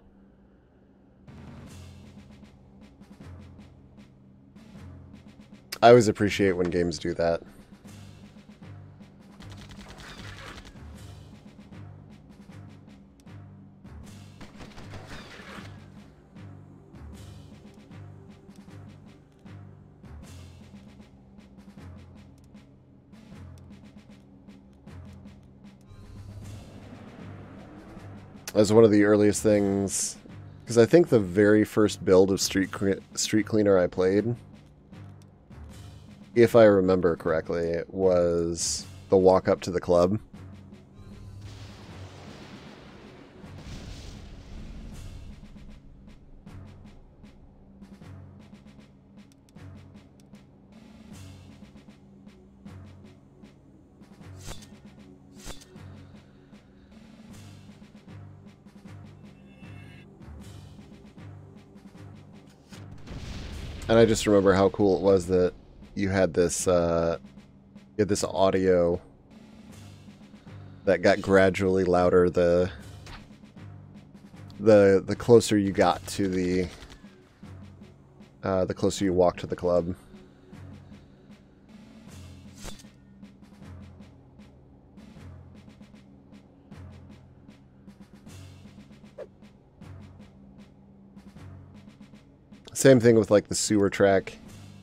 I always appreciate when games do that. As one of the earliest things, because I think the very first build of Street Cleaner I played, if I remember correctly, it was the walk up to the club. And I just remember how cool it was that you had this audio that got gradually louder the closer you got to the closer you walked to the club. Same thing with like the sewer track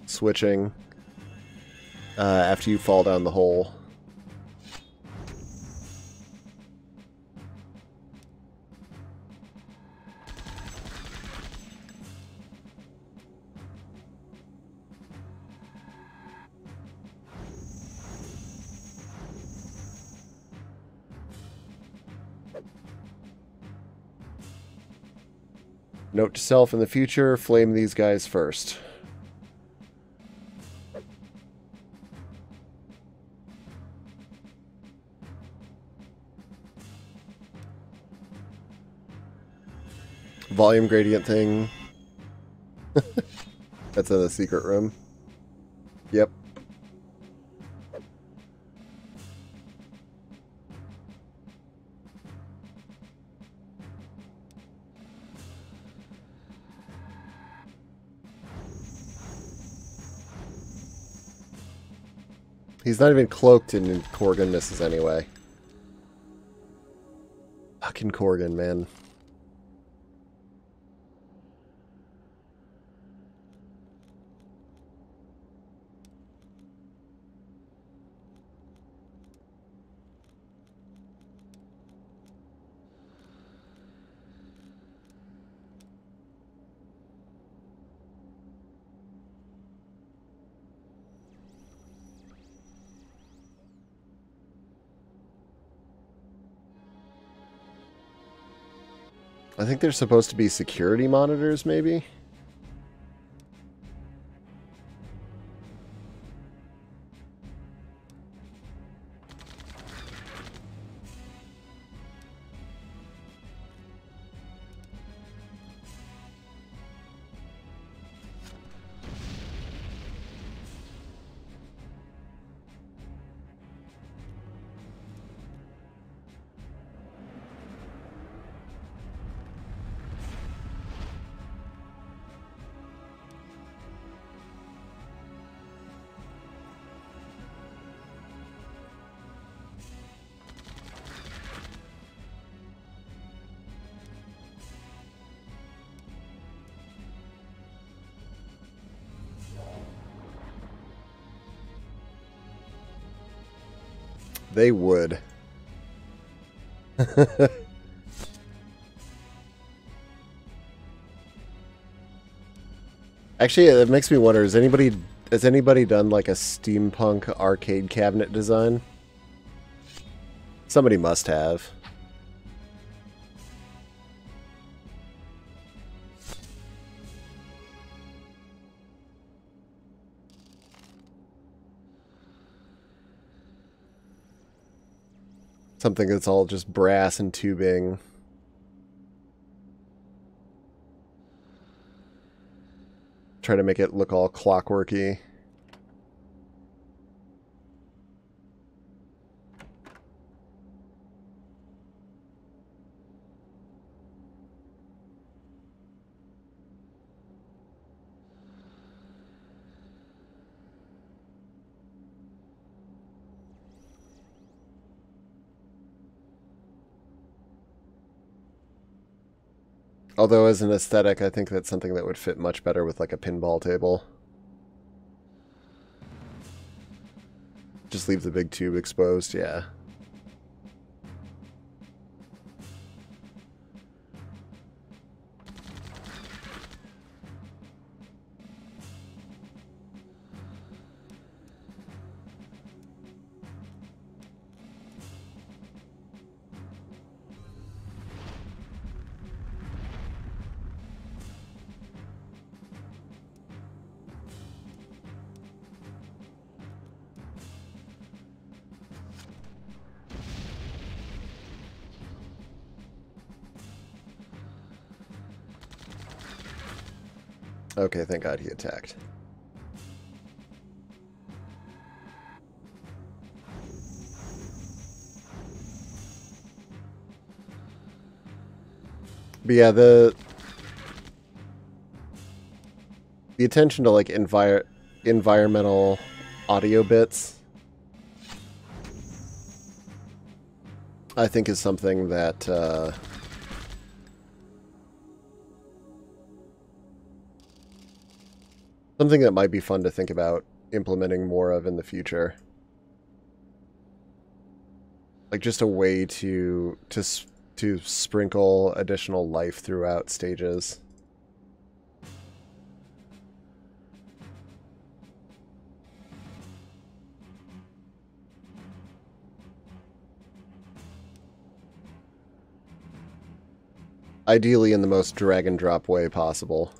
switching after you fall down the hole. Note to self in the future, flame these guys first. Volume gradient thing. That's in the secret room. Yep. He's not even cloaked in Corgan misses anyway. Fucking Corgan, man. I think there's supposed to be security monitors, maybe? They would. Actually, it makes me wonder, has anybody done like a steampunk arcade cabinet design? Somebody must have. Something that's all just brass and tubing. Try to make it look all clockworky. Although as an aesthetic, I think that's something that would fit much better with like a pinball table. Just leave the big tube exposed, yeah. Okay, thank God he attacked. But yeah, the attention to like environmental audio bits, I think, is something that might be fun to think about implementing more of in the future. Like just a way to sprinkle additional life throughout stages. Ideally in the most drag and drop way possible.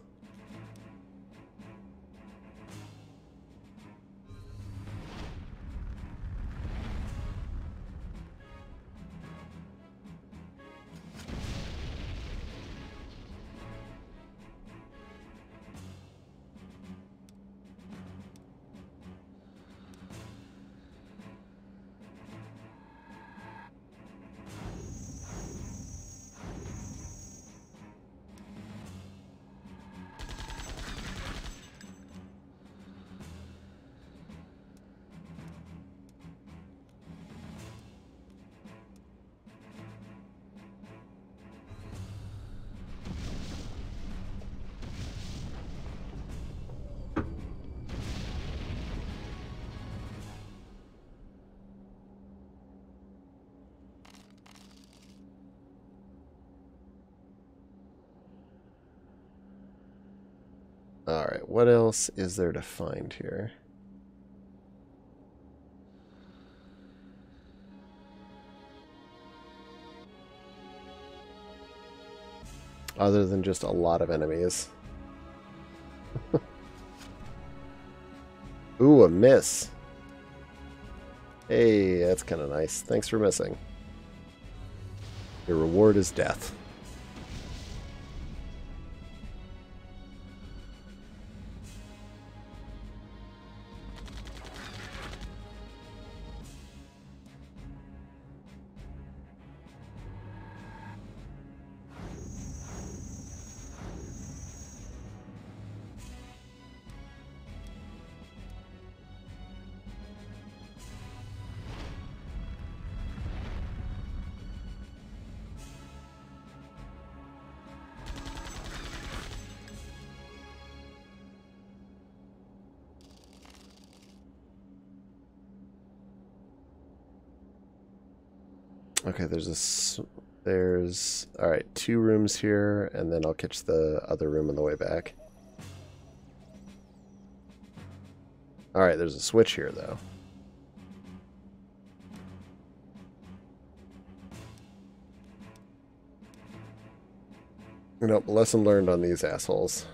Alright, what else is there to find here? Other than just a lot of enemies. Ooh, a miss. Hey, that's kind of nice. Thanks for missing. Your reward is death. Okay, there's all right, 2 rooms here, and then I'll catch the other room on the way back. All right, there's a switch here, though. Nope, lesson learned on these assholes.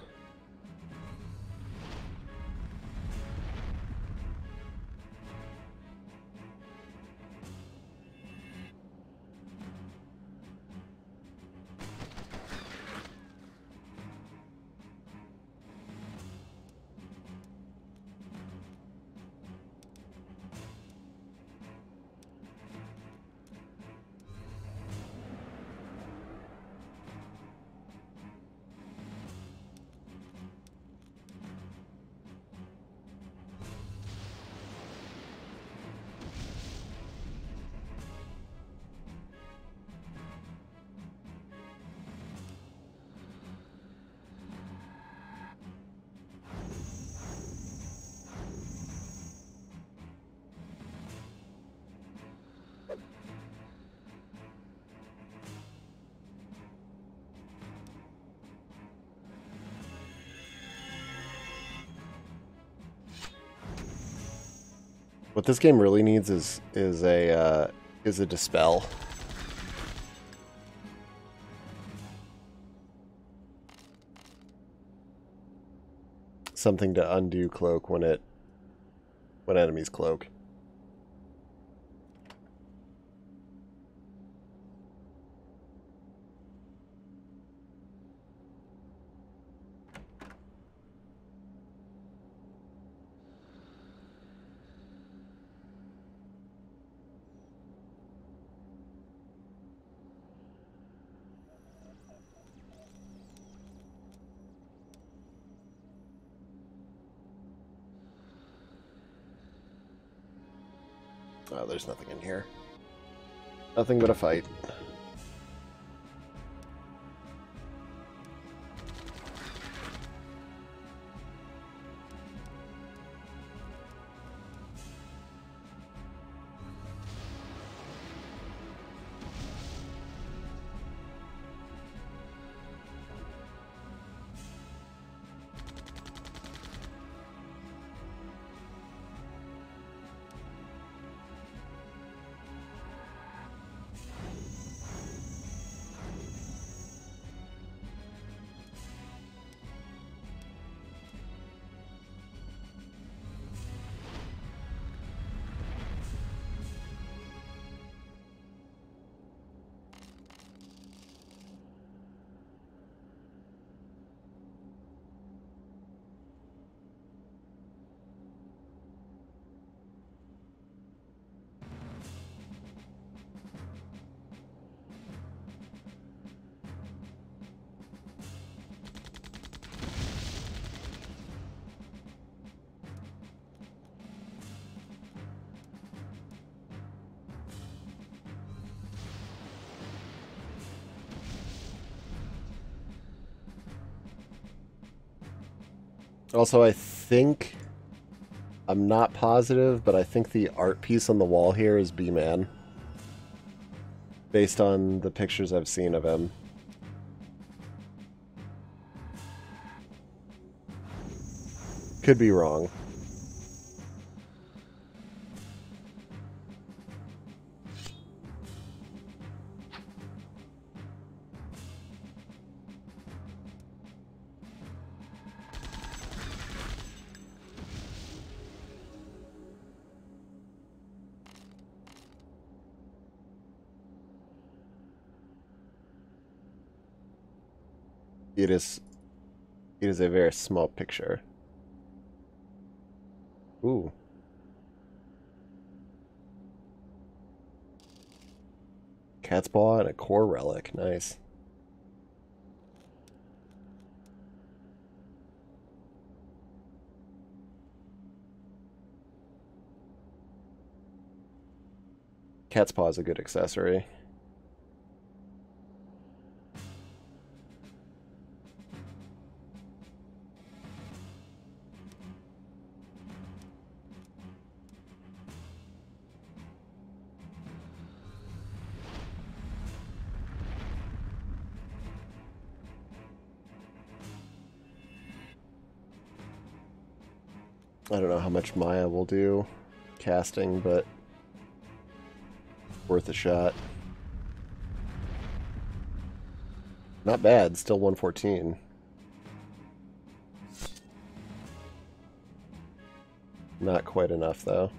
What this game really needs is a dispel. Something to undo cloak when enemies cloak. Oh, there's nothing in here. Nothing but a fight. Also, I think, I'm not positive, but I think the art piece on the wall here is B-Man. Based on the pictures I've seen of him. Could be wrong. It is a very small picture. Ooh. Cat's paw and a core relic. Nice. Cat's paw is a good accessory. I don't know how much Maya will do casting, but worth a shot. Not bad, still 114. Not quite enough, though.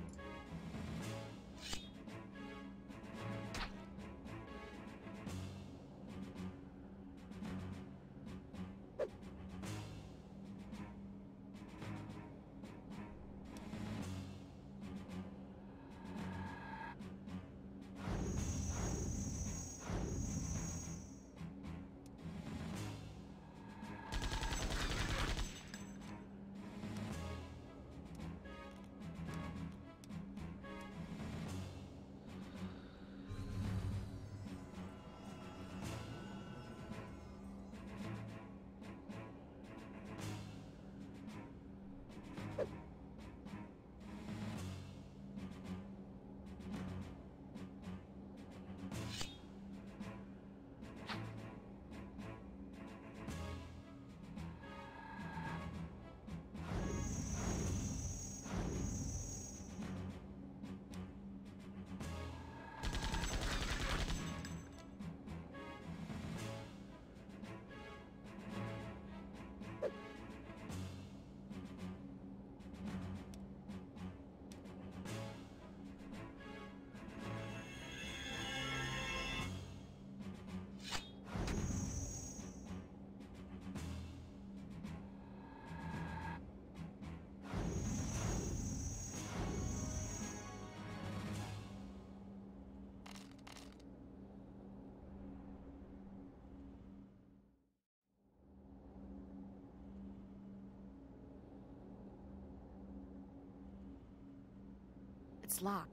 It's locked.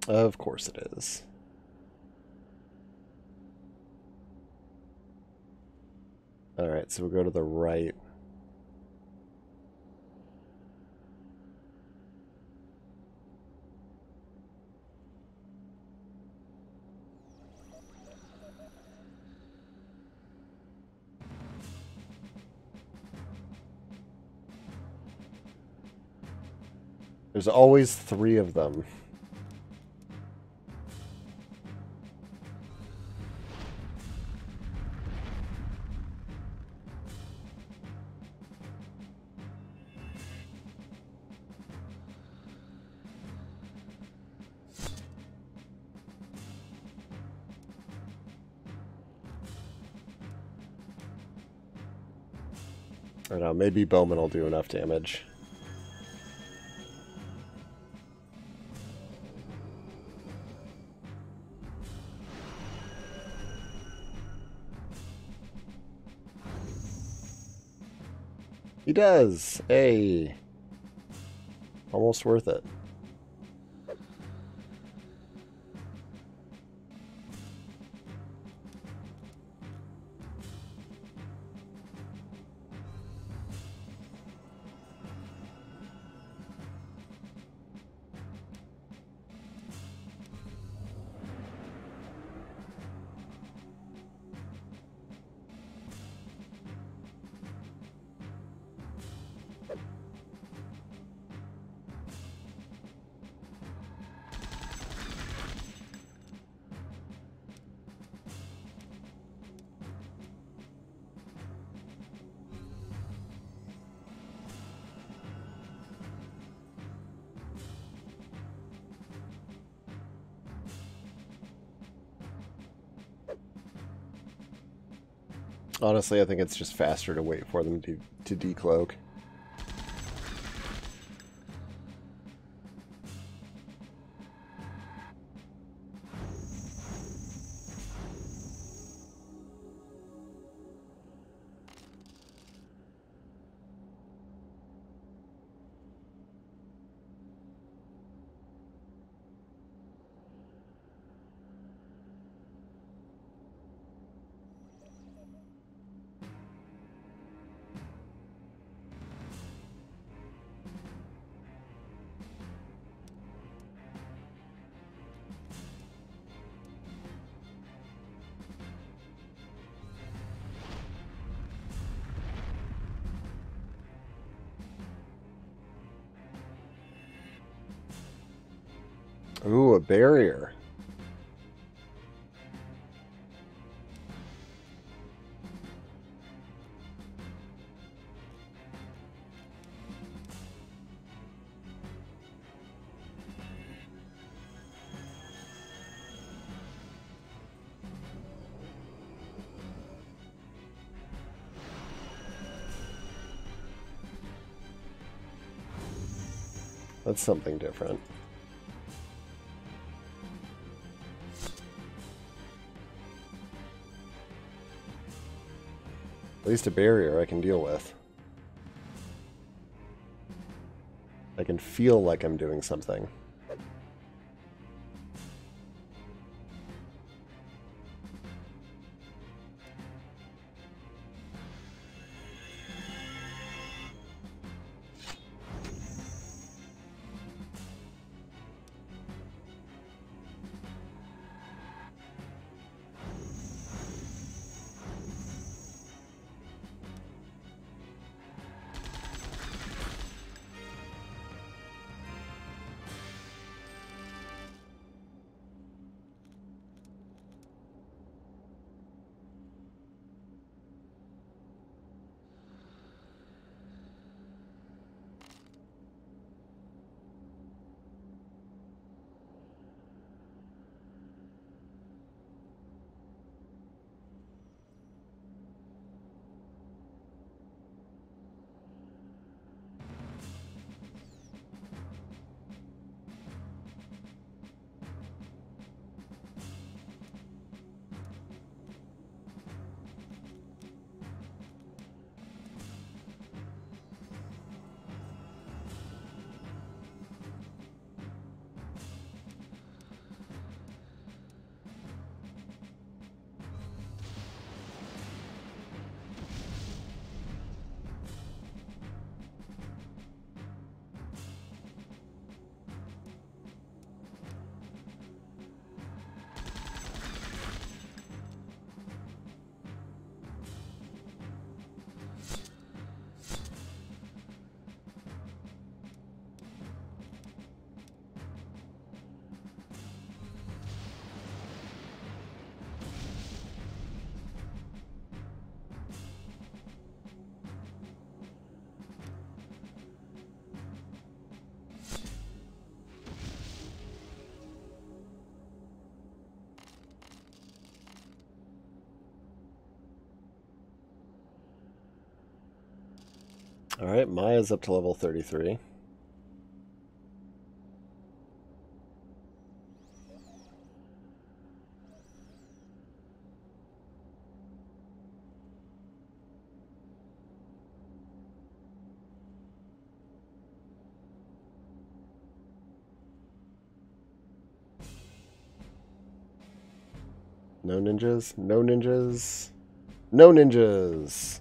Of course it is. Alright, so we'll go to the right. There's always 3 of them. I don't know, maybe Bowman will do enough damage. He does! Hey! Almost worth it. Honestly, I think it's just faster to wait for them to decloak. Ooh, a barrier. That's something different. At least a barrier I can deal with. I can feel like I'm doing something. Alright, Maya's up to level 33. No ninjas, no ninjas, no ninjas!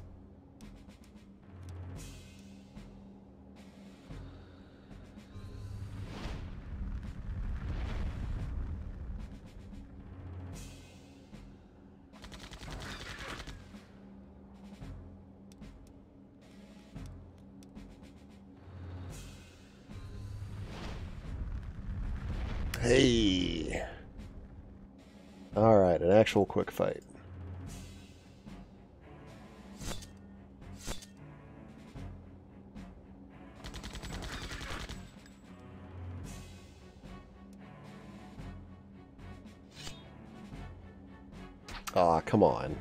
Hey! Alright, an actual quick fight. Aw, come on.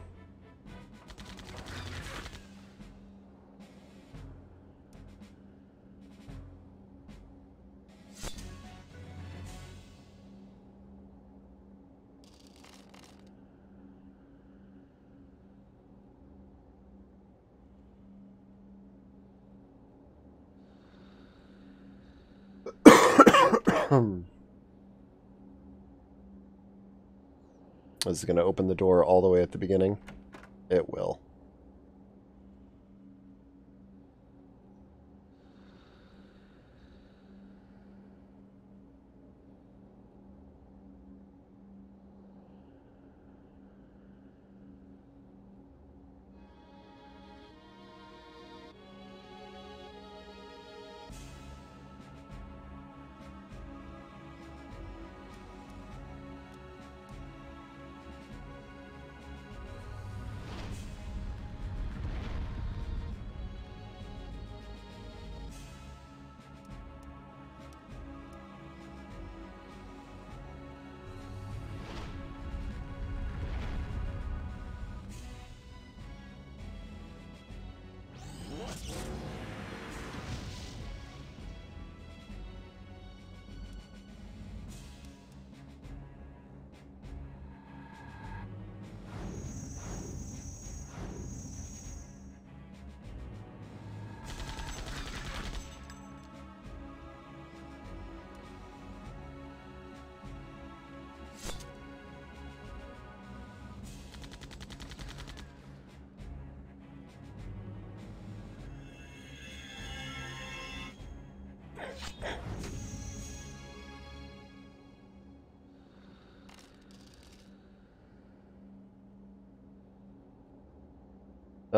Is it going to open the door all the way at the beginning? It will.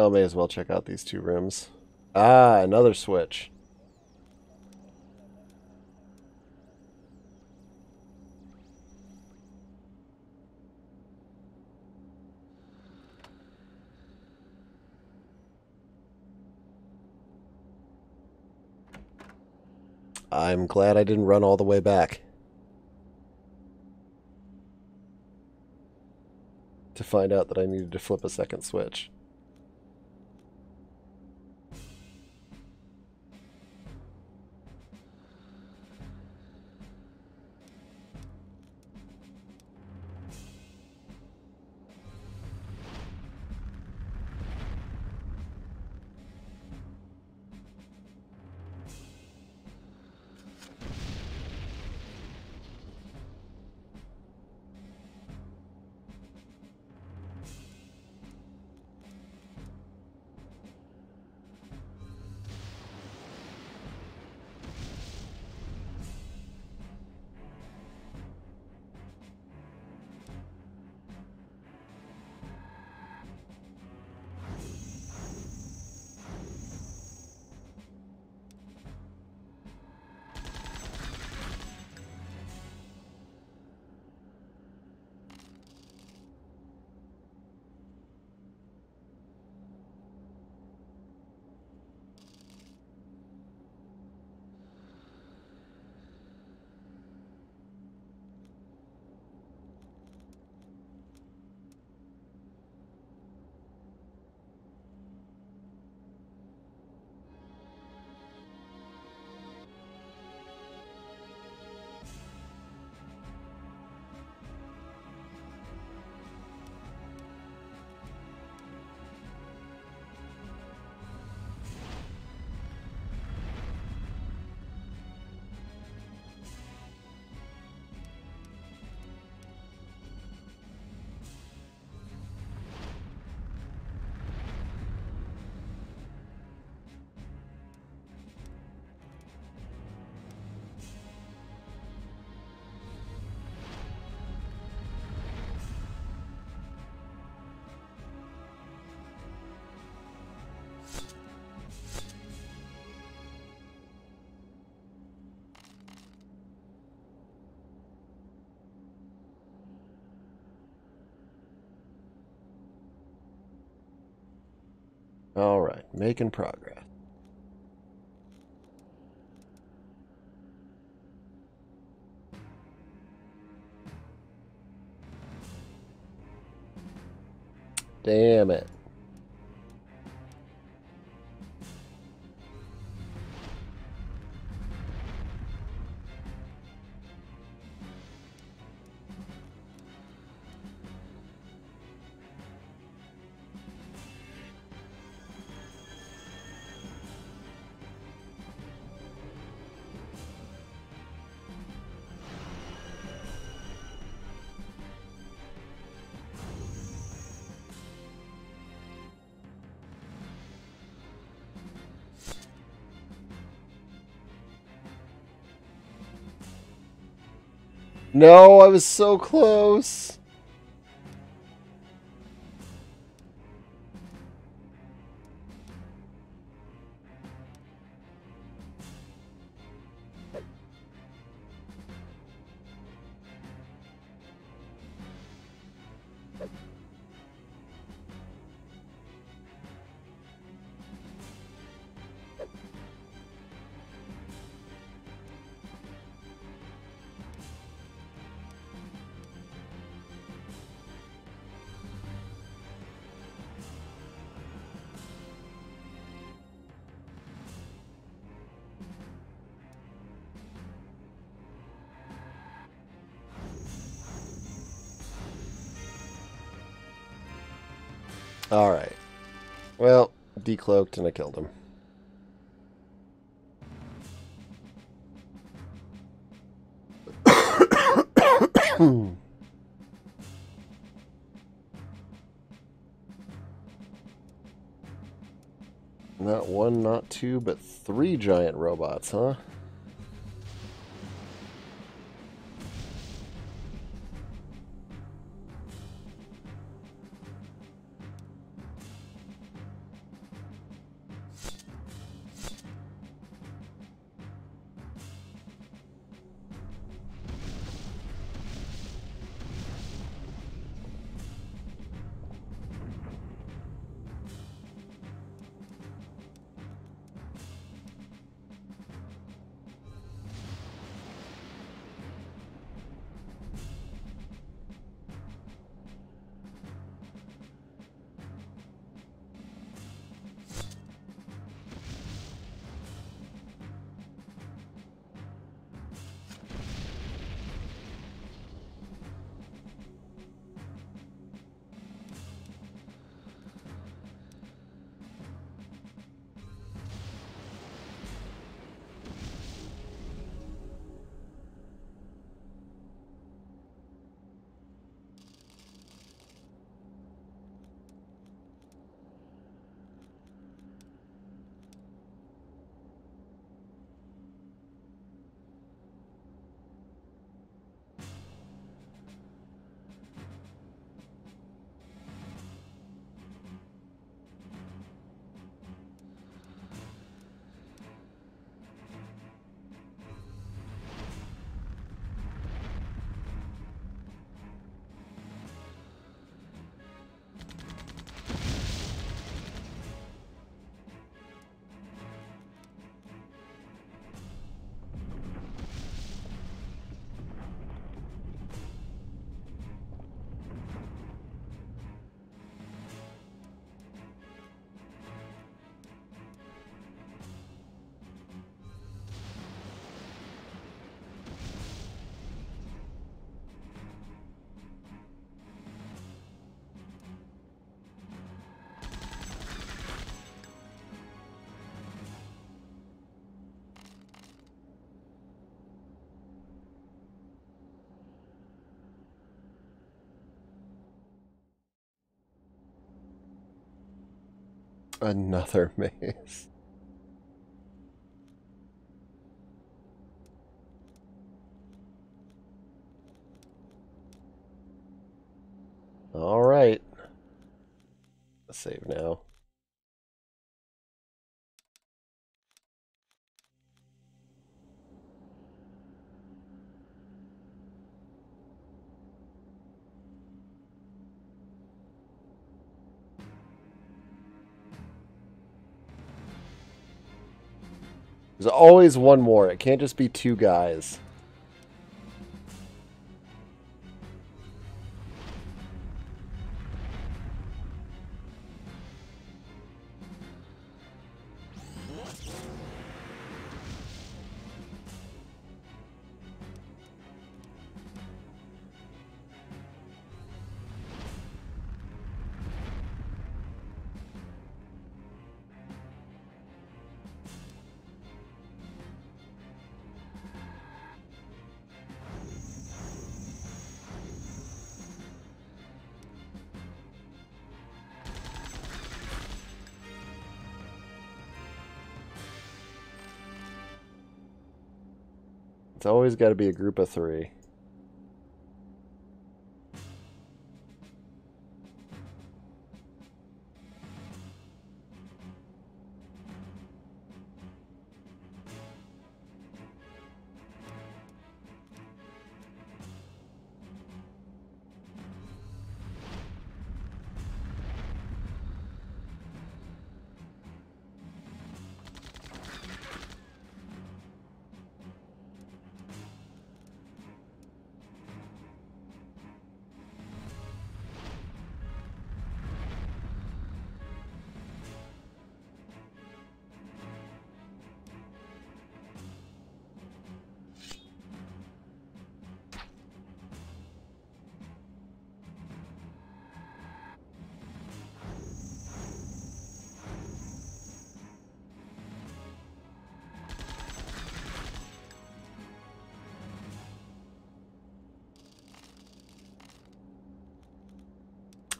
Oh, may as well check out these two rooms. Ah, another switch. I'm glad I didn't run all the way back to find out that I needed to flip a second switch. All right, making progress. Damn it. No, I was so close. All right. Well, decloaked and I killed him. Not one, not two, but 3 giant robots, huh? Another maze. All right. Let's save now. There's always one more. It can't just be two guys. It's always got to be a group of three.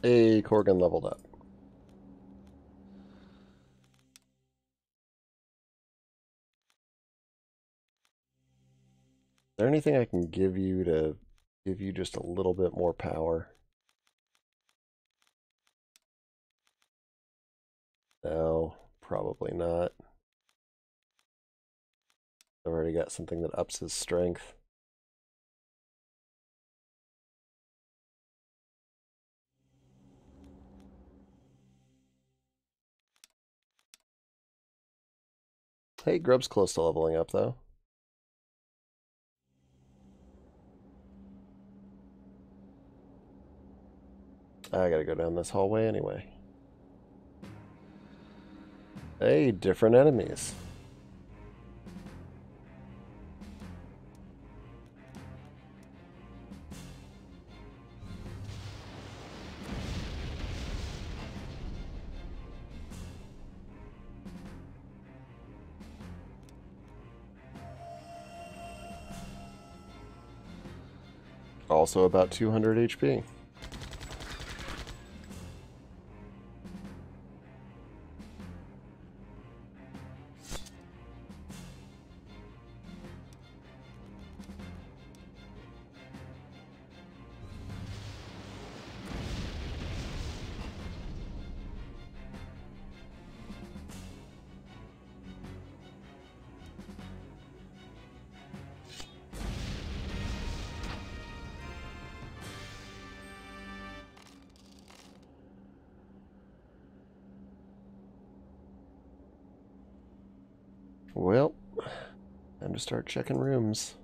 Hey, Corgan leveled up. Is there anything I can give you to give you just a little bit more power? No, probably not. I've already got something that ups his strength. Hey, Grub's close to leveling up, though. I gotta go down this hallway anyway. Hey, different enemies. Also about 200 HP. Well, time to start checking rooms.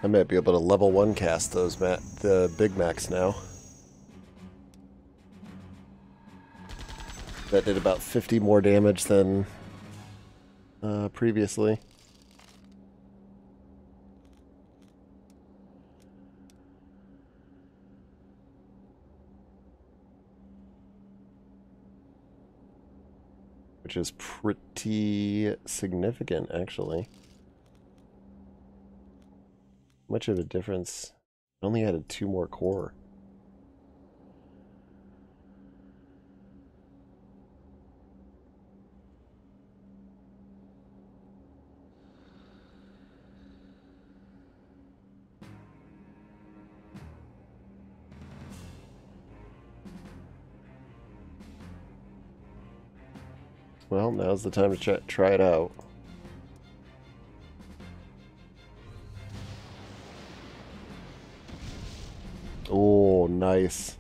I might be able to level 1 cast those the Big Macs now. That did about 50 more damage than previously. which is pretty significant, actually. Much of a difference. Only added 2 more core. Well, now's the time to try it out. Oh, nice.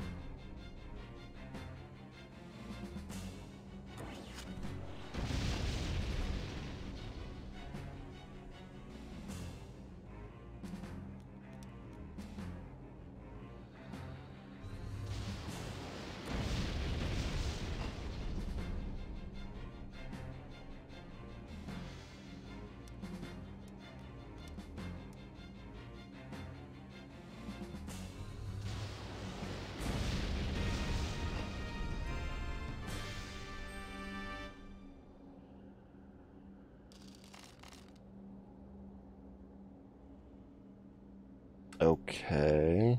Okay.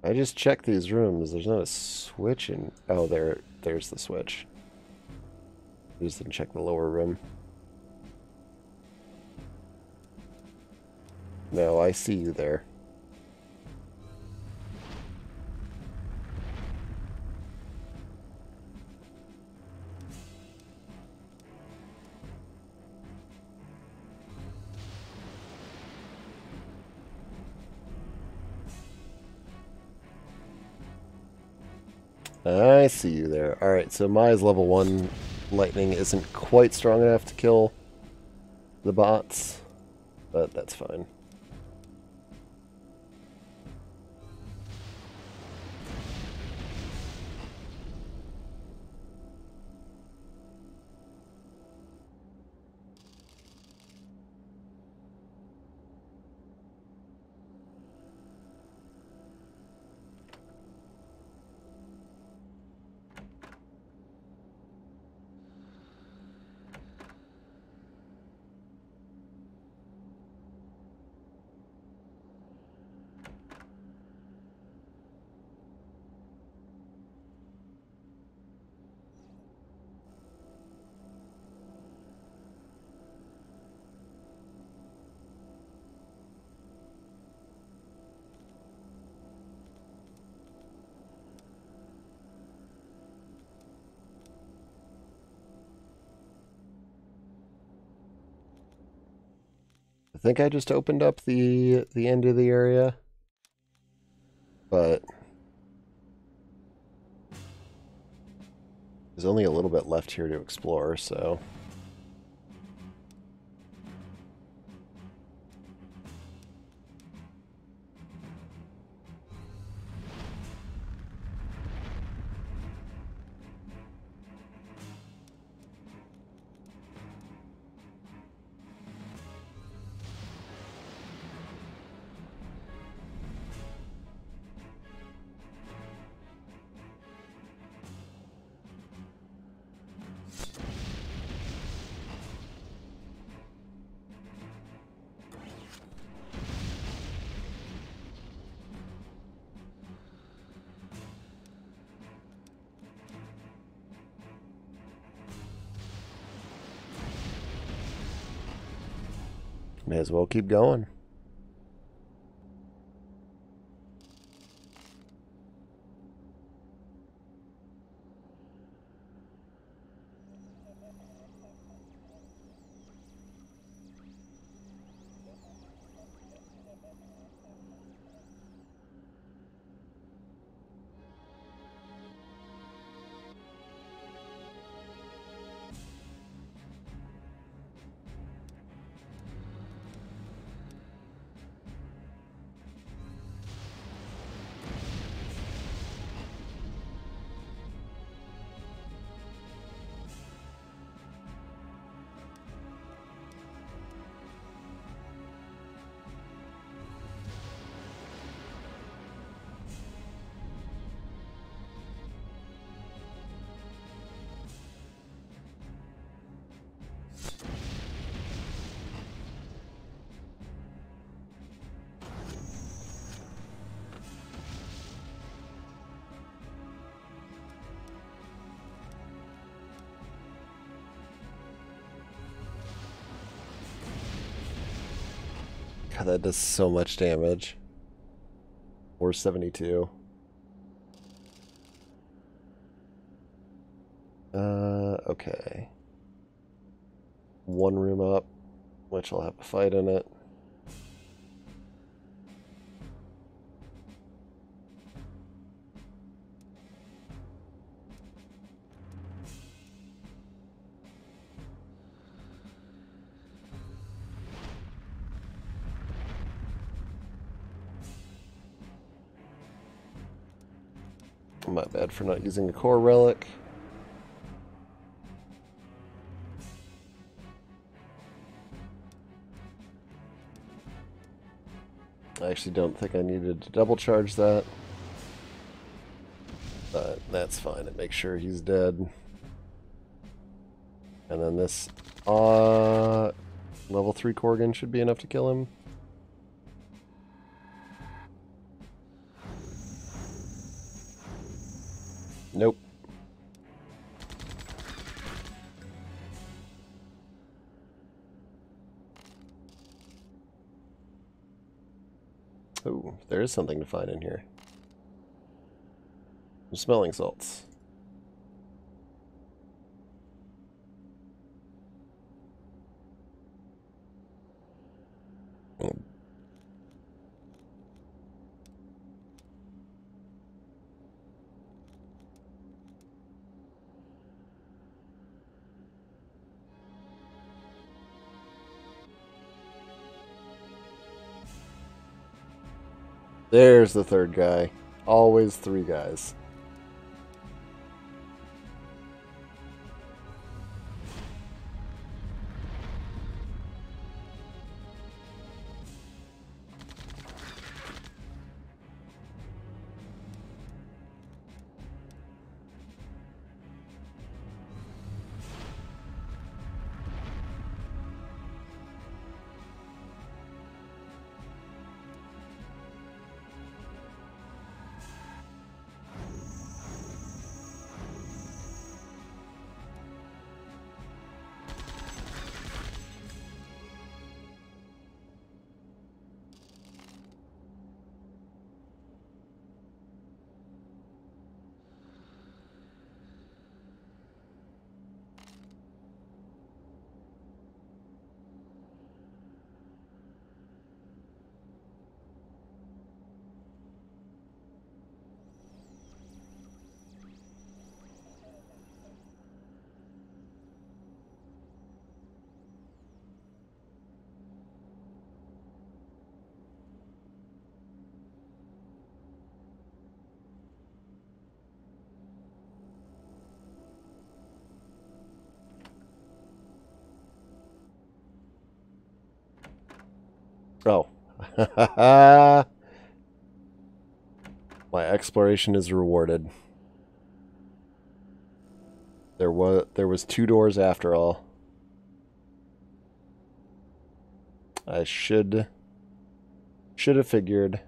I just checked these rooms. There's not a switch in... Oh, there's the switch. I just didn't check the lower room. No, I see you there. I see you there. Alright, so Maya's level 1 lightning isn't quite strong enough to kill the bots, but that's fine. I think I just opened up the end of the area, but there's only a little bit left here to explore, so... May as well keep going. God, that does so much damage. 472. Okay. One room up, which will have a fight in it. My bad for not using a core relic. I actually don't think I needed to double charge that. But that's fine. It makes sure he's dead. And then this level 3 Korgan should be enough to kill him. Nope. Oh, there is something to find in here. Some smelling salts. There's the third guy. Always 3 guys. Oh. My exploration is rewarded. There was 2 doors after all. I should have figured.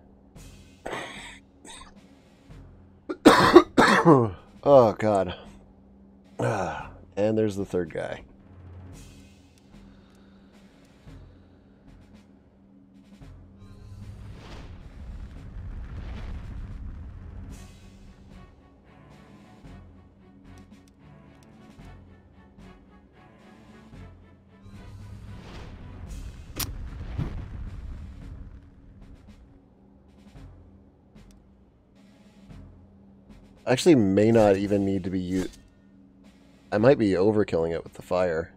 Oh god. And there's the third guy. Actually, may not even need to be used. I might be overkilling it with the fire.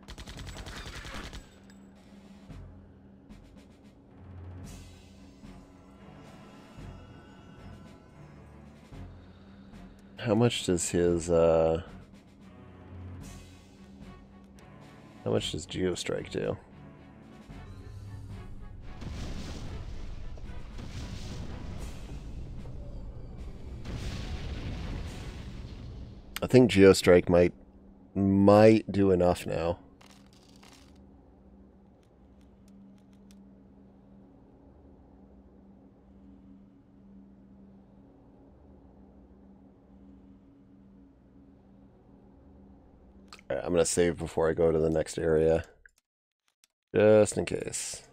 How much does his, how much does Geostrike do? I think Geostrike might do enough now. Alright, I'm gonna save before I go to the next area. Just in case.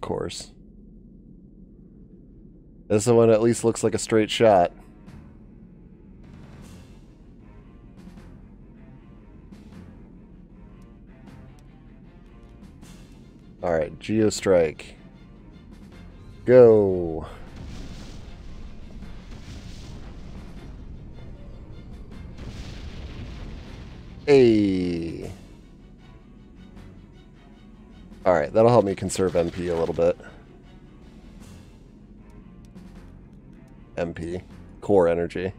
cores. This one at least looks like a straight shot. Alright, Geostrike. Go! Hey! Alright, that'll help me conserve MP a little bit. MP. Core energy.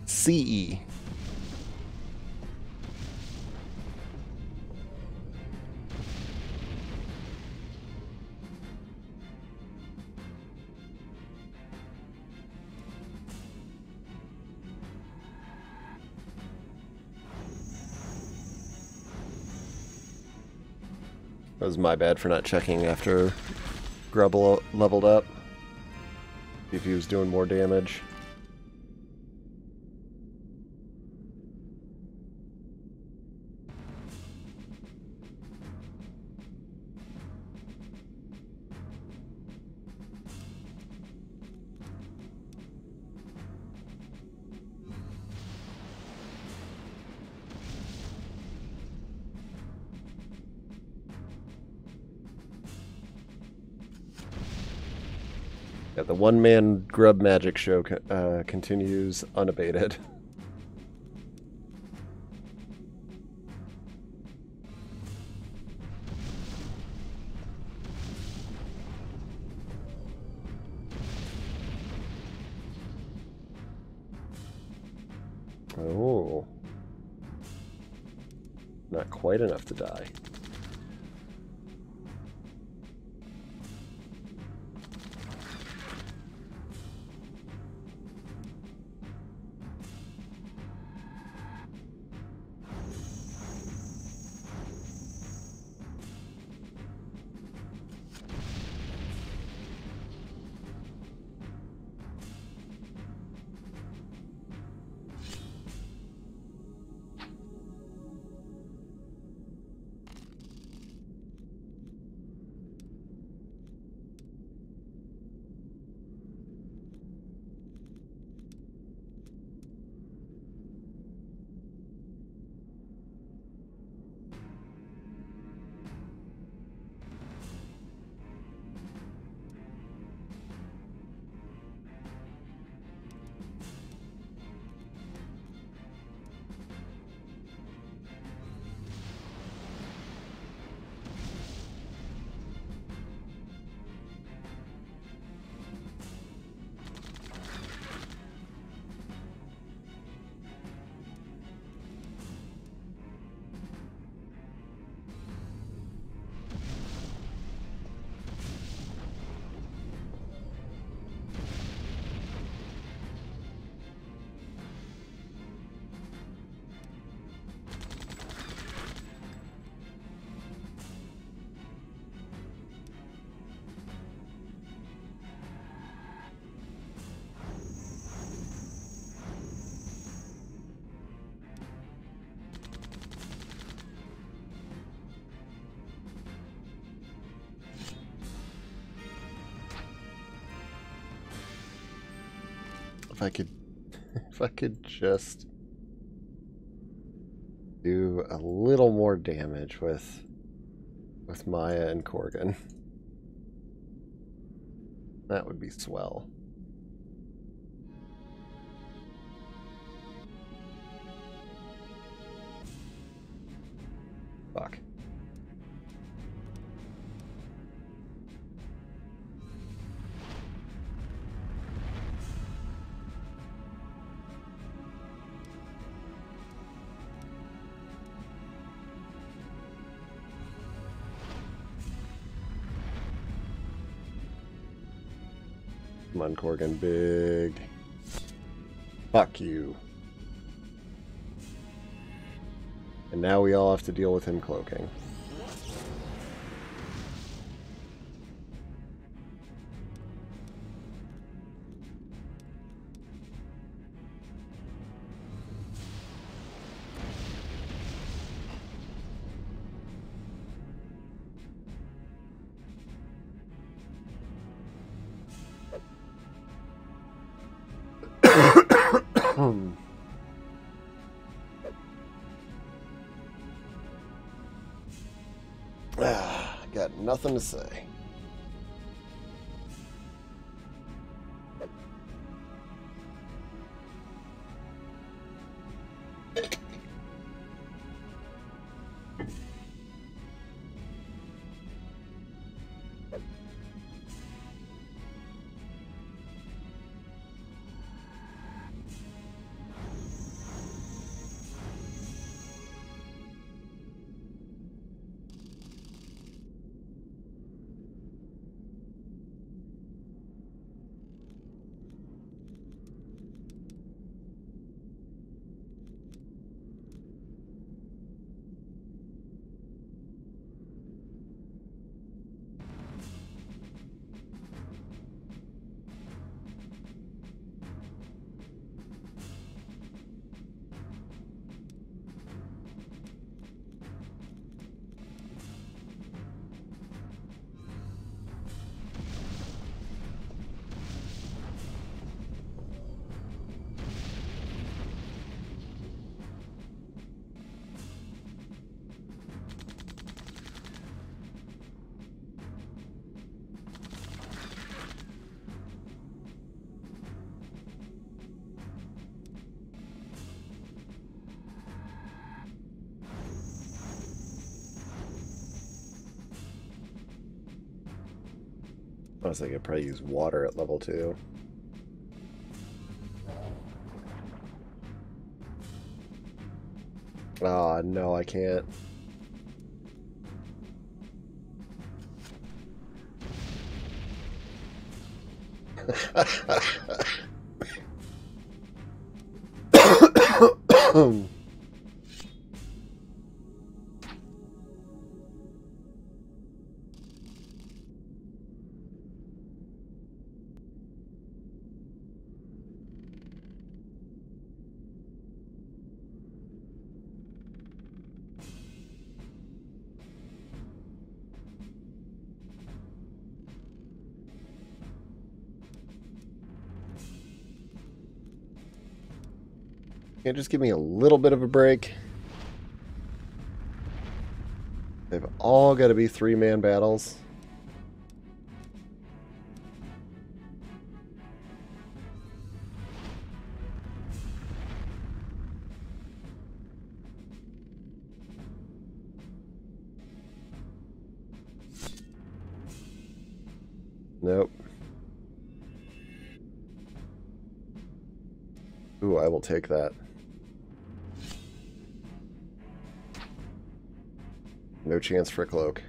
CE. That was my bad for not checking after Grub leveled up. See if he was doing more damage. Yeah, the one-man grub magic show continues unabated. Oh. Not quite enough to die. If I could just do a little more damage with Maya and Corgan, that would be swell. Fuck. Come on, Corgan, big. Fuck you. And now we all have to deal with him cloaking. Got nothing to say. I was thinking I'd probably use water at level 2. Oh, no, I can't. Can't just give me a little bit of a break. They've all got to be 3-man battles. Nope. Ooh, I will take that. No chance for a cloak.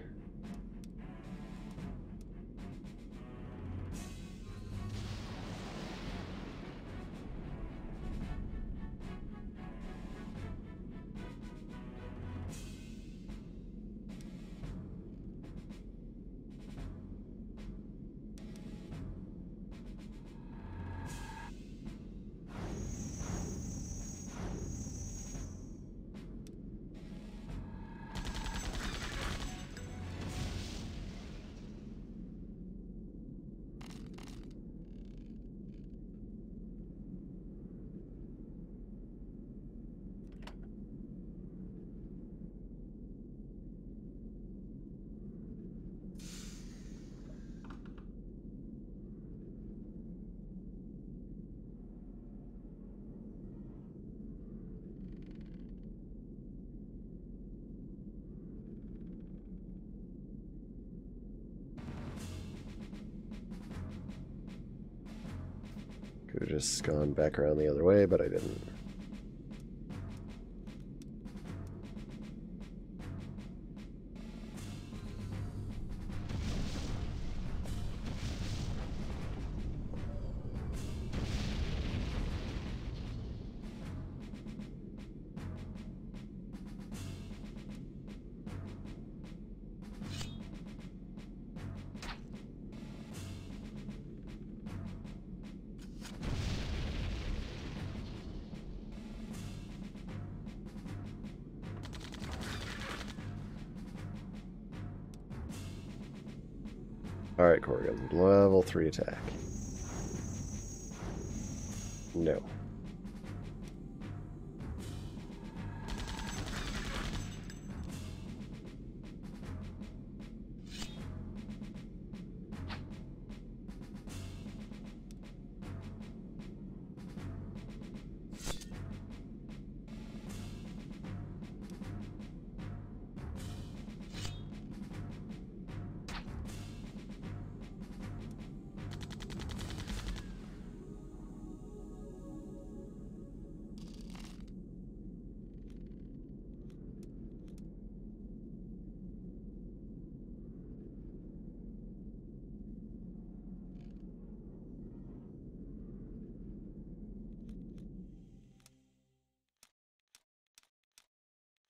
Could have just gone back around the other way, but I didn't. Alright, Corrigan. Level 3 attack. No.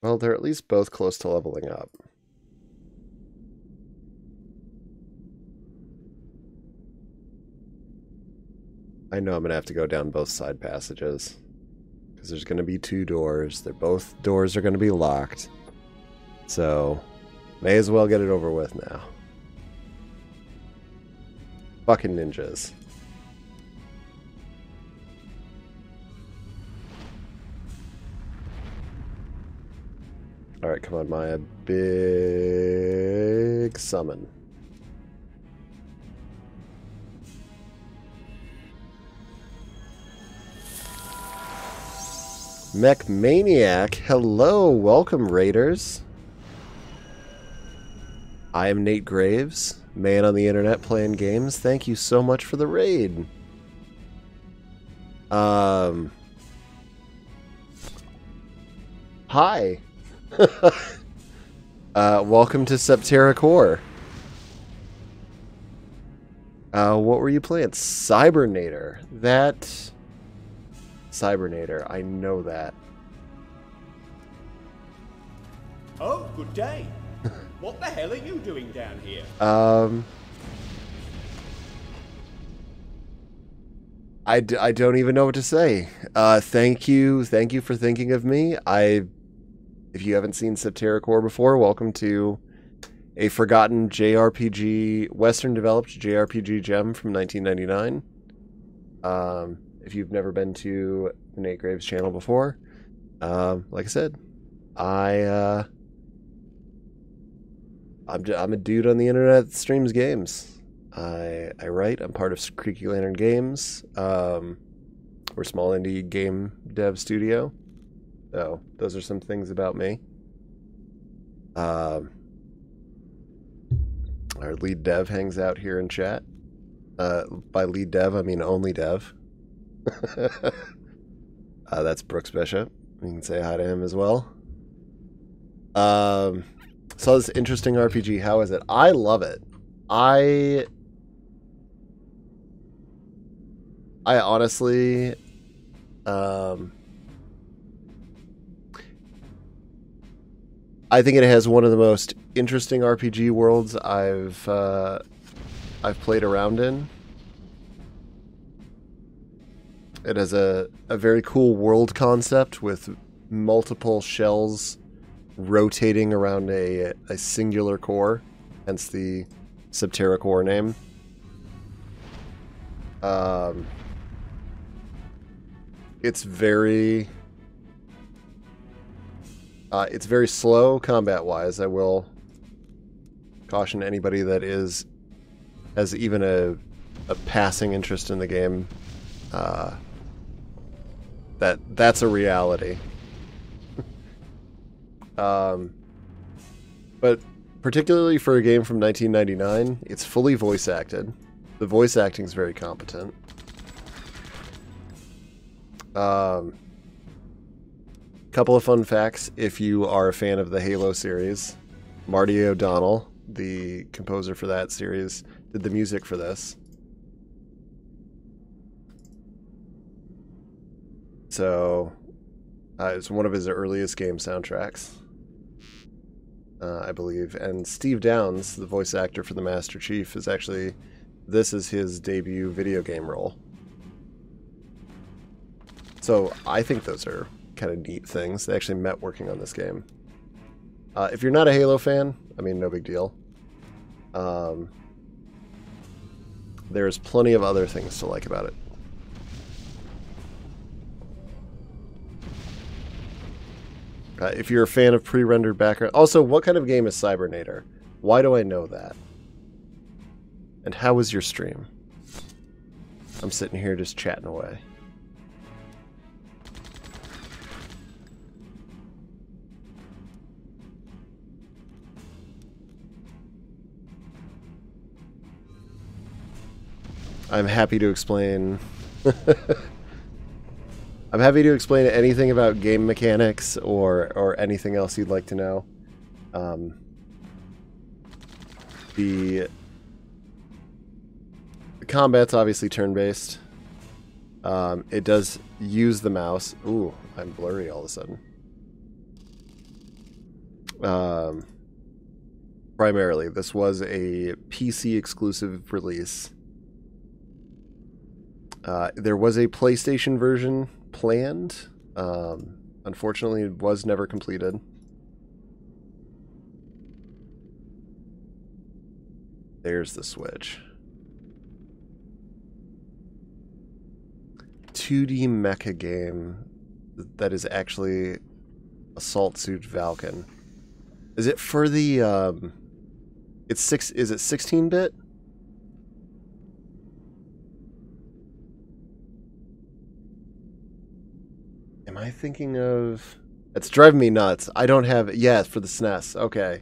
Well, they're at least both close to leveling up. I know I'm going to have to go down both side passages. Because there's going to be 2 doors. Both doors are going to be locked. So, may as well get it over with now. Fucking ninjas. Alright, come on, Maya. Big summon. Mech Maniac, hello, welcome Raiders. I am Nate Graves, man on the internet playing games. Thank you so much for the raid. Hi. Welcome to Septerra Core. What were you playing? Cybernator. Cybernator, I know that. Oh, good day. What the hell are you doing down here? I don't even know what to say. Thank you for thinking of me. If you haven't seen Septerra Core before, welcome to a forgotten JRPG, Western developed JRPG gem from 1999. If you've never been to the Nate Graves channel before, like I said, I'm a dude on the internet that streams games. I write. I'm part of Creaky Lantern Games. We're a small indie game dev studio. So those are some things about me. Our lead dev hangs out here in chat. By lead dev, I mean only dev. That's Brooks Bishop. You can say hi to him as well. Saw this interesting RPG. How is it? I love it. I honestly, I think it has one of the most interesting RPG worlds I've played around in. It has a very cool world concept with multiple shells rotating around a singular core, hence the Septerra Core name. It's very slow combat-wise. I will caution anybody that has even a passing interest in the game. That's a reality. But particularly for a game from 1999, it's fully voice acted. The voice acting is very competent. Couple of fun facts if you are a fan of the Halo series. Marty O'Donnell, the composer for that series, did the music for this. So, it's one of his earliest game soundtracks, I believe. And Steve Downes, the voice actor for the Master Chief, this is his debut video game role. So, I think those are kind of neat things. They actually met working on this game. If you're not a Halo fan, I mean, no big deal. There's plenty of other things to like about it. If you're a fan of pre-rendered background... Also, what kind of game is Cybernator? Why do I know that? And how was your stream? I'm sitting here just chatting away. I'm happy to explain... I'm happy to explain anything about game mechanics or anything else you'd like to know. The combat's obviously turn-based. It does use the mouse. Ooh, I'm blurry all of a sudden. Primarily, this was a PC exclusive release. There was a PlayStation version planned. Unfortunately, it was never completed. There's the Switch. 2D mecha game that is actually Assault Suit Valken. Is it for the is it 16-bit? Am I thinking of... It's driving me nuts. I don't have it. Yeah, it's for the SNES. Okay.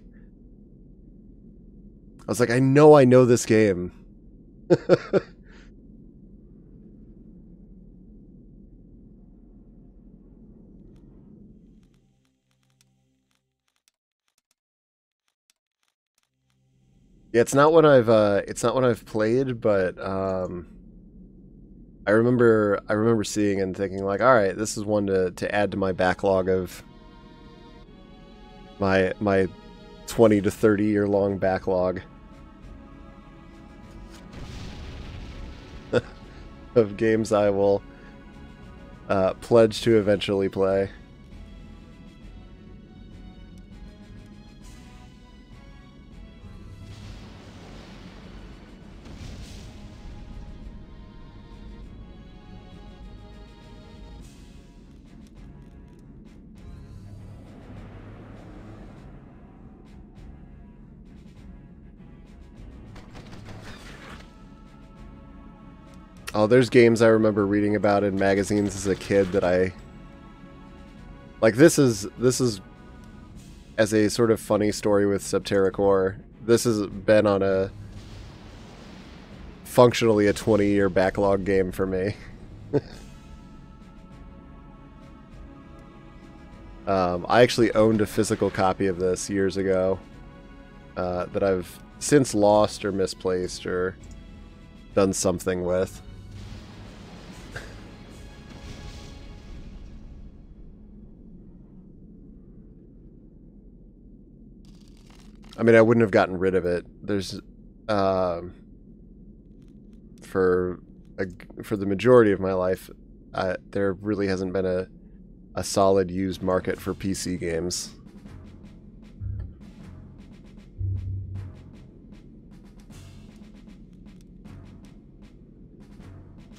I was like, I know this game. Yeah, it's not one I've played, but I remember seeing and thinking like, all right, this is one to add to my backlog of my 20 to 30 year long backlog of games I will pledge to eventually play. Oh, there's games I remember reading about in magazines as a kid that I... Like, this is as a sort of funny story with Septerra Core. This has been on a... functionally a 20-year backlog game for me. I actually owned a physical copy of this years ago that I've since lost or misplaced or done something with. I mean, I wouldn't have gotten rid of it. There's, for the majority of my life, there really hasn't been a solid used market for PC games.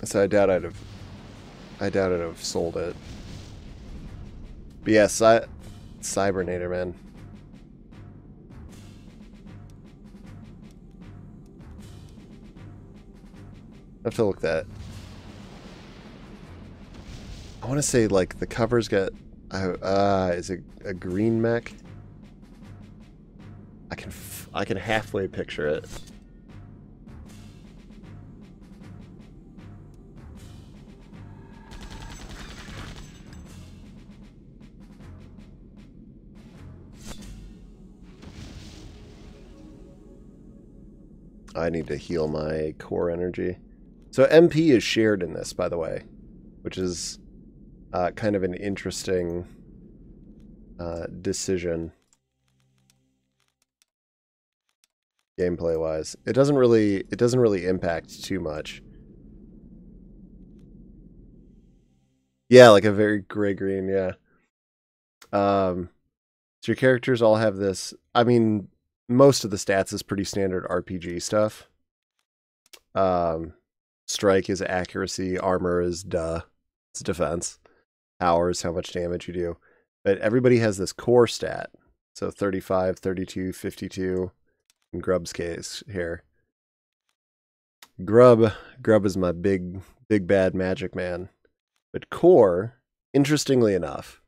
So I doubt I'd have sold it. But yeah, Cybernator, man. I have to look that. I want to say like the cover's got is it a green mech? I can halfway picture it. I need to heal my core energy. So MP is shared in this, by the way, which is kind of an interesting decision gameplay wise. It doesn't really impact too much. Yeah, like a very gray-green, yeah. So your characters all have this. I mean, most of the stats is pretty standard RPG stuff. Strike is accuracy, armor is it's defense, power is how much damage you do. But everybody has this core stat. So 35, 32, 52 in Grub's case here. Grub is my big bad magic man. But core, interestingly enough,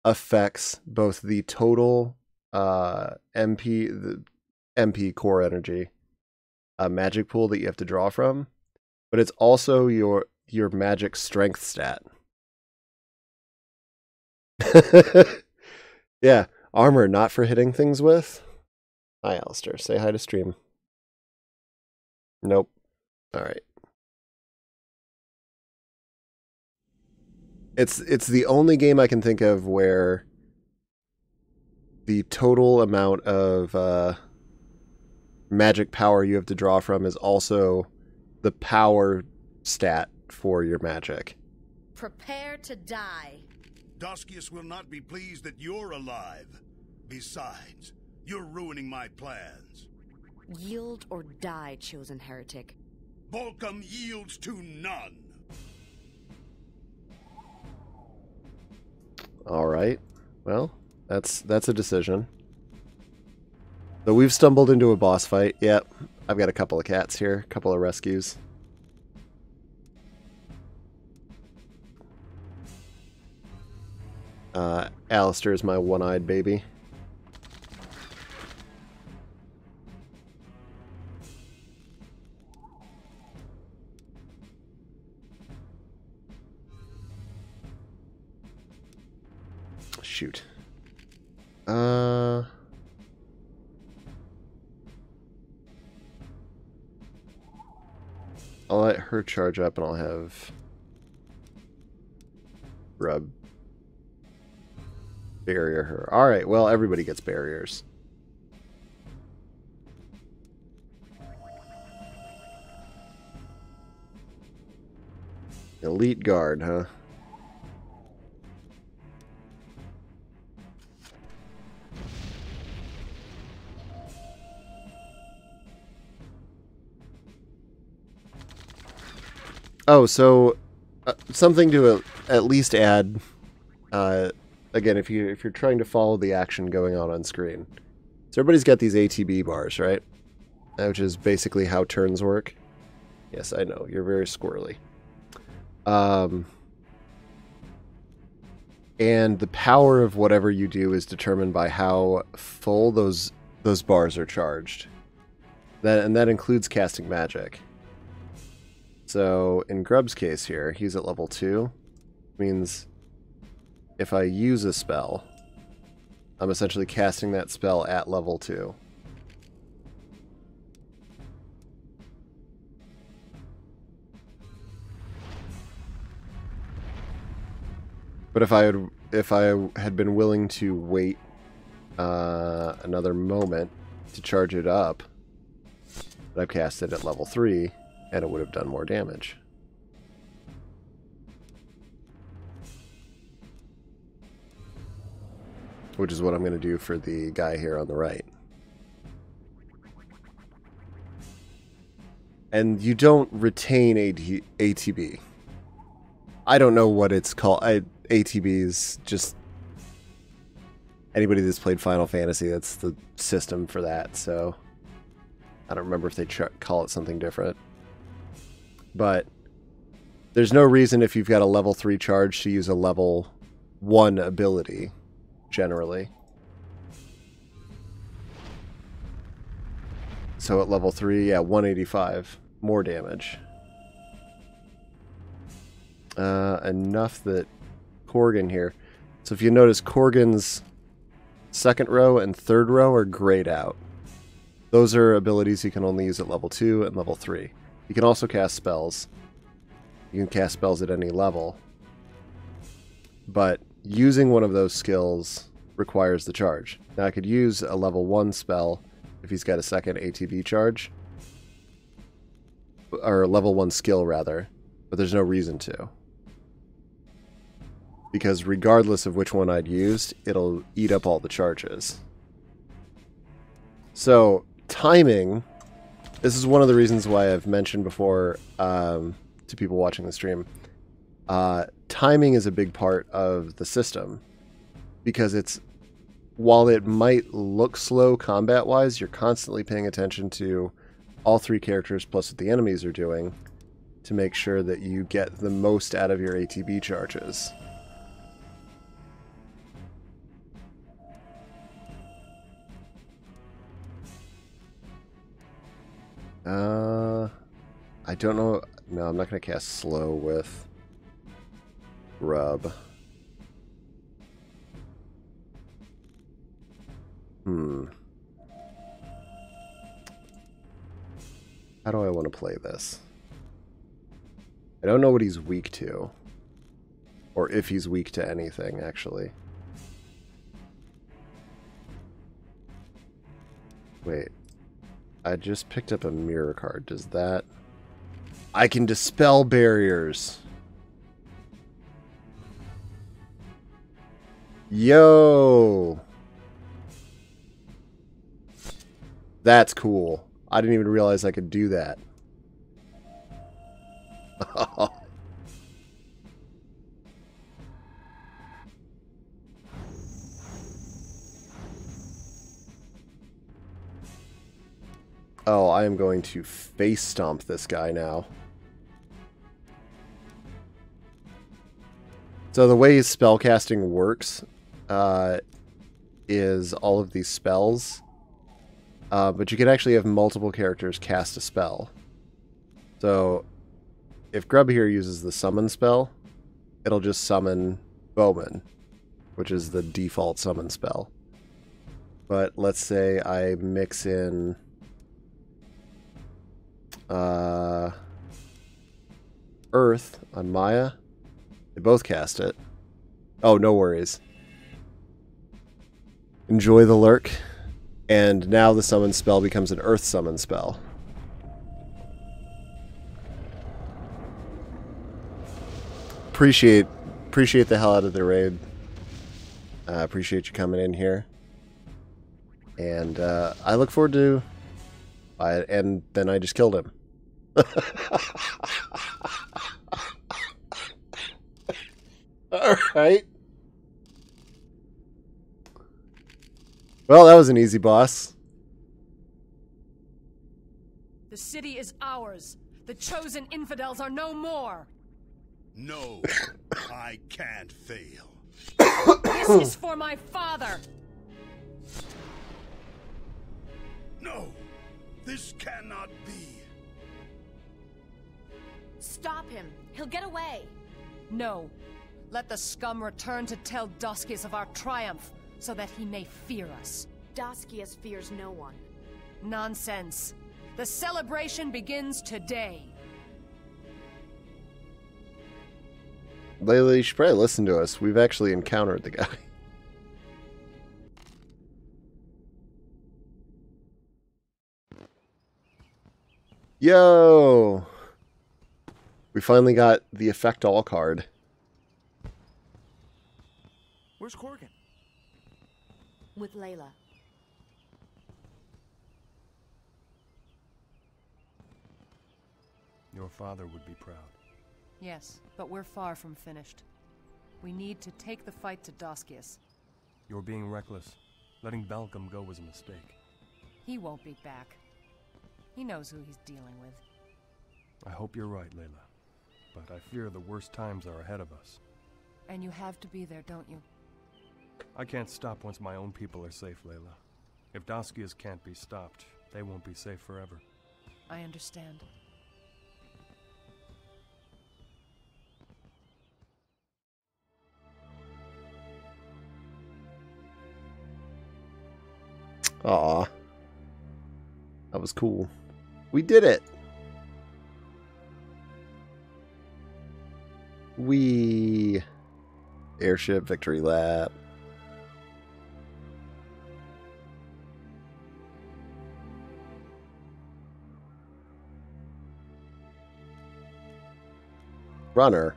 affects both the total MP core energy magic pool that you have to draw from, but it's also your magic strength stat. Yeah, armor not for hitting things with. Hi, Alistair. Say hi to stream. Nope. All right. It's the only game I can think of where the total amount of magic power you have to draw from is also the power stat for your magic. Prepare to die. Doskius will not be pleased that you're alive. Besides, you're ruining my plans. Yield or die, chosen heretic. Volcom yields to none. All right. Well, that's a decision. So we've stumbled into a boss fight. Yep. I've got a couple of cats here, a couple of rescues. Alistair is my one-eyed baby. Shoot. I'll let her charge up and I'll have Rub barrier her. Alright, well, everybody gets barriers. Elite guard, huh? Oh, so something to at least add. Again, if you're trying to follow the action going on screen, so everybody's got these ATB bars, right? Which is basically how turns work. Yes, I know you're very squirrely. And the power of whatever you do is determined by how full those bars are charged. That includes casting magic. So in Grub's case here, he's at level 2. Means if I use a spell, I'm essentially casting that spell at level 2. But if I had been willing to wait another moment to charge it up, I've cast it at level 3. And it would have done more damage. Which is what I'm going to do for the guy here on the right. And you don't retain ATB. I don't know what it's called. ATB is just... Anybody that's played Final Fantasy, that's the system for that, so... I don't remember if they call it something different. But there's no reason if you've got a level 3 charge to use a level 1 ability, generally. So at level 3, yeah, 185. More damage. Enough that Corgan here. So if you notice, Corgan's second row and third row are grayed out. Those are abilities you can only use at level 2 and level 3. You can also cast spells. You can cast spells at any level. But using one of those skills requires the charge. Now I could use a level 1 spell if he's got a second ATB charge. Or level 1 skill, rather. But there's no reason to. Because regardless of which one I'd used, it'll eat up all the charges. So, timing... This is one of the reasons why I've mentioned before to people watching the stream. Timing is a big part of the system. Because while it might look slow combat-wise, you're constantly paying attention to all 3 characters plus what the enemies are doing to make sure that you get the most out of your ATB charges. I don't know. No, I'm not going to cast slow with Rub. How do I want to play this? I don't know what he's weak to. Or if he's weak to anything, actually. Wait. I just picked up a mirror card. Does that... I can dispel barriers. Yo! That's cool. I didn't even realize I could do that. Oh, I am going to face stomp this guy now. So the way spellcasting works is all of these spells, but you can actually have multiple characters cast a spell. So if Grub here uses the summon spell, it'll just summon Bowman, which is the default summon spell. But let's say I mix in Earth on Maya. They both cast it. Oh, no worries. Enjoy the lurk. And now the summon spell becomes an Earth summon spell. Appreciate the hell out of the raid. Appreciate you coming in here. And I look forward to... and then I just killed him. Alright. Well, that was an easy boss. The city is ours. The chosen infidels are no more. No, I can't fail. This is for my father. No, this cannot be. Stop him. He'll get away. No. Let the scum return to tell Doskius of our triumph, so that he may fear us. Doskius fears no one. Nonsense. The celebration begins today. Layla, you should probably listen to us. We've actually encountered the guy. Yo! We finally got the Effect All card. Where's Corgan? With Layla. Your father would be proud. Yes, but we're far from finished. We need to take the fight to Doskius. You're being reckless. Letting Balcom go was a mistake. He won't be back. He knows who he's dealing with. I hope you're right, Layla. But I fear the worst times are ahead of us. And you have to be there, don't you? I can't stop once my own people are safe, Layla. If Doskius can't be stopped, they won't be safe forever. I understand. Aw. That was cool. We did it! We airship victory lap. Runner.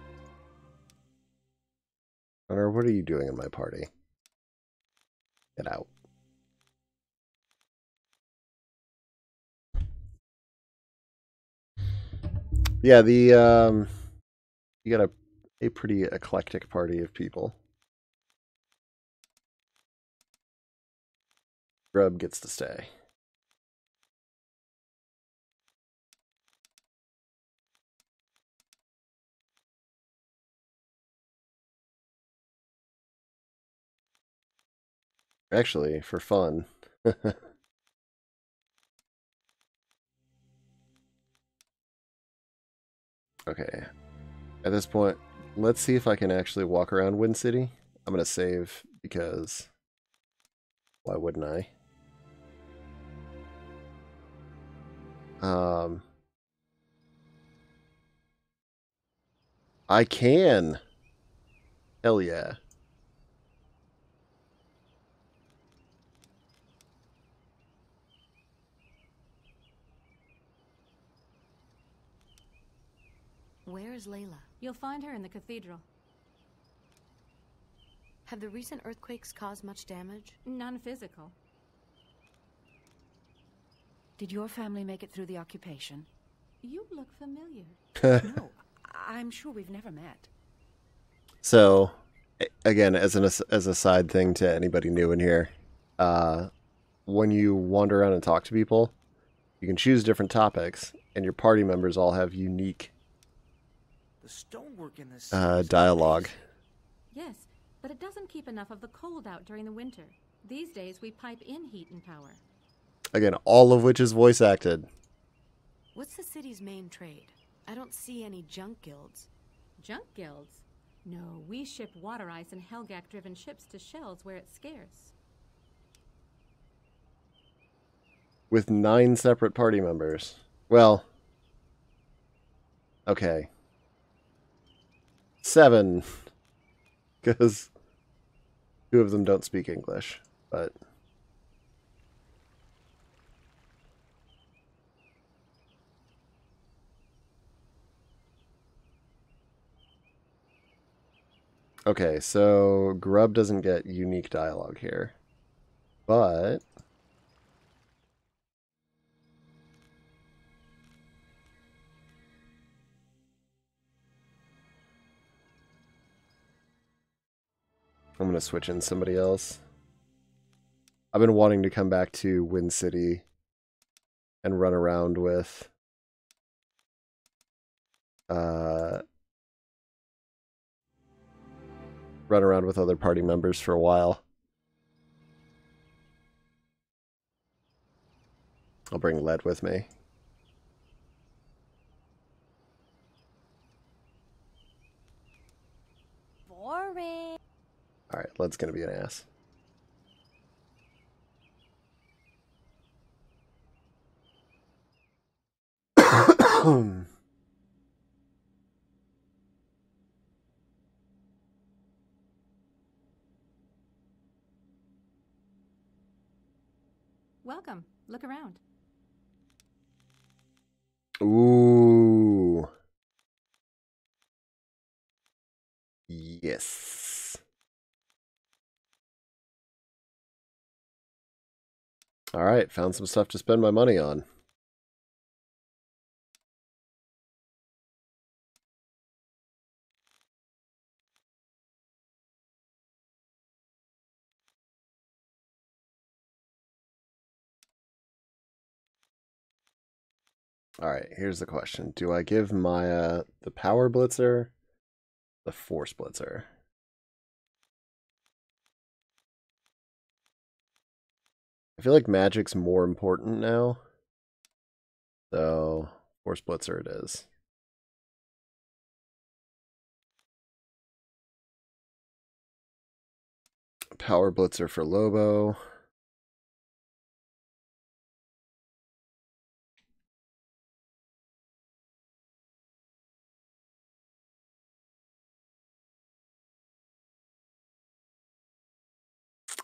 Runner, what are you doing in my party? Get out. Yeah, the you got a pretty eclectic party of people. Grub gets to stay. Actually, for fun. Okay. At this point, let's see if I can actually walk around Wind City. I'm going to save because why wouldn't I? I can. Hell yeah. Where is Layla? You'll find her in the cathedral. Have the recent earthquakes caused much damage? None physical. Did your family make it through the occupation? You look familiar. No, I'm sure we've never met. So, again, as a side thing to anybody new in here, when you wander around and talk to people, you can choose different topics, and your party members all have unique The stonework in this dialogue. Yes, but it doesn't keep enough of the cold out during the winter. These days, we pipe in heat and power. Again, all of which is voice acted. What's the city's main trade? I don't see any junk guilds. Junk guilds? No, we ship water ice and Helgak-driven ships to Shells where it's scarce. With 9 separate party members. Well, okay. 7. Because 2 of them don't speak English, but... Okay, so Grub doesn't get unique dialogue here, but... I'm going to switch in somebody else. I've been wanting to come back to Wind City and run around with other party members for a while. I'll bring Led with me. Boring. Alright, Led's gonna be an ass. Welcome. Look around. Ooh. Yes. Alright, found some stuff to spend my money on. Alright, here's the question. Do I give Maya the Power Blitzer, the Force Blitzer? I feel like Magic's more important now. So, Force Blitzer it is. Power Blitzer for Lobo.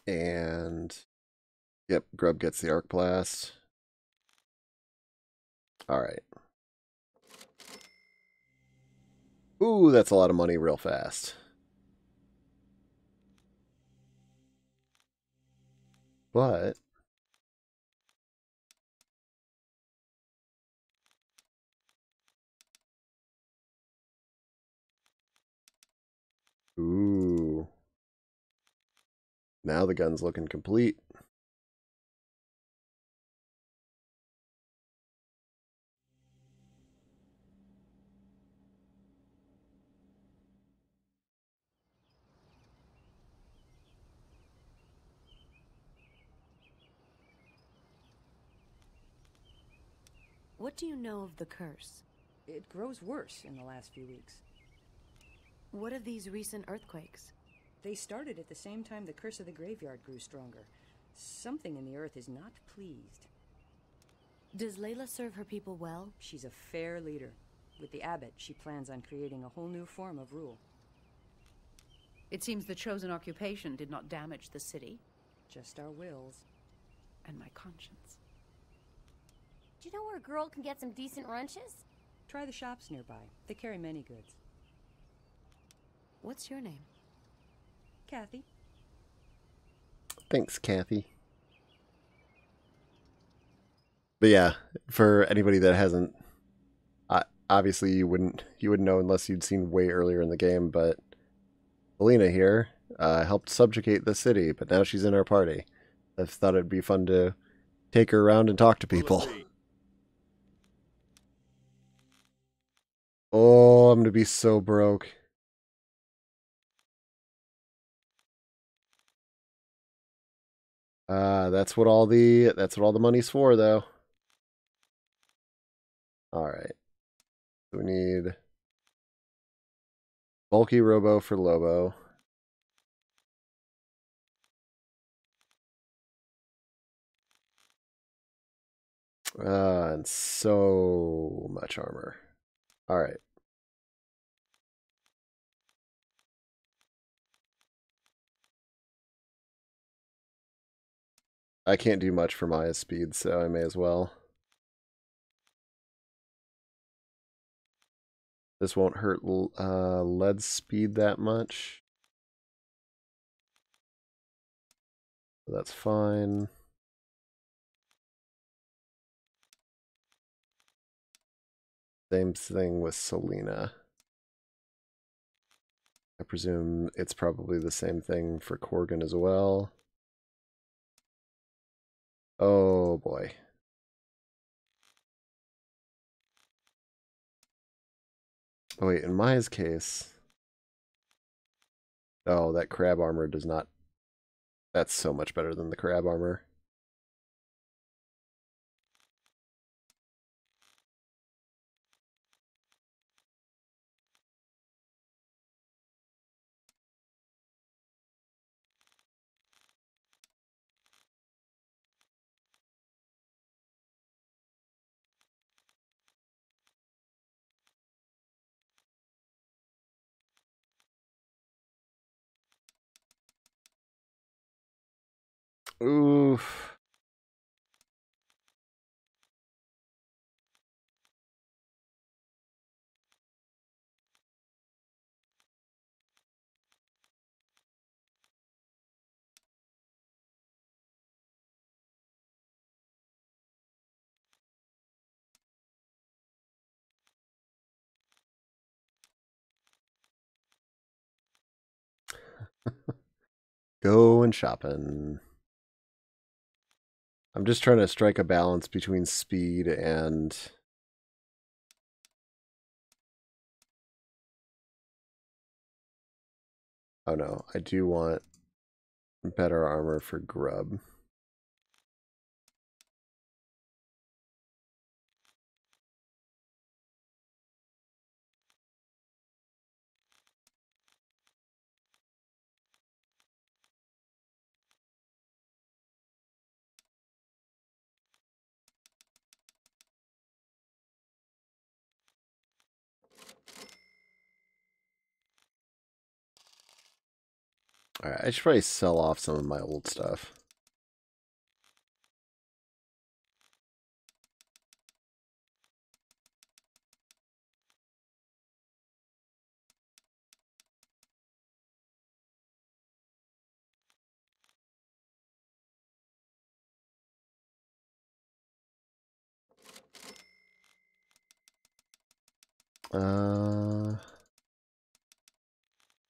And yep, Grub gets the Arc Blast. Alright. Ooh, that's a lot of money real fast. But ooh. Now the gun's looking complete. What do you know of the curse? It grows worse in the last few weeks. What of these recent earthquakes? They started at the same time the curse of the graveyard grew stronger. Something in the earth is not pleased. Does Layla serve her people well? She's a fair leader. With the abbot, she plans on creating a whole new form of rule. It seems the chosen occupation did not damage the city. Just our wills. And my conscience. Do you know where a girl can get some decent runches? Try the shops nearby. They carry many goods. What's your name? Kathy. Thanks, Kathy. But yeah, for anybody that hasn't, obviously you wouldn't know unless you'd seen way earlier in the game. But Selena here helped subjugate the city, but now she's in our party. I thought it'd be fun to take her around and talk to people. Oh, I'm gonna be so broke. That's what all the money's for, though. All right. We need bulky robo for Lobo. And so much armor. All right. I can't do much for Maya's speed, so I may as well. This won't hurt lead's speed that much. So that's fine. Same thing with Selena. I presume it's probably the same thing for Corgan as well. Oh boy. Oh wait, in Maya's case... Oh, that crab armor does not... That's so much better than the crab armor. Oof. Going shopping. I'm just trying to strike a balance between speed and... Oh no, I do want better armor for Grub. Alright, I should probably sell off some of my old stuff.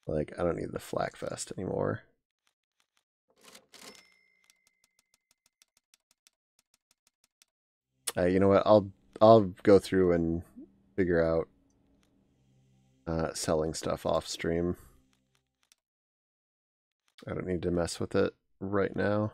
Like, I don't need the flak vest anymore. You know what? I'll go through and figure out selling stuff off stream. I don't need to mess with it right now.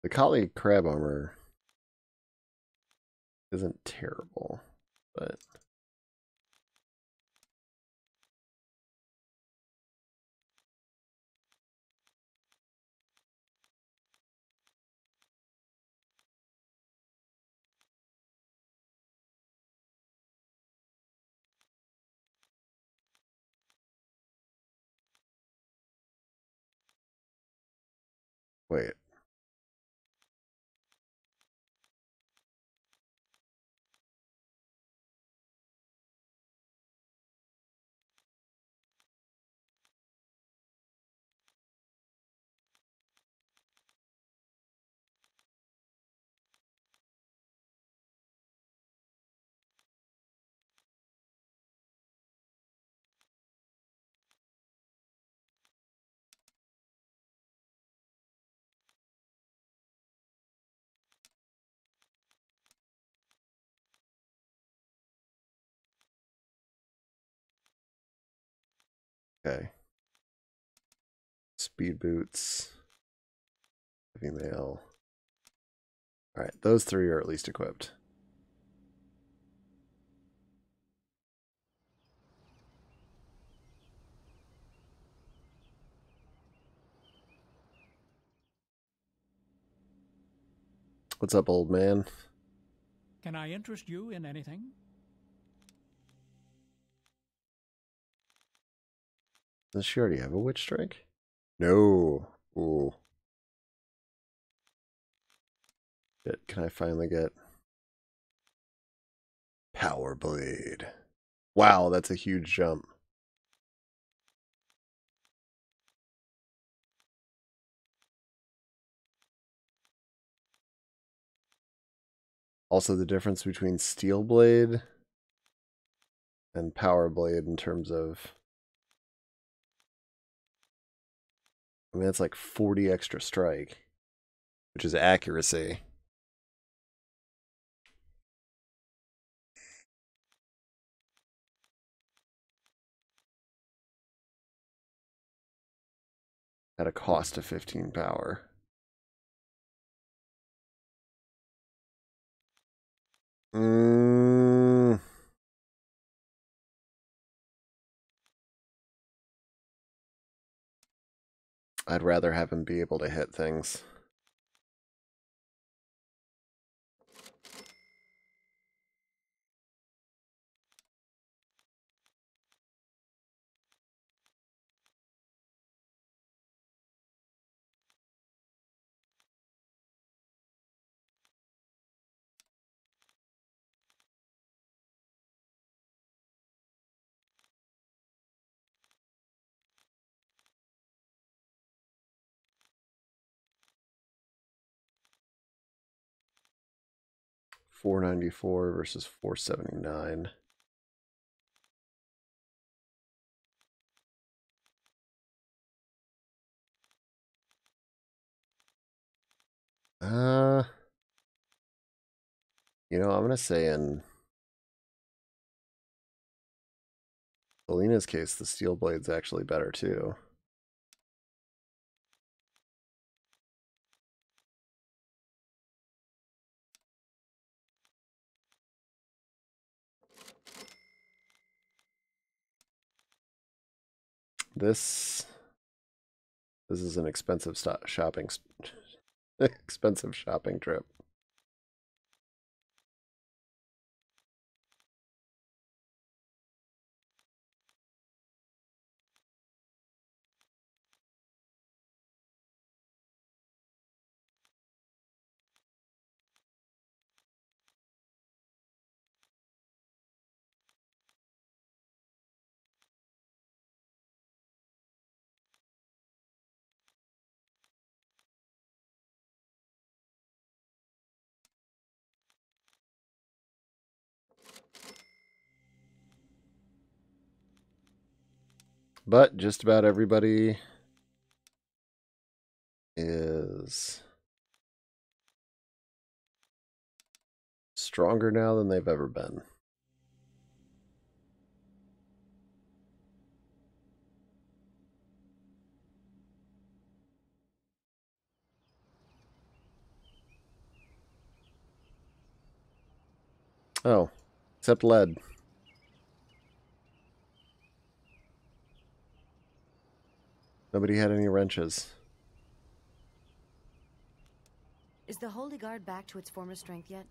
The Kali crab armor isn't terrible, but wait. Okay. Speed boots. Heavy mail. Alright, those three are at least equipped. What's up, old man? Can I interest you in anything? Does she already have a witch strike? No. Ooh. Shit, can I finally get Power Blade? Wow, that's a huge jump. Also, the difference between Steel Blade and Power Blade in terms of... I mean, that's like 40 extra strike, which is accuracy. At a cost of 15 power. I'd rather have him be able to hit things. $494 versus $479. You know, I'm gonna say in Alina's case, the Steel Blade's actually better too. This is an expensive shopping expensive shopping trip. But just about everybody is stronger now than they've ever been. Oh, except lead. Nobody had any wrenches. Is the Holy Guard back to its former strength yet?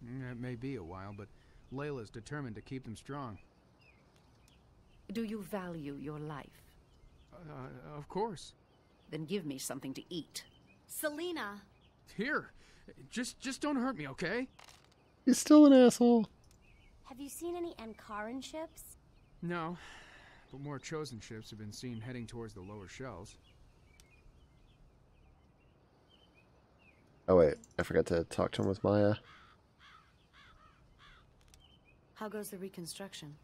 It may be a while, but Layla's determined to keep them strong. Do you value your life? Of course. Then give me something to eat. Selena! Here, just don't hurt me, okay? He's still an asshole. Have you seen any Ankaran ships? No, but more chosen ships have been seen heading towards the lower shells. Oh wait, I forgot to talk to him with Maya. How goes the reconstruction?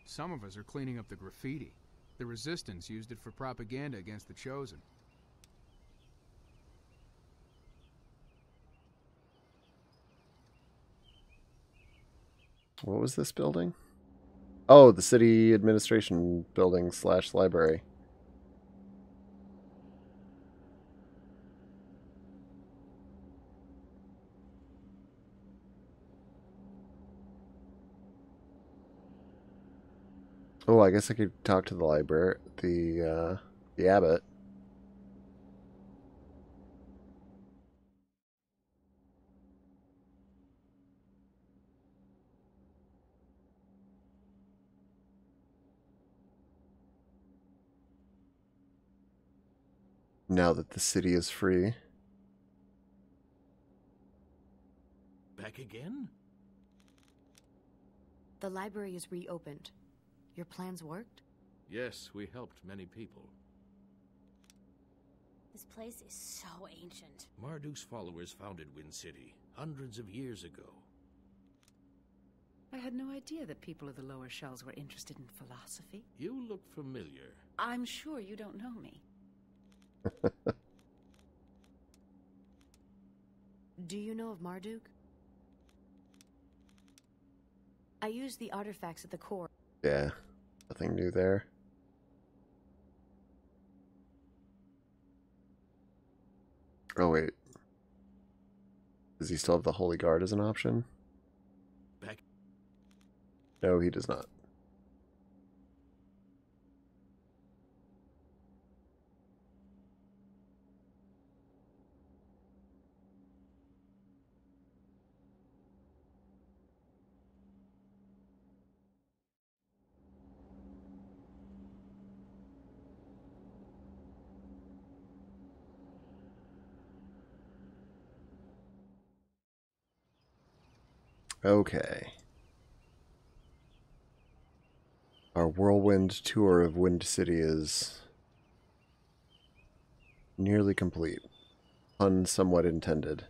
Some of us are cleaning up the graffiti. The Resistance used it for propaganda against the Chosen. What was this building? Oh, the city administration building / library. Oh, I guess I could talk to the library, the abbot. Now that the city is free. Back again? The library is reopened. Your plans worked? Yes, we helped many people. This place is so ancient. Marduk's followers founded Wind City hundreds of years ago. I had no idea that people of the lower shells were interested in philosophy. You look familiar. I'm sure you don't know me. Do you know of Marduk? I used the artifacts at the core. Yeah, nothing new there. Oh wait. Does he still have the Holy Guard as an option? Back. No, he does not. Okay. Our whirlwind tour of Wind City is nearly complete. Pun somewhat intended.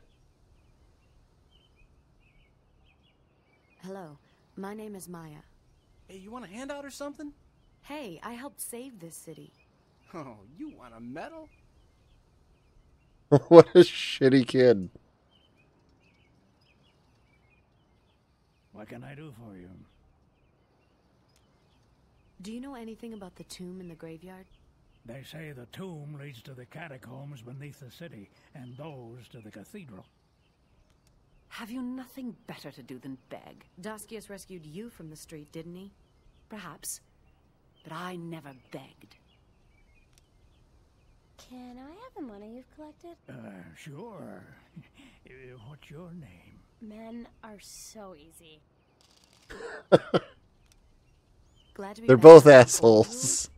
Hello, my name is Maya. Hey, you want a handout or something? Hey, I helped save this city. Oh, you want a medal? What a shitty kid. What can I do for you? Do you know anything about the tomb in the graveyard? They say the tomb leads to the catacombs beneath the city, and those to the cathedral. Have you nothing better to do than beg? Doskius rescued you from the street, didn't he? Perhaps, but I never begged. Can I have the money you've collected? Sure. What's your name? Men are so easy. Glad to be They're back. both assholes.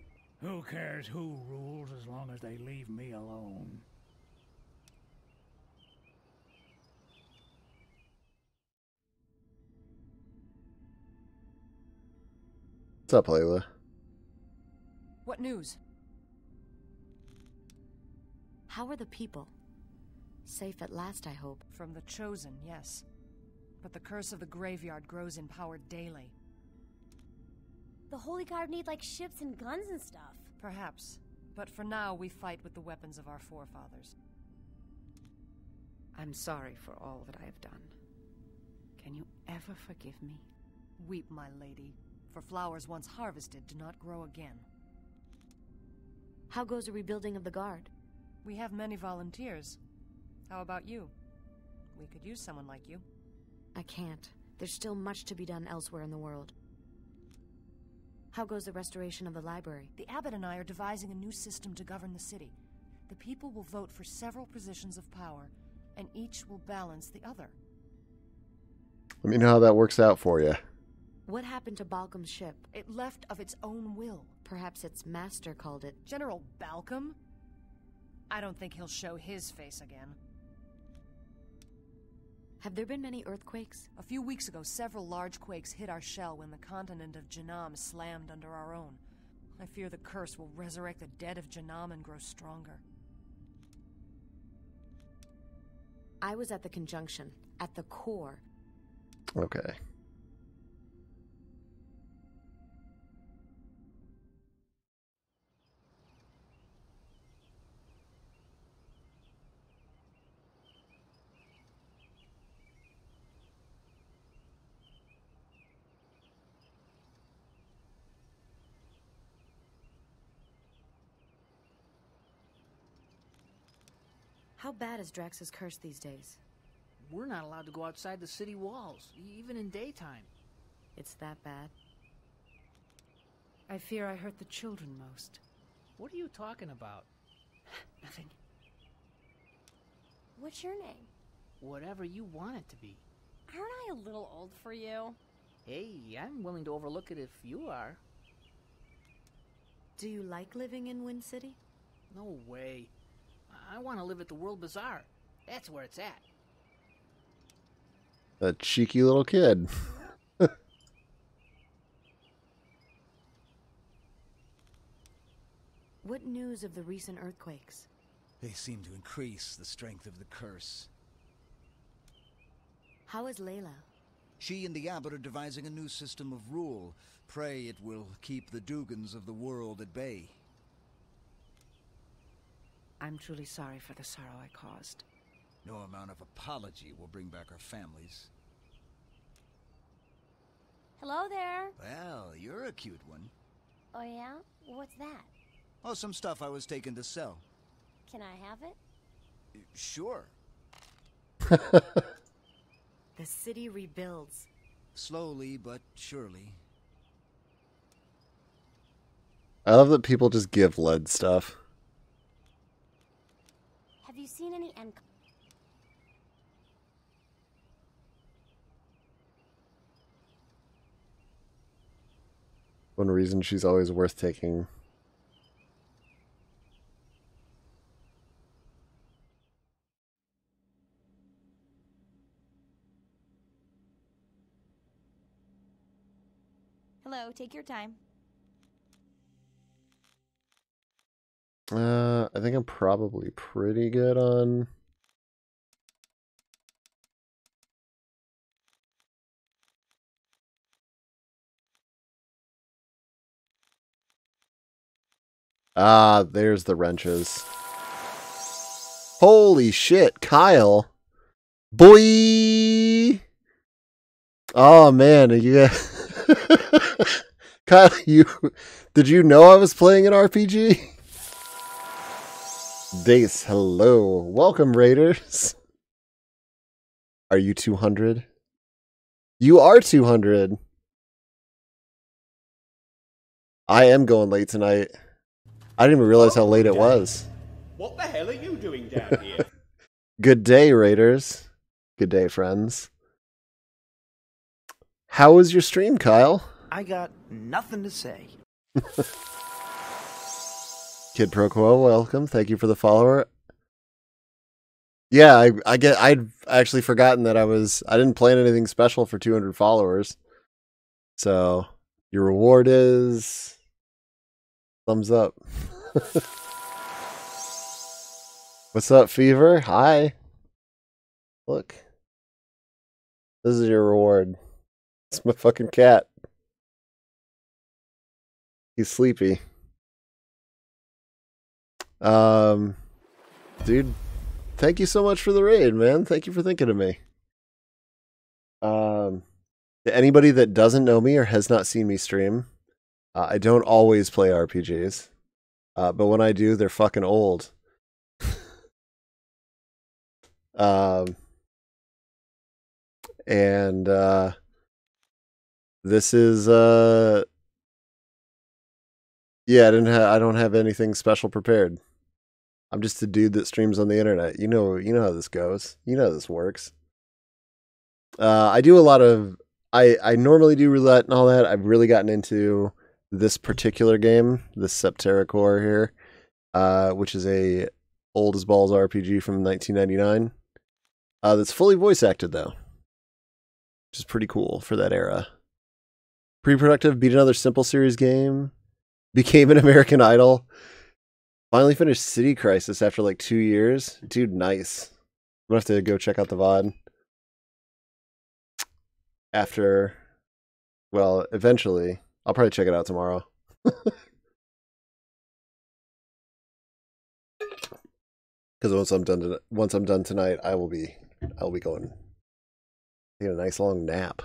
Who cares who rules as long as they leave me alone? What's up, Layla? What news? How are the people? Safe at last, I hope. From the Chosen, yes. But the curse of the graveyard grows in power daily. The Holy Guard need, like, ships and guns and stuff. Perhaps. But for now, we fight with the weapons of our forefathers. I'm sorry for all that I have done. Can you ever forgive me? Weep, my lady, for flowers once harvested do not grow again. How goes the rebuilding of the Guard? We have many volunteers. How about you? We could use someone like you. I can't. There's still much to be done elsewhere in the world. How goes the restoration of the library? The abbot and I are devising a new system to govern the city. The people will vote for several positions of power, and each will balance the other. Let me know how that works out for you. What happened to Balcom's ship? It left of its own will. Perhaps its master called it. General Balcom? I don't think he'll show his face again. Have there been many earthquakes? A few weeks ago, several large quakes hit our shell when the continent of Janam slammed under our own. I fear the curse will resurrect the dead of Janam and grow stronger. I was at the conjunction, at the core. Okay. How bad is Drax's curse these days? We're not allowed to go outside the city walls, even in daytime. It's that bad? I fear I hurt the children most. What are you talking about? Nothing. What's your name? Whatever you want it to be. Aren't I a little old for you? Hey, I'm willing to overlook it if you are. Do you like living in Wind City? No way. I want to live at the World Bazaar. That's where it's at. A cheeky little kid. What news of the recent earthquakes? They seem to increase the strength of the curse. How is Layla? She and the abbot are devising a new system of rule. Pray it will keep the Dugans of the world at bay. I'm truly sorry for the sorrow I caused. No amount of apology will bring back our families. Hello there. Well, you're a cute one. Oh yeah? What's that? Oh, some stuff I was taken to sell. Can I have it? Sure. The city rebuilds. Slowly but surely. I love that people just give lead stuff. Have you seen any One reason she's always worth taking. Hello, take your time. I think I'm probably pretty good on... Ah, there's the wrenches. Holy shit, Kyle. Boy! Oh man, you Kyle, did you know I was playing an RPG? Dace, hello. Welcome, Raiders. Are you 200? You are 200. I am going late tonight. I didn't even realize how late it was. What the hell are you doing down here? Good day, Raiders. Good day, friends. How was your stream, Kyle? I got nothing to say. Kid Pro Quo, welcome. Thank you for the follower. Yeah, I'd actually forgotten that I didn't plan anything special for 200 followers. So your reward is thumbs up. What's up, Fever? Hi. Look. This is your reward. It's my fucking cat. He's sleepy. Dude, thank you so much for the raid, man. Thank you for thinking of me. To anybody that doesn't know me or has not seen me stream, I don't always play RPGs. But when I do, they're fucking old. And This is yeah, I don't have anything special prepared. I'm just a dude that streams on the internet. You know how this goes. You know how this works. I do a lot of I normally do roulette and all that. I've really gotten into this particular game, this Septerra core here, which is a old as balls RPG from 1999. That's fully voice acted though, which is pretty cool for that era. Pre-productive, beat another Simple Series game, became an American Idol, finally finished City Crisis after like 2 years. Dude, nice. I'm gonna have to go check out the VOD. After, well, eventually, I'll probably check it out tomorrow. Because once I'm done tonight, I'll be going taking a nice long nap.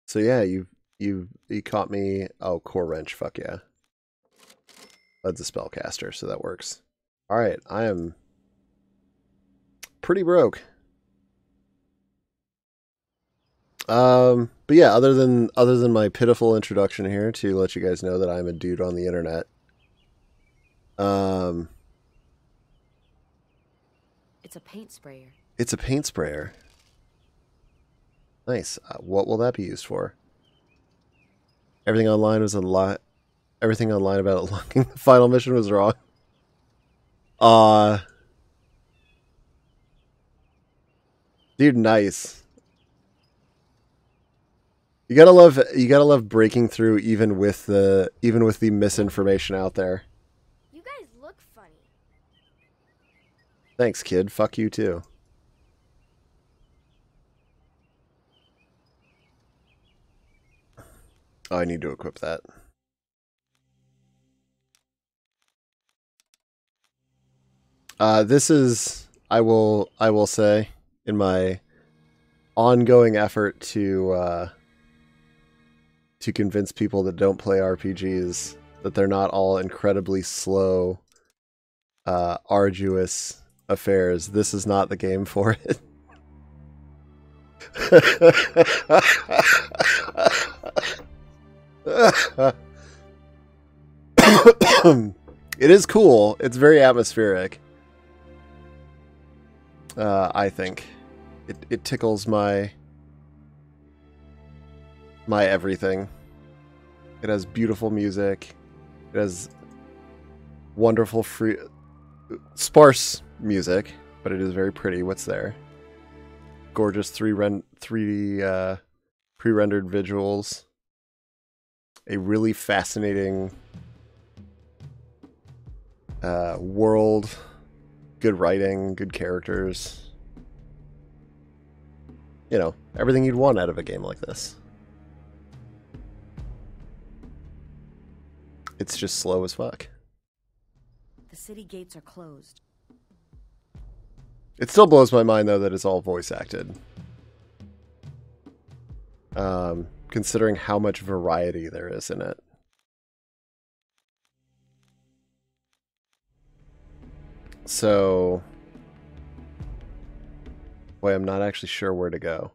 So yeah, you caught me. Oh, Core Wrench, fuck yeah. That's a spellcaster, so that works. All right, I am pretty broke. But yeah, other than my pitiful introduction here to let you guys know that I'm a dude on the internet. It's a paint sprayer. It's a paint sprayer. Nice. What will that be used for? Everything online was a lot. Everything online about unlocking the final mission was wrong. Dude, nice. You gotta love breaking through even with the misinformation out there. You guys look funny. Thanks, kid. Fuck you too. Oh, I need to equip that. This is, I will say, in my ongoing effort to convince people that don't play RPGs that they're not all incredibly slow, arduous affairs. This is not the game for it. It is cool. It's very atmospheric. I think it tickles my everything. It has beautiful music. It has wonderful sparse music, but it is very pretty. What's there? Gorgeous pre-rendered visuals. A really fascinating world. Good writing, good characters. You know, everything you'd want out of a game like this. It's just slow as fuck. The city gates are closed. It still blows my mind, though, that it's all voice acted. Considering how much variety there is in it. So, boy, I'm not actually sure where to go.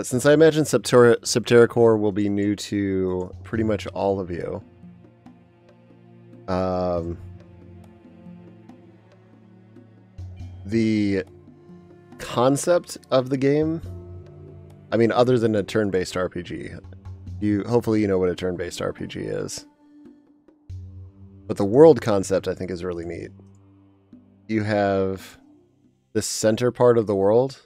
Since I imagine Septerra Core will be new to pretty much all of you. The concept of the game, I mean, other than a turn-based RPG, hopefully you know what a turn-based RPG is. But the world concept, I think, is really neat. You have the center part of the world,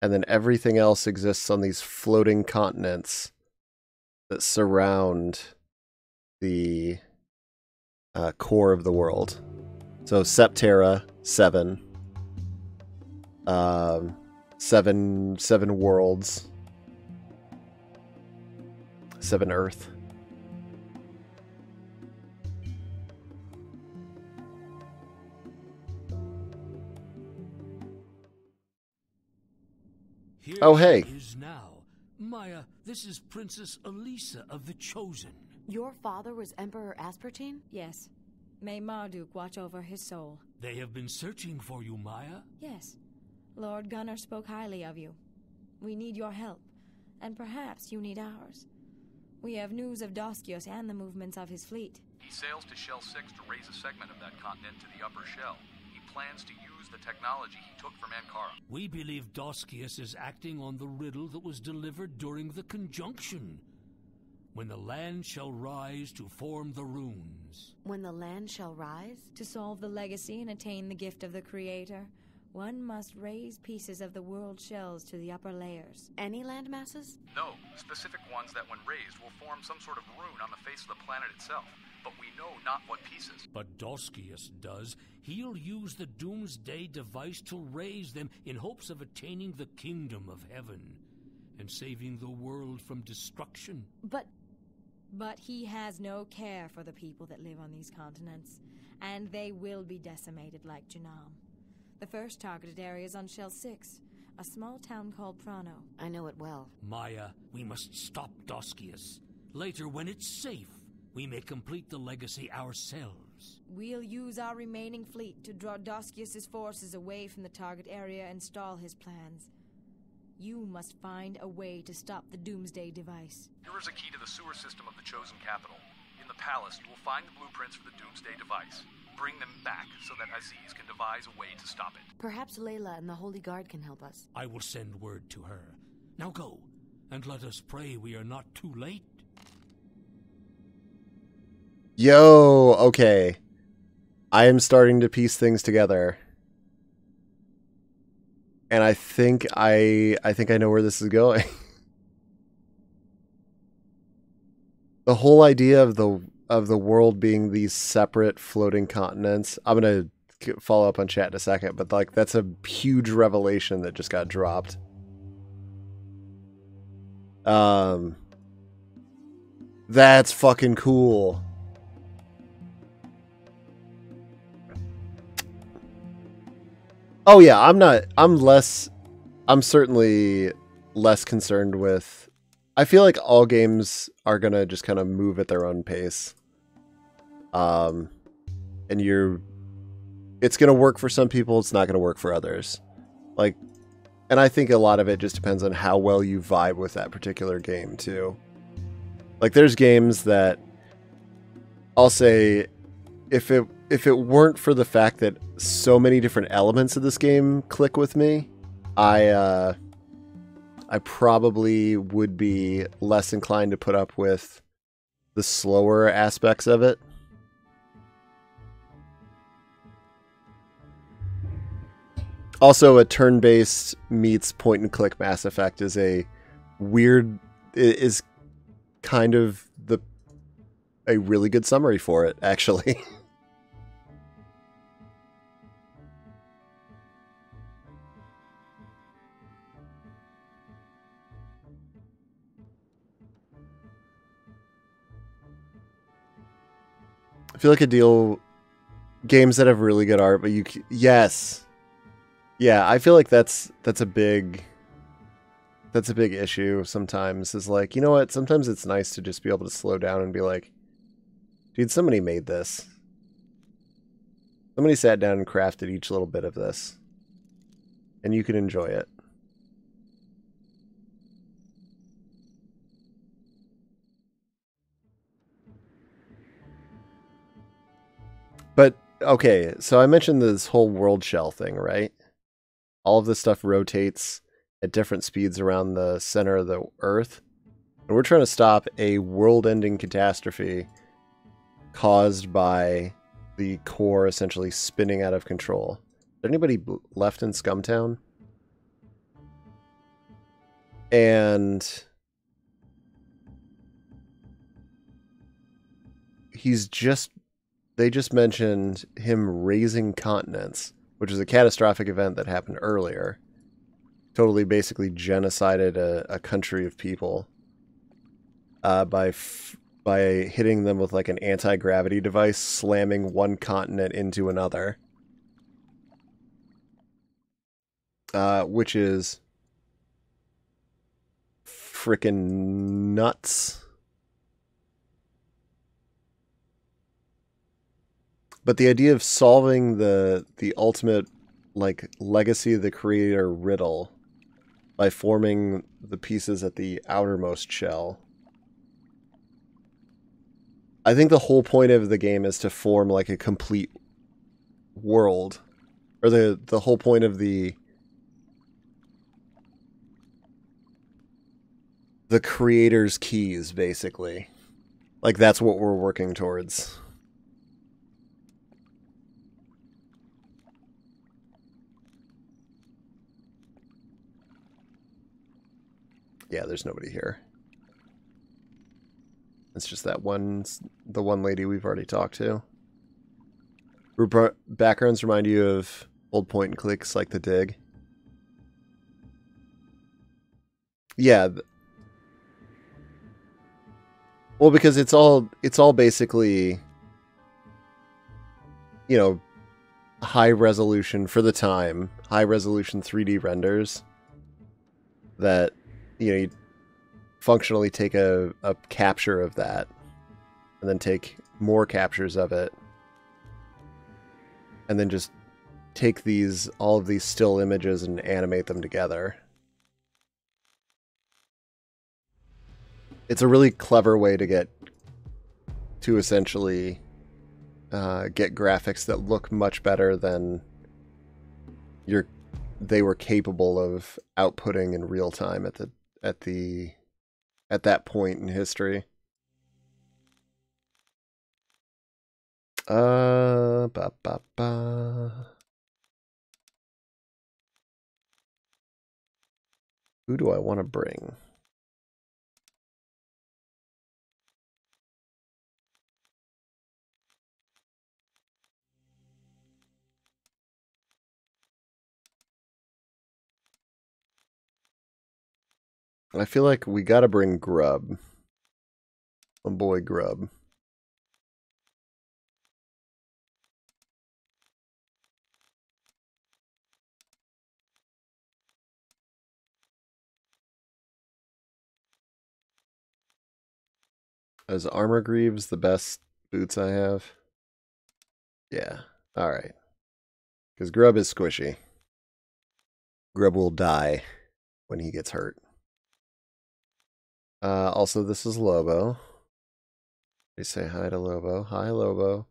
and then everything else exists on these floating continents that surround the core of the world. So Septerra, 7. 7 worlds. 7 Earth. Here oh, hey. She is now. Maya, this is Princess Elisa of the Chosen. Your father was Emperor Aspartine? Yes. May Marduk watch over his soul. They have been searching for you, Maya. Yes. Lord Gunnar spoke highly of you. We need your help, and perhaps you need ours. We have news of Doskios and the movements of his fleet. He sails to Shell 6 to raise a segment of that continent to the upper shell. He plans to use the technology he took from Ankara. We believe Doskios is acting on the riddle that was delivered during the conjunction. When the land shall rise to form the runes. When the land shall rise? To solve the legacy and attain the gift of the Creator, one must raise pieces of the world shells to the upper layers. Any land masses? No, specific ones that when raised will form some sort of rune on the face of the planet itself. But we know not what pieces. But Doskios does. He'll use the Doomsday device to raise them in hopes of attaining the kingdom of heaven and saving the world from destruction. But he has no care for the people that live on these continents, and they will be decimated like Janam. The first targeted area is on Shell 6, a small town called Prano. I know it well. Maya, we must stop Doskios. Later, when it's safe, we may complete the legacy ourselves. We'll use our remaining fleet to draw Doskios' forces away from the target area and stall his plans. You must find a way to stop the Doomsday device. Here is a key to the sewer system of the Chosen Capital. In the palace, you will find the blueprints for the Doomsday device. Bring them back so that Aziz can devise a way to stop it. Perhaps Layla and the Holy Guard can help us. I will send word to her. Now go, and let us pray we are not too late. Yo, okay. I am starting to piece things together. And I think I know where this is going. The whole idea of the world being these separate floating continents. I'm going to follow up on chat in a second, but like that's a huge revelation that just got dropped. That's fucking cool. Oh yeah, I'm certainly less concerned with, I feel like all games are gonna just kind of move at their own pace. And it's gonna work for some people, it's not gonna work for others. Like, and I think a lot of it just depends on how well you vibe with that particular game too. Like there's games that I'll say, if it weren't for the fact that so many different elements of this game click with me, I probably would be less inclined to put up with the slower aspects of it. Also, a turn-based meets point-and-click Mass Effect is kind of a really good summary for it, actually. I feel like games that have really good art, but yes. Yeah, I feel like that's a big issue sometimes, is like, you know what, sometimes it's nice to just be able to slow down and be like, dude, somebody made this. Somebody sat down and crafted each little bit of this. And you can enjoy it. But, okay, so I mentioned this whole world shell thing, right? All of this stuff rotates at different speeds around the center of the Earth. And we're trying to stop a world-ending catastrophe caused by the core essentially spinning out of control. Is there anybody left in Scumtown? And they just mentioned him raising continents, which is a catastrophic event that happened earlier. Totally basically genocided a country of people by hitting them with like an anti-gravity device, slamming one continent into another. Which is freaking nuts. But the idea of solving the ultimate, like, legacy of the creator riddle by forming the pieces at the outermost shell. I think the whole point of the game is to form, like, a complete world. Or the whole point of the creator's keys, basically. Like, that's what we're working towards. Yeah, there's nobody here. It's just that the one lady we've already talked to. Backgrounds remind you of old point and clicks like The Dig. Yeah. Well, because it's all basically, you know, high resolution for the time, high resolution 3D renders that, you know, you functionally take a capture of that and then take more captures of it and then just take all of these still images and animate them together. It's a really clever way to get to essentially get graphics that look much better than they were capable of outputting in real time at that point in history. Who do I want to bring? I feel like we gotta bring Grub. My boy Grub. Is Armor Greaves the best boots I have? Yeah. Alright. Because Grub is squishy. Grub will die when he gets hurt. Also, this is Lobo. We say hi to Lobo. Hi, Lobo.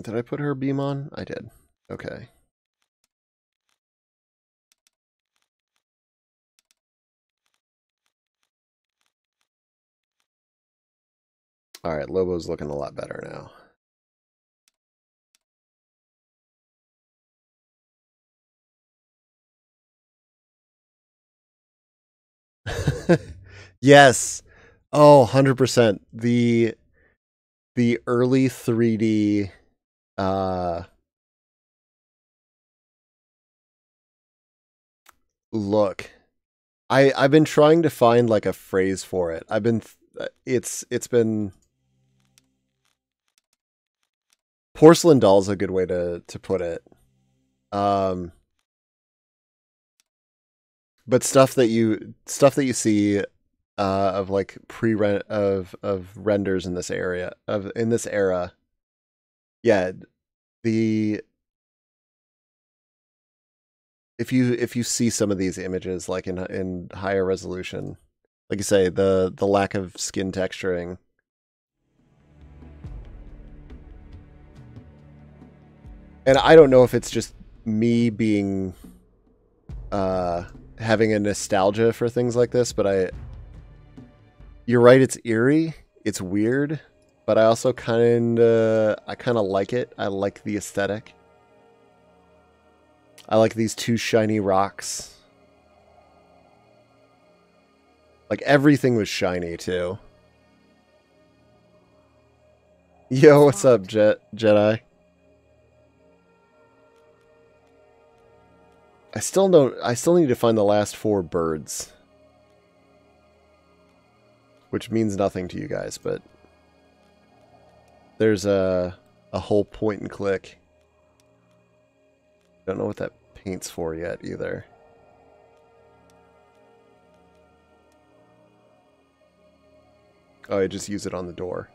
Did I put her beam on? I did. Okay. Alright, Lobo's looking a lot better now. Yes. Oh, 100%. The early 3D look. I've been trying to find like a phrase for it. It's been porcelain doll's a good way to put it. But stuff that you see of like of renders in this era. Yeah, if you see some of these images like in higher resolution, like you say, the lack of skin texturing. And I don't know if it's just me being having a nostalgia for things like this, but you're right, it's eerie, it's weird, but I also kind of like it. I like the aesthetic. I like these two shiny rocks. Like everything was shiny too. Yo, what's up, Jedi? I still need to find the last 4 birds. which means nothing to you guys, but there's a whole point and click. Don't know what that paint's for yet either. Oh, I just use it on the door.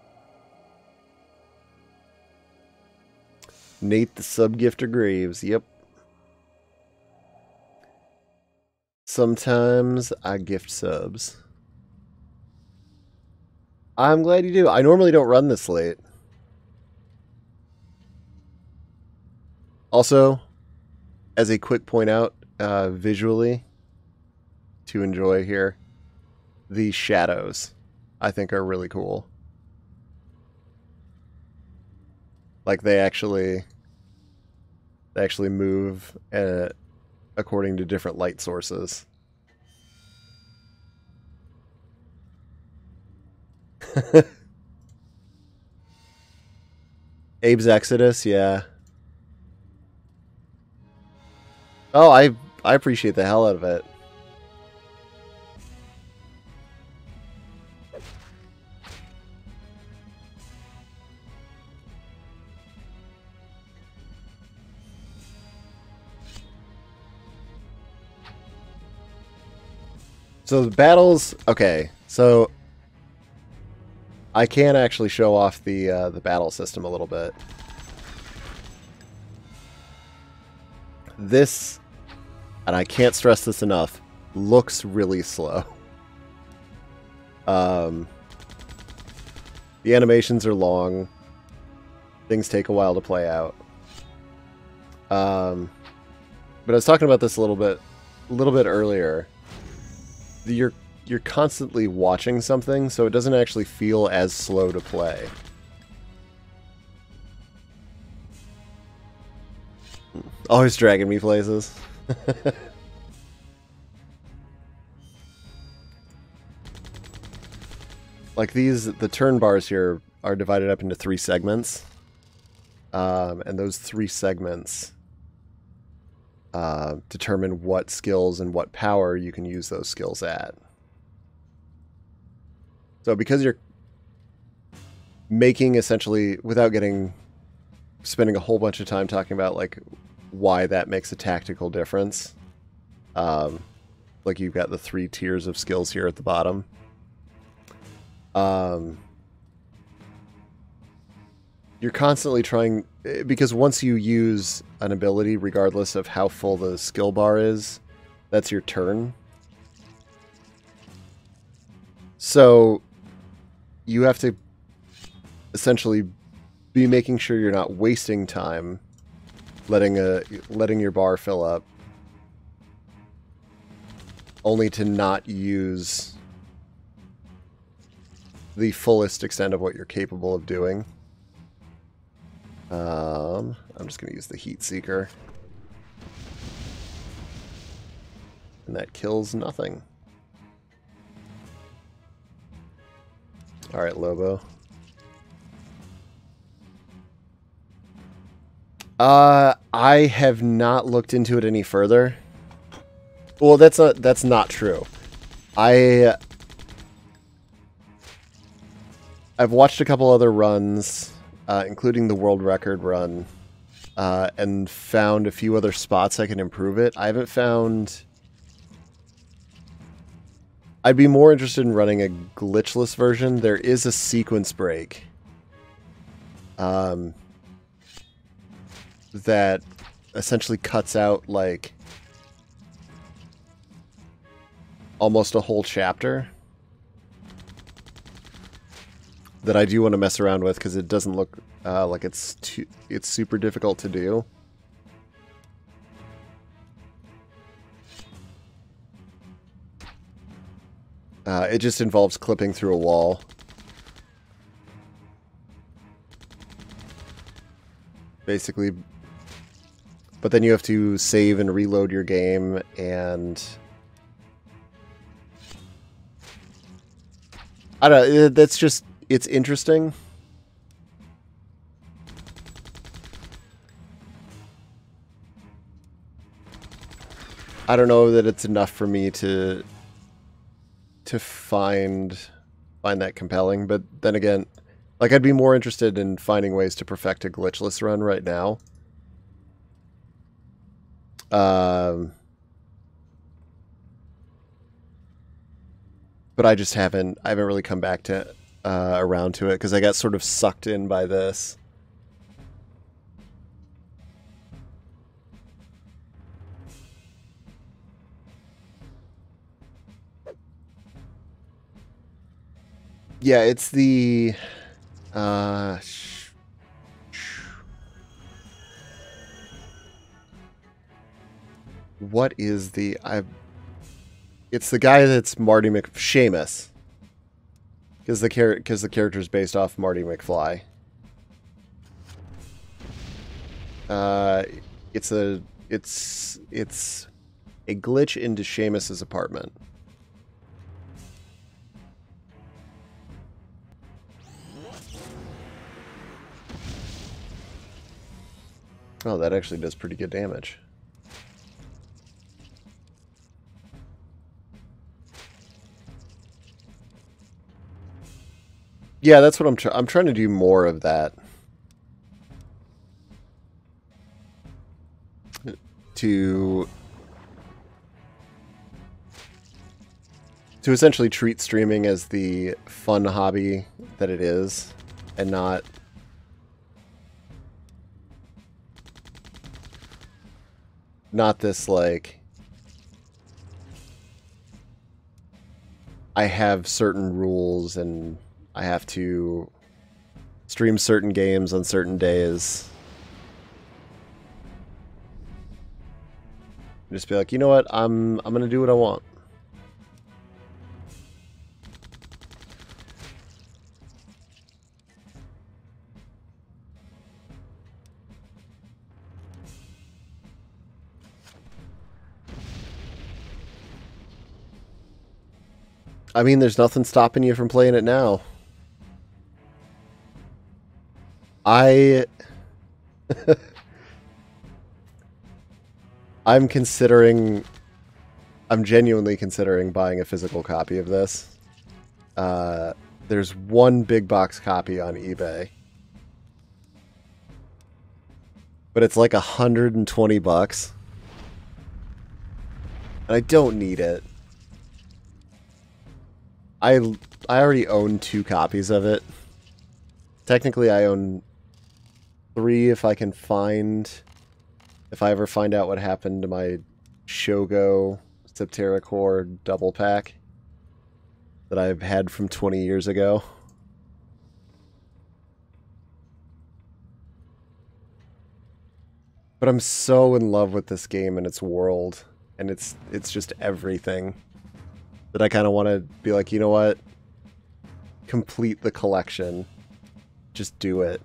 Nate the Subgifter Graves, yep. Sometimes I gift subs. I'm glad you do. I normally don't run this late. Also, as a quick point out, visually, to enjoy here, the shadows, I think, are really cool. Like, they actually move according to different light sources. Abe's Exodus, yeah. Oh, I appreciate the hell out of it. So the battles, okay, so I can actually show off the battle system a little bit. This, and I can't stress this enough, looks really slow. The animations are long. Things take a while to play out. But I was talking about this a little bit earlier. You're constantly watching something, so it doesn't actually feel as slow to play. Always dragging me places. Like the turn bars here are divided up into 3 segments. And those 3 segments determine what skills and what power you can use those skills at. So because you're making essentially, without spending a whole bunch of time talking about like why that makes a tactical difference, like you've got the 3 tiers of skills here at the bottom. You're constantly trying, because once you use an ability, regardless of how full the skill bar is, that's your turn. So you have to essentially be making sure you're not wasting time letting your bar fill up, only to not use the fullest extent of what you're capable of doing. I'm just going to use the Heat Seeker. And that kills nothing. Alright, Lobo. I have not looked into it any further. Well, that's not true. I've watched a couple other runs, including the world record run, and found a few other spots I can improve it. I haven't found... I'd be more interested in running a glitchless version. There is a sequence break that essentially cuts out, like, almost a whole chapter that I do want to mess around with, because it doesn't look like it's super difficult to do. It just involves clipping through a wall. Basically. But then you have to save and reload your game, and I don't know, that's just, it's interesting. I don't know that it's enough for me to find find that compelling. But then again, like, I'd be more interested in finding ways to perfect a glitchless run right now. But I just haven't really come back to around to it because I got sort of sucked in by this. Yeah, it's the what is the it's the guy that's Marty Seamus. Because the character's based off Marty McFly. It's a glitch into Seamus's apartment. Oh, that actually does pretty good damage. Yeah, that's what I'm trying to do more of that. To essentially treat streaming as the fun hobby that it is, and not this, like, I have certain rules and I have to stream certain games on certain days. Just be like, you know what, I'm gonna do what I want. I mean, there's nothing stopping you from playing it now. I'm genuinely considering buying a physical copy of this. There's one big box copy on eBay. But it's like $120. And I don't need it. I already own 2 copies of it. Technically, I own 3 if I ever find out what happened to my Shogo Septerra Core double pack that I've had from 20 years ago. But I'm so in love with this game and its world, and it's just everything, that I kind of want to be like, you know what? Complete the collection. Just do it.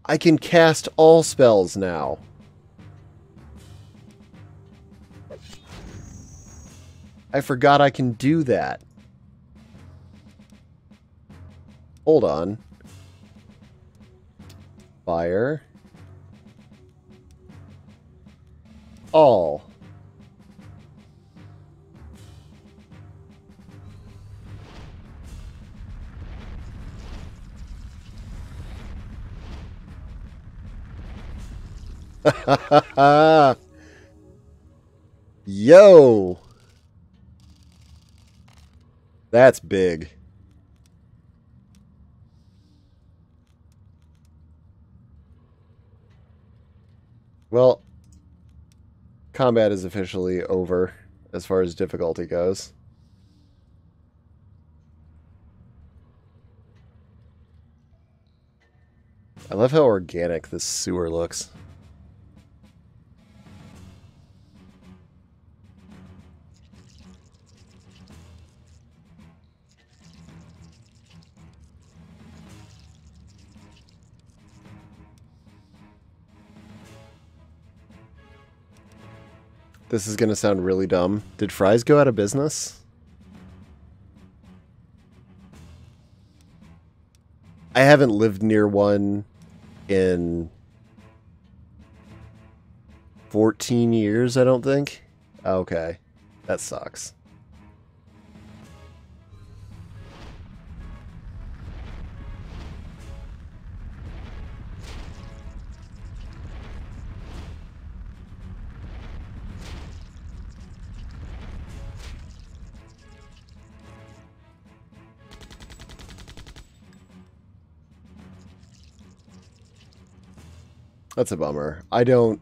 I can cast all spells now. I forgot I can do that. Hold on. Fire. All. Yo! That's big. Well, combat is officially over as far as difficulty goes. I love how organic this sewer looks. This is going to sound really dumb. Did Fry's go out of business? I haven't lived near one in 14 years, I don't think. Okay. That sucks. That's a bummer. I don't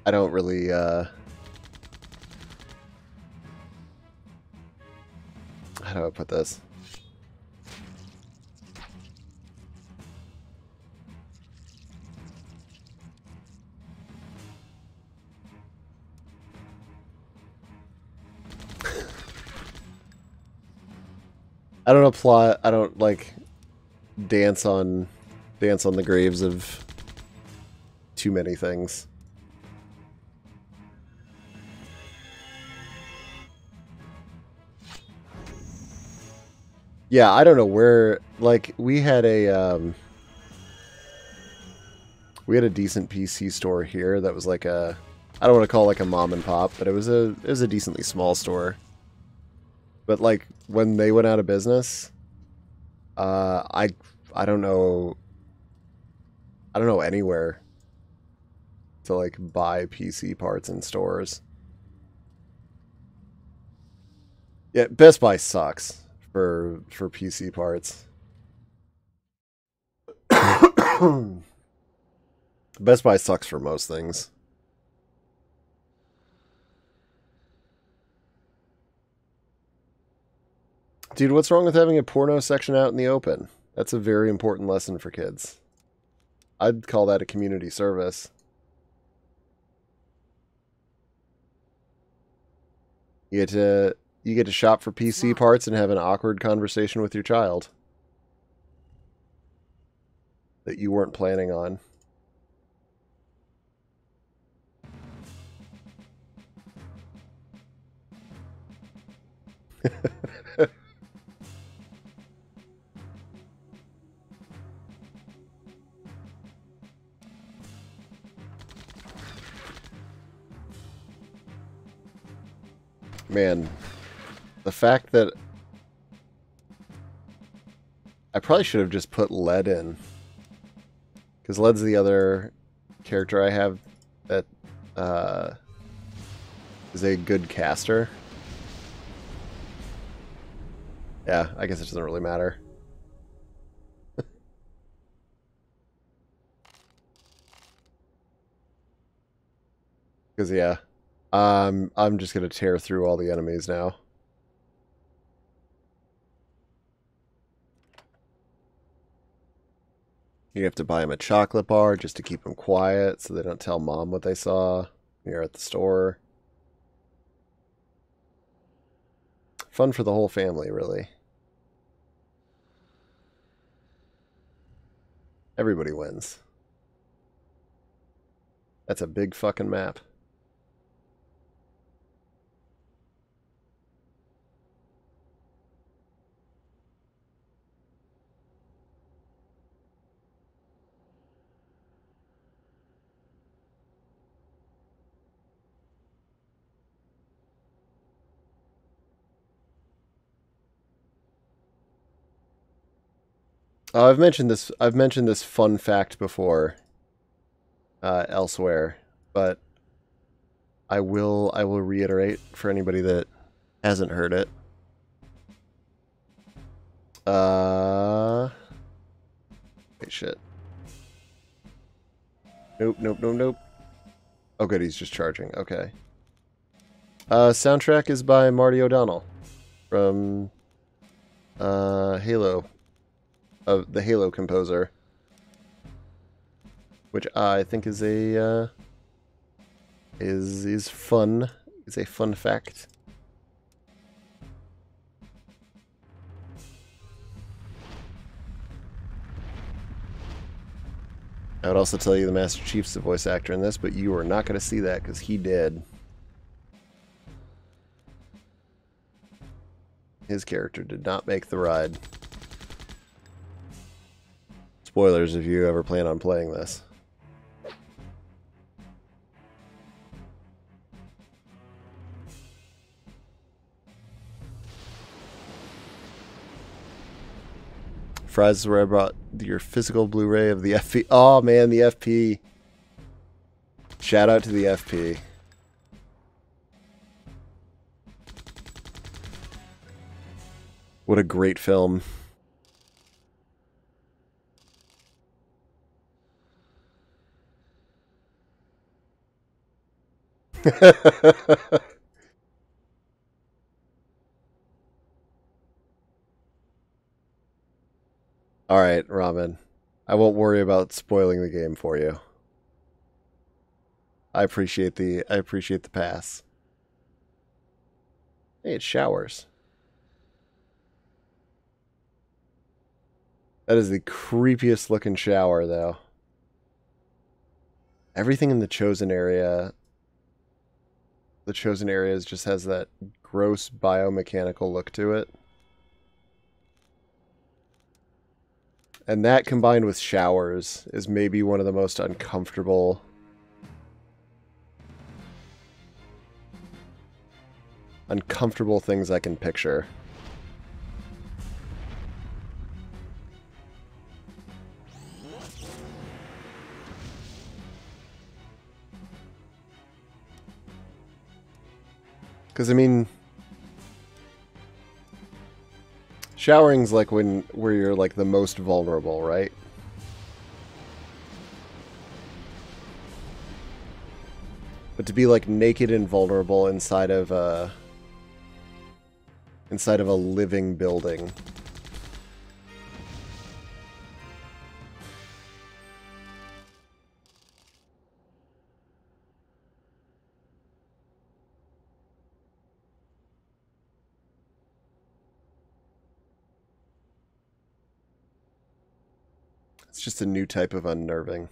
really how do I put this? I don't like dance on the graves of too many things. Yeah, I don't know where, like, we had a decent PC store here that was like a, I don't want to call it like a mom and pop, but it was a decently small store. But like when they went out of business, I don't know anywhere to like buy PC parts in stores. Yeah, Best Buy sucks for PC parts. Best Buy sucks for most things. Dude, what's wrong with having a porno section out in the open? That's a very important lesson for kids. I'd call that a community service. You get to shop for PC parts and have an awkward conversation with your child that you weren't planning on. Man, the fact that I probably should have just put Led in, because Led's the other character I have that is a good caster. Yeah, I guess it doesn't really matter. Because yeah, I'm just gonna tear through all the enemies now. You have to buy them a chocolate bar just to keep them quiet so they don't tell mom what they saw when you're at the store. Fun for the whole family, really. Everybody wins. That's a big fucking map. I've mentioned this fun fact before elsewhere, but I will reiterate for anybody that hasn't heard it. Wait, shit. Nope. Oh, good, he's just charging. Okay. Soundtrack is by Marty O'Donnell from Halo. Of the Halo composer, which I think is a is fun. Is a fun fact. I would also tell you the Master Chief's the voice actor in this, but you are not going to see that because he did. His character did not make the ride. Spoilers if you ever plan on playing this. Fries is where I brought your physical Blu-ray of the FP. Oh man, the FP. Shout out to the FP. What a great film. All right, Ramen. I won't worry about spoiling the game for you. I appreciate the pass. Hey, it showers. That is the creepiest looking shower, though. Everything in the chosen areas just has that gross biomechanical look to it. And that combined with showers is maybe one of the most uncomfortable things I can picture. Because, I mean, showering's like where you're like the most vulnerable, right? But to be like naked and vulnerable inside of a living building. It's just a new type of unnerving.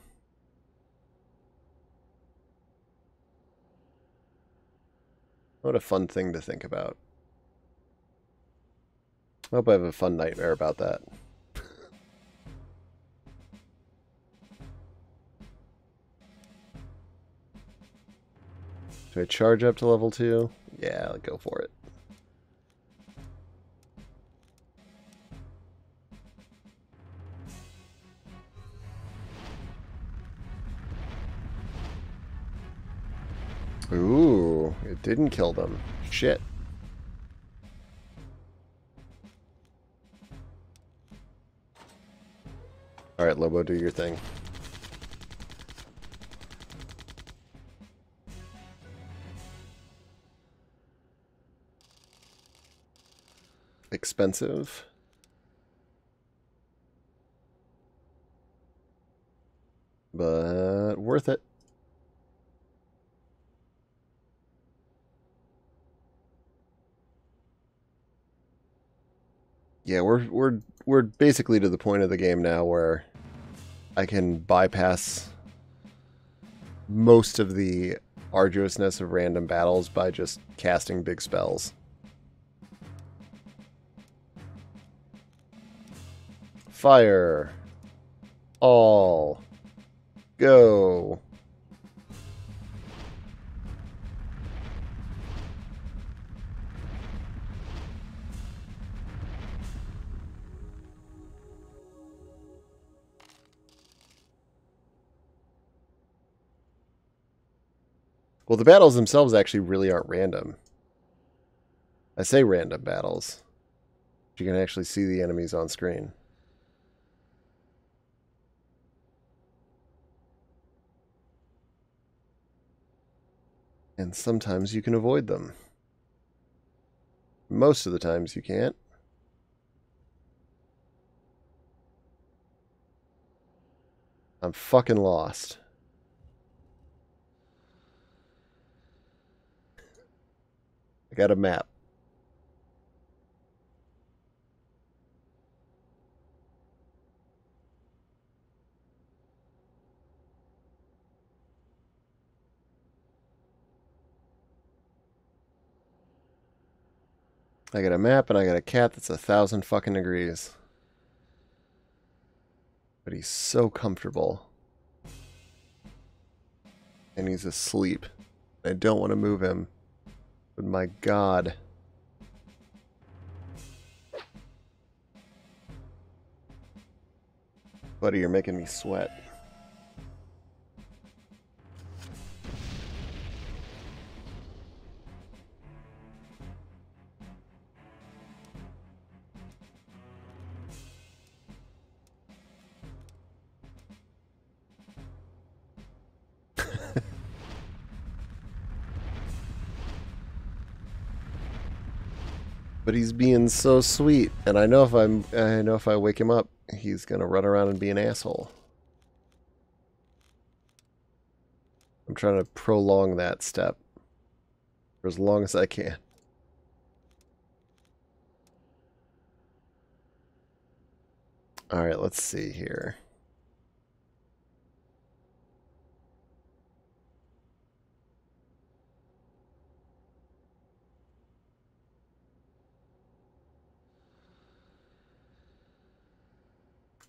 What a fun thing to think about. I hope I have a fun nightmare about that. Do I charge up to level 2? Yeah, I'll go for it. Ooh, it didn't kill them. Shit. Alright, Lobo, do your thing. Expensive. But worth it. Yeah, we're basically to the point of the game now where I can bypass most of the arduousness of random battles by just casting big spells. Fire. All. Go. Well, the battles themselves actually really aren't random. I say random battles. You can actually see the enemies on screen. And sometimes you can avoid them. Most of the times you can't. I'm fucking lost. I got a map. I got a map and I got a cat that's 1,000 fucking degrees. But he's so comfortable. And he's asleep. I don't want to move him. But my God. Buddy, you're making me sweat. But he's being so sweet, and I know if I wake him up, he's gonna run around and be an asshole. I'm trying to prolong that step for as long as I can. All right, let's see here.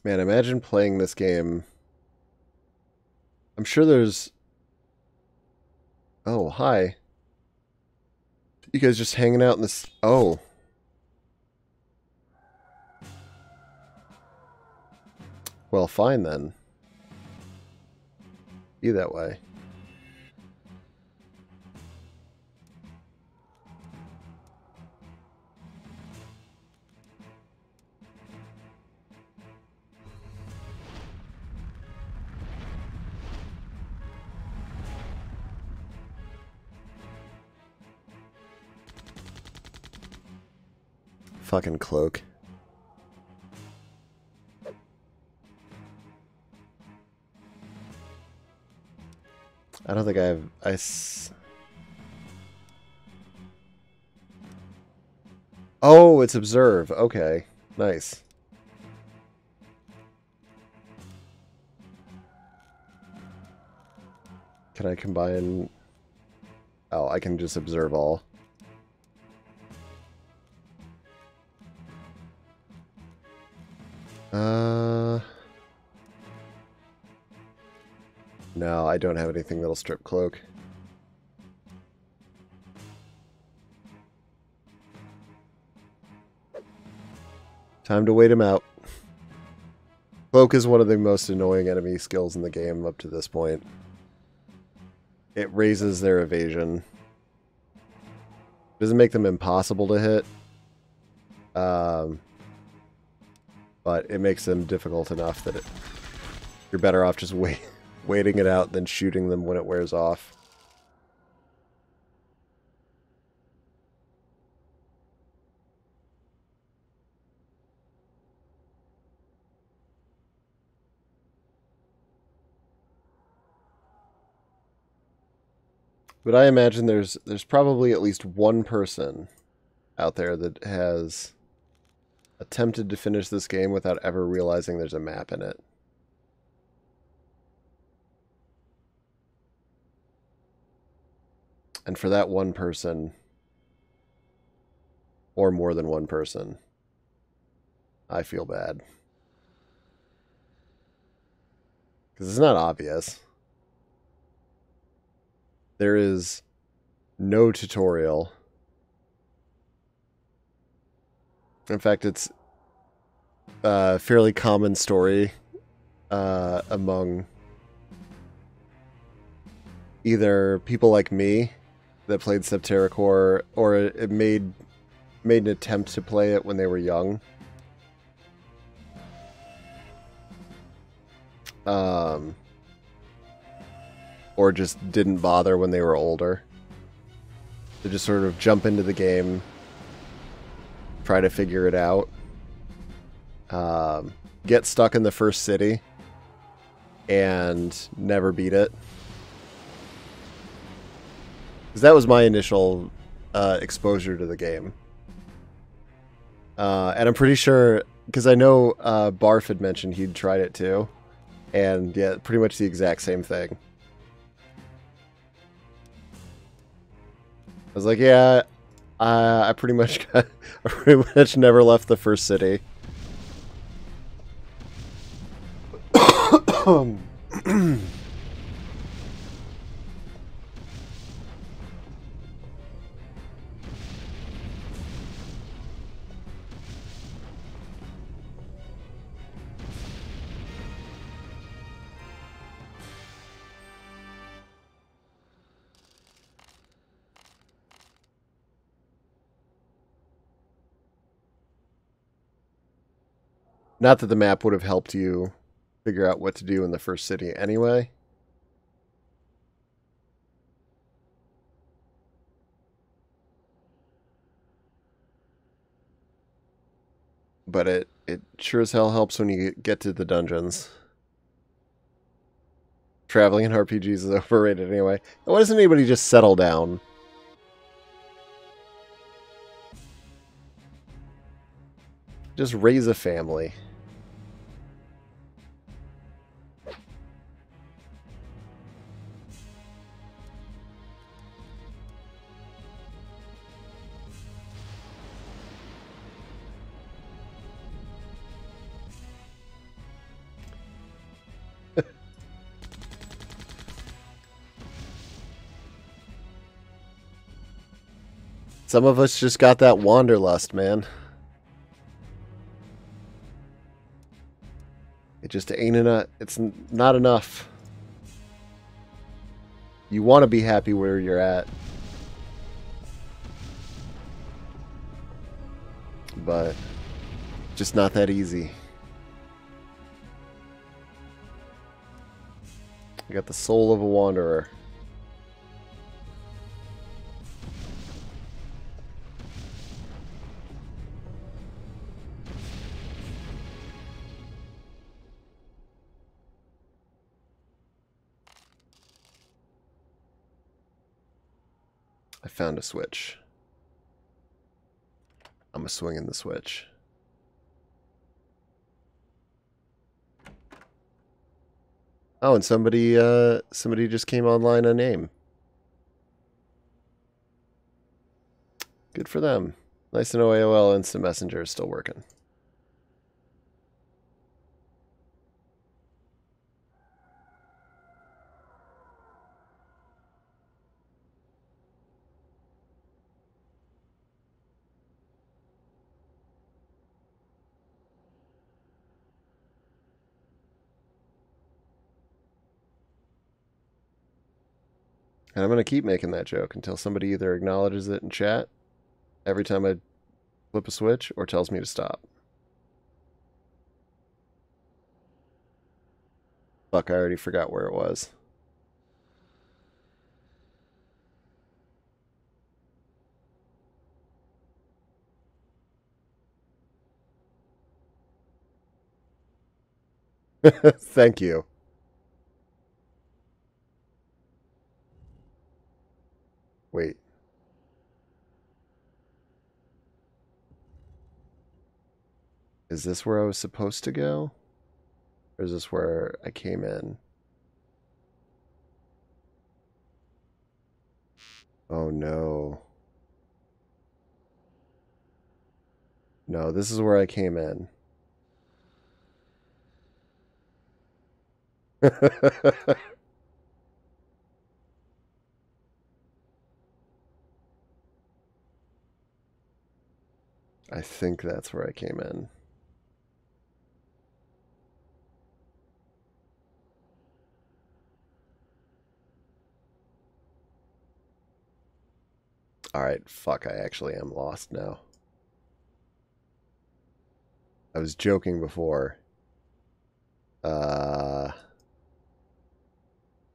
Man, imagine playing this game. I'm sure there's... Oh, hi. You guys just hanging out in this... Oh. Well, fine then. Be that way. Fucking cloak. I don't think I have... Oh, it's observe. Okay. Nice. Can I combine... Oh, I can just observe all. No, I don't have anything that'll strip cloak. Time to wait him out. Cloak is one of the most annoying enemy skills in the game up to this point. It raises their evasion. Doesn't make them impossible to hit. But it makes them difficult enough that you're better off just waiting it out than shooting them when it wears off. But I imagine there's probably at least one person out there that has attempted to finish this game without ever realizing there's a map in it. And for that one person, or more than one person, I feel bad. Because it's not obvious. There is no tutorial. In fact, it's a fairly common story among either people like me that played Septerra Core, or it made an attempt to play it when they were young. Or just didn't bother when they were older. They just sort of jump into the game, try to figure it out, get stuck in the first city, and never beat it. Because that was my initial exposure to the game. And I'm pretty sure, because I know Barf had mentioned he'd tried it too. And yeah, pretty much the exact same thing. I was like, yeah, I pretty much never left the first city. Not that the map would have helped you figure out what to do in the first city anyway. but it sure as hell helps when you get to the dungeons. Traveling in RPGs is overrated anyway. Why doesn't anybody just settle down? Just raise a family. Some of us just got that wanderlust, man. It just ain't enough. It's not enough. You want to be happy where you're at. But just not that easy. You got the soul of a wanderer. I found a switch. I'm a swinging the switch. Oh, and somebody just came online a name. Good for them. Nice to know AOL Instant Messenger is still working. And I'm going to keep making that joke until somebody either acknowledges it in chat every time I flip a switch or tells me to stop. Fuck, I already forgot where it was. Thank you. Wait. Is this where I was supposed to go? Or is this where I came in? Oh no. No, this is where I came in. I think that's where I came in. Alright, fuck, I actually am lost now. I was joking before. But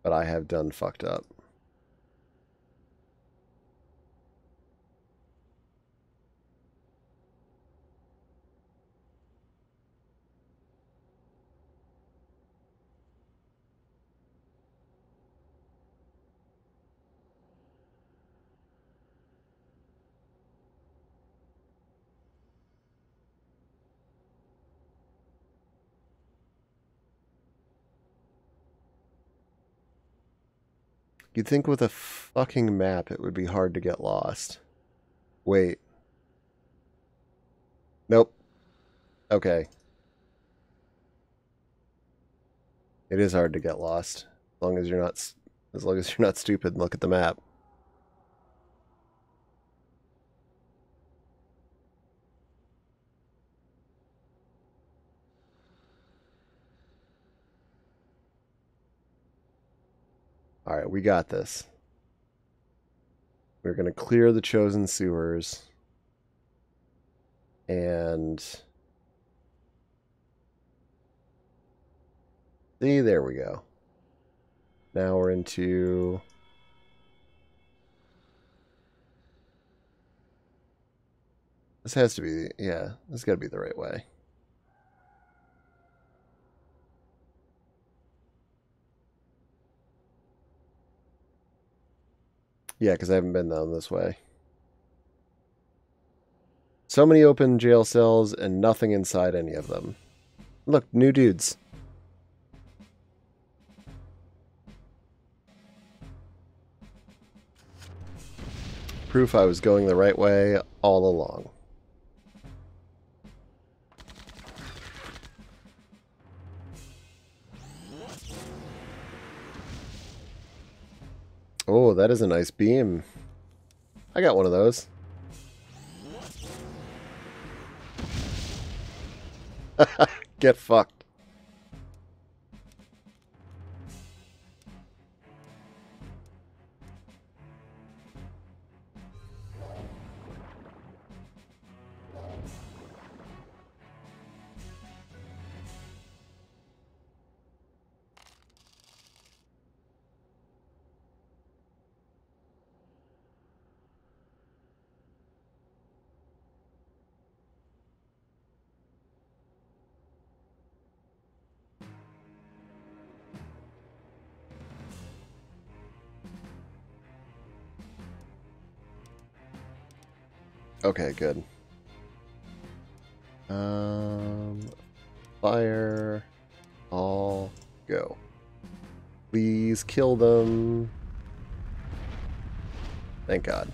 I have done fucked up. You'd think with a fucking map it would be hard to get lost. Wait. Nope. Okay. It is hard to get lost. As long as you're not stupid and look at the map. Alright, we got this. We're going to clear the chosen sewers. And... see, there we go. Now we're into... this has to be... yeah, this has got to be the right way. Yeah, because I haven't been down this way. So many open jail cells and nothing inside any of them. Look, new dudes. Proof I was going the right way all along. Oh, that is a nice beam. I got one of those. Get fucked. Okay, good. Fire. All go. Please kill them. Thank God.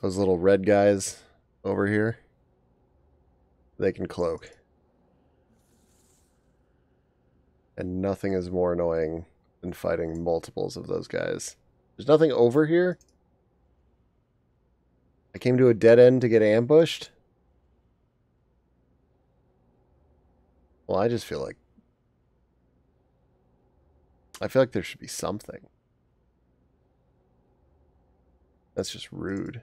Those little red guys over here, they can cloak. And nothing is more annoying than fighting multiples of those guys. There's nothing over here? I came to a dead end to get ambushed? Well, I just feel like... I feel like there should be something. That's just rude.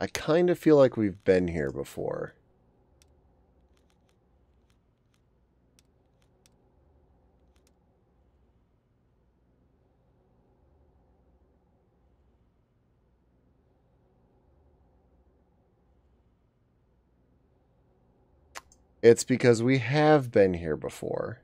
I kind of feel like we've been here before. It's because we have been here before.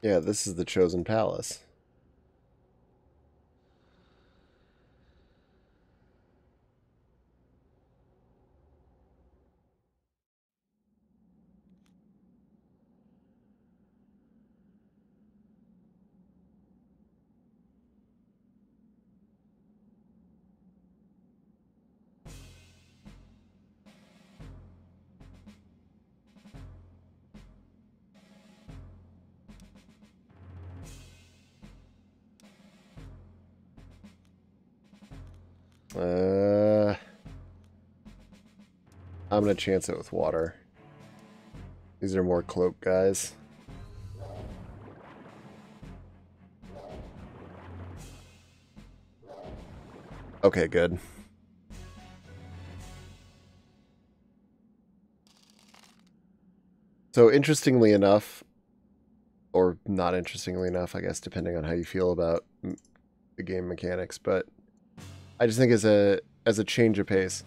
Yeah, this is the Chosen Palace. I'm gonna chance it with water. These are more cloak guys. Okay, good. So interestingly enough, or not interestingly enough, I guess, depending on how you feel about the game mechanics, but I just think as a change of pace,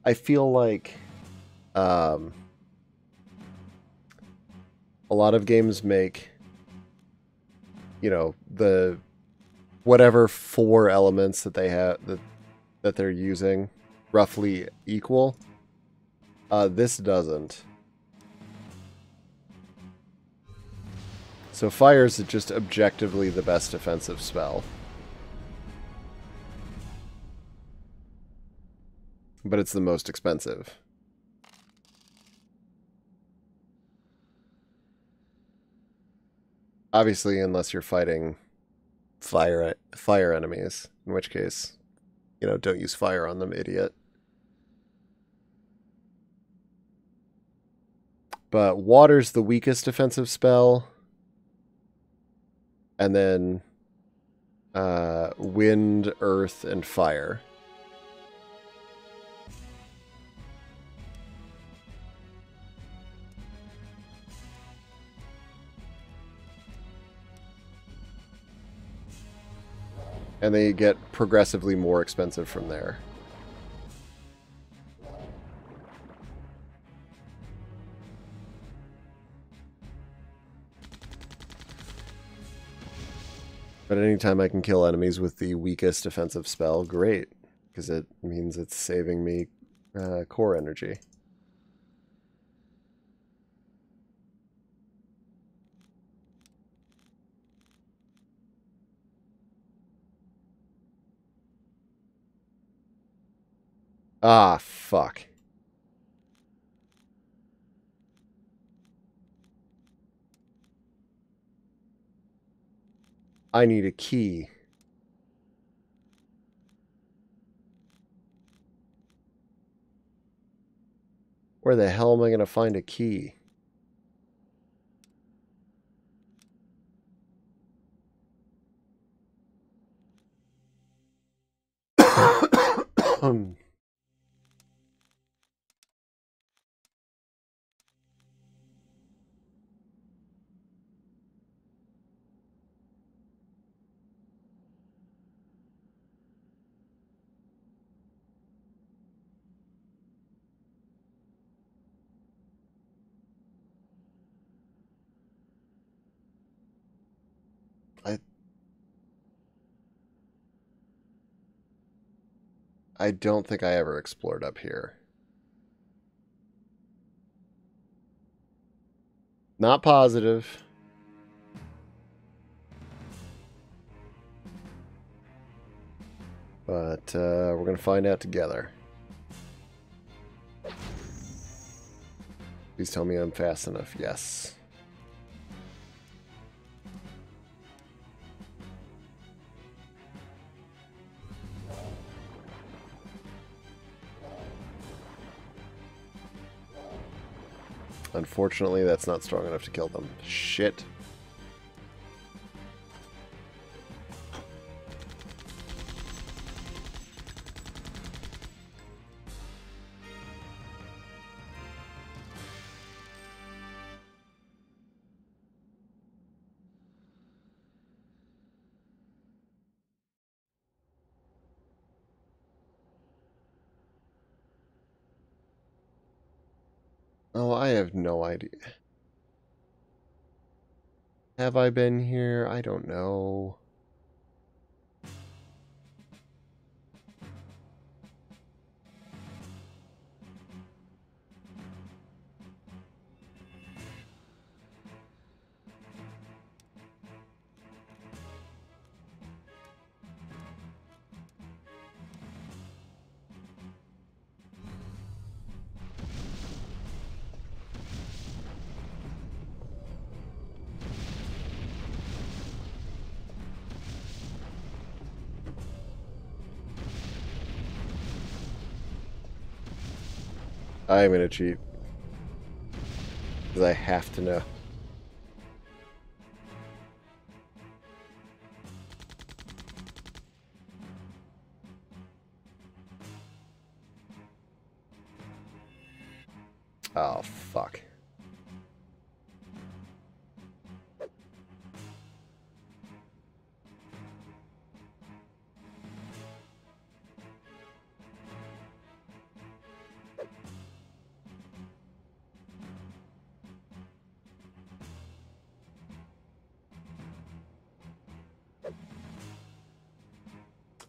I feel like a lot of games make you know, the whatever 4 elements that they have that they're using roughly equal. This doesn't. So fire is just objectively the best defensive spell. But it's the most expensive. Obviously, unless you're fighting fire enemies, in which case, you know, don't use fire on them, idiot. But water's the weakest defensive spell. And then wind, earth, and fire. And they get progressively more expensive from there. But anytime I can kill enemies with the weakest defensive spell, great. Because it means it's saving me core energy. Ah, fuck. I need a key. Where the hell am I going to find a key? I don't think I ever explored up here. Not positive. But we're going to find out together. Please tell me I'm fast enough. Yes. Unfortunately, that's not strong enough to kill them. Shit. Oh, I have no idea. Have I been here? I don't know. I'm going to cheat. Because I have to know. Oh, fuck.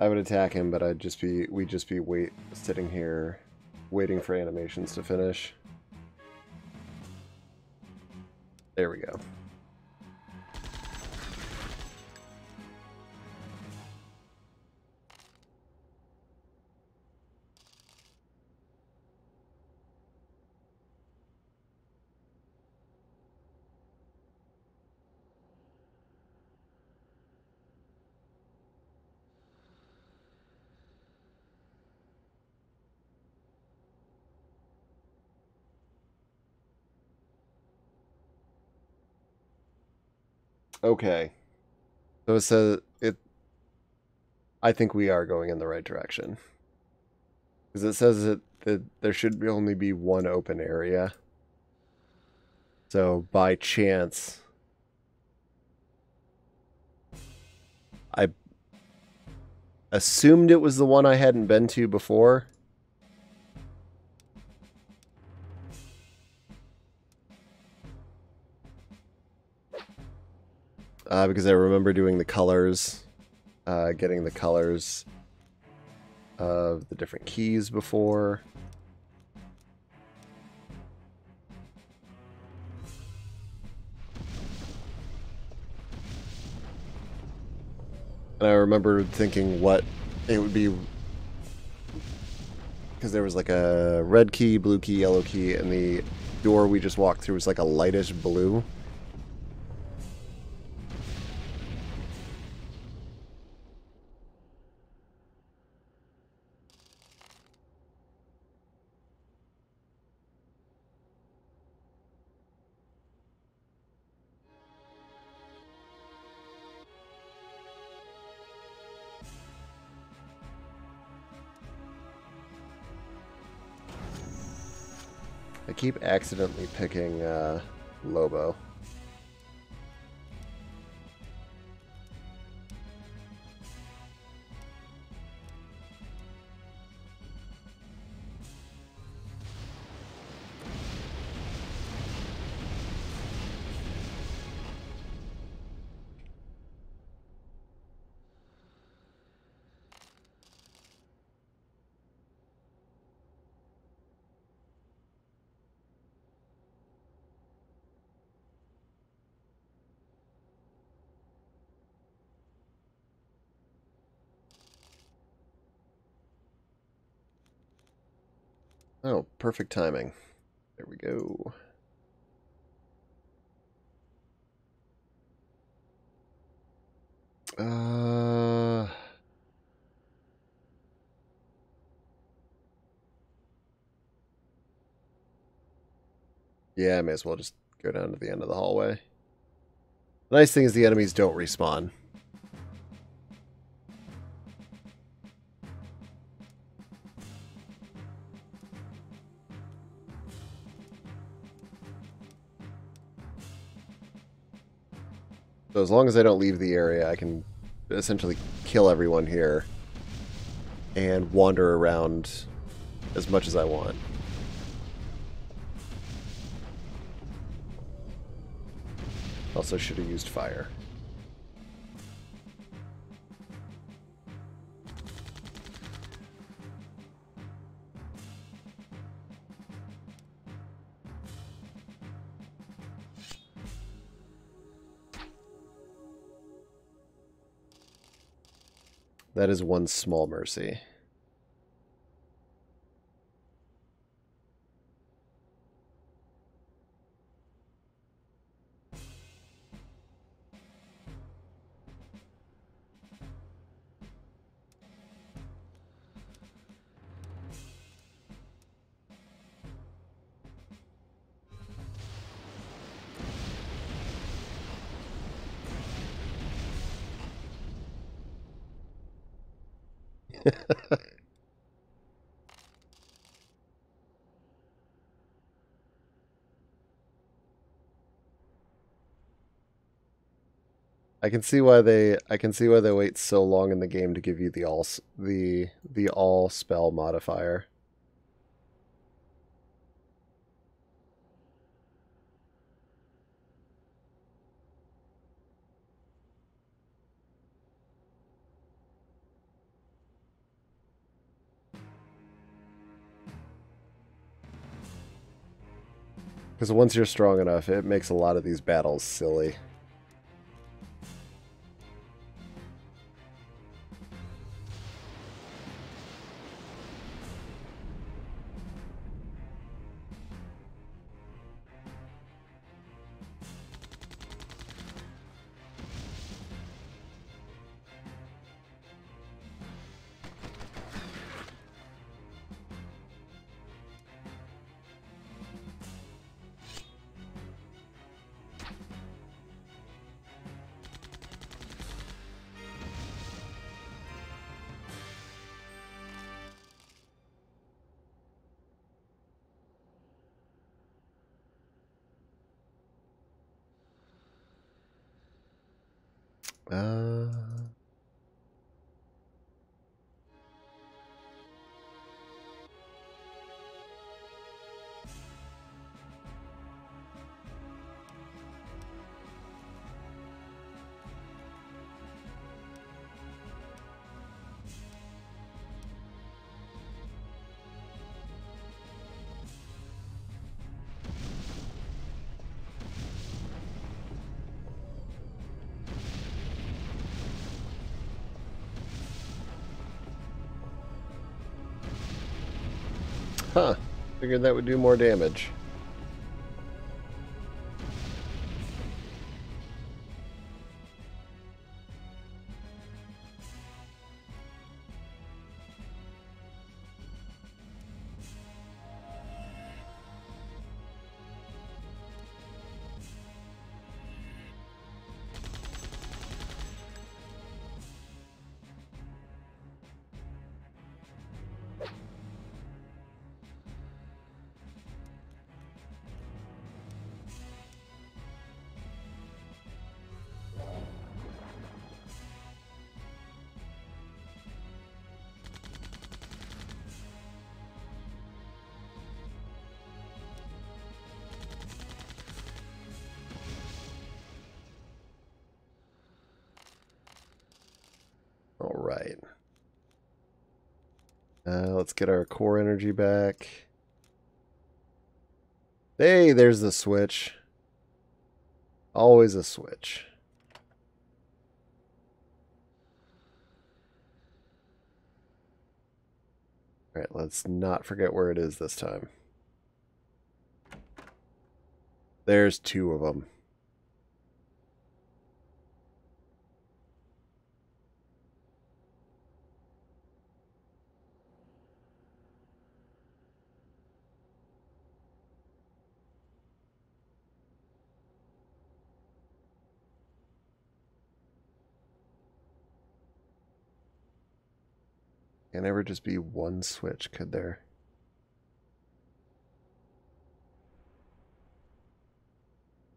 I would attack him, but we'd just be sitting here waiting for animations to finish. There we go. Okay. So it says I think we are going in the right direction. Because it says that there should only be one open area. So by chance, I assumed it was the one I hadn't been to before. Because I remember doing the colors, getting the colors of the different keys before. And I remember thinking what it would be, because there was like a red key, blue key, yellow key, and the door we just walked through was like a lightish blue. I keep accidentally picking Lobo. Oh, perfect timing. There we go. Yeah, I may as well just go down to the end of the hallway. The nice thing is the enemies don't respawn. So as long as I don't leave the area, I can essentially kill everyone here and wander around as much as I want. Also should have used fire. That is one small mercy. I can see why they wait so long in the game to give you the all spell modifier. Because once you're strong enough, it makes a lot of these battles silly. Huh. Figured that would do more damage. All right. Let's get our core energy back. Hey, there's the switch. Always a switch. All right, let's not forget where it is this time. There's two of them. Can ever just be one switch, could there?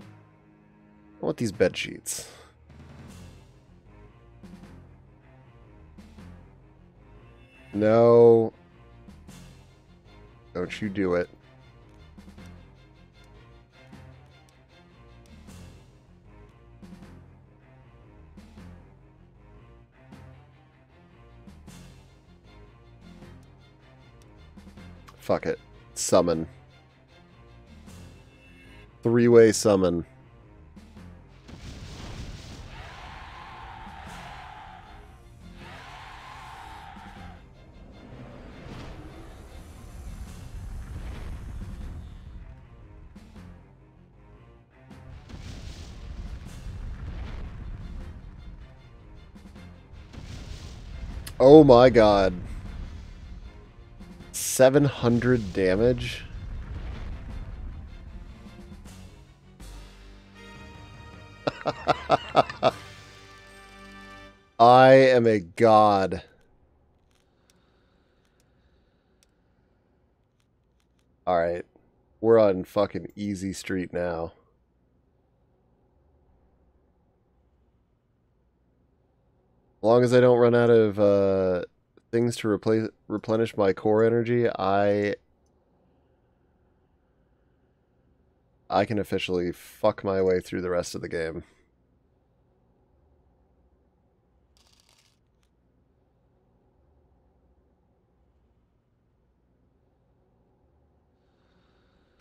I want these bed sheets. No. Don't you do it. Fuck it. Summon. Three-way summon. Oh my god. 700 damage? I am a god. Alright. We're on fucking easy street now. As long as I don't run out of things to replenish my core energy, I can officially fuck my way through the rest of the game.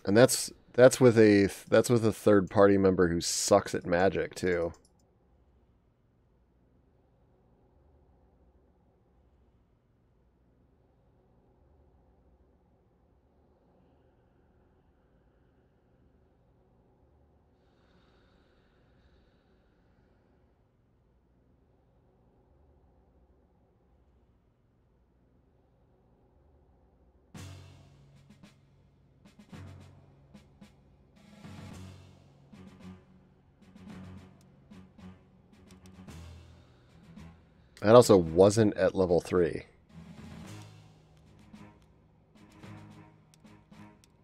And that's That's with a third party member who sucks at magic too. That also wasn't at level 3.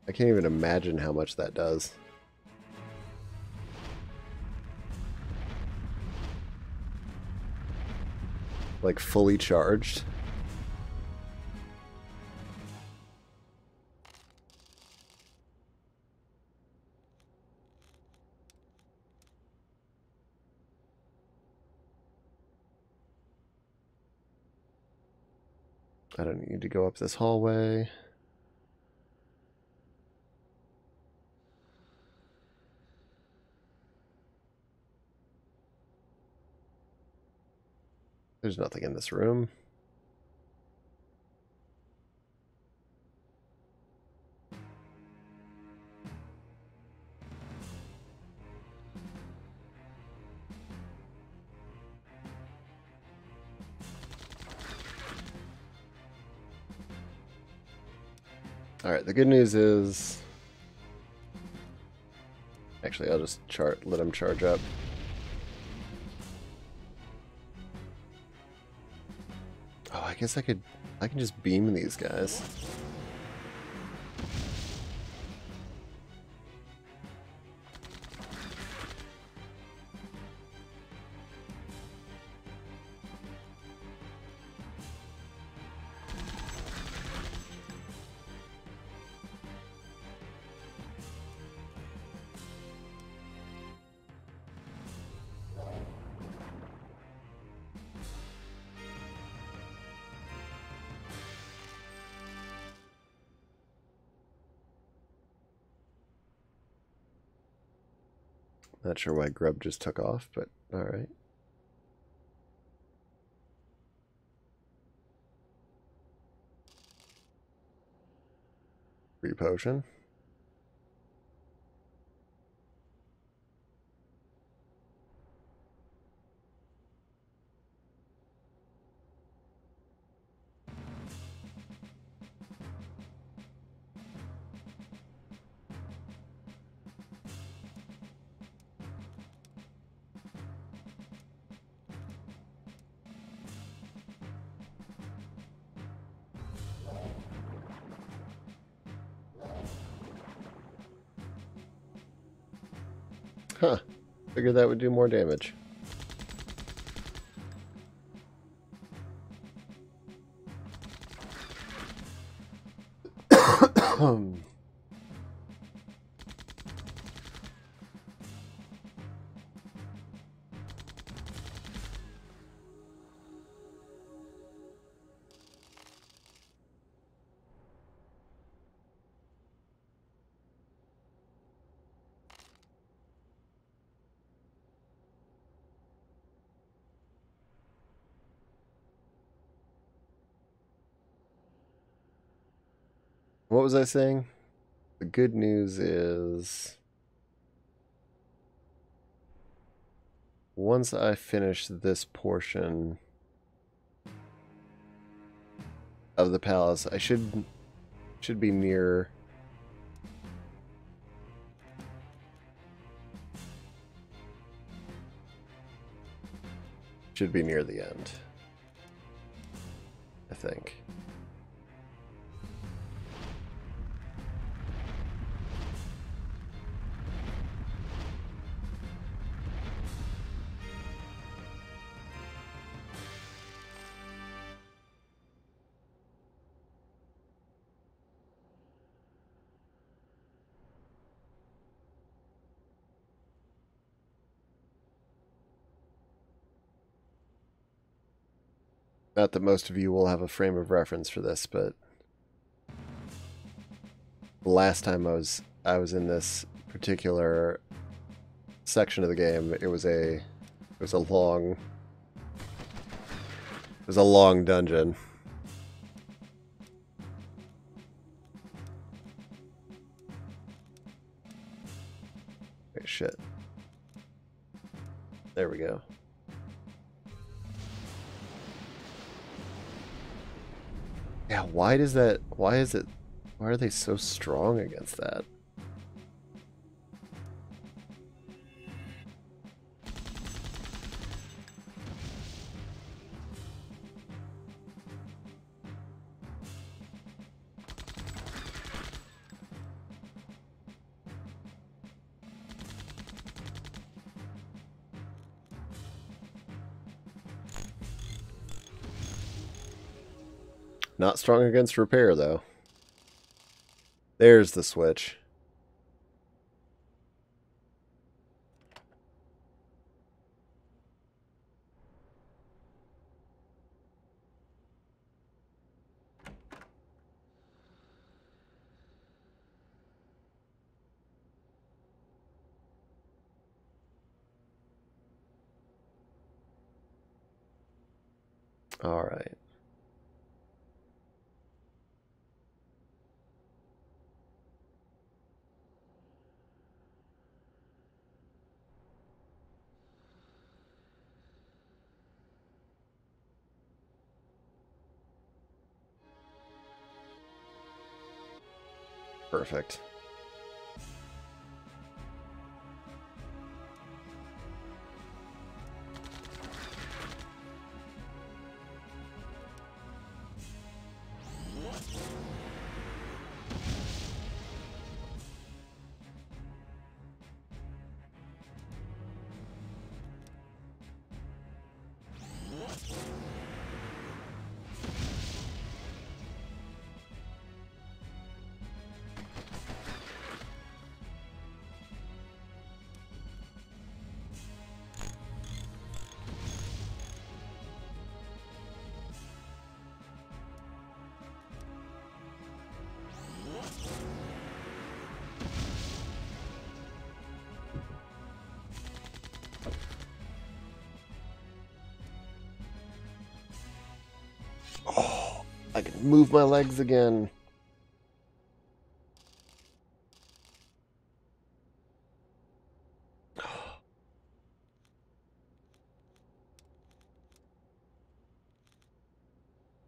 I can't even imagine how much that does. Like fully charged. I don't need to go up this hallway. There's nothing in this room. All right, the good news is... Actually, I'll just let him charge up. Oh, I guess I can just beam these guys. Not sure why Grub just took off, but alright. Free potion. Huh. Figured that would do more damage. What was I saying? The good news is once I finish this portion of the palace, I should be near the end, I think. Not that most of you will have a frame of reference for this, but the last time I was I was in this particular section of the game. It was a long dungeon. Wait, shit. There we go. Yeah, why are they so strong against that? Not strong against repair, though. There's the switch. All right. Perfect. Oh, I can move my legs again.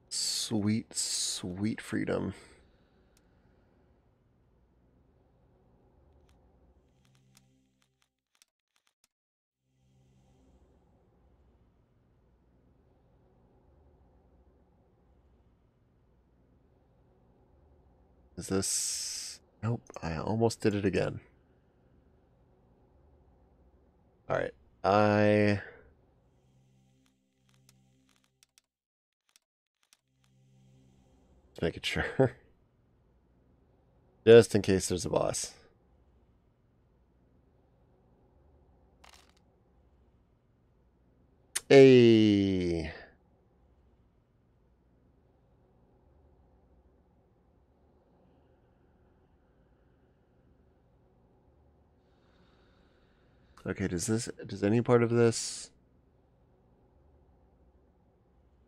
Sweet, sweet freedom. Is this... Nope, I almost did it again. Alright, Just making sure. Just in case there's a boss. Hey. Okay, does any part of this...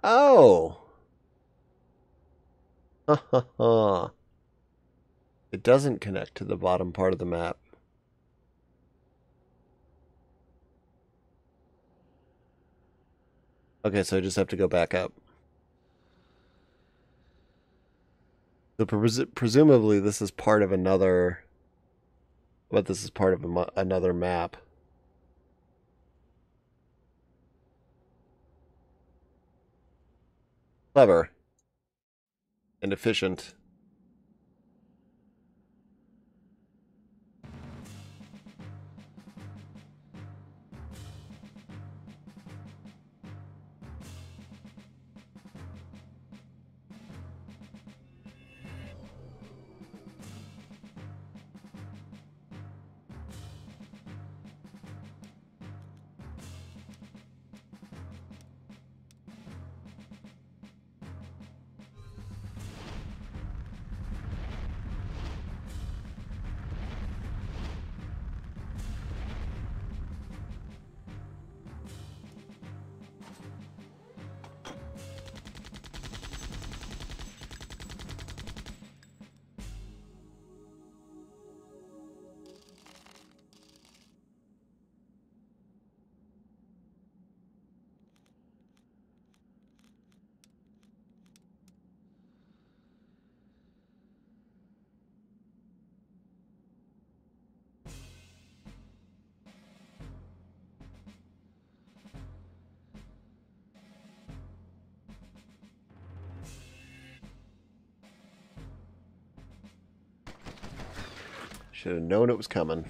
Oh! Ha ha ha. It doesn't connect to the bottom part of the map. Okay, so I just have to go back up. So presumably this is part of another... But this is part of another map. Clever. And efficient. Should have known it was coming.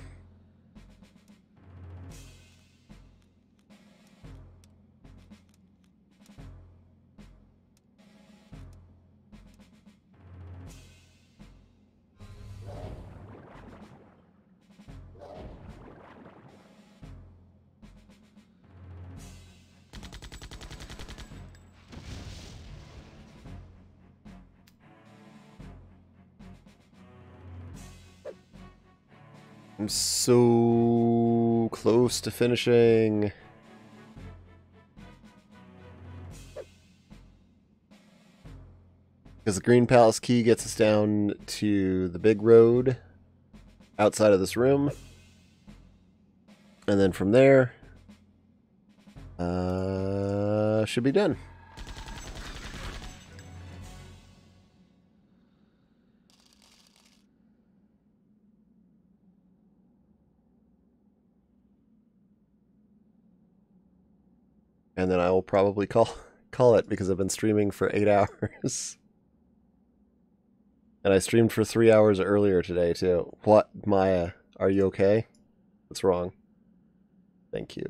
I'm so close to finishing. Because the Green Palace key gets us down to the big road outside of this room. And then from there, should be done. And then I will probably call it because I've been streaming for 8 hours. And I streamed for 3 hours earlier today too. What, Maya? Are you okay? What's wrong? Thank you.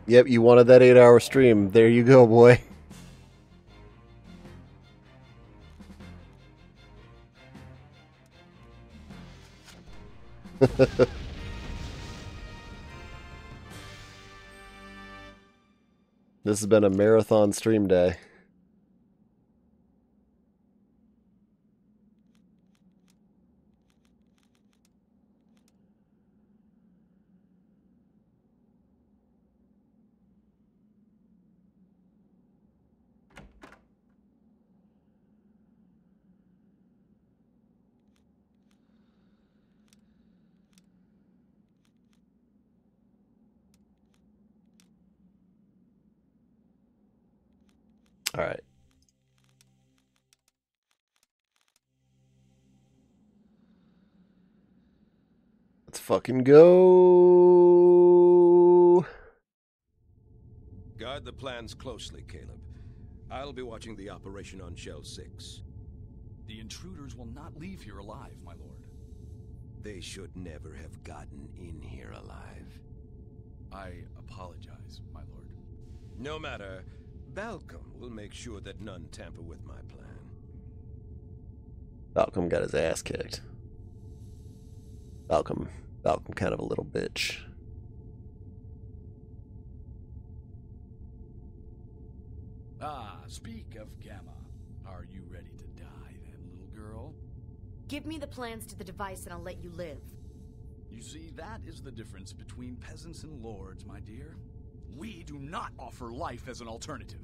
Yep, you wanted that 8-hour stream. There you go, boy. This has been a marathon stream day. All right. Let's fucking go. Guard the plans closely, Caleb. I'll be watching the operation on Shell 6. The intruders will not leave here alive, my lord. They should never have gotten in here alive. I apologize, my lord. No matter. Balcom will make sure that none tamper with my plan. Balcom got his ass kicked. Balcom kind of a little bitch. Ah, speak of Gamma. Are you ready to die then, little girl? Give me the plans to the device and I'll let you live. You see, that is the difference between peasants and lords, my dear. We do not offer life as an alternative.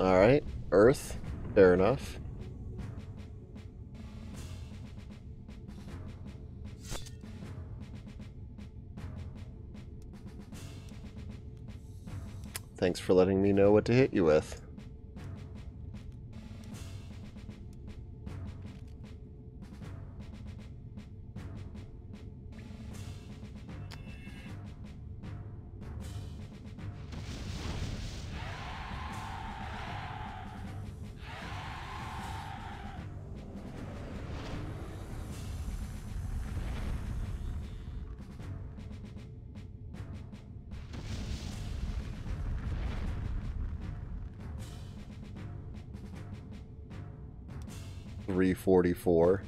Alright, Earth, fair enough. Thanks for letting me know what to hit you with. 344.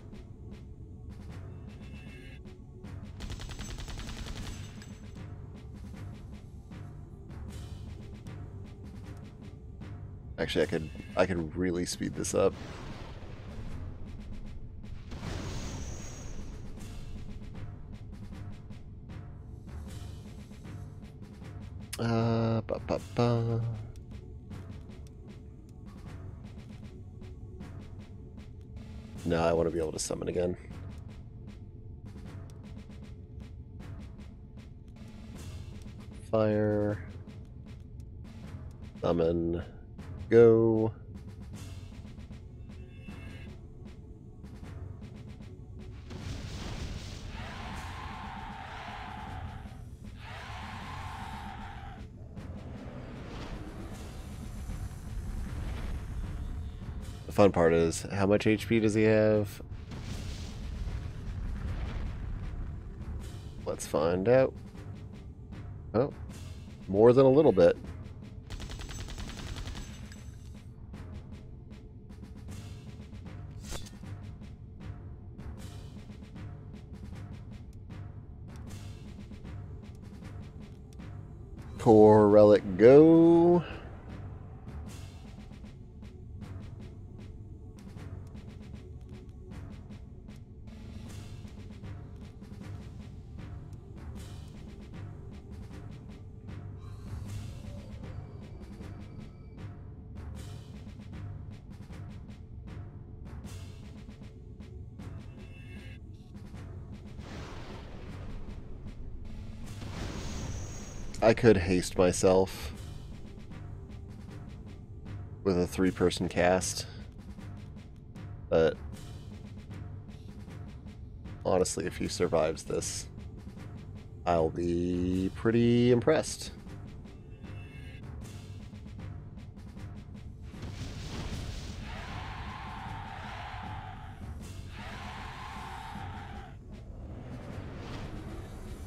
Actually, I could really speed this up. Ba, ba, ba. No, I want to be able to summon again. Fire. Summon. Go. The fun part is, how much HP does he have? Let's find out. Oh, more than a little bit. Core relic go. I could haste myself with a 3-person cast, but honestly, if he survives this, I'll be pretty impressed.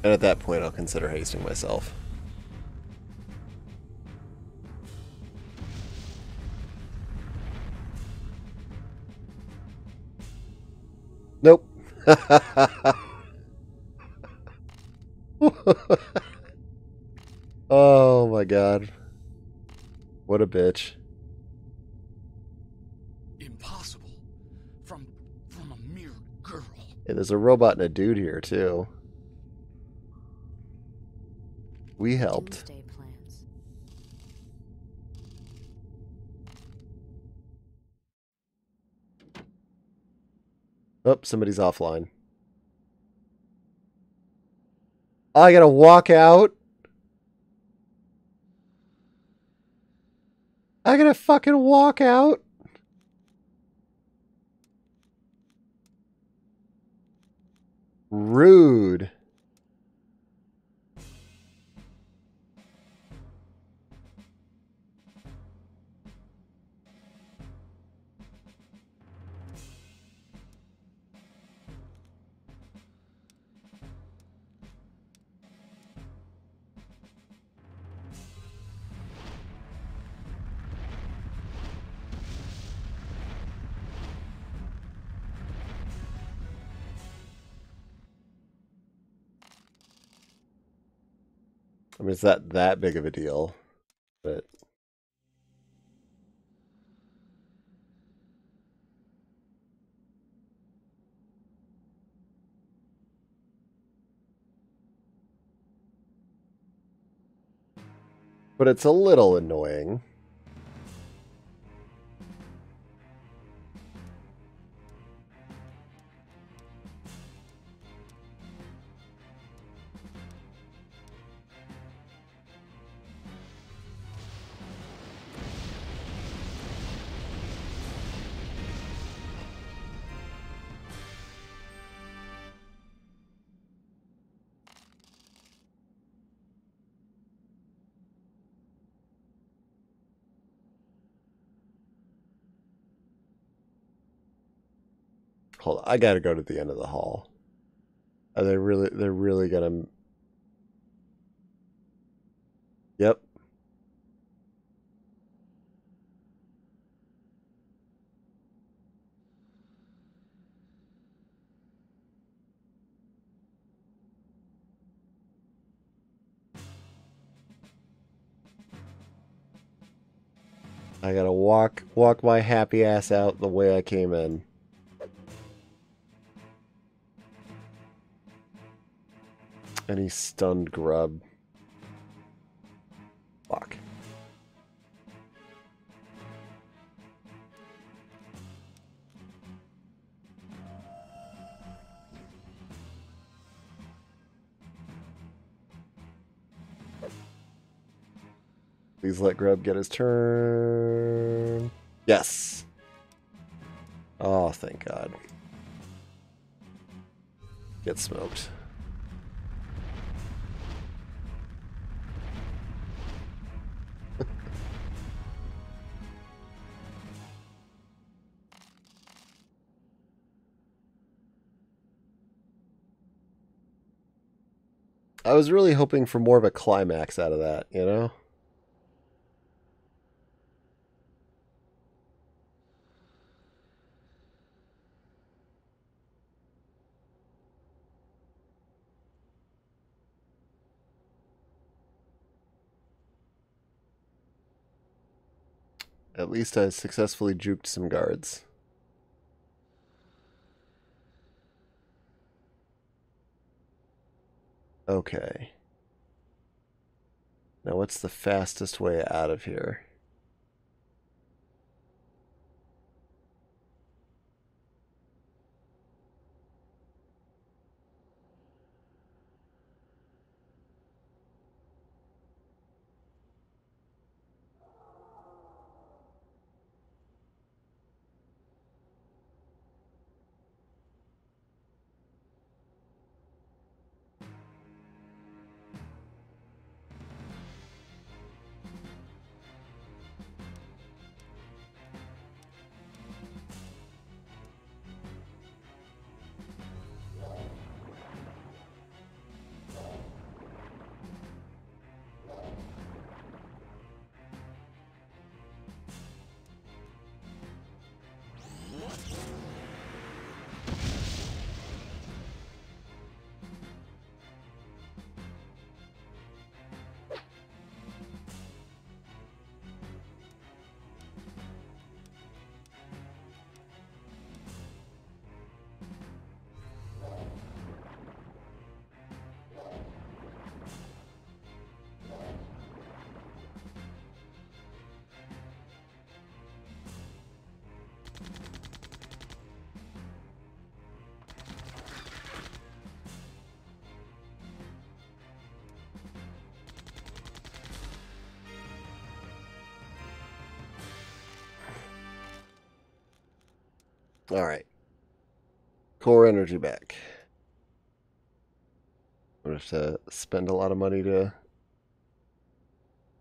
And at that point, I'll consider hasting myself. Nope. Oh my god. What a bitch. Impossible. From a mere girl. Hey, there's a robot and a dude here too. We helped. Doomsday plans. Oh, somebody's offline. I gotta walk out. I gotta fucking walk out. Rude. I mean, it's not that big of a deal, but... But it's a little annoying. Hold on, I gotta go to the end of the hall. Are they really? They're really gonna... Yep. I gotta walk my happy ass out the way I came in. Any stunned grub. Fuck. Please let Grub get his turn. Yes. Oh, thank God. Get smoked. I was really hoping for more of a climax out of that, you know? At least I successfully juked some guards. Okay. Now what's the fastest way out of here? Alright. Core energy back. I'm going to have to spend a lot of money to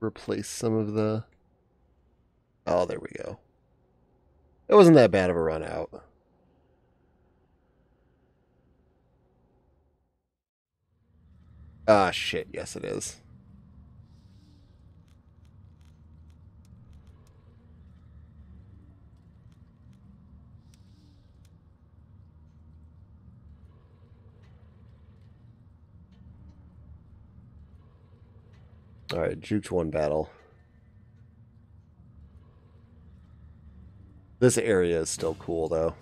replace some of the... Oh, there we go. It wasn't that bad of a run out. Ah, shit. Yes, it is. Alright, juked one battle. This area is still cool, though.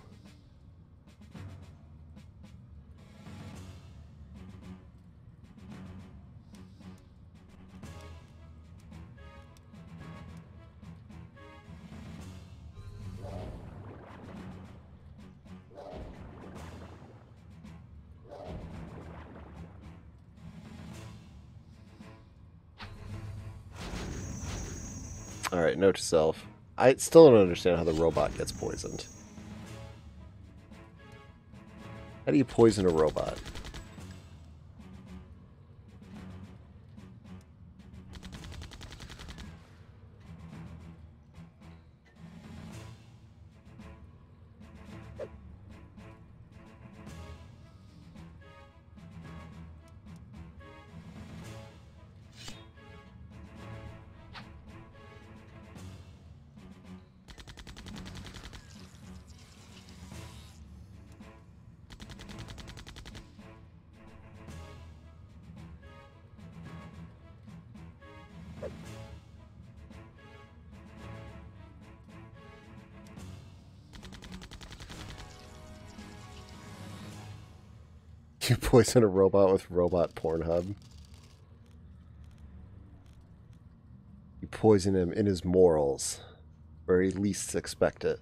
Alright, note to self. I still don't understand how the robot gets poisoned. How do you poison a robot? You poison a robot with robot Pornhub. You poison him in his morals, where he least expect it.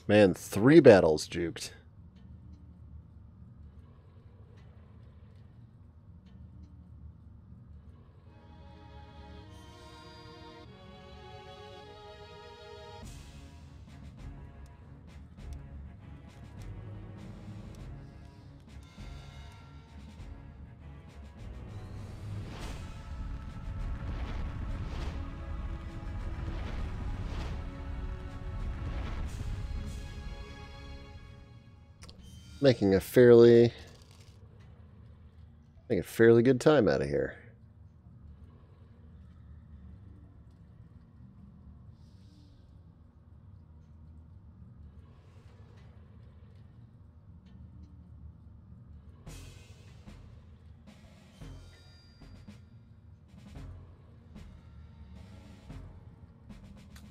Man, 3 battles juked. Making a fairly good time out of here.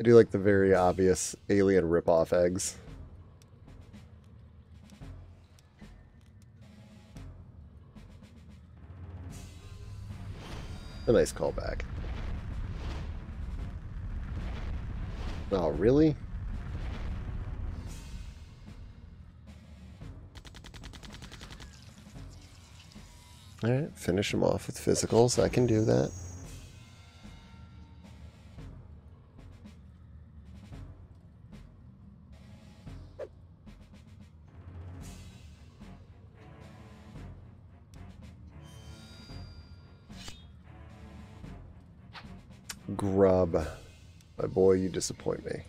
I do like the very obvious alien rip-off eggs. A nice callback. Oh, really? Alright, finish him off with physicals. I can do that. Grub. My boy, you disappoint me.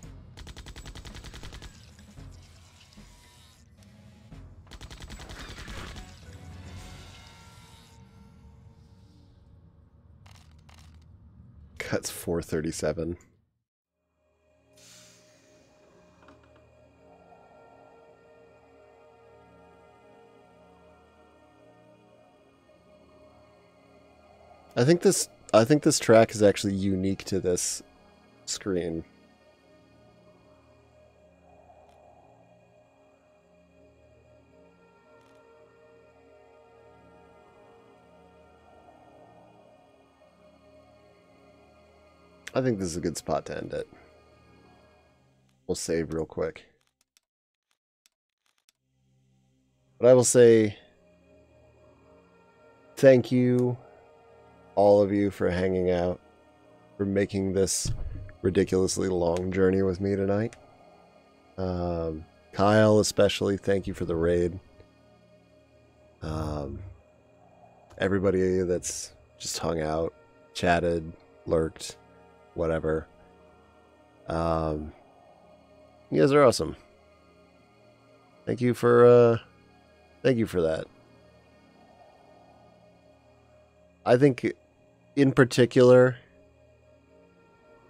Cuts 437. I think this track is actually unique to this screen. I think this is a good spot to end it. We'll save real quick. But I will say thank you, all of you, for hanging out, for making this ridiculously long journey with me tonight. Kyle especially, thank you for the raid. Everybody that's just hung out, chatted, lurked, whatever. You guys are awesome. Thank you for that. I think in particular,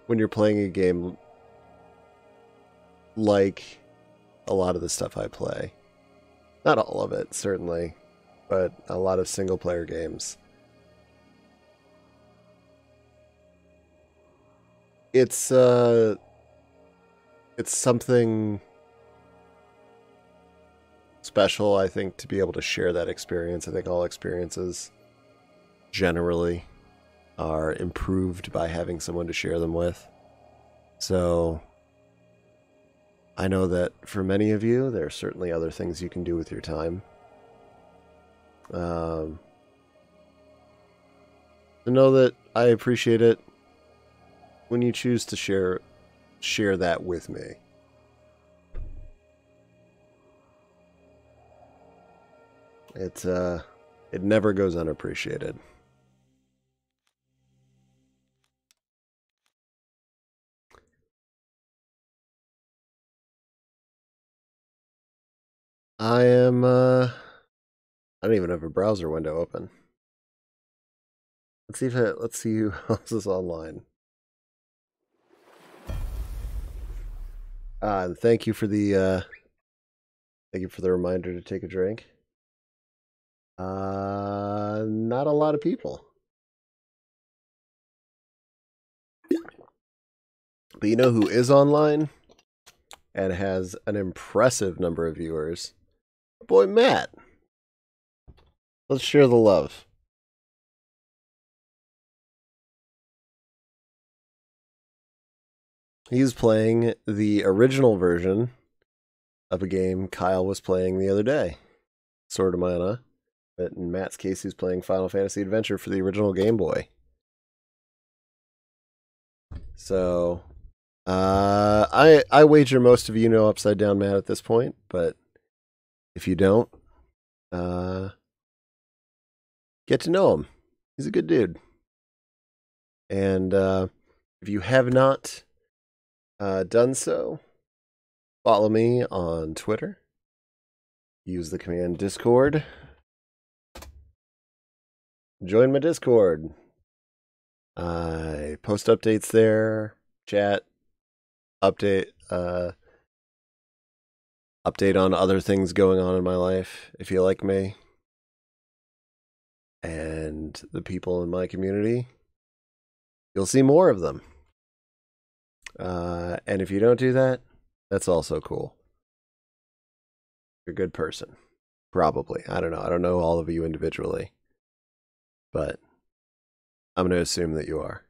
when you're playing a game like a lot of the stuff I play, not all of it, certainly, but a lot of single player games, it's something special, I think, to be able to share that experience. I think all experiences generally are improved by having someone to share them with. So I know that for many of you, there are certainly other things you can do with your time. To know that I appreciate it when you choose to share that with me. It never goes unappreciated. I don't even have a browser window open. Let's see who else is online. And thank you for the reminder to take a drink. Not a lot of people. But you know who is online and has an impressive number of viewers? Our boy Matt. Let's share the love. He's playing the original version of a game Kyle was playing the other day, Sword of Mana. But in Matt's case, he's playing Final Fantasy Adventure for the original Game Boy. So, I wager most of you know Upside Down Matt at this point, but if you don't, get to know him. He's a good dude. And if you have not done so, follow me on Twitter. Use the command Discord. Join my Discord. I post updates there, chat, update on other things going on in my life if you like me and the people in my community. You'll see more of them. And if you don't do that, that's also cool. You're a good person. Probably. I don't know. I don't know all of you individually. But I'm going to assume that you are.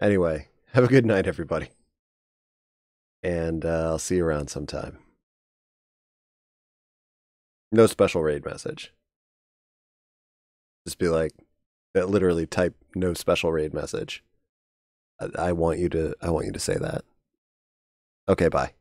Anyway, have a good night, everybody. And I'll see you around sometime. No special raid message. Just be like, literally type no special raid message. I want you to say that. Okay, bye.